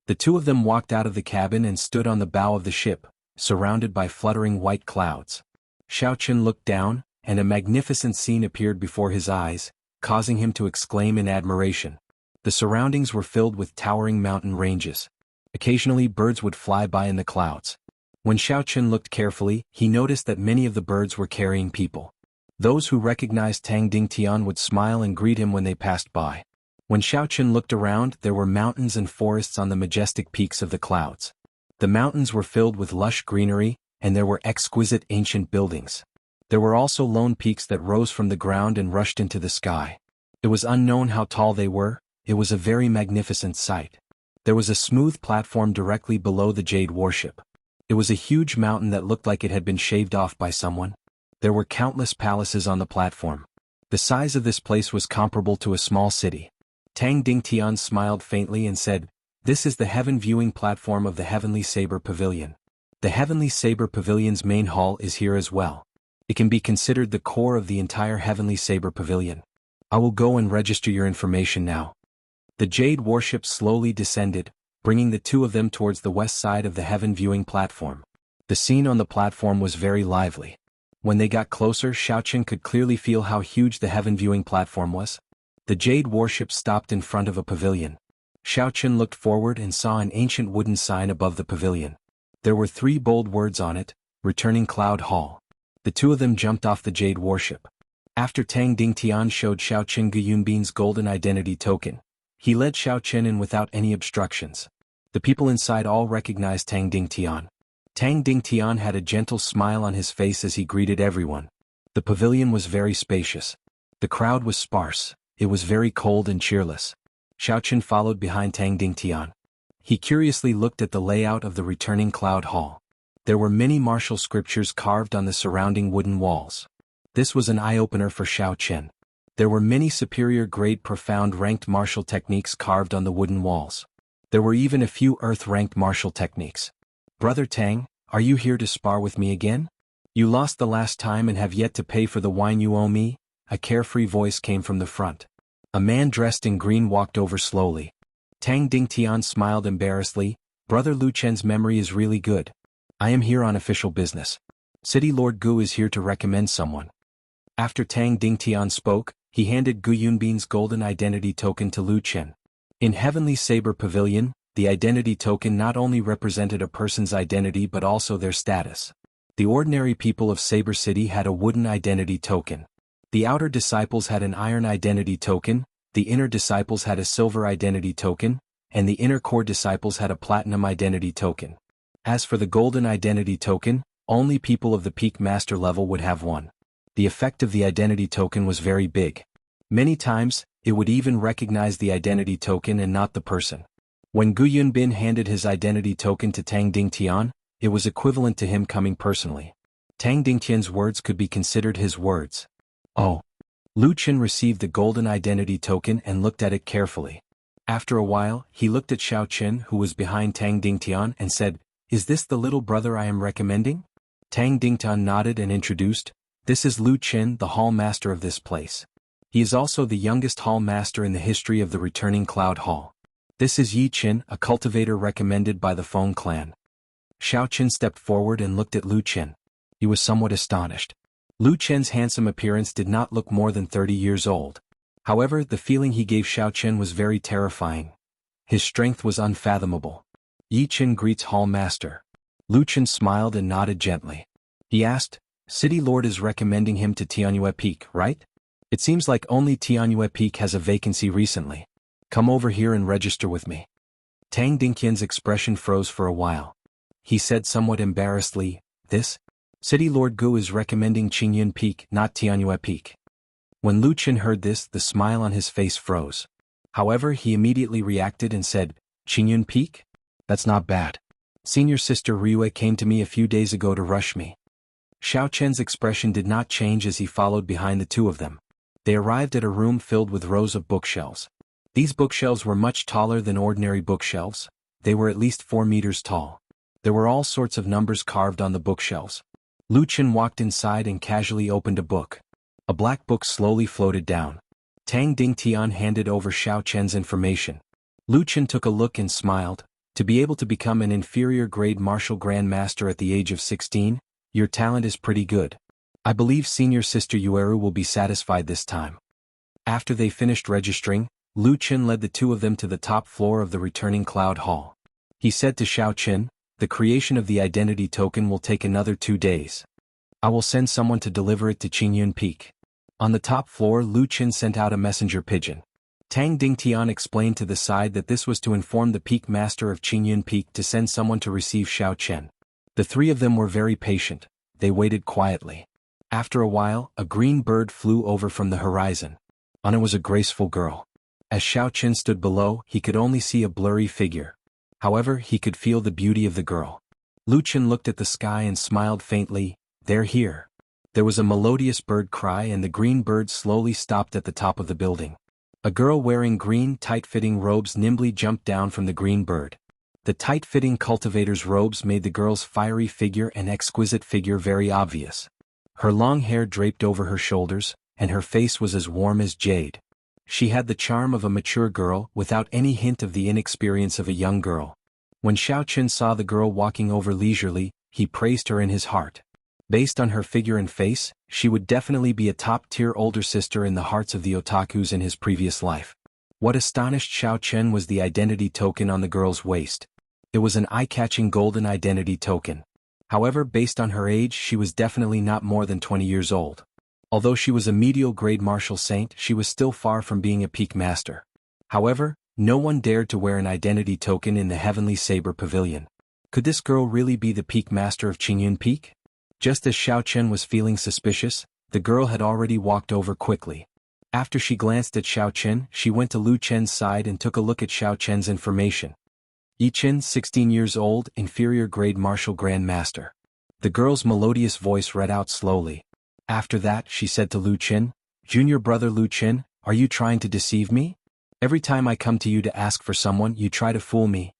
[SPEAKER 1] The two of them walked out of the cabin and stood on the bow of the ship, surrounded by fluttering white clouds. Xiaoqian looked down, and a magnificent scene appeared before his eyes, causing him to exclaim in admiration. The surroundings were filled with towering mountain ranges. Occasionally birds would fly by in the clouds. When Xiaoqian looked carefully, he noticed that many of the birds were carrying people. Those who recognized Tang Dingtian would smile and greet him when they passed by. When Xiaoqian looked around, there were mountains and forests on the majestic peaks of the clouds. The mountains were filled with lush greenery, and there were exquisite ancient buildings. There were also lone peaks that rose from the ground and rushed into the sky. It was unknown how tall they were. It was a very magnificent sight. There was a smooth platform directly below the jade warship. It was a huge mountain that looked like it had been shaved off by someone. There were countless palaces on the platform. The size of this place was comparable to a small city. Tang Dingtian smiled faintly and said, "This is the heaven viewing platform of the Heavenly Saber Pavilion. The Heavenly Saber Pavilion's main hall is here as well. It can be considered the core of the entire Heavenly Saber Pavilion. I will go and register your information now." The jade warship slowly descended, bringing the two of them towards the west side of the heaven viewing platform. The scene on the platform was very lively. When they got closer, Xiaoqian could clearly feel how huge the heaven viewing platform was. The jade warship stopped in front of a pavilion. Xiaoqian looked forward and saw an ancient wooden sign above the pavilion. There were 3 bold words on it, "Returning Cloud Hall." The two of them jumped off the jade warship. After Tang Dingtian showed Xiaoqian Gu Yunbin's golden identity token, he led Xiaoqian in without any obstructions. The people inside all recognized Tang Dingtian. Tang Dingtian had a gentle smile on his face as he greeted everyone. The pavilion was very spacious. The crowd was sparse. It was very cold and cheerless. Xiaoqian followed behind Tang Dingtian. He curiously looked at the layout of the returning cloud hall. There were many martial scriptures carved on the surrounding wooden walls. This was an eye-opener for Xiaoqian. There were many superior-grade profound ranked martial techniques carved on the wooden walls. There were even a few earth-ranked martial techniques. "Brother Tang, are you here to spar with me again? You lost the last time and have yet to pay for the wine you owe me?" A carefree voice came from the front. A man dressed in green walked over slowly. Tang Dingtian smiled embarrassedly. "Brother Lu Chen's memory is really good. I am here on official business. City Lord Gu is here to recommend someone." After Tang Dingtian spoke, he handed Gu Yunbin's golden identity token to Lu Chen. In Heavenly Saber Pavilion, the identity token not only represented a person's identity but also their status. The ordinary people of Saber City had a wooden identity token. The outer disciples had an iron identity token, the inner disciples had a silver identity token, and the inner core disciples had a platinum identity token. As for the golden identity token, only people of the peak master level would have one. The effect of the identity token was very big. Many times, it would even recognize the identity token and not the person. When Gu Yunbin handed his identity token to Tang Dingtian, it was equivalent to him coming personally. Tang Dingtian's words could be considered his words. Oh. Lu Qin received the golden identity token and looked at it carefully. After a while, he looked at Xiao Qin, who was behind Tang Dingtian, and said, "Is this the little brother I am recommending?" Tang Dingtian nodded and introduced, "This is Lu Qin, the hall master of this place. He is also the youngest hall master in the history of the returning Cloud Hall. This is Yi Qin, a cultivator recommended by the Feng clan." Xiao Qin stepped forward and looked at Lu Qin. He was somewhat astonished. Lu Qin's handsome appearance did not look more than 30 years old. However, the feeling he gave Xiao Qin was very terrifying. His strength was unfathomable. Yi Qin greets Hall Master. Lu Qin smiled and nodded gently. He asked, "City Lord is recommending him to Tianyue Peak, right? It seems like only Tianyue Peak has a vacancy recently. Come over here and register with me." Tang Dingtian's expression froze for a while. He said somewhat embarrassedly, "This? City Lord Gu is recommending Qingyun Peak, not Tianyue Peak." When Lu Qin heard this, the smile on his face froze. However, he immediately reacted and said, "Qingyun Peak? That's not bad. Senior sister Ryue came to me a few days ago to rush me." Xiao Chen's expression did not change as he followed behind the two of them. They arrived at a room filled with rows of bookshelves. These bookshelves were much taller than ordinary bookshelves. They were at least 4 meters tall. There were all sorts of numbers carved on the bookshelves. Lu Qin walked inside and casually opened a book. A black book slowly floated down. Tang Dingtian handed over Xiao Chen's information. Lu Qin took a look and smiled. "To be able to become an inferior grade martial grand master at the age of 16, your talent is pretty good. I believe senior sister Yueru will be satisfied this time." After they finished registering, Lu Qin led the two of them to the top floor of the returning Cloud Hall. He said to Xiao Qin, "The creation of the identity token will take another 2 days. I will send someone to deliver it to Qingyun Peak." On the top floor, Lu Qin sent out a messenger pigeon. Tang Dingtian explained to the side that this was to inform the peak master of Qingyun Peak to send someone to receive Xiao Chen. The three of them were very patient. They waited quietly. After a while, a green bird flew over from the horizon. On it was a graceful girl. As Xiao Chen stood below, he could only see a blurry figure. However, he could feel the beauty of the girl. Lu Qin looked at the sky and smiled faintly. "They're here." There was a melodious bird cry and the green bird slowly stopped at the top of the building. A girl wearing green, tight-fitting robes nimbly jumped down from the green bird. The tight-fitting cultivator's robes made the girl's fiery figure and exquisite figure very obvious. Her long hair draped over her shoulders, and her face was as warm as jade. She had the charm of a mature girl without any hint of the inexperience of a young girl. When Xiao Qin saw the girl walking over leisurely, he praised her in his heart. Based on her figure and face, she would definitely be a top-tier older sister in the hearts of the otakus in his previous life. What astonished Xiao Chen was the identity token on the girl's waist. It was an eye-catching golden identity token. However, based on her age, she was definitely not more than 20 years old. Although she was a medial-grade martial saint, she was still far from being a peak master. However, no one dared to wear an identity token in the Heavenly Saber Pavilion. Could this girl really be the peak master of Qingyun Peak? Just as Xiao Chen was feeling suspicious, the girl had already walked over quickly. After she glanced at Xiao Chen, she went to Lu Chen's side and took a look at Xiao Chen's information. Yi Chen, 16 years old, inferior grade martial grand master. The girl's melodious voice read out slowly. After that, she said to Lu Qin, "Junior brother Lu Qin, are you trying to deceive me? Every time I come to you to ask for someone, you try to fool me."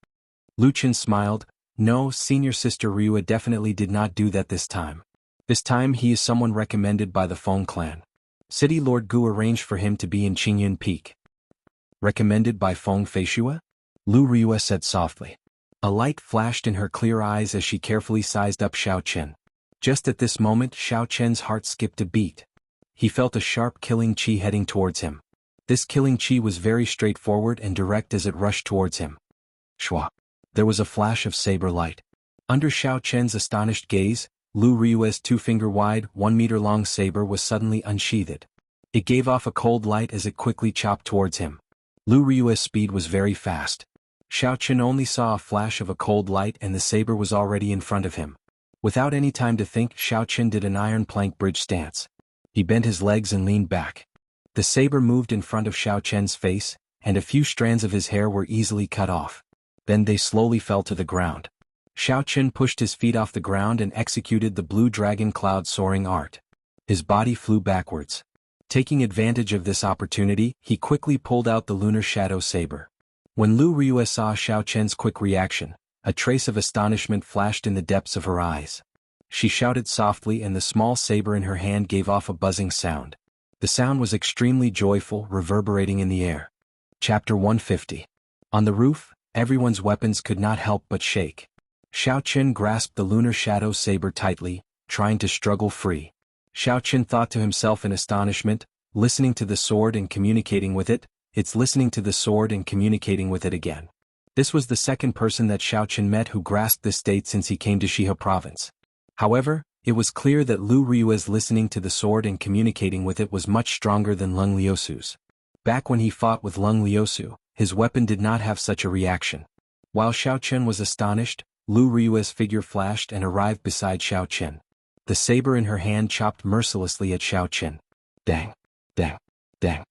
[SPEAKER 1] Lu Qin smiled. "No, senior sister Ryue definitely did not do that this time. This time he is someone recommended by the Feng clan. City Lord Gu arranged for him to be in Qingyun Peak." "Recommended by Feng Feishue?" Lu Ryue said softly. A light flashed in her clear eyes as she carefully sized up Xiao Chen. Just at this moment, Xiao Chen's heart skipped a beat. He felt a sharp killing chi heading towards him. This killing chi was very straightforward and direct as it rushed towards him. Shwa! There was a flash of saber light. Under Xiao Chen's astonished gaze, Lu Ryue's 2-finger-wide, 1-meter-long saber was suddenly unsheathed. It gave off a cold light as it quickly chopped towards him. Lu Ryue's speed was very fast. Xiao Qin only saw a flash of a cold light and the saber was already in front of him. Without any time to think, Xiao Qin did an iron plank bridge stance. He bent his legs and leaned back. The saber moved in front of Xiao Qian's face, and a few strands of his hair were easily cut off. Then they slowly fell to the ground. Xiao Qin pushed his feet off the ground and executed the blue dragon cloud soaring art. His body flew backwards. Taking advantage of this opportunity, he quickly pulled out the lunar shadow saber. When Lu Ryue saw Xiao Qian's quick reaction, a trace of astonishment flashed in the depths of her eyes. She shouted softly and the small saber in her hand gave off a buzzing sound. The sound was extremely joyful, reverberating in the air. Chapter 150. On the roof, everyone's weapons could not help but shake. Xiao Qin grasped the lunar shadow saber tightly, trying to struggle free. Xiao Qin thought to himself in astonishment, listening to the sword and communicating with it, it's listening to the sword and communicating with it again. This was the second person that Xiao Qin met who grasped this state since he came to Shihe province. However, it was clear that Lu Ryue's listening to the sword and communicating with it was much stronger than Leng Liusu's. Back when he fought with Leng Liusu, his weapon did not have such a reaction. While Xiao Qin was astonished, Lu Ryue's figure flashed and arrived beside Xiao Qin. The saber in her hand chopped mercilessly at Xiao Qin. Dang! Dang! Dang!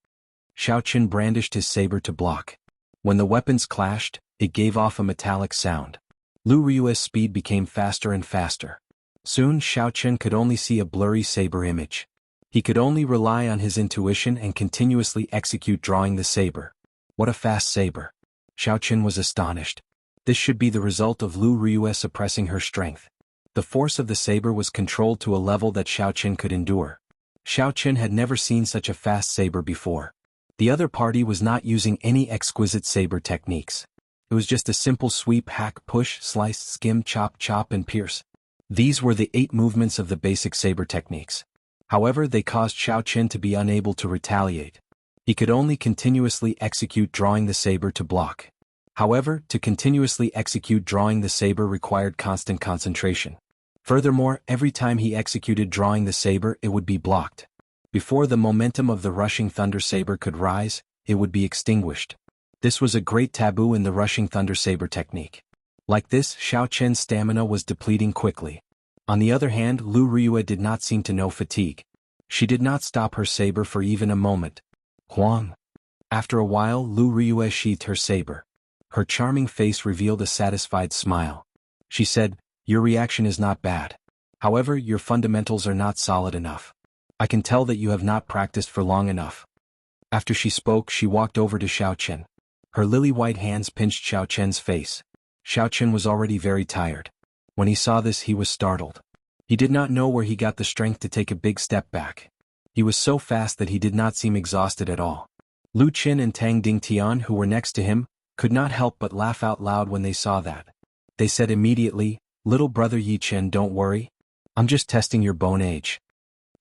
[SPEAKER 1] Xiao Qin brandished his saber to block. When the weapons clashed, it gave off a metallic sound. Lu Ryue's speed became faster and faster. Soon Xiao Qin could only see a blurry saber image. He could only rely on his intuition and continuously execute drawing the saber. What a fast saber! Xiao Qin was astonished. This should be the result of Lu Ryue suppressing her strength. The force of the saber was controlled to a level that Xiao Qin could endure. Xiao Qin had never seen such a fast saber before. The other party was not using any exquisite saber techniques. It was just a simple sweep, hack, push, slice, skim, chop, chop and pierce. These were the 8 movements of the basic saber techniques. However, they caused Xiao Qin to be unable to retaliate. He could only continuously execute drawing the saber to block. However, to continuously execute drawing the saber required constant concentration. Furthermore, every time he executed drawing the saber, it would be blocked. Before the momentum of the rushing thunder saber could rise, it would be extinguished. This was a great taboo in the rushing thunder saber technique. Like this, Xiao Qin's stamina was depleting quickly. On the other hand, Lu Ryue did not seem to know fatigue. She did not stop her saber for even a moment. Huang. After a while, Lu Ryue sheathed her saber. Her charming face revealed a satisfied smile. She said, "Your reaction is not bad. However, your fundamentals are not solid enough. I can tell that you have not practiced for long enough." After she spoke, she walked over to Xiao Qin. Her lily-white hands pinched Xiao Qin's face. Xiao Qin was already very tired. When he saw this, he was startled. He did not know where he got the strength to take a big step back. He was so fast that he did not seem exhausted at all. Lu Qin and Tang Dingtian, who were next to him, could not help but laugh out loud when they saw that. They said immediately, "Little brother Yi Chen, don't worry. I'm just testing your bone age."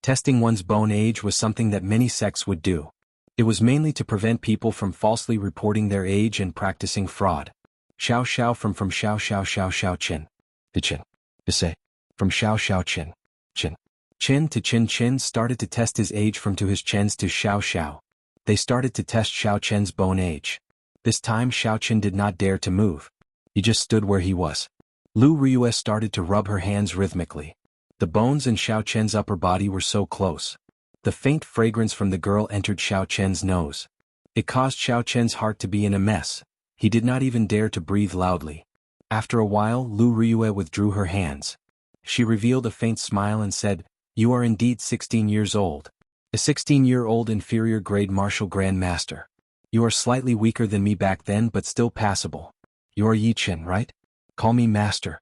[SPEAKER 1] Testing one's bone age was something that many sects would do. It was mainly to prevent people from falsely reporting their age and practicing fraud. Xiao Xiao from Xiao Xiao Xiao Xiao Qin. To Qin. To say. From Xiao Xiao Qin. Qin. Qin to Qin. Qin started to test his age from to his Qins to Xiao Xiao. They started to test Xiao Qin's bone age. This time Xiao Qin did not dare to move. He just stood where he was. Lu Ryue started to rub her hands rhythmically. The bones in Xiao Qin's upper body were so close. The faint fragrance from the girl entered Xiao Qin's nose. It caused Xiao Qin's heart to be in a mess. He did not even dare to breathe loudly. After a while, Lu Ryue withdrew her hands. She revealed a faint smile and said, "You are indeed 16 years old. A 16-year-old inferior grade martial grand master. You are slightly weaker than me back then but still passable. You are Yi Chen, right? Call me master."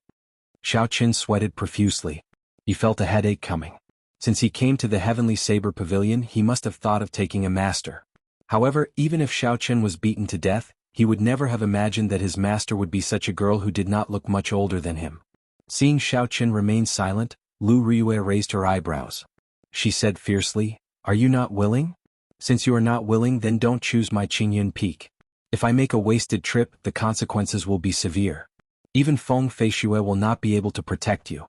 [SPEAKER 1] Xiao Qin sweated profusely. He felt a headache coming. Since he came to the Heavenly Saber Pavilion, he must have thought of taking a master. However, even if Xiao Qin was beaten to death, he would never have imagined that his master would be such a girl who did not look much older than him. Seeing Xiao Qin remain silent, Lu Ryue raised her eyebrows. She said fiercely, "Are you not willing? Since you are not willing, then don't choose my Qingyun Peak. If I make a wasted trip, the consequences will be severe. Even Feng Feishue will not be able to protect you."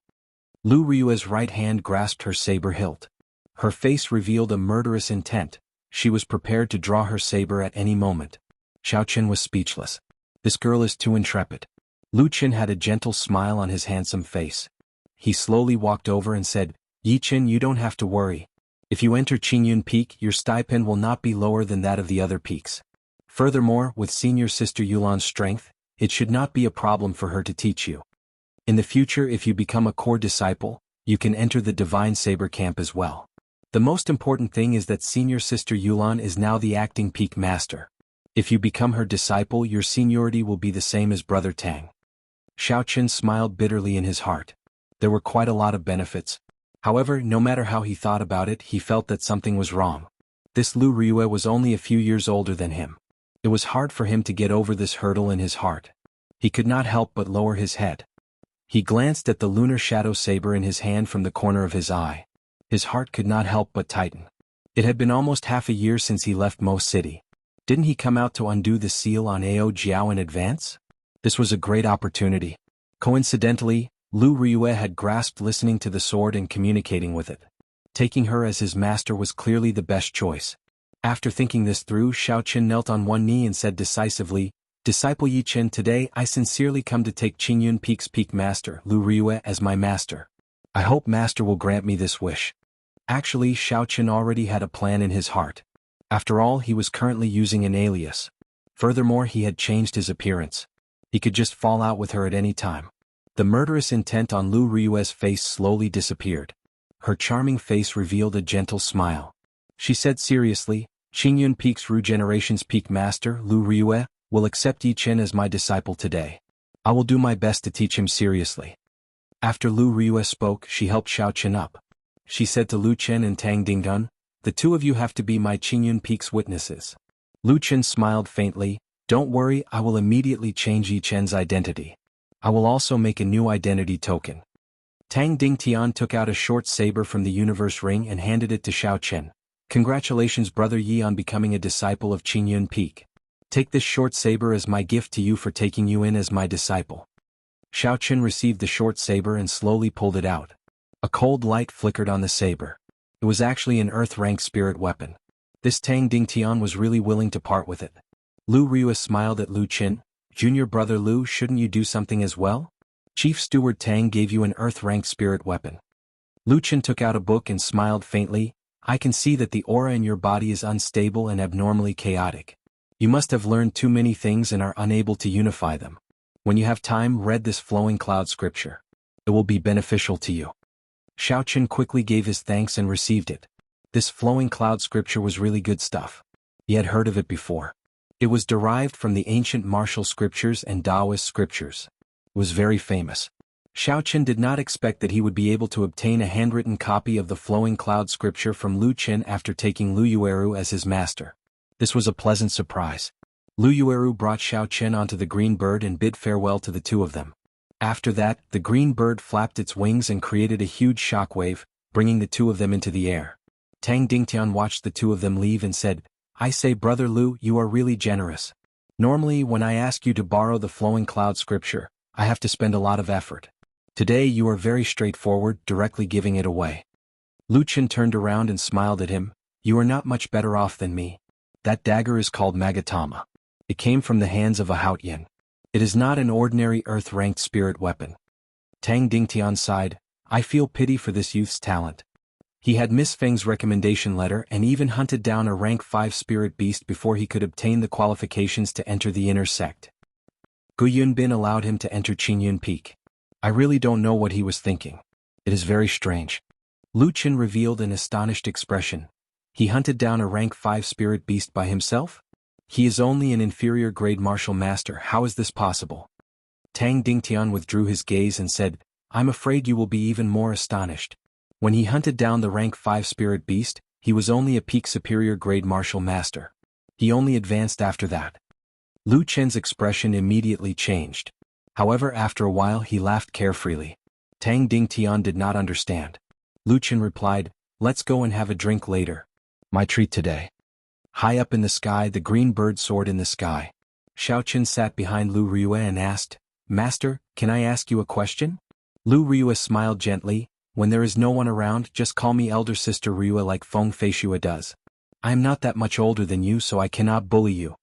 [SPEAKER 1] Lu Ryue's right hand grasped her saber hilt. Her face revealed a murderous intent. She was prepared to draw her saber at any moment. Xiaoqin was speechless. This girl is too intrepid. Lu Qin had a gentle smile on his handsome face. He slowly walked over and said, Yi Qin, you don't have to worry. If you enter Qingyun Peak, your stipend will not be lower than that of the other peaks. Furthermore, with senior sister Yulan's strength, it should not be a problem for her to teach you. In the future, if you become a core disciple, you can enter the Divine Saber camp as well. The most important thing is that senior sister Yulan is now the acting peak master. If you become her disciple, your seniority will be the same as Brother Tang. Xiaoqin smiled bitterly in his heart. There were quite a lot of benefits. However, no matter how he thought about it, he felt that something was wrong. This Lu Ryue was only a few years older than him. It was hard for him to get over this hurdle in his heart. He could not help but lower his head. He glanced at the lunar shadow saber in his hand from the corner of his eye. His heart could not help but tighten. It had been almost half a year since he left Mo City. Didn't he come out to undo the seal on Ao Jiao in advance? This was a great opportunity. Coincidentally, Lu Ryue had grasped listening to the sword and communicating with it. Taking her as his master was clearly the best choice. After thinking this through, Xiaoqin knelt on one knee and said decisively, Disciple Yi Qin, today I sincerely come to take Qingyun Peak's peak master, Lu Ryue, as my master. I hope master will grant me this wish. Actually, Xiaoqin already had a plan in his heart. After all, he was currently using an alias. Furthermore, he had changed his appearance. He could just fall out with her at any time. The murderous intent on Lu Ryue's face slowly disappeared. Her charming face revealed a gentle smile. She said seriously, Qingyun Peak's Regeneration's peak master, Lu Ryue, will accept Yi Qin as my disciple today. I will do my best to teach him seriously. After Lu Ryue spoke, she helped Xiaoqin up. She said to Lu Chen and Tang Dingdun, the two of you have to be my Qingyun Peak's witnesses. Lu Chen smiled faintly, don't worry, I will immediately change Yi Chen's identity. I will also make a new identity token. Tang Dingtian took out a short saber from the universe ring and handed it to Xiaoqin. Congratulations Brother Yi on becoming a disciple of Qingyun Peak. Take this short saber as my gift to you for taking you in as my disciple. Xiaoqin received the short saber and slowly pulled it out. A cold light flickered on the saber. It was actually an earth-rank spirit weapon. This Tang Dingtian was really willing to part with it. Lu Ryue smiled at Lu Qin. Junior brother Lu, shouldn't you do something as well? Chief Steward Tang gave you an earth-rank spirit weapon. Lu Qin took out a book and smiled faintly. I can see that the aura in your body is unstable and abnormally chaotic. You must have learned too many things and are unable to unify them. When you have time, read this flowing cloud scripture. It will be beneficial to you. Xiaoqin quickly gave his thanks and received it. This flowing cloud scripture was really good stuff. He had heard of it before. It was derived from the ancient martial scriptures and Taoist scriptures. It was very famous. Xiaoqin did not expect that he would be able to obtain a handwritten copy of the flowing cloud scripture from Lu Qin after taking Lu Yueru as his master. This was a pleasant surprise. Lu Yueru brought Xiaoqin onto the green bird and bid farewell to the two of them. After that, the green bird flapped its wings and created a huge shockwave, bringing the two of them into the air. Tang Dingtian watched the two of them leave and said, I say Brother Lu, you are really generous. Normally, when I ask you to borrow the flowing cloud scripture, I have to spend a lot of effort. Today you are very straightforward, directly giving it away. Lu Qin turned around and smiled at him. You are not much better off than me. That dagger is called Magatama. It came from the hands of a Haotian. It is not an ordinary earth-ranked spirit weapon. Tang Dingtian sighed, I feel pity for this youth's talent. He had Miss Feng's recommendation letter and even hunted down a rank 5 spirit beast before he could obtain the qualifications to enter the inner sect. Gu Yunbin allowed him to enter Qingyun Peak. I really don't know what he was thinking. It is very strange. Lu Qin revealed an astonished expression. He hunted down a rank 5 spirit beast by himself? He is only an inferior grade martial master, how is this possible? Tang Dingtian withdrew his gaze and said, I'm afraid you will be even more astonished. When he hunted down the rank 5 spirit beast, he was only a peak superior grade martial master. He only advanced after that. Lu Qin's expression immediately changed. However, after a while he laughed carefreely. Tang Dingtian did not understand. Lu Qin replied, let's go and have a drink later. My treat today. High up in the sky, the green bird soared in the sky. Xiaoqin sat behind Lu Ryue and asked, Master, can I ask you a question? Lu Ryue smiled gently, When there is no one around, just call me elder sister Ryua like Feng Feishua does. I am not that much older than you, so I cannot bully you.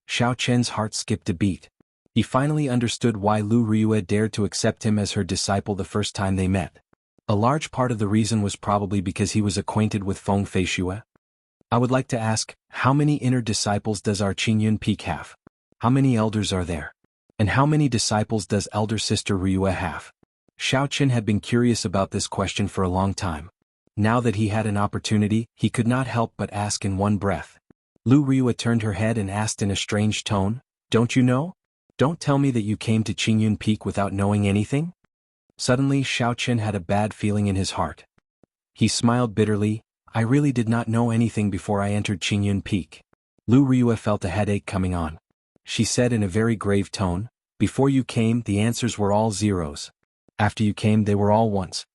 [SPEAKER 1] Xiao Chen's heart skipped a beat. He finally understood why Lu Ryua dared to accept him as her disciple the first time they met. A large part of the reason was probably because he was acquainted with Feng Feishua. I would like to ask, how many inner disciples does our Qingyun Peak have? How many elders are there? And how many disciples does elder sister Ryua have? Xiao Chen had been curious about this question for a long time. Now that he had an opportunity, he could not help but ask in one breath. Lu Ryua turned her head and asked in a strange tone, "Don't you know? Don't tell me that you came to Qingyun Peak without knowing anything?" Suddenly Xiao Chen had a bad feeling in his heart. He smiled bitterly. "I really did not know anything before I entered Qingyun Peak." Lu Ryua felt a headache coming on. She said in a very grave tone, "Before you came, the answers were all zeros. After you came, they were all ones."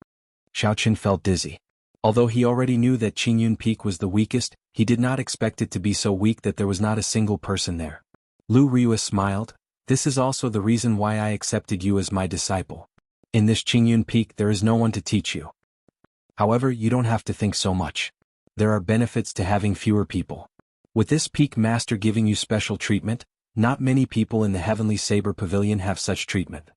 [SPEAKER 1] Xiao Chen felt dizzy. Although he already knew that Qingyun Peak was the weakest, he did not expect it to be so weak that there was not a single person there. Lu Ryua smiled. "This is also the reason why I accepted you as my disciple. In this Qingyun Peak there is no one to teach you. However, you don't have to think so much. There are benefits to having fewer people. With this peak master giving you special treatment, not many people in the Heavenly Saber Pavilion have such treatment.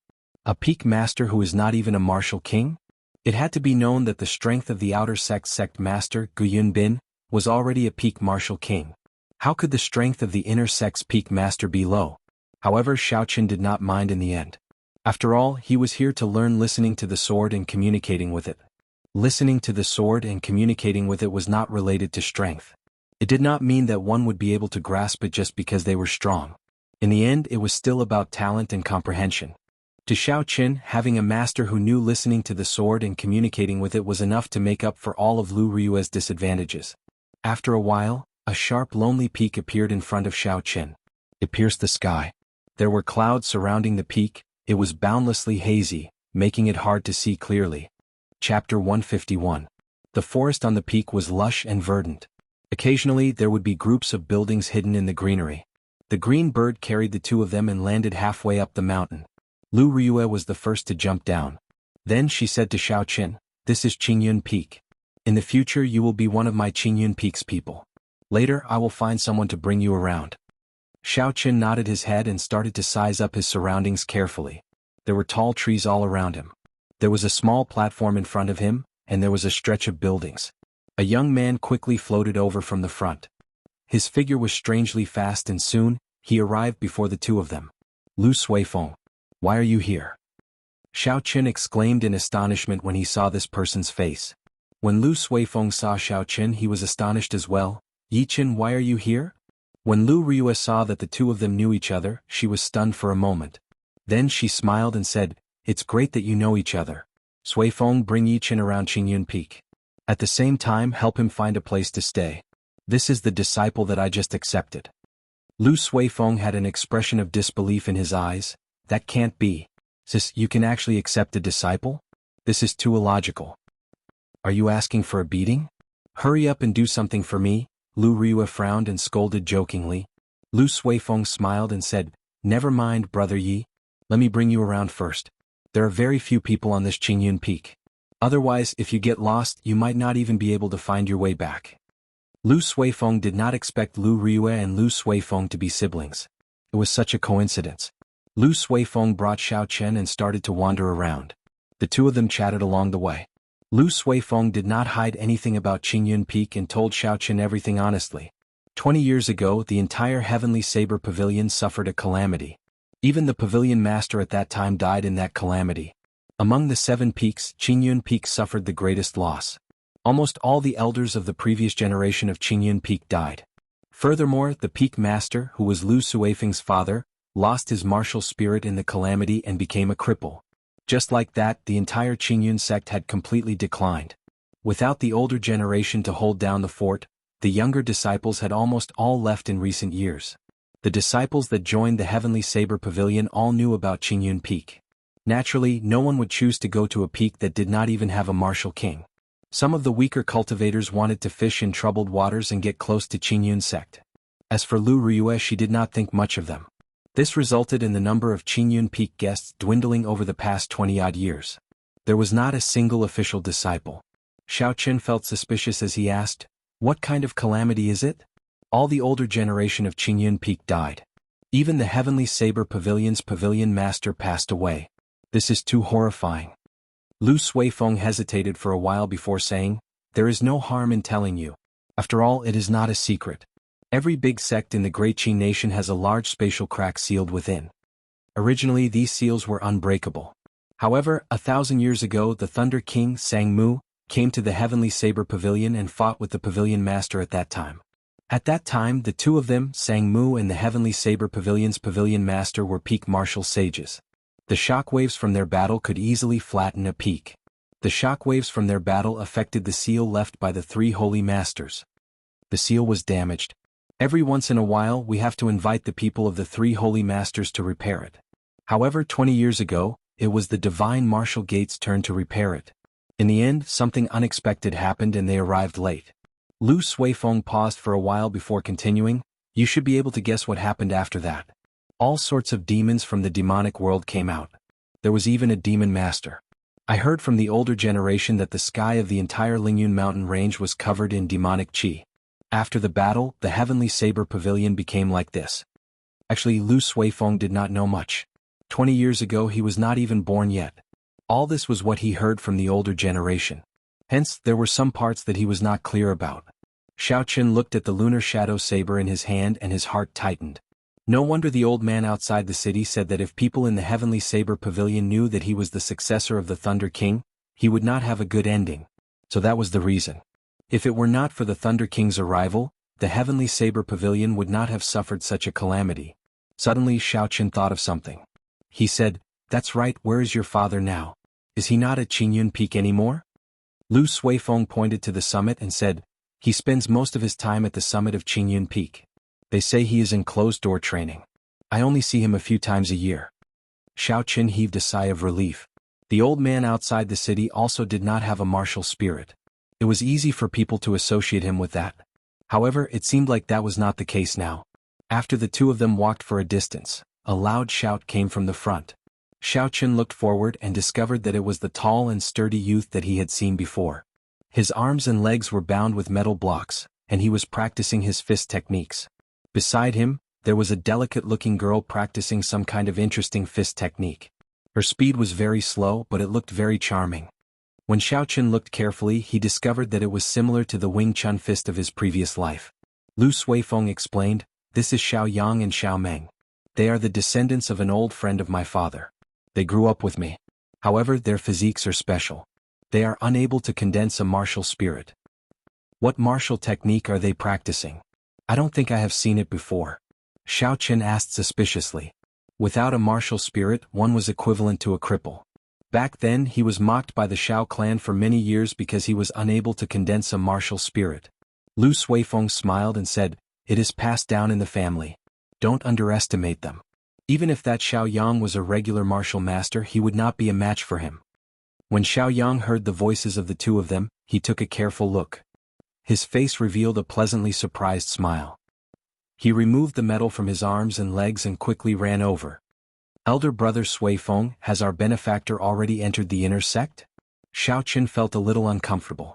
[SPEAKER 1] A peak master who is not even a martial king? It had to be known that the strength of the outer sect master, Guyun Bin, was already a peak martial king. How could the strength of the inner sect's peak master be low? However, Xiao Chen did not mind in the end. After all, he was here to learn listening to the sword and communicating with it. Listening to the sword and communicating with it was not related to strength. It did not mean that one would be able to grasp it just because they were strong. In the end, it was still about talent and comprehension. To Xiao Chen, having a master who knew listening to the sword and communicating with it was enough to make up for all of Lu Ryua's disadvantages. After a while, a sharp lonely peak appeared in front of Xiao Chen. It pierced the sky. There were clouds surrounding the peak. It was boundlessly hazy, making it hard to see clearly. Chapter 151. The forest on the peak was lush and verdant. Occasionally there would be groups of buildings hidden in the greenery. The green bird carried the two of them and landed halfway up the mountain. Lu Ryua was the first to jump down. Then she said to Xiao Chen, "This is Qingyun Peak. In the future you will be one of my Qingyun Peak's people. Later I will find someone to bring you around." Xiao Chen nodded his head and started to size up his surroundings carefully. There were tall trees all around him. There was a small platform in front of him, and there was a stretch of buildings. A young man quickly floated over from the front. His figure was strangely fast and soon, he arrived before the two of them. "Lu Suifeng, why are you here?" Xiao Chen exclaimed in astonishment when he saw this person's face. When Lu Suifeng saw Xiao Chen, he was astonished as well. "Yi Chen, why are you here?" When Lu Ryua saw that the two of them knew each other, she was stunned for a moment. Then she smiled and said, "It's great that you know each other. Suifeng, bring Yi Chen around Qingyun Peak. At the same time, help him find a place to stay. This is the disciple that I just accepted." Lu Suifeng had an expression of disbelief in his eyes. "That can't be. Sis, you can actually accept a disciple? This is too illogical. Are you asking for a beating? Hurry up and do something for me." Lu Ryua frowned and scolded jokingly. Lu Suifeng smiled and said, "Never mind, brother Yi. Let me bring you around first. There are very few people on this Qingyun Peak. Otherwise, if you get lost, you might not even be able to find your way back." Lu Suifeng did not expect Lu Ryua and Lu Suifeng to be siblings. It was such a coincidence. Lu Suifeng brought Xiao Chen and started to wander around. The two of them chatted along the way. Lu Suifeng did not hide anything about Qingyun Peak and told Xiao Chen everything honestly. 20 years ago, the entire Heavenly Saber Pavilion suffered a calamity. Even the pavilion master at that time died in that calamity. Among the 7 peaks, Qingyun Peak suffered the greatest loss. Almost all the elders of the previous generation of Qingyun Peak died. Furthermore, the peak master, who was Lu Suifeng's father, lost his martial spirit in the calamity and became a cripple. Just like that, the entire Qingyun sect had completely declined. Without the older generation to hold down the fort, the younger disciples had almost all left in recent years. The disciples that joined the Heavenly Saber Pavilion all knew about Qingyun Peak. Naturally, no one would choose to go to a peak that did not even have a martial king. Some of the weaker cultivators wanted to fish in troubled waters and get close to Qingyun sect. As for Lu Ryua, she did not think much of them. This resulted in the number of Qingyun Peak guests dwindling over the past 20-odd years. There was not a single official disciple. Xiaoqin felt suspicious as he asked, "What kind of calamity is it?" All the older generation of Qingyun Peak died. Even the Heavenly Saber Pavilion's pavilion master passed away. This is too horrifying. Lu Suifeng hesitated for a while before saying, "There is no harm in telling you. After all, it is not a secret. Every big sect in the Great Qin nation has a large spatial crack sealed within. Originally these seals were unbreakable. However, 1,000 years ago the Thunder King, Sang-mu, came to the Heavenly Saber Pavilion and fought with the Pavilion Master at that time. At that time the two of them, Sang-mu and the Heavenly Saber Pavilion's Pavilion Master, were peak martial sages. The shockwaves from their battle could easily flatten a peak. The shockwaves from their battle affected the seal left by the three holy masters. The seal was damaged. Every once in a while we have to invite the people of the three holy masters to repair it. However, 20 years ago, it was the Divine Martial Gate's turn to repair it. In the end, something unexpected happened and they arrived late. Lu Suifeng paused for a while before continuing, "You should be able to guess what happened after that. All sorts of demons from the demonic world came out. There was even a demon master. I heard from the older generation that the sky of the entire Lingyun mountain range was covered in demonic qi. After the battle, the Heavenly Saber Pavilion became like this." Actually, Lu Suifeng did not know much. 20 years ago he was not even born yet. All this was what he heard from the older generation. Hence, there were some parts that he was not clear about. Xiaoqin looked at the lunar shadow saber in his hand and his heart tightened. No wonder the old man outside the city said that if people in the Heavenly Saber Pavilion knew that he was the successor of the Thunder King, he would not have a good ending. So that was the reason. If it were not for the Thunder King's arrival, the Heavenly Saber Pavilion would not have suffered such a calamity. Suddenly Xiaoqin thought of something. He said, "That's right, where is your father now? Is he not at Qingyun Peak anymore?" Lu Suifeng pointed to the summit and said, "He spends most of his time at the summit of Qingyun Peak. They say he is in closed-door training. I only see him a few times a year." Xiaoqin heaved a sigh of relief. The old man outside the city also did not have a martial spirit. It was easy for people to associate him with that. However, it seemed like that was not the case now. After the two of them walked for a distance, a loud shout came from the front. Xiaoqin looked forward and discovered that it was the tall and sturdy youth that he had seen before. His arms and legs were bound with metal blocks, and he was practicing his fist techniques. Beside him, there was a delicate-looking girl practicing some kind of interesting fist technique. Her speed was very slow, but it looked very charming. When Xiaoqin looked carefully, he discovered that it was similar to the Wing Chun fist of his previous life. Lu Suifeng explained, "This is Xiao Yang and Xiao Meng. They are the descendants of an old friend of my father. They grew up with me. However, their physiques are special. They are unable to condense a martial spirit." "What martial technique are they practicing? I don't think I have seen it before," Xiaoqin asked suspiciously. Without a martial spirit, one was equivalent to a cripple. Back then he was mocked by the Xiao clan for many years because he was unable to condense a martial spirit. Lu Suifeng smiled and said, "It is passed down in the family. Don't underestimate them. Even if that Xiao Yang was a regular martial master, he would not be a match for him." When Xiao Yang heard the voices of the two of them, he took a careful look. His face revealed a pleasantly surprised smile. He removed the metal from his arms and legs and quickly ran over. "Elder brother Suifeng, has our benefactor already entered the inner sect?" Xiaoqin felt a little uncomfortable.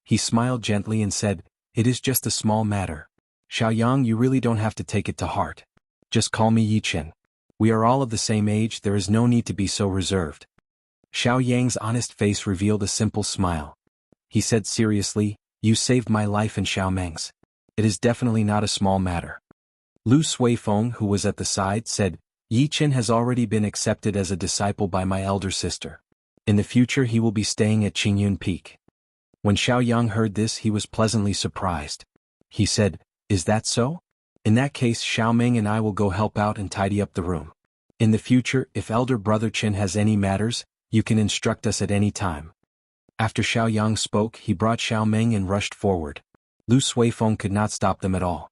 [SPEAKER 1] He smiled gently and said, "It is just a small matter. Xiao Yang, you really don't have to take it to heart. Just call me Yichen. We are all of the same age, there is no need to be so reserved." Xiao Yang's honest face revealed a simple smile. He said seriously, "You saved my life and Xiao Meng's. It is definitely not a small matter." Lu Suifeng, who was at the side, said, "Yichen has already been accepted as a disciple by my elder sister. In the future he will be staying at Qingyun Peak." When Xiao Yang heard this, he was pleasantly surprised. He said, "Is that so? In that case Xiao Meng and I will go help out and tidy up the room. In the future, if elder brother Qin has any matters, you can instruct us at any time." After Xiao Yang spoke, he brought Xiao Meng and rushed forward. Lu Suifeng could not stop them at all.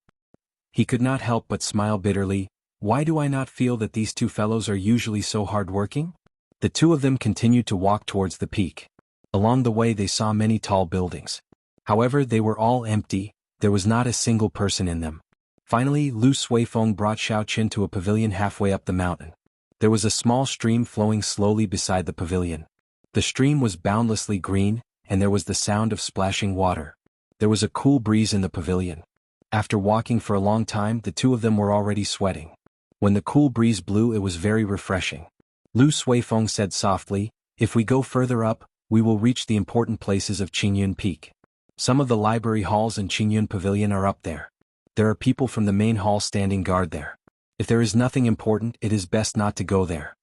[SPEAKER 1] He could not help but smile bitterly. "Why do I not feel that these two fellows are usually so hard-working?" The two of them continued to walk towards the peak. Along the way they saw many tall buildings. However, they were all empty, there was not a single person in them. Finally, Lu Suifeng brought Xiaoqin to a pavilion halfway up the mountain. There was a small stream flowing slowly beside the pavilion. The stream was boundlessly green, and there was the sound of splashing water. There was a cool breeze in the pavilion. After walking for a long time, the two of them were already sweating. When the cool breeze blew, it was very refreshing. Lu Suifeng said softly, "If we go further up, we will reach the important places of Qingyun Peak. Some of the library halls and Qingyun Pavilion are up there. There are people from the main hall standing guard there. If there is nothing important, it is best not to go there."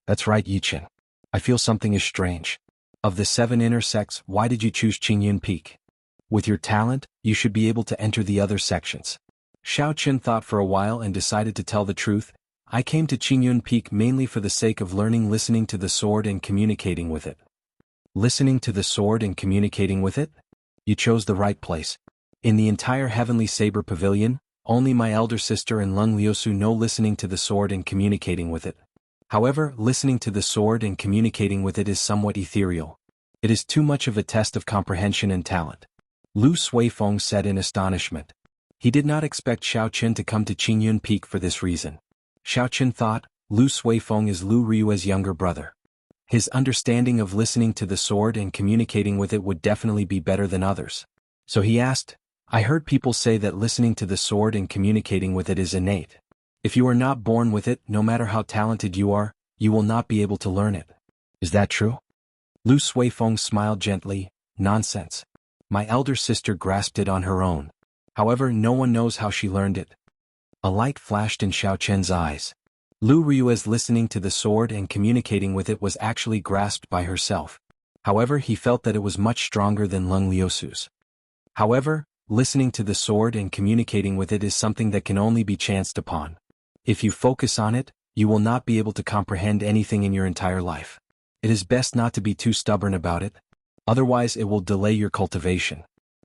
[SPEAKER 1] "That's right, Yichen. I feel something is strange. Of the 7 inner sects, why did you choose Qingyun Peak? With your talent, you should be able to enter the other sections." Xiao Qin thought for a while and decided to tell the truth. "I came to Qingyun Peak mainly for the sake of learning listening to the sword and communicating with it." "Listening to the sword and communicating with it? You chose the right place. In the entire Heavenly Saber Pavilion, only my elder sister and Lung Liusu know listening to the sword and communicating with it. However, listening to the sword and communicating with it is somewhat ethereal. It is too much of a test of comprehension and talent." Lu Suifeng said in astonishment. He did not expect Xiao Qin to come to Qingyun Peak for this reason. Xiao Qin thought, Lu Suifeng is Lu Ryue's younger brother. His understanding of listening to the sword and communicating with it would definitely be better than others. So he asked, "I heard people say that listening to the sword and communicating with it is innate. If you are not born with it, no matter how talented you are, you will not be able to learn it. Is that true?" Lu Suifeng smiled gently, "Nonsense. My elder sister grasped it on her own. However, no one knows how she learned it." A light flashed in Xiao Chen's eyes. Lu Ryue's listening to the sword and communicating with it was actually grasped by herself. However, he felt that it was much stronger than Lung Liusu's. However, listening to the sword and communicating with it is something that can only be chanced upon. If you focus on it, you will not be able to comprehend anything in your entire life. It is best not to be too stubborn about it. Otherwise it will delay your cultivation.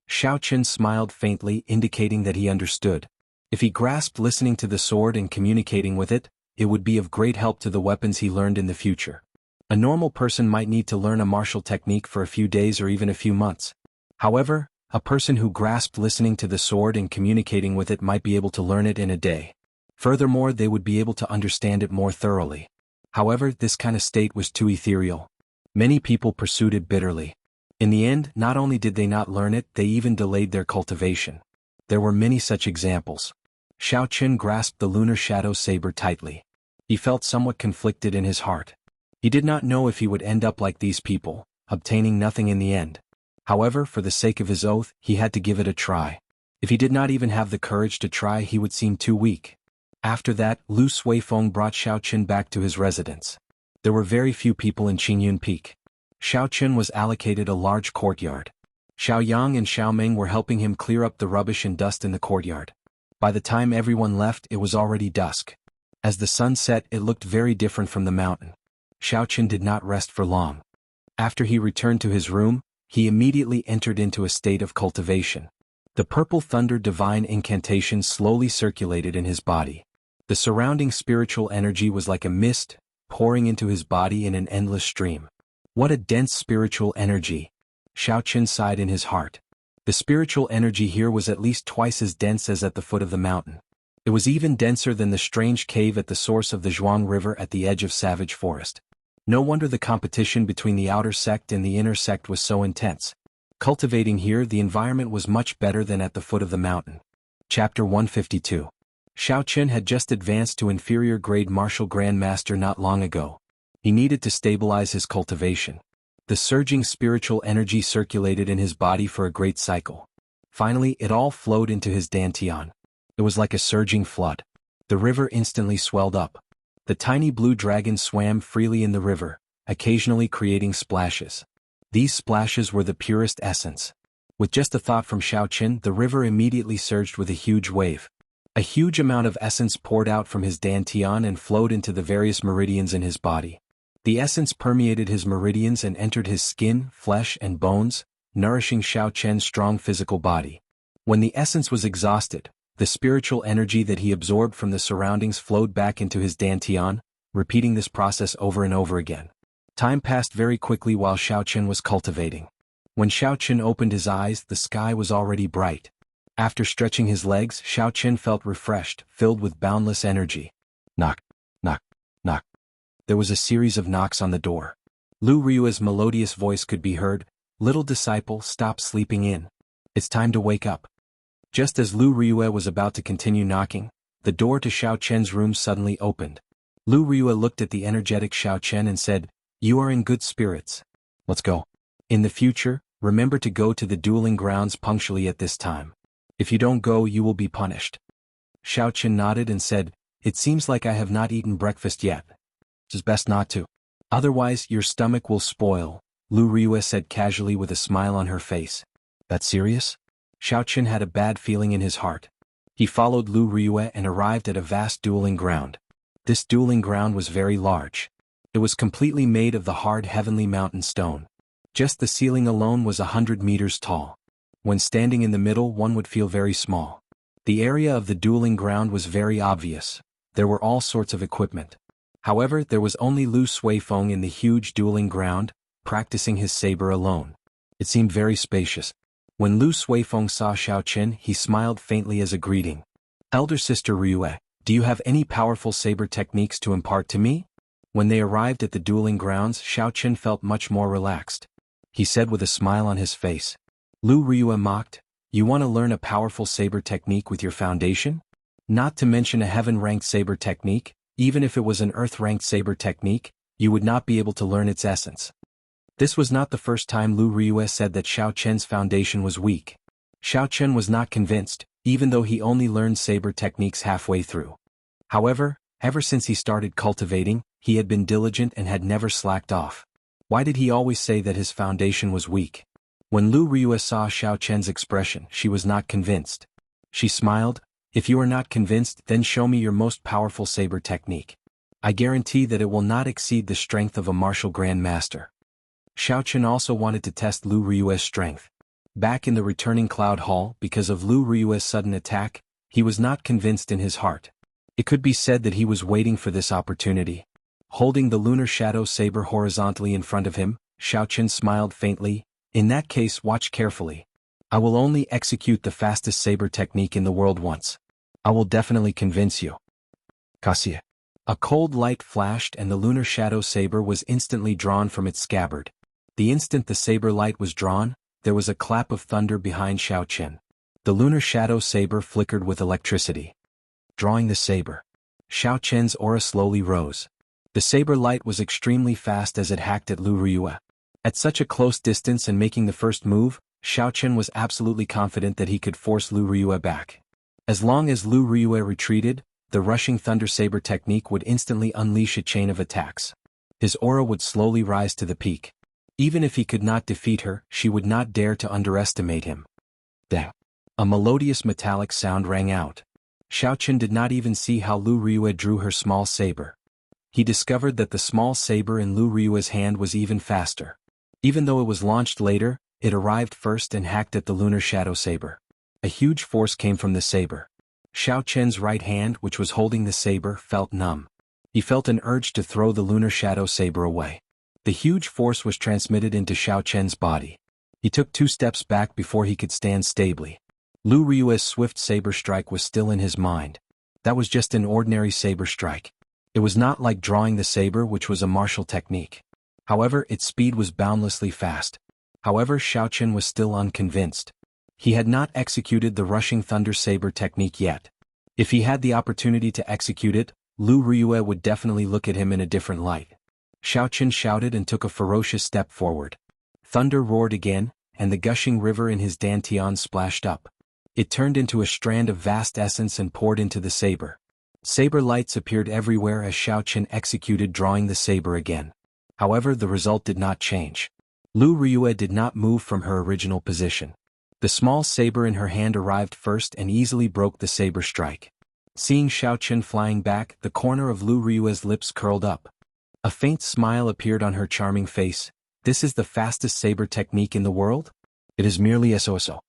[SPEAKER 1] Xiao Qin smiled faintly, indicating that he understood. If he grasped listening to the sword and communicating with it, it would be of great help to the weapons he learned in the future. A normal person might need to learn a martial technique for a few days or even a few months. However, a person who grasped listening to the sword and communicating with it might be able to learn it in a day. Furthermore, they would be able to understand it more thoroughly. However, this kind of state was too ethereal. Many people pursued it bitterly. In the end, not only did they not learn it, they even delayed their cultivation. There were many such examples. Xiao Qin grasped the lunar shadow saber tightly. He felt somewhat conflicted in his heart. He did not know if he would end up like these people, obtaining nothing in the end. However, for the sake of his oath, he had to give it a try. If he did not even have the courage to try, he would seem too weak. After that, Lu Suifeng brought Xiao Qin back to his residence. There were very few people in Qingyun Peak. Xiao Qin was allocated a large courtyard. Xiao Yang and Xiao Meng were helping him clear up the rubbish and dust in the courtyard. By the time everyone left, it was already dusk. As the sun set, it looked very different from the mountain. Xiao Qin did not rest for long. After he returned to his room, he immediately entered into a state of cultivation. The purple thunder divine incantation slowly circulated in his body. The surrounding spiritual energy was like a mist, pouring into his body in an endless stream. What a dense spiritual energy! Xiao Qin sighed in his heart. The spiritual energy here was at least twice as dense as at the foot of the mountain. It was even denser than the strange cave at the source of the Zhuang River at the edge of Savage Forest. No wonder the competition between the outer sect and the inner sect was so intense. Cultivating here, the environment was much better than at the foot of the mountain. Chapter 152. Xiao Qin had just advanced to inferior grade martial grandmaster not long ago. He needed to stabilize his cultivation. The surging spiritual energy circulated in his body for a great cycle. Finally, it all flowed into his dantian. It was like a surging flood. The river instantly swelled up. The tiny blue dragon swam freely in the river, occasionally creating splashes. These splashes were the purest essence. With just a thought from Xiao Qin, the river immediately surged with a huge wave. A huge amount of essence poured out from his dantian and flowed into the various meridians in his body. The essence permeated his meridians and entered his skin, flesh, and bones, nourishing Xiao Chen's strong physical body. When the essence was exhausted, the spiritual energy that he absorbed from the surroundings flowed back into his dantian, repeating this process over and over again. Time passed very quickly while Xiao Qin was cultivating. When Xiao Qin opened his eyes, the sky was already bright. After stretching his legs, Xiao Qin felt refreshed, filled with boundless energy. Knock, knock, knock. There was a series of knocks on the door. Lu Ryua's melodious voice could be heard, "Little disciple, stop sleeping in. It's time to wake up." Just as Lu Ryua was about to continue knocking, the door to Xiao Chen's room suddenly opened. Lu Ryua looked at the energetic Xiao Chen and said, "You are in good spirits. Let's go. In the future, remember to go to the dueling grounds punctually at this time. If you don't go, you will be punished." Xiao Chen nodded and said, "It seems like I have not eaten breakfast yet. It's best not to. Otherwise, your stomach will spoil," Lu Ryua said casually with a smile on her face. "That's serious?" Xiao Chen had a bad feeling in his heart. He followed Lu Ryua and arrived at a vast dueling ground. This dueling ground was very large. It was completely made of the hard heavenly mountain stone. Just the ceiling alone was 100 meters tall. When standing in the middle, one would feel very small. The area of the dueling ground was very obvious. There were all sorts of equipment. However, there was only Lu Suifeng in the huge dueling ground, practicing his saber alone. It seemed very spacious. When Lu Suifeng saw Xiao Chen, he smiled faintly as a greeting. "Elder sister Ryue, do you have any powerful saber techniques to impart to me?" When they arrived at the dueling grounds, Xiao Chen felt much more relaxed. He said with a smile on his face. Lu Ryue mocked, "You want to learn a powerful saber technique with your foundation? Not to mention a heaven-ranked saber technique, even if it was an earth-ranked saber technique, you would not be able to learn its essence." This was not the first time Lu Ryue said that Xiao Chen's foundation was weak. Xiao Chen was not convinced, even though he only learned saber techniques halfway through. However, ever since he started cultivating, he had been diligent and had never slacked off. Why did he always say that his foundation was weak? When Lu Ryue saw Xiao Chen's expression, she was not convinced. She smiled, "If you are not convinced, then show me your most powerful saber technique. I guarantee that it will not exceed the strength of a martial grandmaster." Xiao Chen also wanted to test Lu Ryue's strength. Back in the returning cloud hall, because of Lu Ryue's sudden attack, he was not convinced in his heart. It could be said that he was waiting for this opportunity. Holding the lunar shadow saber horizontally in front of him, Xiao Chen smiled faintly. "In that case, watch carefully. I will only execute the fastest saber technique in the world once. I will definitely convince you." Kasia. A cold light flashed and the lunar shadow saber was instantly drawn from its scabbard. The instant the saber light was drawn, there was a clap of thunder behind Xiao Chen. The lunar shadow saber flickered with electricity. Drawing the saber. Xiao Chen's aura slowly rose. The saber light was extremely fast as it hacked at Lu Ryue. At such a close distance and making the first move, Xiao Chen was absolutely confident that he could force Lu Ryue back. As long as Lu Ryue retreated, the rushing thunder saber technique would instantly unleash a chain of attacks. His aura would slowly rise to the peak. Even if he could not defeat her, she would not dare to underestimate him. Dang. A melodious metallic sound rang out. Xiao Chen did not even see how Lu Ryue drew her small saber. He discovered that the small saber in Lu Ryue's hand was even faster. Even though it was launched later, it arrived first and hacked at the lunar shadow saber. A huge force came from the saber. Xiao Chen's right hand, which was holding the saber, felt numb. He felt an urge to throw the lunar shadow saber away. The huge force was transmitted into Xiao Chen's body. He took 2 steps back before he could stand stably. Lu Ryue's swift saber strike was still in his mind. That was just an ordinary saber strike. It was not like drawing the saber, which was a martial technique. However, its speed was boundlessly fast. However, Xiao Chen was still unconvinced. He had not executed the rushing thunder saber technique yet. If he had the opportunity to execute it, Lu Ryue would definitely look at him in a different light. Xiao Chen shouted and took a ferocious step forward. Thunder roared again, and the gushing river in his dantian splashed up. It turned into a strand of vast essence and poured into the saber. Saber lights appeared everywhere as Xiao Chen executed drawing the saber again. However, the result did not change. Lu Ryue did not move from her original position. The small saber in her hand arrived first and easily broke the saber strike. Seeing Xiao Chen flying back, the corner of Lu Ryue's lips curled up. A faint smile appeared on her charming face. "This is the fastest saber technique in the world? It is merely so.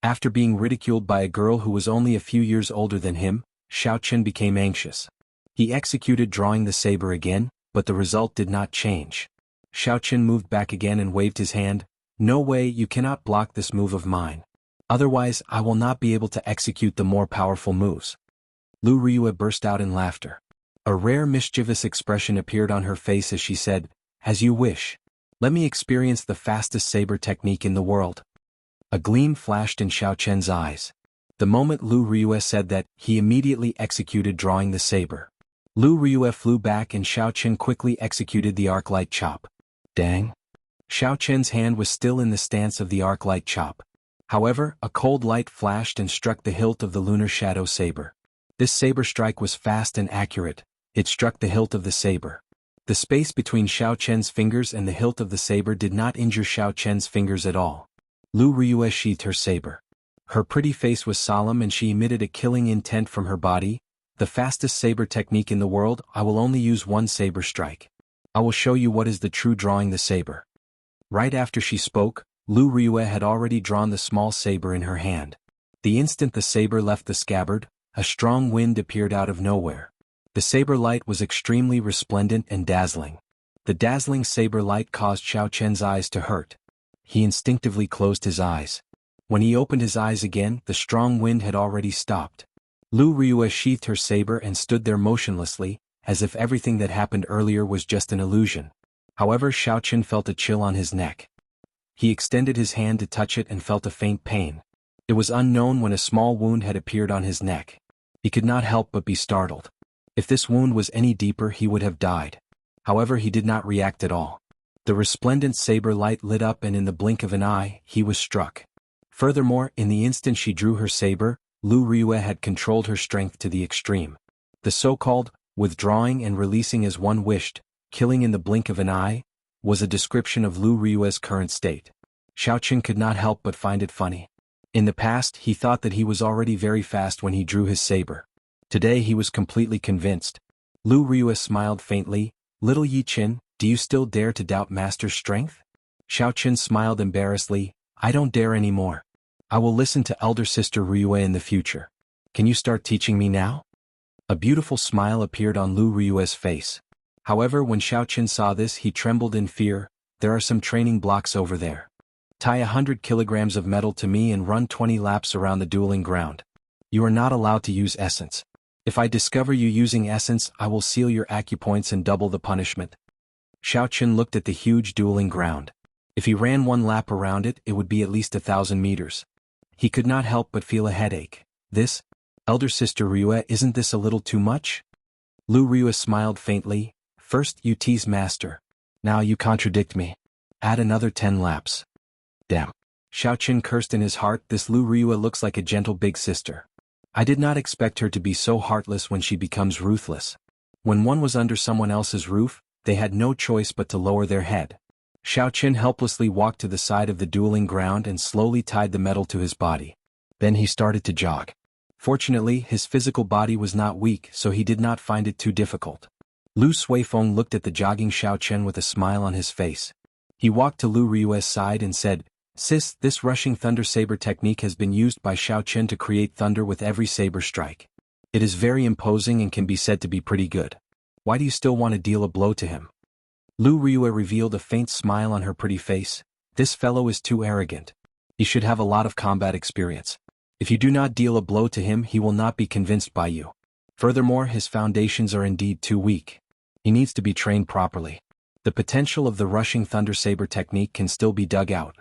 [SPEAKER 1] After being ridiculed by a girl who was only a few years older than him, Xiao Chen became anxious. He executed drawing the saber again, but the result did not change. Xiao Chen moved back again and waved his hand. "No way, you cannot block this move of mine. Otherwise, I will not be able to execute the more powerful moves." Lu Ryue burst out in laughter. A rare mischievous expression appeared on her face as she said, "As you wish. Let me experience the fastest saber technique in the world. A gleam flashed in Xiao Chen's eyes. The moment Lu Ryue said that, he immediately executed drawing the saber. Lu Ryue flew back and Xiao Chen quickly executed the arc-light chop. Dang! Xiao Chen's hand was still in the stance of the arc-light chop. However, a cold light flashed and struck the hilt of the lunar shadow saber. This saber strike was fast and accurate. It struck the hilt of the saber. The space between Xiao Chen's fingers and the hilt of the saber did not injure Xiao Chen's fingers at all. Lu Ryue sheathed her saber. Her pretty face was solemn and she emitted a killing intent from her body. The fastest saber technique in the world, I will only use one saber strike. I will show you what is the true drawing the saber. Right after she spoke, Lu Ryue had already drawn the small saber in her hand. The instant the saber left the scabbard, a strong wind appeared out of nowhere. The saber light was extremely resplendent and dazzling. The dazzling saber light caused Xiao Chen's eyes to hurt. He instinctively closed his eyes. When he opened his eyes again, the strong wind had already stopped. Lu Ryue sheathed her saber and stood there motionlessly, as if everything that happened earlier was just an illusion. However, Xiao Chen felt a chill on his neck. He extended his hand to touch it and felt a faint pain. It was unknown when a small wound had appeared on his neck. He could not help but be startled. If this wound was any deeper, he would have died. However, he did not react at all. The resplendent saber light lit up and in the blink of an eye, he was struck. Furthermore, in the instant she drew her saber, Lu Ryue had controlled her strength to the extreme. The so-called withdrawing and releasing as one wished, killing in the blink of an eye, was a description of Lu Ryue's current state. Xiao Chen could not help but find it funny. In the past, he thought that he was already very fast when he drew his saber. Today he was completely convinced. Lu Ryue smiled faintly. Little Yi Qin, do you still dare to doubt Master's strength? Xiao Chen smiled embarrassedly. I don't dare anymore. I will listen to elder sister Ryue in the future. Can you start teaching me now? A beautiful smile appeared on Lu Ryue's face. However, when Xiao Chen saw this, he trembled in fear. There are some training blocks over there. Tie 100 kilograms of metal to me and run 20 laps around the dueling ground. You are not allowed to use essence. If I discover you using essence, I will seal your acupoints and double the punishment. Xiao Chen looked at the huge dueling ground. If he ran one lap around it, it would be at least 1,000 meters. He could not help but feel a headache. This, elder sister Ryue, isn't this a little too much? Lu Ryue smiled faintly. First you tease master. Now you contradict me. Add another 10 laps. Damn. Xiao Chen cursed in his heart. This Lu Ryue looks like a gentle big sister. I did not expect her to be so heartless when she becomes ruthless. When one was under someone else's roof, they had no choice but to lower their head. Xiao Chen helplessly walked to the side of the dueling ground and slowly tied the metal to his body. Then he started to jog. Fortunately, his physical body was not weak, so he did not find it too difficult. Lu Suifeng looked at the jogging Xiao Chen with a smile on his face. He walked to Lu Ryue's side and said, Sis, this rushing thunder saber technique has been used by Xiao Chen to create thunder with every saber strike. It is very imposing and can be said to be pretty good. Why do you still want to deal a blow to him? Lu Ryue revealed a faint smile on her pretty face. This fellow is too arrogant. He should have a lot of combat experience. If you do not deal a blow to him, he will not be convinced by you. Furthermore, his foundations are indeed too weak. He needs to be trained properly. The potential of the rushing thunder saber technique can still be dug out.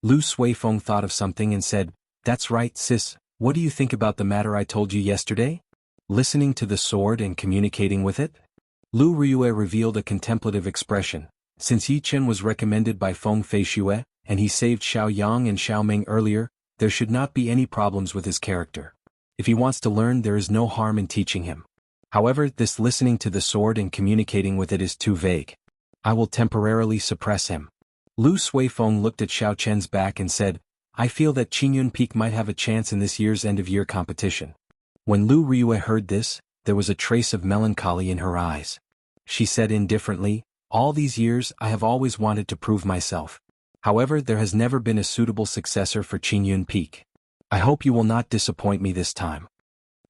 [SPEAKER 1] Lu Suifeng thought of something and said, That's right, sis, what do you think about the matter I told you yesterday? Listening to the sword and communicating with it? Lu Ryue revealed a contemplative expression. Since Yi Chen was recommended by Feng Feishue, and he saved Xiao Yang and Xiao Ming earlier, there should not be any problems with his character. If he wants to learn, there is no harm in teaching him. However, this listening to the sword and communicating with it is too vague. I will temporarily suppress him. Lu Suifeng looked at Xiao Chen's back and said, I feel that Qingyun Peak might have a chance in this year's end-of-year competition. When Lu Ryue heard this, there was a trace of melancholy in her eyes. She said indifferently, All these years I have always wanted to prove myself. However, there has never been a suitable successor for Qingyun Peak. I hope you will not disappoint me this time.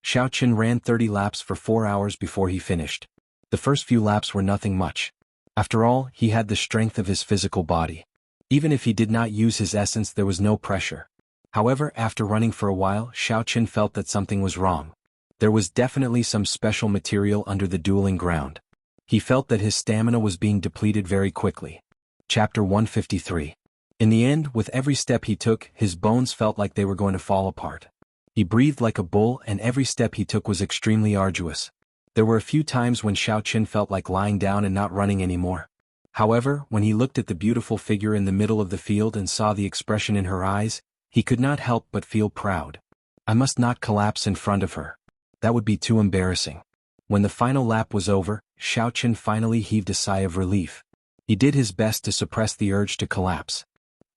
[SPEAKER 1] Xiao Chen ran 30 laps for 4 hours before he finished. The first few laps were nothing much. After all, he had the strength of his physical body. Even if he did not use his essence, there was no pressure. However, after running for a while, Xiao Chen felt that something was wrong. There was definitely some special material under the dueling ground. He felt that his stamina was being depleted very quickly. Chapter 153. In the end, with every step he took, his bones felt like they were going to fall apart. He breathed like a bull, and every step he took was extremely arduous. There were a few times when Xiaoqin felt like lying down and not running anymore. However, when he looked at the beautiful figure in the middle of the field and saw the expression in her eyes, he could not help but feel proud. I must not collapse in front of her. That would be too embarrassing. When the final lap was over, Xiaoqin finally heaved a sigh of relief. He did his best to suppress the urge to collapse.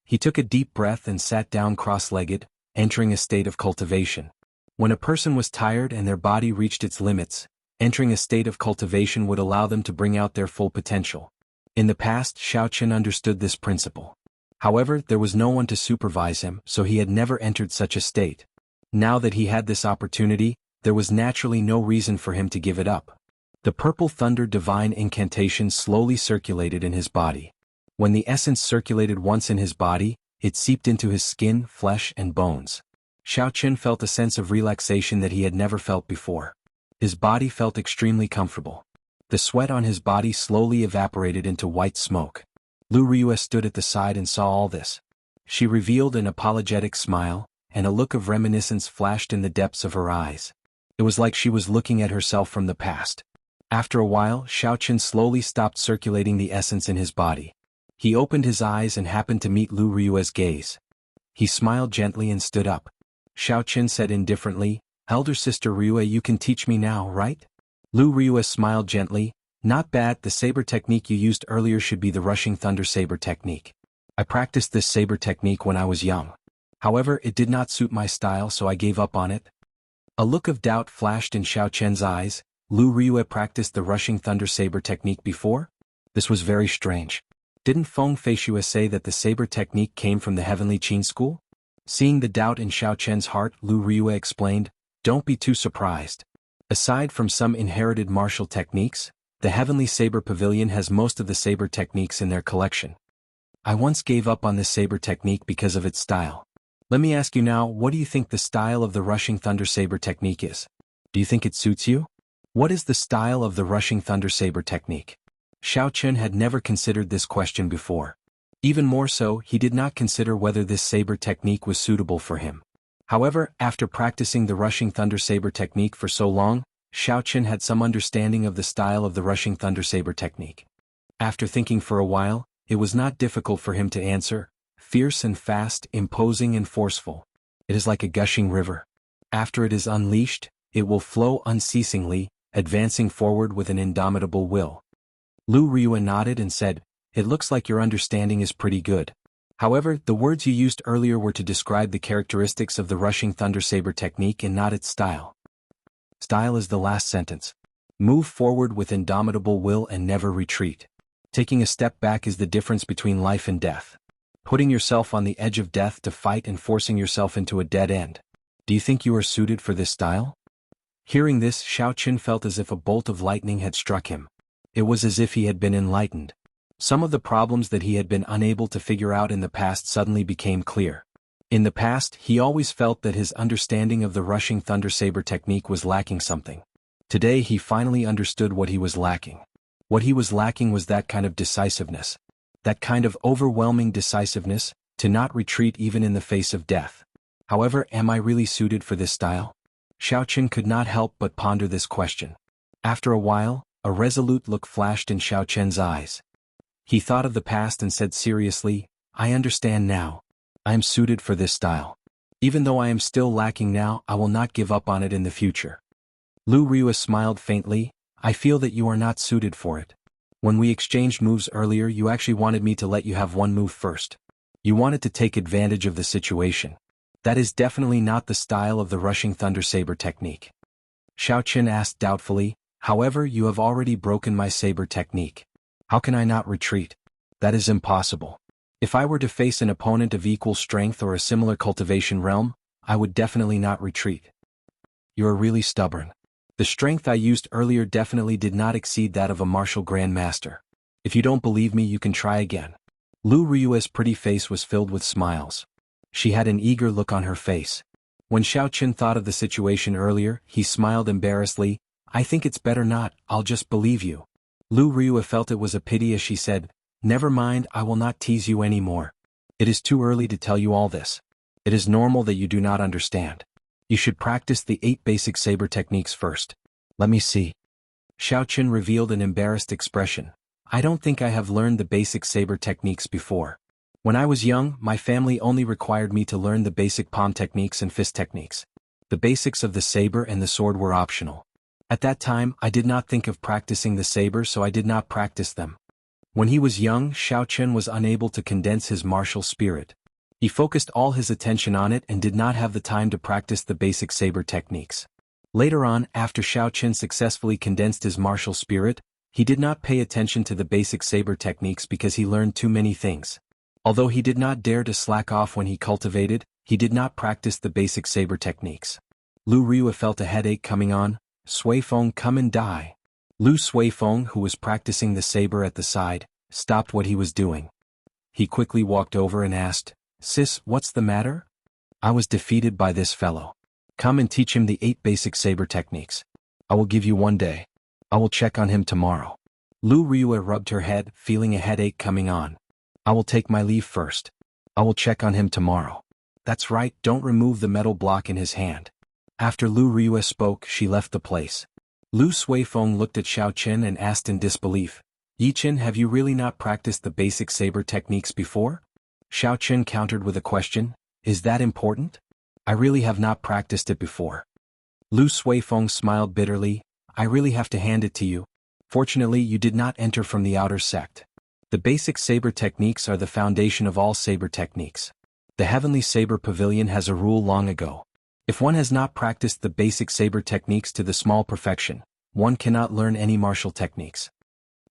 [SPEAKER 1] He took a deep breath and sat down cross-legged, entering a state of cultivation. When a person was tired and their body reached its limits, entering a state of cultivation would allow them to bring out their full potential. In the past, Xiaoqin understood this principle. However, there was no one to supervise him, so he had never entered such a state. Now that he had this opportunity, there was naturally no reason for him to give it up. The purple thunder divine incantation slowly circulated in his body. When the essence circulated once in his body, it seeped into his skin, flesh, and bones. Xiaoqin felt a sense of relaxation that he had never felt before. His body felt extremely comfortable. The sweat on his body slowly evaporated into white smoke. Lu Ryue stood at the side and saw all this. She revealed an apologetic smile, and a look of reminiscence flashed in the depths of her eyes. It was like she was looking at herself from the past. After a while, Xiaoqin slowly stopped circulating the essence in his body. He opened his eyes and happened to meet Lu Ryue's gaze. He smiled gently and stood up. Xiaoqin said indifferently, "Elder sister Ryue, you can teach me now, right?" Lu Ryue smiled gently, "Not bad, the saber technique you used earlier should be the rushing thunder saber technique. I practiced this saber technique when I was young. However, it did not suit my style, so I gave up on it." A look of doubt flashed in Xiaoqian's eyes. Lu Ryue practiced the rushing thunder saber technique before? This was very strange. Didn't Feng Feishue say that the saber technique came from the Heavenly Qin school? Seeing the doubt in Xiaoqian's heart, Lu Ryue explained, "Don't be too surprised. Aside from some inherited martial techniques, the Heavenly Saber Pavilion has most of the saber techniques in their collection. I once gave up on this saber technique because of its style. Let me ask you now, what do you think the style of the rushing thunder saber technique is? Do you think it suits you? What is the style of the rushing thunder saber technique?" Xiaoqin had never considered this question before. Even more so, he did not consider whether this saber technique was suitable for him. However, after practicing the rushing thunder saber technique for so long, Xiaoqin had some understanding of the style of the rushing thunder saber technique. After thinking for a while, it was not difficult for him to answer, "Fierce and fast, imposing and forceful. It is like a gushing river. After it is unleashed, it will flow unceasingly, advancing forward with an indomitable will." Lu Ryue nodded and said, "It looks like your understanding is pretty good. However, the words you used earlier were to describe the characteristics of the rushing thunder saber technique and not its style. Style is the last sentence. Move forward with indomitable will and never retreat. Taking a step back is the difference between life and death. Putting yourself on the edge of death to fight and forcing yourself into a dead end. Do you think you are suited for this style?" Hearing this, Xiaoqin felt as if a bolt of lightning had struck him. It was as if he had been enlightened. Some of the problems that he had been unable to figure out in the past suddenly became clear. In the past, he always felt that his understanding of the rushing thunder saber technique was lacking something. Today he finally understood what he was lacking. What he was lacking was that kind of decisiveness. That kind of overwhelming decisiveness, to not retreat even in the face of death. However, am I really suited for this style? Xiaoqin could not help but ponder this question. After a while, a resolute look flashed in Xiaoqian's eyes. He thought of the past and said seriously, "I understand now. I am suited for this style. Even though I am still lacking now, I will not give up on it in the future." Lu Ryue smiled faintly, "I feel that you are not suited for it. When we exchanged moves earlier, you actually wanted me to let you have one move first. You wanted to take advantage of the situation. That is definitely not the style of the rushing thunder saber technique." Xiaoqin asked doubtfully, "However, you have already broken my saber technique. How can I not retreat? That is impossible. If I were to face an opponent of equal strength or a similar cultivation realm, I would definitely not retreat." "You are really stubborn. The strength I used earlier definitely did not exceed that of a martial grandmaster. If you don't believe me, you can try again." Lu Ryue's pretty face was filled with smiles. She had an eager look on her face. When Xiaoqin thought of the situation earlier, he smiled embarrassedly, "I think it's better not, I'll just believe you." Lu Ryue felt it was a pity as she said, Never mind, I will not tease you anymore. It is too early to tell you all this. It is normal that you do not understand. You should practice the 8 basic saber techniques first. Let me see. Xiaoqun revealed an embarrassed expression. I don't think I have learned the basic saber techniques before. When I was young, my family only required me to learn the basic palm techniques and fist techniques. The basics of the saber and the sword were optional. At that time, I did not think of practicing the saber, so I did not practice them. When he was young, Xiaoqun was unable to condense his martial spirit. He focused all his attention on it and did not have the time to practice the basic saber techniques. Later on, after Xiaoqun successfully condensed his martial spirit, he did not pay attention to the basic saber techniques because he learned too many things. Although he did not dare to slack off when he cultivated, he did not practice the basic saber techniques. Lu Rua felt a headache coming on. Suifeng, come and die. Lu Suifeng, who was practicing the saber at the side, stopped what he was doing. He quickly walked over and asked, Sis, what's the matter? I was defeated by this fellow. Come and teach him the 8 basic saber techniques. I will give you 1 day. I will check on him tomorrow. Lu Rua rubbed her head, feeling a headache coming on. I will take my leave first. I will check on him tomorrow. That's right, don't remove the metal block in his hand. After Lu Rua spoke, she left the place. Lu Suifeng looked at Xiaoqun and asked in disbelief, Yiqin, have you really not practiced the basic saber techniques before? Xiaoqun countered with a question, is that important? I really have not practiced it before. Lu Suifeng smiled bitterly, I really have to hand it to you. Fortunately, you did not enter from the outer sect. The basic saber techniques are the foundation of all saber techniques. The Heavenly Saber Pavilion has a rule long ago. If one has not practiced the basic saber techniques to the small perfection, one cannot learn any martial techniques.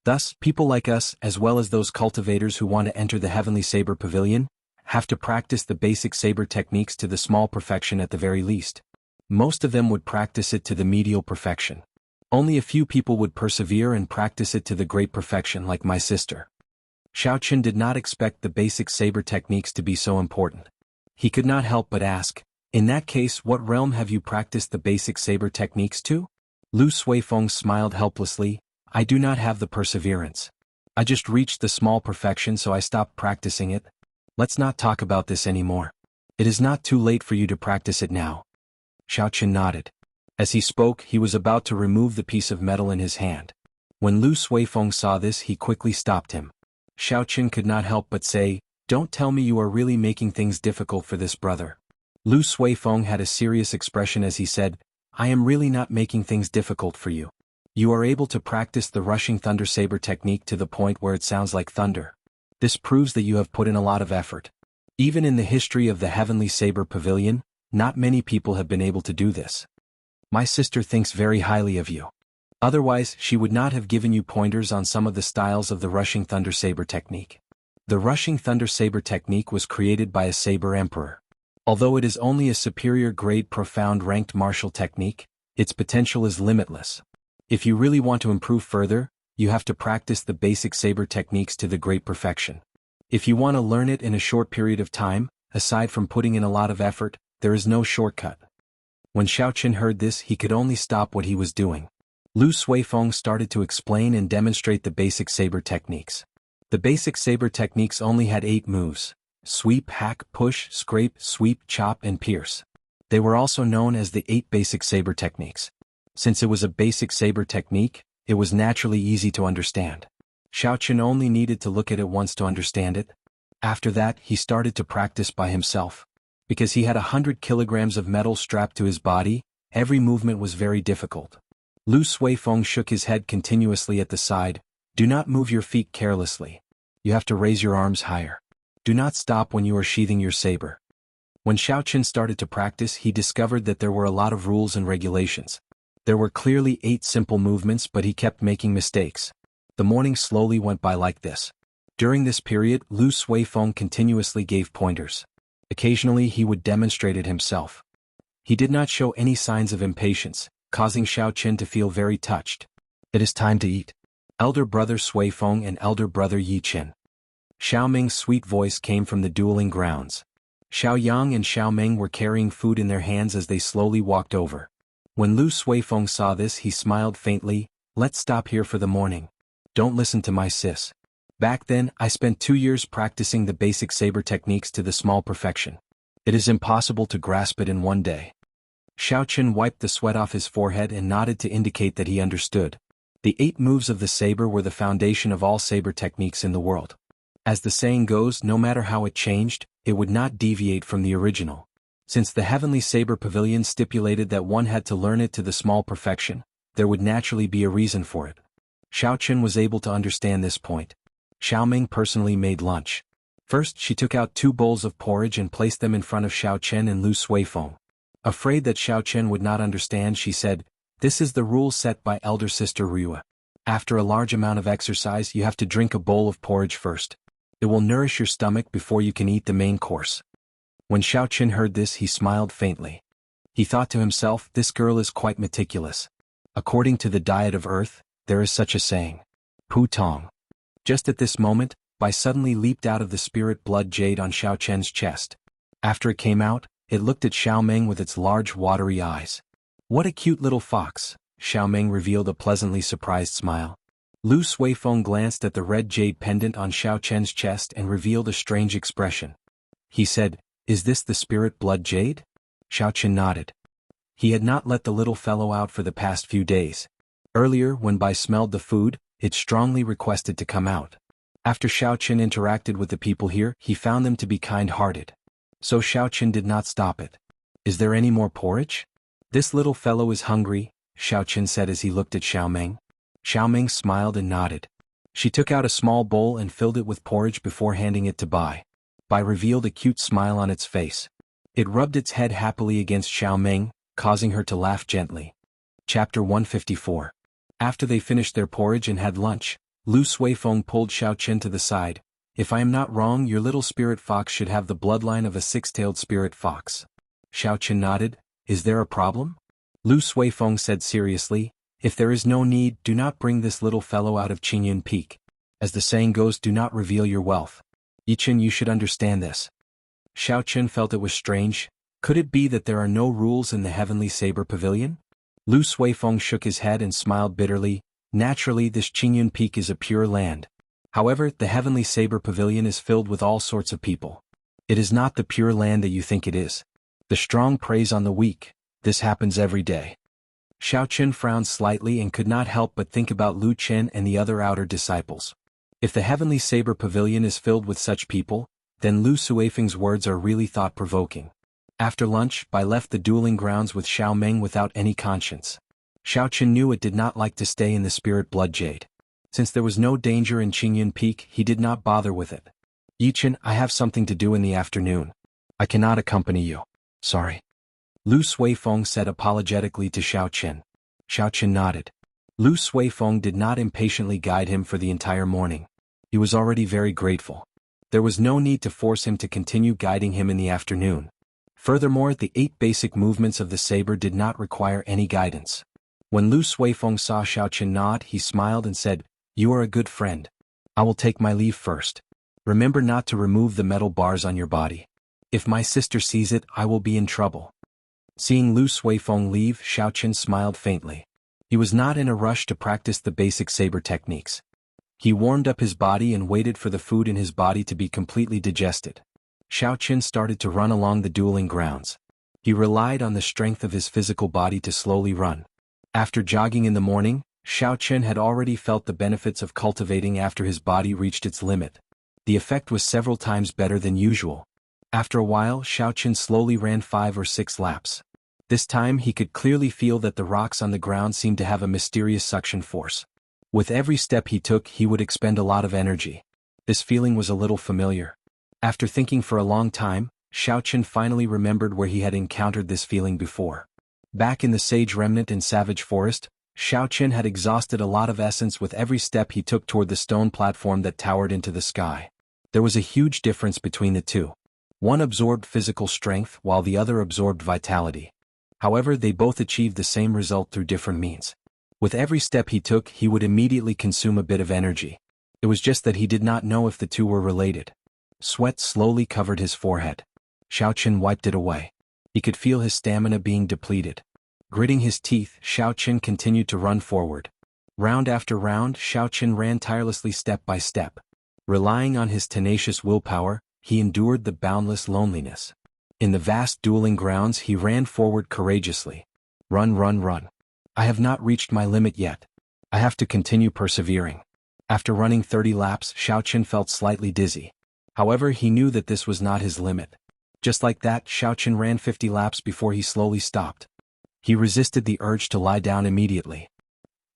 [SPEAKER 1] Thus, people like us, as well as those cultivators who want to enter the Heavenly Saber Pavilion, have to practice the basic saber techniques to the small perfection at the very least. Most of them would practice it to the medial perfection. Only a few people would persevere and practice it to the great perfection like my sister. Xiaoqun did not expect the basic saber techniques to be so important. He could not help but ask, in that case, what realm have you practiced the basic saber techniques to? Lu Suifeng smiled helplessly, I do not have the perseverance. I just reached the small perfection, so I stopped practicing it. Let's not talk about this anymore. It is not too late for you to practice it now. Xiaoqun nodded. As he spoke, he was about to remove the piece of metal in his hand. When Lu Suifeng saw this, he quickly stopped him. Xiaoqun could not help but say, don't tell me you are really making things difficult for this brother. Lu Suifeng had a serious expression as he said, I am really not making things difficult for you. You are able to practice the rushing thunder saber technique to the point where it sounds like thunder. This proves that you have put in a lot of effort. Even in the history of the Heavenly Saber Pavilion, not many people have been able to do this. My sister thinks very highly of you. Otherwise, she would not have given you pointers on some of the styles of the rushing thunder saber technique. The rushing thunder saber technique was created by a saber emperor. Although it is only a superior grade profound ranked martial technique, its potential is limitless. If you really want to improve further, you have to practice the basic saber techniques to the great perfection. If you want to learn it in a short period of time, aside from putting in a lot of effort, there is no shortcut. When Xiaoqun heard this, he could only stop what he was doing. Lu Suifeng started to explain and demonstrate the basic saber techniques. The basic saber techniques only had 8 moves: sweep, hack, push, scrape, sweep, chop, and pierce. They were also known as the 8 basic saber techniques. Since it was a basic saber technique, it was naturally easy to understand. Xiaoqun only needed to look at it once to understand it. After that, he started to practice by himself. Because he had 100 kilograms of metal strapped to his body, every movement was very difficult. Lu Suifeng shook his head continuously at the side. Do not move your feet carelessly. You have to raise your arms higher. Do not stop when you are sheathing your saber. When Xiaoqun started to practice, he discovered that there were a lot of rules and regulations. There were clearly 8 simple movements, but he kept making mistakes. The morning slowly went by like this. During this period, Lu Suifeng continuously gave pointers. Occasionally he would demonstrate it himself. He did not show any signs of impatience, causing Xiaoqun to feel very touched. It is time to eat. Elder brother Suifeng and elder brother Yiqin. Xiaoming's sweet voice came from the dueling grounds. Xiaoyang and Xiaoming were carrying food in their hands as they slowly walked over. When Lu Suifeng saw this, he smiled faintly. Let's stop here for the morning. Don't listen to my sis. Back then, I spent 2 years practicing the basic saber techniques to the small perfection. It is impossible to grasp it in one day. Xiaoqun wiped the sweat off his forehead and nodded to indicate that he understood. The 8 moves of the saber were the foundation of all saber techniques in the world. As the saying goes, no matter how it changed, it would not deviate from the original. Since the Heavenly Saber Pavilion stipulated that one had to learn it to the small perfection, there would naturally be a reason for it. Xiaoqun was able to understand this point. Xiaoming personally made lunch. First, she took out 2 bowls of porridge and placed them in front of Xiaochen and Lu Suifeng. Afraid that Xiaochen would not understand, she said, "This is the rule set by elder sister Rua. After a large amount of exercise, you have to drink a bowl of porridge first. It will nourish your stomach before you can eat the main course." When Xiaochen heard this, he smiled faintly. He thought to himself, this girl is quite meticulous. According to the diet of earth, there is such a saying. Pu Tong. Just at this moment, Bai suddenly leaped out of the spirit blood jade on Xiaochen's chest. After it came out, it looked at Xiaomeng with its large watery eyes. "What a cute little fox," Xiaomeng revealed a pleasantly surprised smile. Lu Suifeng glanced at the red jade pendant on Xiaochen's chest and revealed a strange expression. He said, "Is this the spirit blood jade?" Xiaochen nodded. He had not let the little fellow out for the past few days. Earlier, when Bai smelled the food, it strongly requested to come out. After Xiaochen interacted with the people here, he found them to be kind-hearted. So Xiaochen did not stop it. "Is there any more porridge?" "This little fellow is hungry," Xiaochen said as he looked at Xiaomeng. Xiaomeng smiled and nodded. She took out a small bowl and filled it with porridge before handing it to Bai. Bai revealed a cute smile on its face. It rubbed its head happily against Xiaomeng, causing her to laugh gently. Chapter 154. After they finished their porridge and had lunch, Lu Suifeng pulled Xiaochen to the side. "If I am not wrong, your little spirit fox should have the bloodline of a 6-tailed spirit fox." Xiaochen nodded. "Is there a problem?" Lu Suifeng said seriously, "If there is no need, do not bring this little fellow out of Qingyun Peak. As the saying goes, do not reveal your wealth. Yichen, you should understand this." Xiaochen felt it was strange. Could it be that there are no rules in the Heavenly Saber Pavilion? Lu Suifeng shook his head and smiled bitterly. "Naturally, this Qingyun Peak is a pure land. However, the Heavenly Saber Pavilion is filled with all sorts of people. It is not the pure land that you think it is. The strong preys on the weak. This happens every day." Xiaochen frowned slightly and could not help but think about Lu Chen and the other outer disciples. If the Heavenly Saber Pavilion is filled with such people, then Lu Suifeng's words are really thought-provoking. After lunch, Bai left the dueling grounds with Xiaomeng without any conscience. Xiaochen knew it did not like to stay in the spirit blood jade. Since there was no danger in Qingyun Peak, he did not bother with it. "Yichen, I have something to do in the afternoon. I cannot accompany you. Sorry." Lu Suifeng said apologetically to Xiaochen. Xiaochen nodded. Lu Suifeng did not impatiently guide him for the entire morning. He was already very grateful. There was no need to force him to continue guiding him in the afternoon. Furthermore, the 8 basic movements of the saber did not require any guidance. When Lu Suifeng saw Xiaochen nod, he smiled and said, "You are a good friend. I will take my leave first. Remember not to remove the metal bars on your body. If my sister sees it, I will be in trouble." Seeing Lu Suifeng leave, Xiaochen smiled faintly. He was not in a rush to practice the basic saber techniques. He warmed up his body and waited for the food in his body to be completely digested. Xiaochen started to run along the dueling grounds. He relied on the strength of his physical body to slowly run. After jogging in the morning, Xiaochen had already felt the benefits of cultivating after his body reached its limit. The effect was several times better than usual. After a while, Xiaochen slowly ran 5 or 6 laps. This time he could clearly feel that the rocks on the ground seemed to have a mysterious suction force. With every step he took, he would expend a lot of energy. This feeling was a little familiar. After thinking for a long time, Xiaochen finally remembered where he had encountered this feeling before. Back in the Sage Remnant in Savage Forest, Xiaochen had exhausted a lot of essence with every step he took toward the stone platform that towered into the sky. There was a huge difference between the two. One absorbed physical strength while the other absorbed vitality. However, they both achieved the same result through different means. With every step he took, he would immediately consume a bit of energy. It was just that he did not know if the two were related. Sweat slowly covered his forehead. Xiaochen wiped it away. He could feel his stamina being depleted. Gritting his teeth, Xiaochen continued to run forward. Round after round, Xiaochen ran tirelessly step by step. Relying on his tenacious willpower, he endured the boundless loneliness. In the vast dueling grounds he ran forward courageously. Run, run, run. I have not reached my limit yet. I have to continue persevering. After running 30 laps, Xiaoqian felt slightly dizzy. However, he knew that this was not his limit. Just like that, Xiaoqian ran 50 laps before he slowly stopped. He resisted the urge to lie down immediately.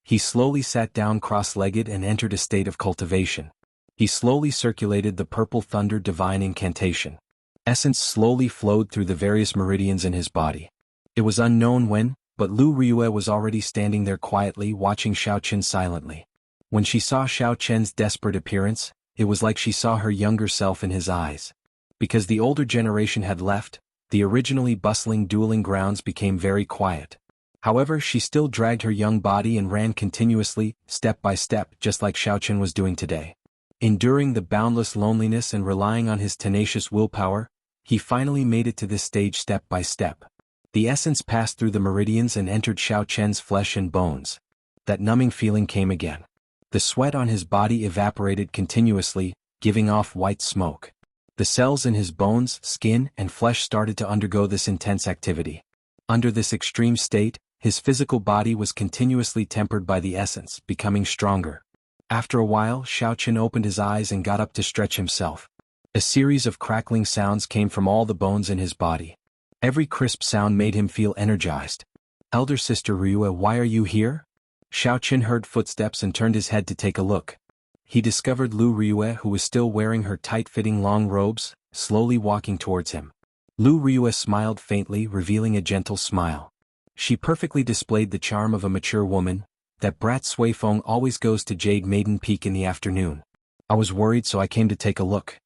[SPEAKER 1] He slowly sat down cross-legged and entered a state of cultivation. He slowly circulated the purple thunder divine incantation. Essence slowly flowed through the various meridians in his body. It was unknown when, but Lu Riyue was already standing there quietly watching Xiaoqian silently. When she saw Xiaoqian's desperate appearance, it was like she saw her younger self in his eyes. Because the older generation had left, the originally bustling dueling grounds became very quiet. However, she still dragged her young body and ran continuously, step by step, just like Xiaoqian was doing today. Enduring the boundless loneliness and relying on his tenacious willpower, he finally made it to this stage step by step. The essence passed through the meridians and entered Xiaoqian's flesh and bones. That numbing feeling came again. The sweat on his body evaporated continuously, giving off white smoke. The cells in his bones, skin, and flesh started to undergo this intense activity. Under this extreme state, his physical body was continuously tempered by the essence, becoming stronger. After a while, Xiaoqian opened his eyes and got up to stretch himself. A series of crackling sounds came from all the bones in his body. Every crisp sound made him feel energized. Elder Sister Riyue, why are you here? Xiaoqian heard footsteps and turned his head to take a look. He discovered Lu Riyue, who was still wearing her tight-fitting long robes, slowly walking towards him. Lu Riyue smiled faintly, revealing a gentle smile. She perfectly displayed the charm of a mature woman. That brat Sui Feng always goes to Jade Maiden Peak in the afternoon. I was worried, so I came to take a look.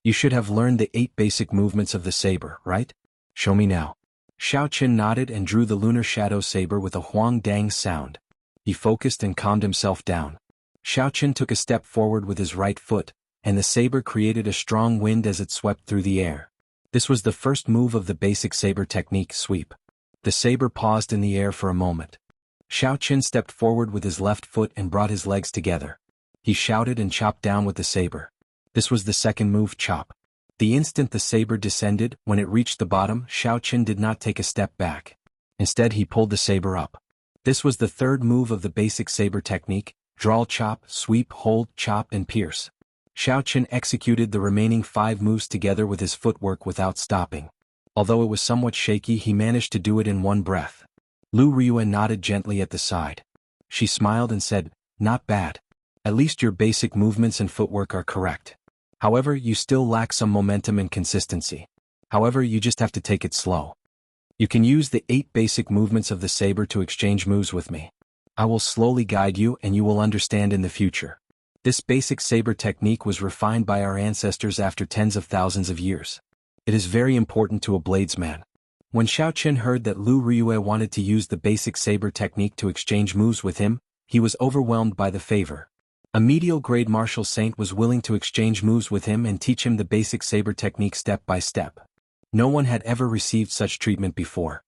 [SPEAKER 1] You should have learned the 8 basic movements of the saber, right? Show me now. Xiaoqian nodded and drew the lunar shadow saber with a huang dang sound. He focused and calmed himself down. Xiaoqian took a step forward with his right foot, and the saber created a strong wind as it swept through the air. This was the first move of the basic saber technique, sweep. The saber paused in the air for a moment. Xiaoqian stepped forward with his left foot and brought his legs together. He shouted and chopped down with the saber. This was the second move, chop. The instant the saber descended, when it reached the bottom, Xiaoqian did not take a step back. Instead, he pulled the saber up. This was the third move of the basic saber technique, draw, chop, sweep, hold, chop, and pierce. Xiaoqian executed the remaining 5 moves together with his footwork without stopping. Although it was somewhat shaky, he managed to do it in one breath. Lu Riyue nodded gently at the side. She smiled and said, "Not bad. At least your basic movements and footwork are correct. However, you still lack some momentum and consistency. However, you just have to take it slow. You can use the 8 basic movements of the saber to exchange moves with me. I will slowly guide you and you will understand in the future." This basic saber technique was refined by our ancestors after tens of thousands of years. It is very important to a bladesman. When Xiaoqian heard that Lu Riyue wanted to use the basic saber technique to exchange moves with him, he was overwhelmed by the favor. A medial-grade martial saint was willing to exchange moves with him and teach him the basic saber technique step by step. No one had ever received such treatment before.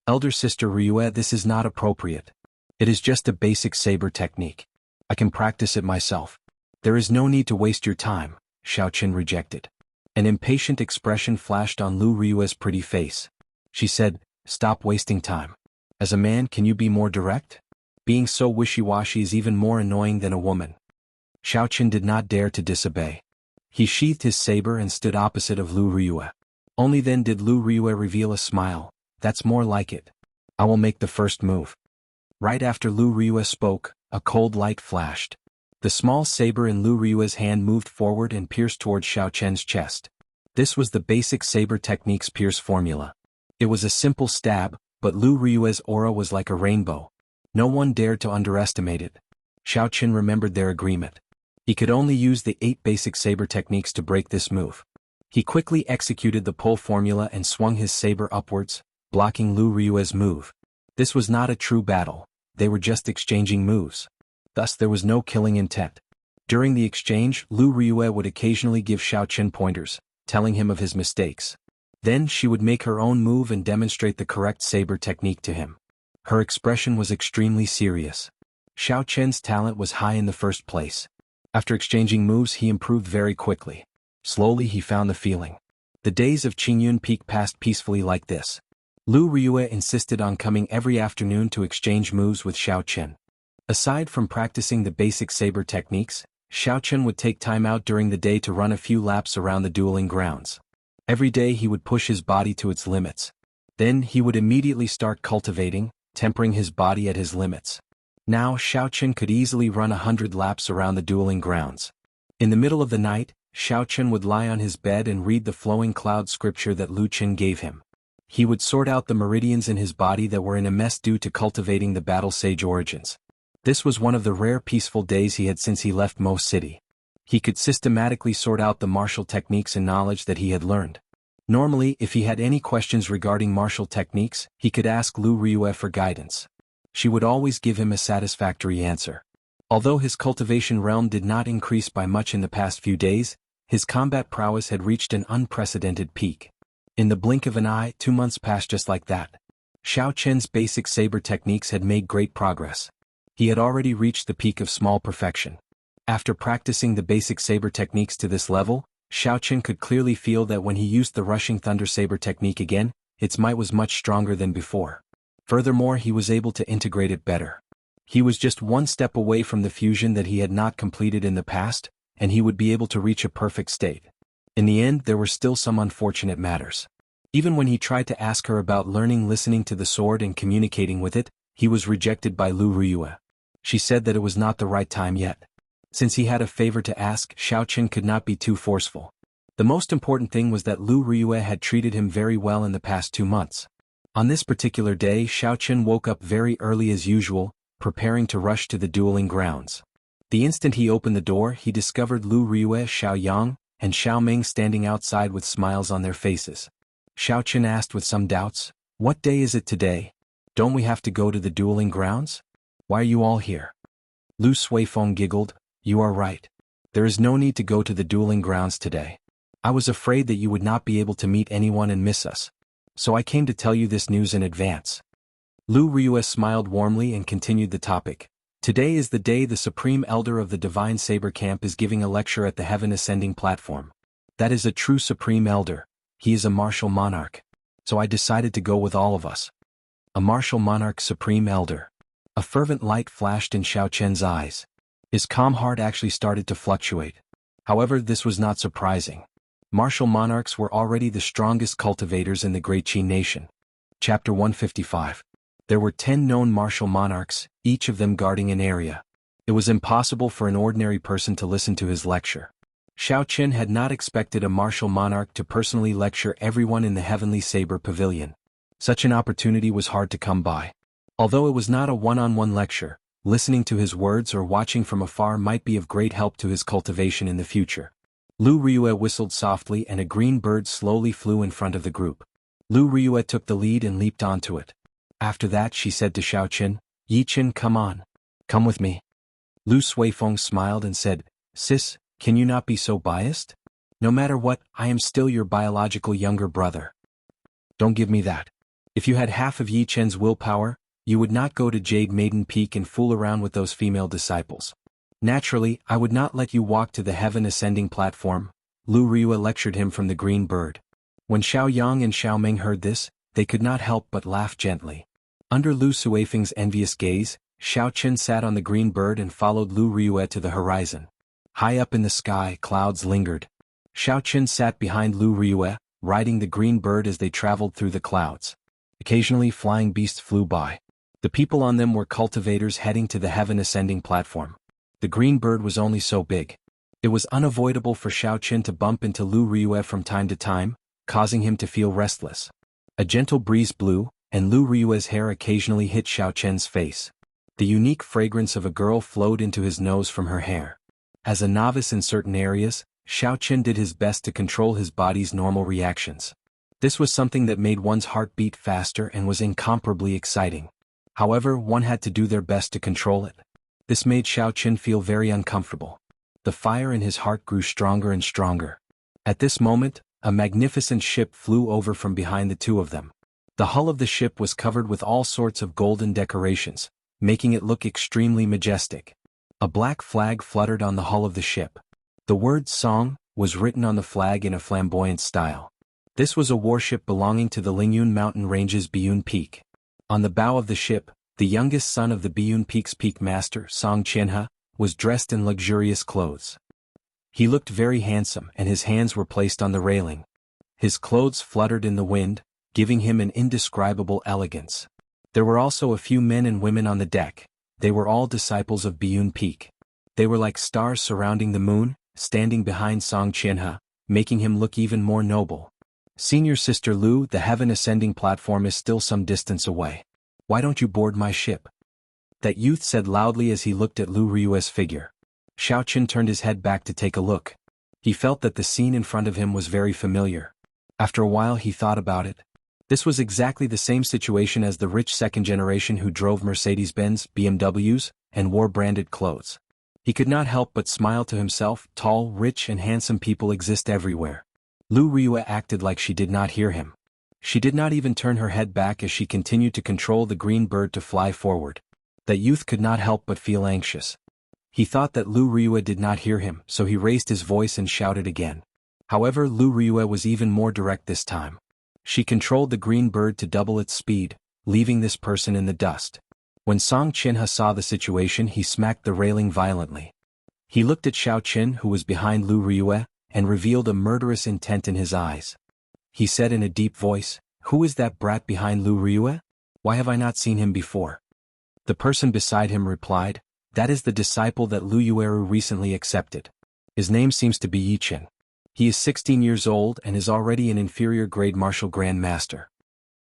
[SPEAKER 1] Elder Sister Riyue, this is not appropriate. It is just a basic saber technique. I can practice it myself. There is no need to waste your time, Xiaoqian rejected. An impatient expression flashed on Lu Riyue's pretty face. She said, "Stop wasting time. As a man, can you be more direct? Being so wishy-washy is even more annoying than a woman." Xiaoqian did not dare to disobey. He sheathed his saber and stood opposite of Lu Riyue. Only then did Lu Riyue reveal a smile. "That's more like it. I will make the first move." Right after Lu Riyue spoke, a cold light flashed. The small saber in Lu Riyue's hand moved forward and pierced towards Xiaoqian's chest. This was the basic saber technique's pierce formula. It was a simple stab, but Lu Riyue's aura was like a rainbow. No one dared to underestimate it. Xiaoqian remembered their agreement. He could only use the 8 basic saber techniques to break this move. He quickly executed the pull formula and swung his saber upwards, blocking Lu Riyue's move. This was not a true battle. They were just exchanging moves. Thus there was no killing intent. During the exchange, Lu Riyue would occasionally give Xiaoqian pointers, telling him of his mistakes. Then she would make her own move and demonstrate the correct saber technique to him. Her expression was extremely serious. Xiaoqian's talent was high in the first place. After exchanging moves, he improved very quickly. Slowly he found the feeling. The days of Qingyun Peak passed peacefully like this. Lu Ryue insisted on coming every afternoon to exchange moves with Xiao Chen. Aside from practicing the basic saber techniques, Xiao Chen would take time out during the day to run a few laps around the dueling grounds. Every day he would push his body to its limits. Then he would immediately start cultivating, tempering his body at his limits. Now Xiao Chen could easily run 100 laps around the dueling grounds. In the middle of the night, Xiao Chen would lie on his bed and read the flowing cloud scripture that Lu Chen gave him. He would sort out the meridians in his body that were in a mess due to cultivating the battle sage origins. This was one of the rare peaceful days he had since he left Mo City. He could systematically sort out the martial techniques and knowledge that he had learned. Normally, if he had any questions regarding martial techniques, he could ask Lu Ryue for guidance. She would always give him a satisfactory answer. Although his cultivation realm did not increase by much in the past few days, his combat prowess had reached an unprecedented peak. In the blink of an eye, 2 months passed just like that. Xiao Chen's basic saber techniques had made great progress. He had already reached the peak of small perfection. After practicing the basic saber techniques to this level, Xiao Chen could clearly feel that when he used the rushing thunder saber technique again, its might was much stronger than before. Furthermore, he was able to integrate it better. He was just one step away from the fusion that he had not completed in the past, and he would be able to reach a perfect state. In the end, there were still some unfortunate matters. Even when he tried to ask her about listening to the sword and communicating with it, he was rejected by Lu Ryue. She said that it was not the right time yet. Since he had a favor to ask, Xiao Chen could not be too forceful. The most important thing was that Lu Ryue had treated him very well in the past 2 months. On this particular day, Xiao Chen woke up very early as usual, preparing to rush to the dueling grounds. The instant he opened the door, he discovered Lu Ryue, Xiao Yang, and Xiao Ming standing outside with smiles on their faces. Xiao Chen asked with some doubts, "What day is it today? Don't we have to go to the dueling grounds? Why are you all here?" Lu Suifeng giggled, "You are right. There is no need to go to the dueling grounds today. I was afraid that you would not be able to meet anyone and miss us. So I came to tell you this news in advance." Lu Ryue smiled warmly and continued the topic. "Today is the day the Supreme Elder of the Divine Saber Camp is giving a lecture at the Heaven Ascending platform. That is a true Supreme Elder. He is a martial monarch. So I decided to go with all of us." A martial monarch Supreme Elder. A fervent light flashed in Xiao Chen's eyes. His calm heart actually started to fluctuate. However, this was not surprising. Martial monarchs were already the strongest cultivators in the Great Qi nation. Chapter 155. There were 10 known martial monarchs, each of them guarding an area. It was impossible for an ordinary person to listen to his lecture. Xiao Chen had not expected a martial monarch to personally lecture everyone in the Heavenly Saber Pavilion. Such an opportunity was hard to come by. Although it was not a one-on-one lecture, listening to his words or watching from afar might be of great help to his cultivation in the future. Lu Ryue whistled softly and a green bird slowly flew in front of the group. Lu Ryue took the lead and leaped onto it. After that she said to Xiao Chen, "Yi Chen, come on. Come with me." Lu Suifeng smiled and said, "Sis, can you not be so biased? No matter what, I am still your biological younger brother. Don't give me that. If you had half of Yi Chen's willpower, you would not go to Jade Maiden Peak and fool around with those female disciples. Naturally, I would not let you walk to the Heaven Ascending platform." Lu Ryue lectured him from the green bird. When Xiao Yang and Xiao Ming heard this, they could not help but laugh gently. Under Lu Suifeng's envious gaze, Xiao Chen sat on the green bird and followed Lu Ryue to the horizon. High up in the sky, clouds lingered. Xiao Chen sat behind Lu Ryue, riding the green bird as they traveled through the clouds. Occasionally flying beasts flew by. The people on them were cultivators heading to the Heaven Ascending platform. The green bird was only so big. It was unavoidable for Xiao Chen to bump into Lu Ryue from time to time, causing him to feel restless. A gentle breeze blew, and Lu Ryue's hair occasionally hit Xiao Chen's face. The unique fragrance of a girl flowed into his nose from her hair. As a novice in certain areas, Xiao Chen did his best to control his body's normal reactions. This was something that made one's heart beat faster and was incomparably exciting. However, one had to do their best to control it. This made Xiao Chen feel very uncomfortable. The fire in his heart grew stronger and stronger. At this moment, a magnificent ship flew over from behind the two of them. The hull of the ship was covered with all sorts of golden decorations, making it look extremely majestic. A black flag fluttered on the hull of the ship. The word Song was written on the flag in a flamboyant style. This was a warship belonging to the Lingyun mountain ranges Biyun Peak. On the bow of the ship, the youngest son of the Biyun Peak's peak master, Song Qianhe, was dressed in luxurious clothes. He looked very handsome and his hands were placed on the railing. His clothes fluttered in the wind, giving him an indescribable elegance. There were also a few men and women on the deck. They were all disciples of Biyun Peak. They were like stars surrounding the moon, standing behind Song Qianhe, making him look even more noble. Senior Sister Lu, the heaven-ascending platform is still some distance away. Why don't you board my ship? That youth said loudly as he looked at Lu Riyue's figure. Xiaoqin turned his head back to take a look. He felt that the scene in front of him was very familiar. After a while he thought about it. This was exactly the same situation as the rich second generation who drove Mercedes-Benz, BMWs, and wore branded clothes. He could not help but smile to himself. Tall, rich and handsome people exist everywhere. Lu Riyue acted like she did not hear him. She did not even turn her head back as she continued to control the green bird to fly forward. That youth could not help but feel anxious. He thought that Lu Riyue did not hear him, so he raised his voice and shouted again. However, Lu Riyue was even more direct this time. She controlled the green bird to double its speed, leaving this person in the dust. When Song Qianhe saw the situation, he smacked the railing violently. He looked at Xiaoqin, who was behind Lu Riyue, and revealed a murderous intent in his eyes. He said in a deep voice, "Who is that brat behind Lu Riyue? Why have I not seen him before?" The person beside him replied, "That is the disciple that Lu Yueru recently accepted. His name seems to be Yichin. He is 16 years old and is already an inferior grade martial grand master."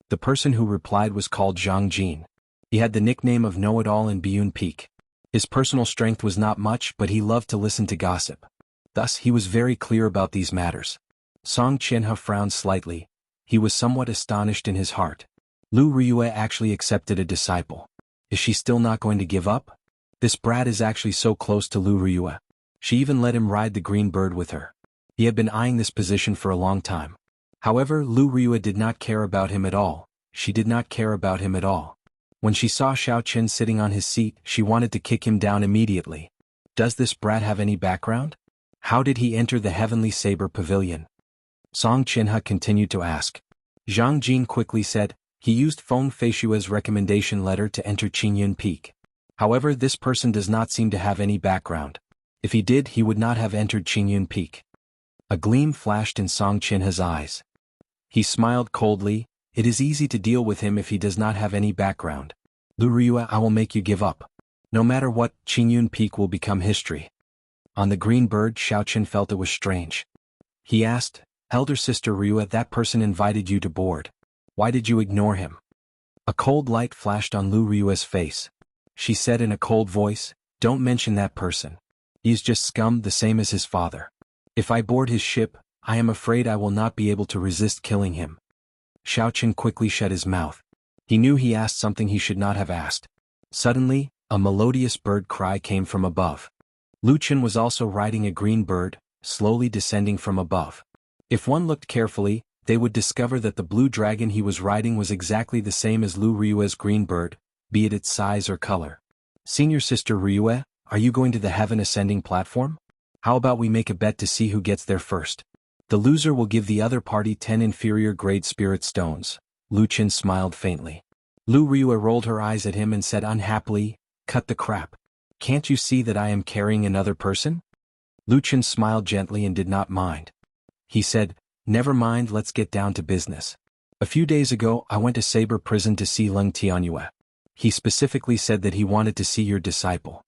[SPEAKER 1] The person who replied was called Zhang Jin. He had the nickname of Know-It-All in Biyun Peak. His personal strength was not much, but he loved to listen to gossip. Thus he was very clear about these matters. Song Qianhe frowned slightly. He was somewhat astonished in his heart. Lu Riyue actually accepted a disciple. Is she still not going to give up? This brat is actually so close to Lu Riyue. She even let him ride the green bird with her. He had been eyeing this position for a long time. However, Lu Riyue did not care about him at all. She did not care about him at all. When she saw Xiaoqin sitting on his seat, she wanted to kick him down immediately. Does this brat have any background? How did he enter the Heavenly Saber Pavilion? Song Qianhe continued to ask. Zhang Jin quickly said, he used Feng Feishue's recommendation letter to enter Qingyun Peak. However, this person does not seem to have any background. If he did, he would not have entered Qingyun Peak. A gleam flashed in Song Qianhe's eyes. He smiled coldly. It is easy to deal with him if he does not have any background. Lu Riyue, I will make you give up. No matter what, Qingyun Peak will become history. On the green bird, Xiaoqin felt it was strange. He asked, Elder Sister Riyue, that person invited you to board. Why did you ignore him? A cold light flashed on Lu Riyue's face. She said in a cold voice, don't mention that person. He is just scum, the same as his father. If I board his ship, I am afraid I will not be able to resist killing him. Xiaoqin quickly shut his mouth. He knew he asked something he should not have asked. Suddenly, a melodious bird cry came from above. Lu Chen was also riding a green bird, slowly descending from above. If one looked carefully, they would discover that the blue dragon he was riding was exactly the same as Lu Riyue's green bird, be it its size or color. Senior Sister Riyue, are you going to the heaven ascending platform? How about we make a bet to see who gets there first? The loser will give the other party 10 inferior grade spirit stones. Lu Chen smiled faintly. Lu Riyue rolled her eyes at him and said unhappily, cut the crap. Can't you see that I am carrying another person? Lu Chen smiled gently and did not mind. He said, never mind, let's get down to business. A few days ago, I went to Saber Prison to see Leng Tianyue. He specifically said that he wanted to see your disciple.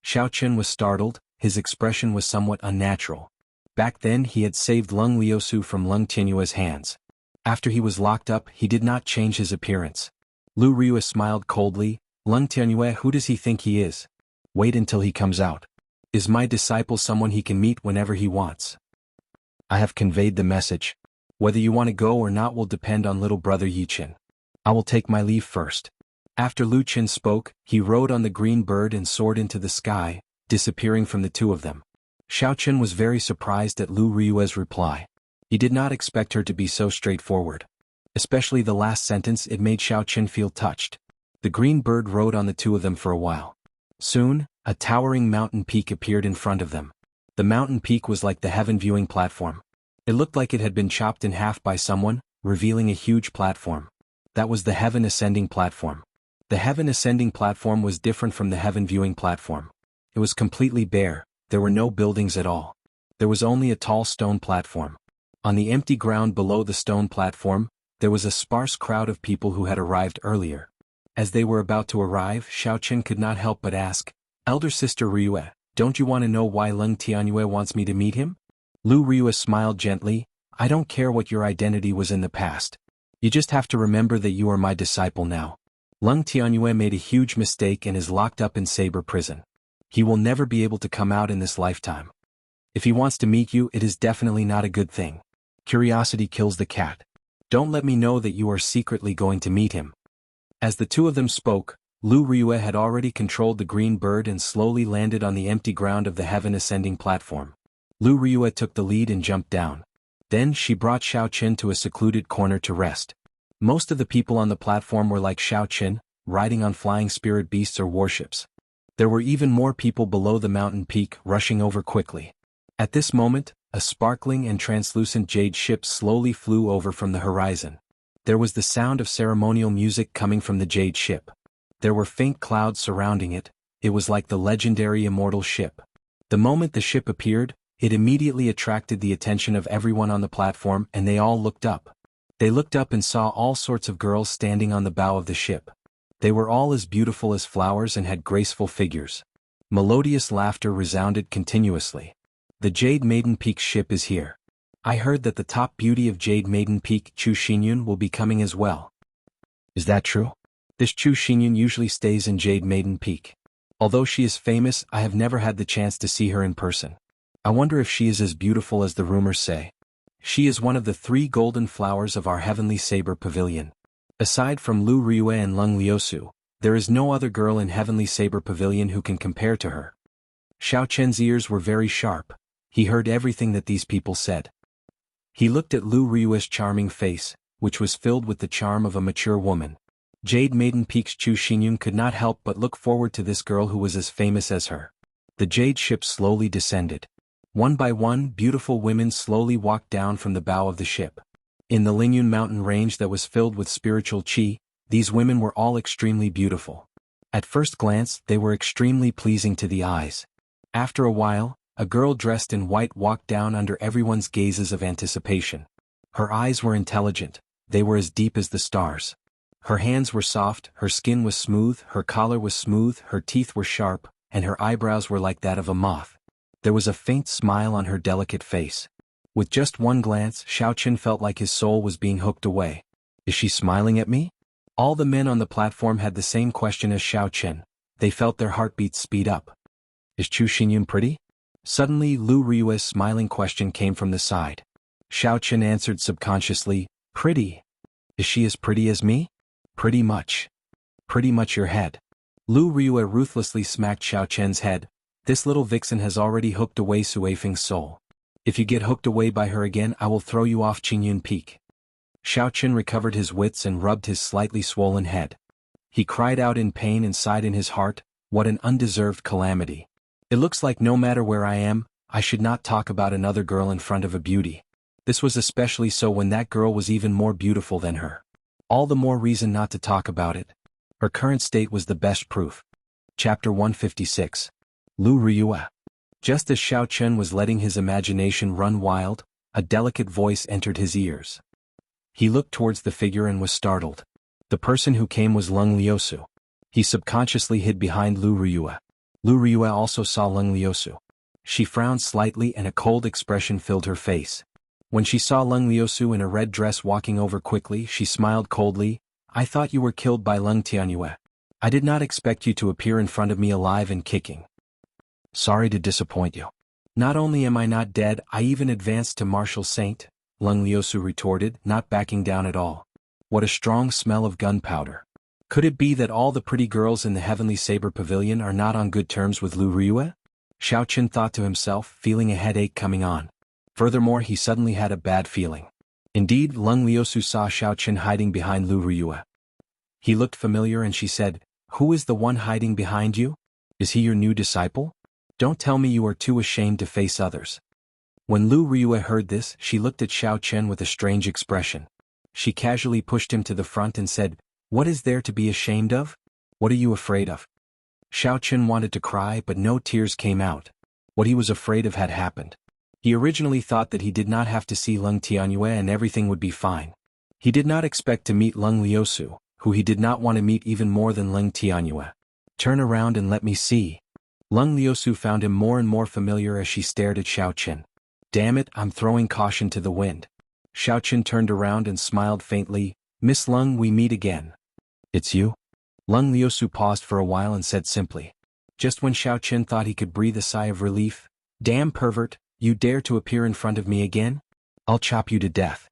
[SPEAKER 1] Xiaoqin was startled, his expression was somewhat unnatural. Back then he had saved Leng Liusu from Leng Tianyue's hands. After he was locked up, he did not change his appearance. Lu Riyue smiled coldly, Leng Tianyue, who does he think he is? Wait until he comes out. Is my disciple someone he can meet whenever he wants? I have conveyed the message. Whether you want to go or not will depend on little brother Yichin. I will take my leave first. After Lu Chen spoke, he rode on the green bird and soared into the sky, disappearing from the two of them. Xiaoqin was very surprised at Lu Riyue's reply. He did not expect her to be so straightforward. Especially the last sentence, it made Xiaoqin feel touched. The green bird rode on the two of them for a while. Soon, A towering mountain peak appeared in front of them. The mountain peak was like the heaven viewing platform. It looked like it had been chopped in half by someone, revealing a huge platform. That was the heaven ascending platform. The heaven ascending platform was different from the heaven viewing platform. It was completely bare, there were no buildings at all. There was only a tall stone platform. On the empty ground below the stone platform, there was a sparse crowd of people who had arrived earlier. As they were about to arrive, Xiaochen could not help but ask, "Elder Sister Ryue, don't you want to know why Leng Tianyue wants me to meet him?" Lu Ryue smiled gently, "I don't care what your identity was in the past. You just have to remember that you are my disciple now. Leng Tianyue made a huge mistake and is locked up in Saber Prison. He will never be able to come out in this lifetime. If he wants to meet you, it is definitely not a good thing. Curiosity kills the cat. Don't let me know that you are secretly going to meet him." As the two of them spoke, Lu Ryue had already controlled the green bird and slowly landed on the empty ground of the heaven ascending platform. Lu Ryue took the lead and jumped down. Then she brought Xiaochen to a secluded corner to rest. Most of the people on the platform were like Xiaochen, riding on flying spirit beasts or warships. There were even more people below the mountain peak, rushing over quickly. At this moment, a sparkling and translucent jade ship slowly flew over from the horizon. There was the sound of ceremonial music coming from the jade ship. There were faint clouds surrounding it. It was like the legendary Immortal ship. The moment the ship appeared, it immediately attracted the attention of everyone on the platform, and they all looked up. They looked up and saw all sorts of girls standing on the bow of the ship. They were all as beautiful as flowers and had graceful figures. Melodious laughter resounded continuously. "The Jade Maiden Peak ship is here. I heard that the top beauty of Jade Maiden Peak, Chu Xinyun, will be coming as well." "Is that true? This Chu Xinyun usually stays in Jade Maiden Peak. Although she is famous, I have never had the chance to see her in person. I wonder if she is as beautiful as the rumors say. She is one of the 3 golden flowers of our heavenly saber pavilion. Aside from Lu Ryue and Leng Liusu, there is no other girl in heavenly saber pavilion who can compare to her." Xiaochen's ears were very sharp. He heard everything that these people said. He looked at Lu Ryue's charming face, which was filled with the charm of a mature woman. Jade Maiden Peak's Chu Xinyun could not help but look forward to this girl who was as famous as her. The jade ship slowly descended. One by one, beautiful women slowly walked down from the bow of the ship. In the Lingyun mountain range that was filled with spiritual qi, these women were all extremely beautiful. At first glance, they were extremely pleasing to the eyes. After a while, a girl dressed in white walked down under everyone's gazes of anticipation. Her eyes were intelligent, they were as deep as the stars. Her hands were soft, her skin was smooth, her collar was smooth, her teeth were sharp, and her eyebrows were like that of a moth. There was a faint smile on her delicate face. With just one glance, Xiaochen felt like his soul was being hooked away. "Is she smiling at me?" All the men on the platform had the same question as Xiaochen. They felt their heartbeats speed up. "Is Chu Xinyun pretty?" Suddenly Lu Ryue's smiling question came from the side. Xiaochen answered subconsciously, "Pretty. Is she as pretty as me?" "Pretty much. Pretty much your head." Lu Ryue ruthlessly smacked Xiaochen's head. "This little vixen has already hooked away Suifeng's soul. If you get hooked away by her again, I will throw you off Qingyun Peak." Xiaochen recovered his wits and rubbed his slightly swollen head. He cried out in pain and sighed in his heart, "What an undeserved calamity. It looks like no matter where I am, I should not talk about another girl in front of a beauty. This was especially so when that girl was even more beautiful than her. All the more reason not to talk about it. Her current state was the best proof." Chapter 156. Lu Ryue. Just as Xiaochen was letting his imagination run wild, a delicate voice entered his ears. He looked towards the figure and was startled. The person who came was Leng Liusu. He subconsciously hid behind Lu Ryue. Lu Ryue also saw Leng Liusu. She frowned slightly and a cold expression filled her face. When she saw Leng Liusu in a red dress walking over quickly, she smiled coldly. "I thought you were killed by Leng Tianyue. I did not expect you to appear in front of me alive and kicking." "Sorry to disappoint you. Not only am I not dead, I even advanced to martial saint," Leng Liusu retorted, not backing down at all. What a strong smell of gunpowder. Could it be that all the pretty girls in the Heavenly Saber Pavilion are not on good terms with Lu Ryue? Xiaochen thought to himself, feeling a headache coming on. Furthermore, he suddenly had a bad feeling. Indeed, Leng Liusu saw Xiaochen hiding behind Lu Ryue. He looked familiar and she said, "Who is the one hiding behind you?" Is he your new disciple? Don't tell me you are too ashamed to face others. When Lu Ryue heard this, she looked at Xiao Chen with a strange expression. She casually pushed him to the front and said, "What is there to be ashamed of? What are you afraid of?" Xiao Chen wanted to cry, but no tears came out. What he was afraid of had happened. He originally thought that he did not have to see Leng Tianyue and everything would be fine. He did not expect to meet Leng Liusu, who he did not want to meet even more than Leng Tianyue. "Turn around and let me see." Leng Liusu found him more and more familiar as she stared at Xiao Chen. "Damn it, I'm throwing caution to the wind." Xiao Chen turned around and smiled faintly. "Miss Leng, we meet again." "It's you?" Leng Liusu paused for a while and said simply. Just when Xiao Chen thought he could breathe a sigh of relief, "Damn pervert, you dare to appear in front of me again? I'll chop you to death."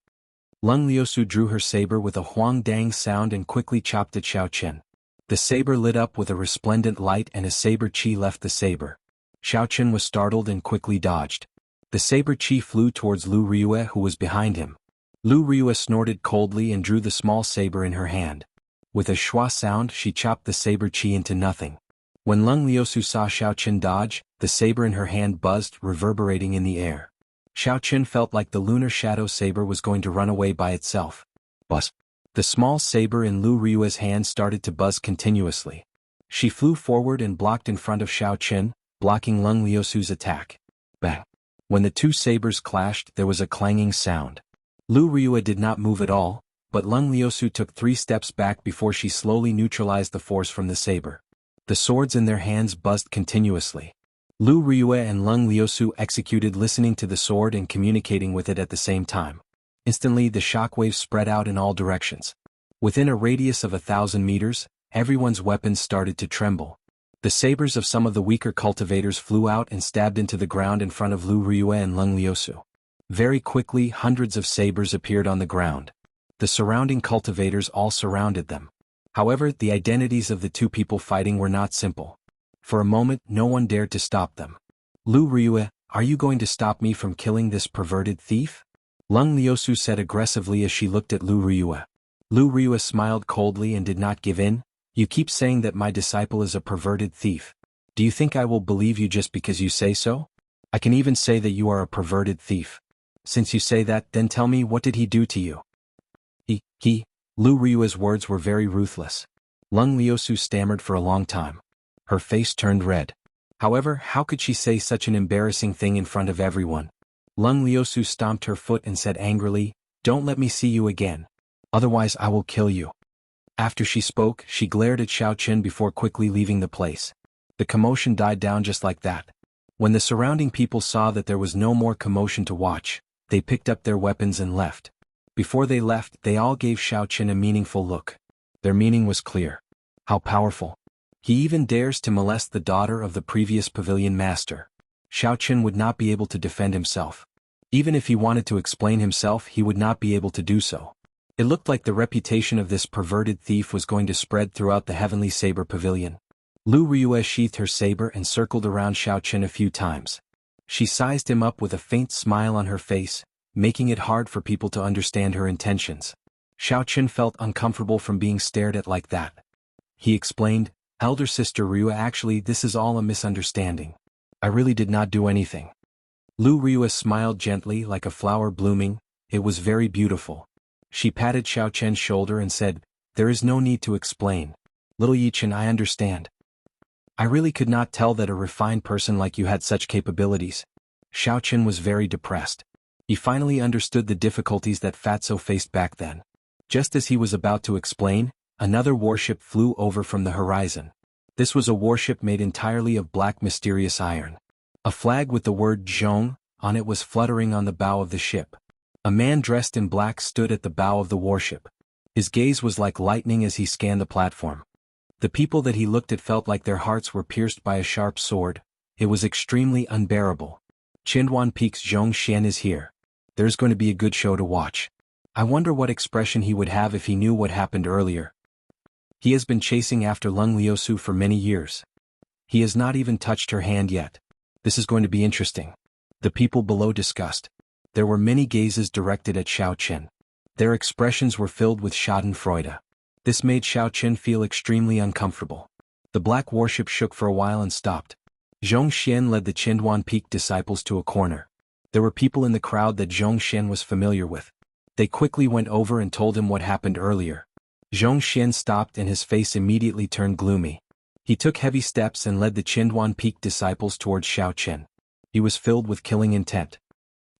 [SPEAKER 1] Leng Liusu drew her saber with a huang dang sound and quickly chopped at Xiao Chen. The saber lit up with a resplendent light and a saber chi left the saber. Xiao Chen was startled and quickly dodged. The saber chi flew towards Lu Ryue, who was behind him. Lu Ryue snorted coldly and drew the small saber in her hand. With a schwa sound, she chopped the saber chi into nothing. When Leng Liusu saw Xiao Chen dodge, the saber in her hand buzzed, reverberating in the air. Xiao Chen felt like the lunar shadow saber was going to run away by itself. Buzz. The small saber in Lu Ryue's hand started to buzz continuously. She flew forward and blocked in front of Xiao Chen, blocking Leng Liusu's attack. Bang. When the two sabers clashed, there was a clanging sound. Lu Ryue did not move at all, but Leng Liusu took 3 steps back before she slowly neutralized the force from the saber. The swords in their hands buzzed continuously. Lu Ryue and Leng Liusu executed listening to the sword and communicating with it at the same time. Instantly the shockwaves spread out in all directions. Within a radius of 1,000 meters, everyone's weapons started to tremble. The sabers of some of the weaker cultivators flew out and stabbed into the ground in front of Lu Ryue and Leng Liusu. Very quickly, hundreds of sabers appeared on the ground. The surrounding cultivators all surrounded them. However, the identities of the two people fighting were not simple. For a moment, no one dared to stop them. "Lu Ryue, are you going to stop me from killing this perverted thief?" Leng Liusu said aggressively as she looked at Lu Ryue. Lu Ryue smiled coldly and did not give in. "You keep saying that my disciple is a perverted thief. Do you think I will believe you just because you say so? I can even say that you are a perverted thief. Since you say that, then tell me, what did he do to you?" He. Lu Ryue's words were very ruthless. Leng Liusu stammered for a long time. Her face turned red. However, how could she say such an embarrassing thing in front of everyone? Leng Liusu stomped her foot and said angrily, "Don't let me see you again. Otherwise I will kill you." After she spoke, she glared at Xiao Chen before quickly leaving the place. The commotion died down just like that. When the surrounding people saw that there was no more commotion to watch, they picked up their weapons and left. Before they left, they all gave Xiao Chen a meaningful look. Their meaning was clear. How powerful. He even dares to molest the daughter of the previous pavilion master. Xiao Chen would not be able to defend himself. Even if he wanted to explain himself, he would not be able to do so. It looked like the reputation of this perverted thief was going to spread throughout the Heavenly Saber Pavilion. Lu Ryue sheathed her saber and circled around Xiao Chen a few times. She sized him up with a faint smile on her face, making it hard for people to understand her intentions. Xiao Chen felt uncomfortable from being stared at like that. He explained, "Elder sister Ryue, actually this is all a misunderstanding. I really did not do anything." Lu Ryue smiled gently like a flower blooming. It was very beautiful. She patted Xiao Chen's shoulder and said, "There is no need to explain. Little Yi Chen, I understand. I really could not tell that a refined person like you had such capabilities." Xiao Chen was very depressed. He finally understood the difficulties that Fatso faced back then. Just as he was about to explain, another warship flew over from the horizon. This was a warship made entirely of black mysterious iron. A flag with the word Zhong on it was fluttering on the bow of the ship. A man dressed in black stood at the bow of the warship. His gaze was like lightning as he scanned the platform. The people that he looked at felt like their hearts were pierced by a sharp sword. It was extremely unbearable. Qinduan Peak's Zhong Xian is here. There's going to be a good show to watch. I wonder what expression he would have if he knew what happened earlier. He has been chasing after Leng Liusu for many years. He has not even touched her hand yet. This is going to be interesting. The people below discussed. There were many gazes directed at Xiao Chen. Their expressions were filled with schadenfreude. This made Xiao Chen feel extremely uncomfortable. The black warship shook for a while and stopped. Xianxia led the Qinduan Peak disciples to a corner. There were people in the crowd that Xianxia was familiar with. They quickly went over and told him what happened earlier. Xianxia stopped and his face immediately turned gloomy. He took heavy steps and led the Qinduan Peak disciples towards Xiaoqian. He was filled with killing intent.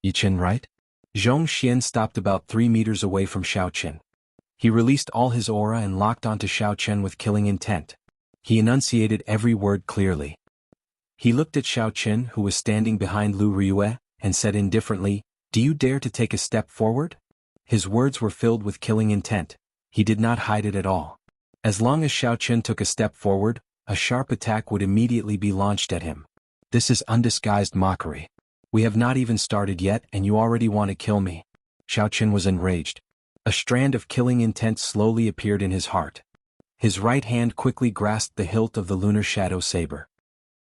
[SPEAKER 1] Yichen, right? Xianxia stopped about 3 meters away from Xiaoqian. He released all his aura and locked onto Xiaoqian with killing intent. He enunciated every word clearly. He looked at Xiaoqian, who was standing behind Lu Riyue, and said indifferently, "Do you dare to take a step forward?" His words were filled with killing intent. He did not hide it at all. As long as Xiaoqian took a step forward, a sharp attack would immediately be launched at him. This is undisguised mockery. We have not even started yet and you already want to kill me. Xiaoqian was enraged. A strand of killing intent slowly appeared in his heart. His right hand quickly grasped the hilt of the lunar shadow saber.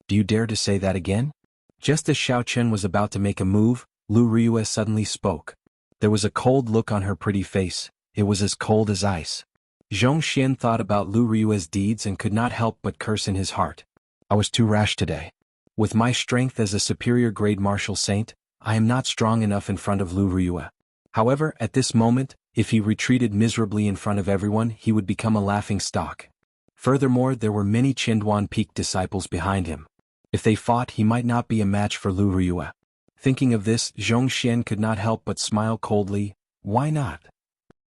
[SPEAKER 1] Do you dare to say that again? Just as Xiaoqian was about to make a move, Lu Riyue suddenly spoke. There was a cold look on her pretty face. It was as cold as ice. Xianxia thought about Lu Riyue's deeds and could not help but curse in his heart. I was too rash today. With my strength as a superior grade martial saint, I am not strong enough in front of Lu Riyue. However, at this moment, if he retreated miserably in front of everyone, he would become a laughing stock. Furthermore, there were many Qinduan Peak disciples behind him. If they fought, he might not be a match for Lu Riyue. Thinking of this, Xianxia could not help but smile coldly. Why not?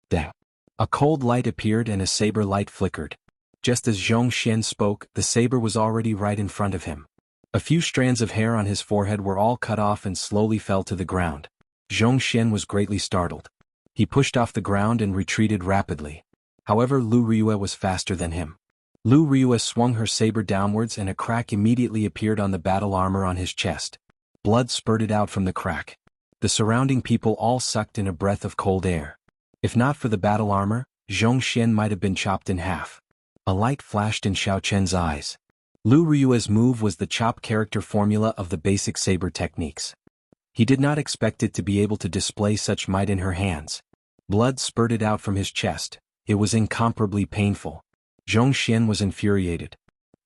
[SPEAKER 1] Dang. A cold light appeared and a saber light flickered. Just as Xianxia spoke, the saber was already right in front of him. A few strands of hair on his forehead were all cut off and slowly fell to the ground. Xianxia was greatly startled. He pushed off the ground and retreated rapidly. However, Lu Riyue was faster than him. Lu Riyue swung her saber downwards and a crack immediately appeared on the battle armor on his chest. Blood spurted out from the crack. The surrounding people all sucked in a breath of cold air. If not for the battle armor, Xianxia might have been chopped in half. A light flashed in Xiaoqian's eyes. Lu Riyue's move was the chop character formula of the basic saber techniques. He did not expect it to be able to display such might in her hands. Blood spurted out from his chest. It was incomparably painful. Xianxia was infuriated.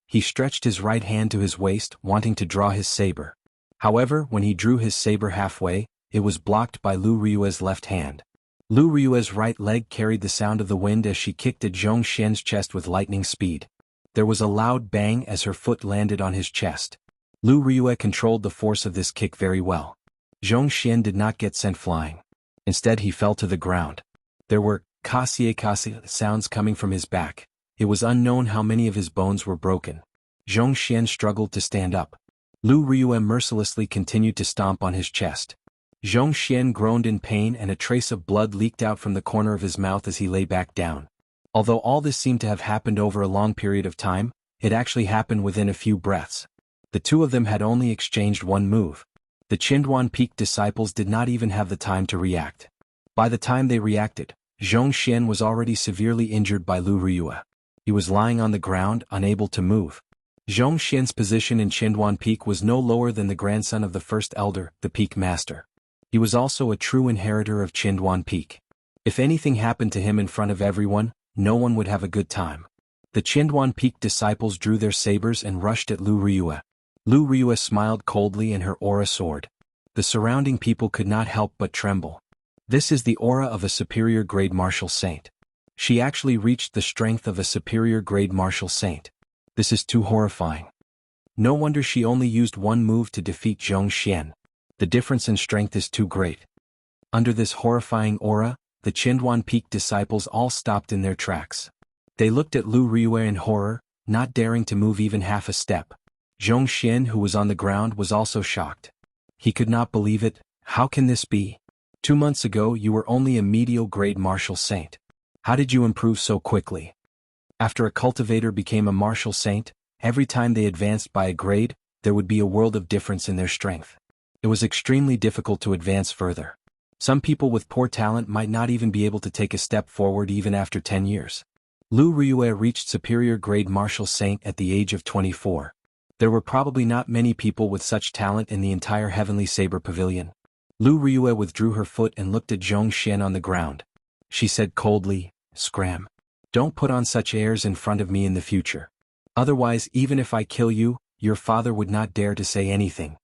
[SPEAKER 1] He stretched his right hand to his waist, wanting to draw his saber. However, when he drew his saber halfway, it was blocked by Lu Riyue's left hand. Lu Riyue's right leg carried the sound of the wind as she kicked at Xianxia's chest with lightning speed. There was a loud bang as her foot landed on his chest. Lu Riyue controlled the force of this kick very well. Xianxia did not get sent flying. Instead he fell to the ground. There were kasie sounds coming from his back. It was unknown how many of his bones were broken. Xianxia struggled to stand up. Lu Riyue mercilessly continued to stomp on his chest. Xianxia groaned in pain and a trace of blood leaked out from the corner of his mouth as he lay back down. Although all this seemed to have happened over a long period of time, it actually happened within a few breaths. The two of them had only exchanged one move. The Qinduan Peak disciples did not even have the time to react. By the time they reacted, Xianxia was already severely injured by Lu Riyue. He was lying on the ground, unable to move. Xianxia's position in Qinduan Peak was no lower than the grandson of the first elder, the Peak Master. He was also a true inheritor of Qinduan Peak. If anything happened to him in front of everyone, no one would have a good time. The Qinduan Peak disciples drew their sabers and rushed at Lu Riyue. Lu Riyue smiled coldly and her aura soared. The surrounding people could not help but tremble. This is the aura of a superior grade martial saint. She actually reached the strength of a superior grade martial saint. This is too horrifying. No wonder she only used one move to defeat Xianxia. The difference in strength is too great. Under this horrifying aura, the Qinduan Peak disciples all stopped in their tracks. They looked at Lu Riyue in horror, not daring to move even half a step. Xianxia, who was on the ground, was also shocked. He could not believe it. How can this be? 2 months ago you were only a medial grade martial saint. How did you improve so quickly? After a cultivator became a martial saint, every time they advanced by a grade, there would be a world of difference in their strength. It was extremely difficult to advance further. Some people with poor talent might not even be able to take a step forward even after 10 years. Lu Riyue reached superior grade martial saint at the age of 24. There were probably not many people with such talent in the entire Heavenly Saber Pavilion. Lu Riyue withdrew her foot and looked at Xianxia on the ground. She said coldly, "Scram. Don't put on such airs in front of me in the future. Otherwise, even if I kill you, your father would not dare to say anything.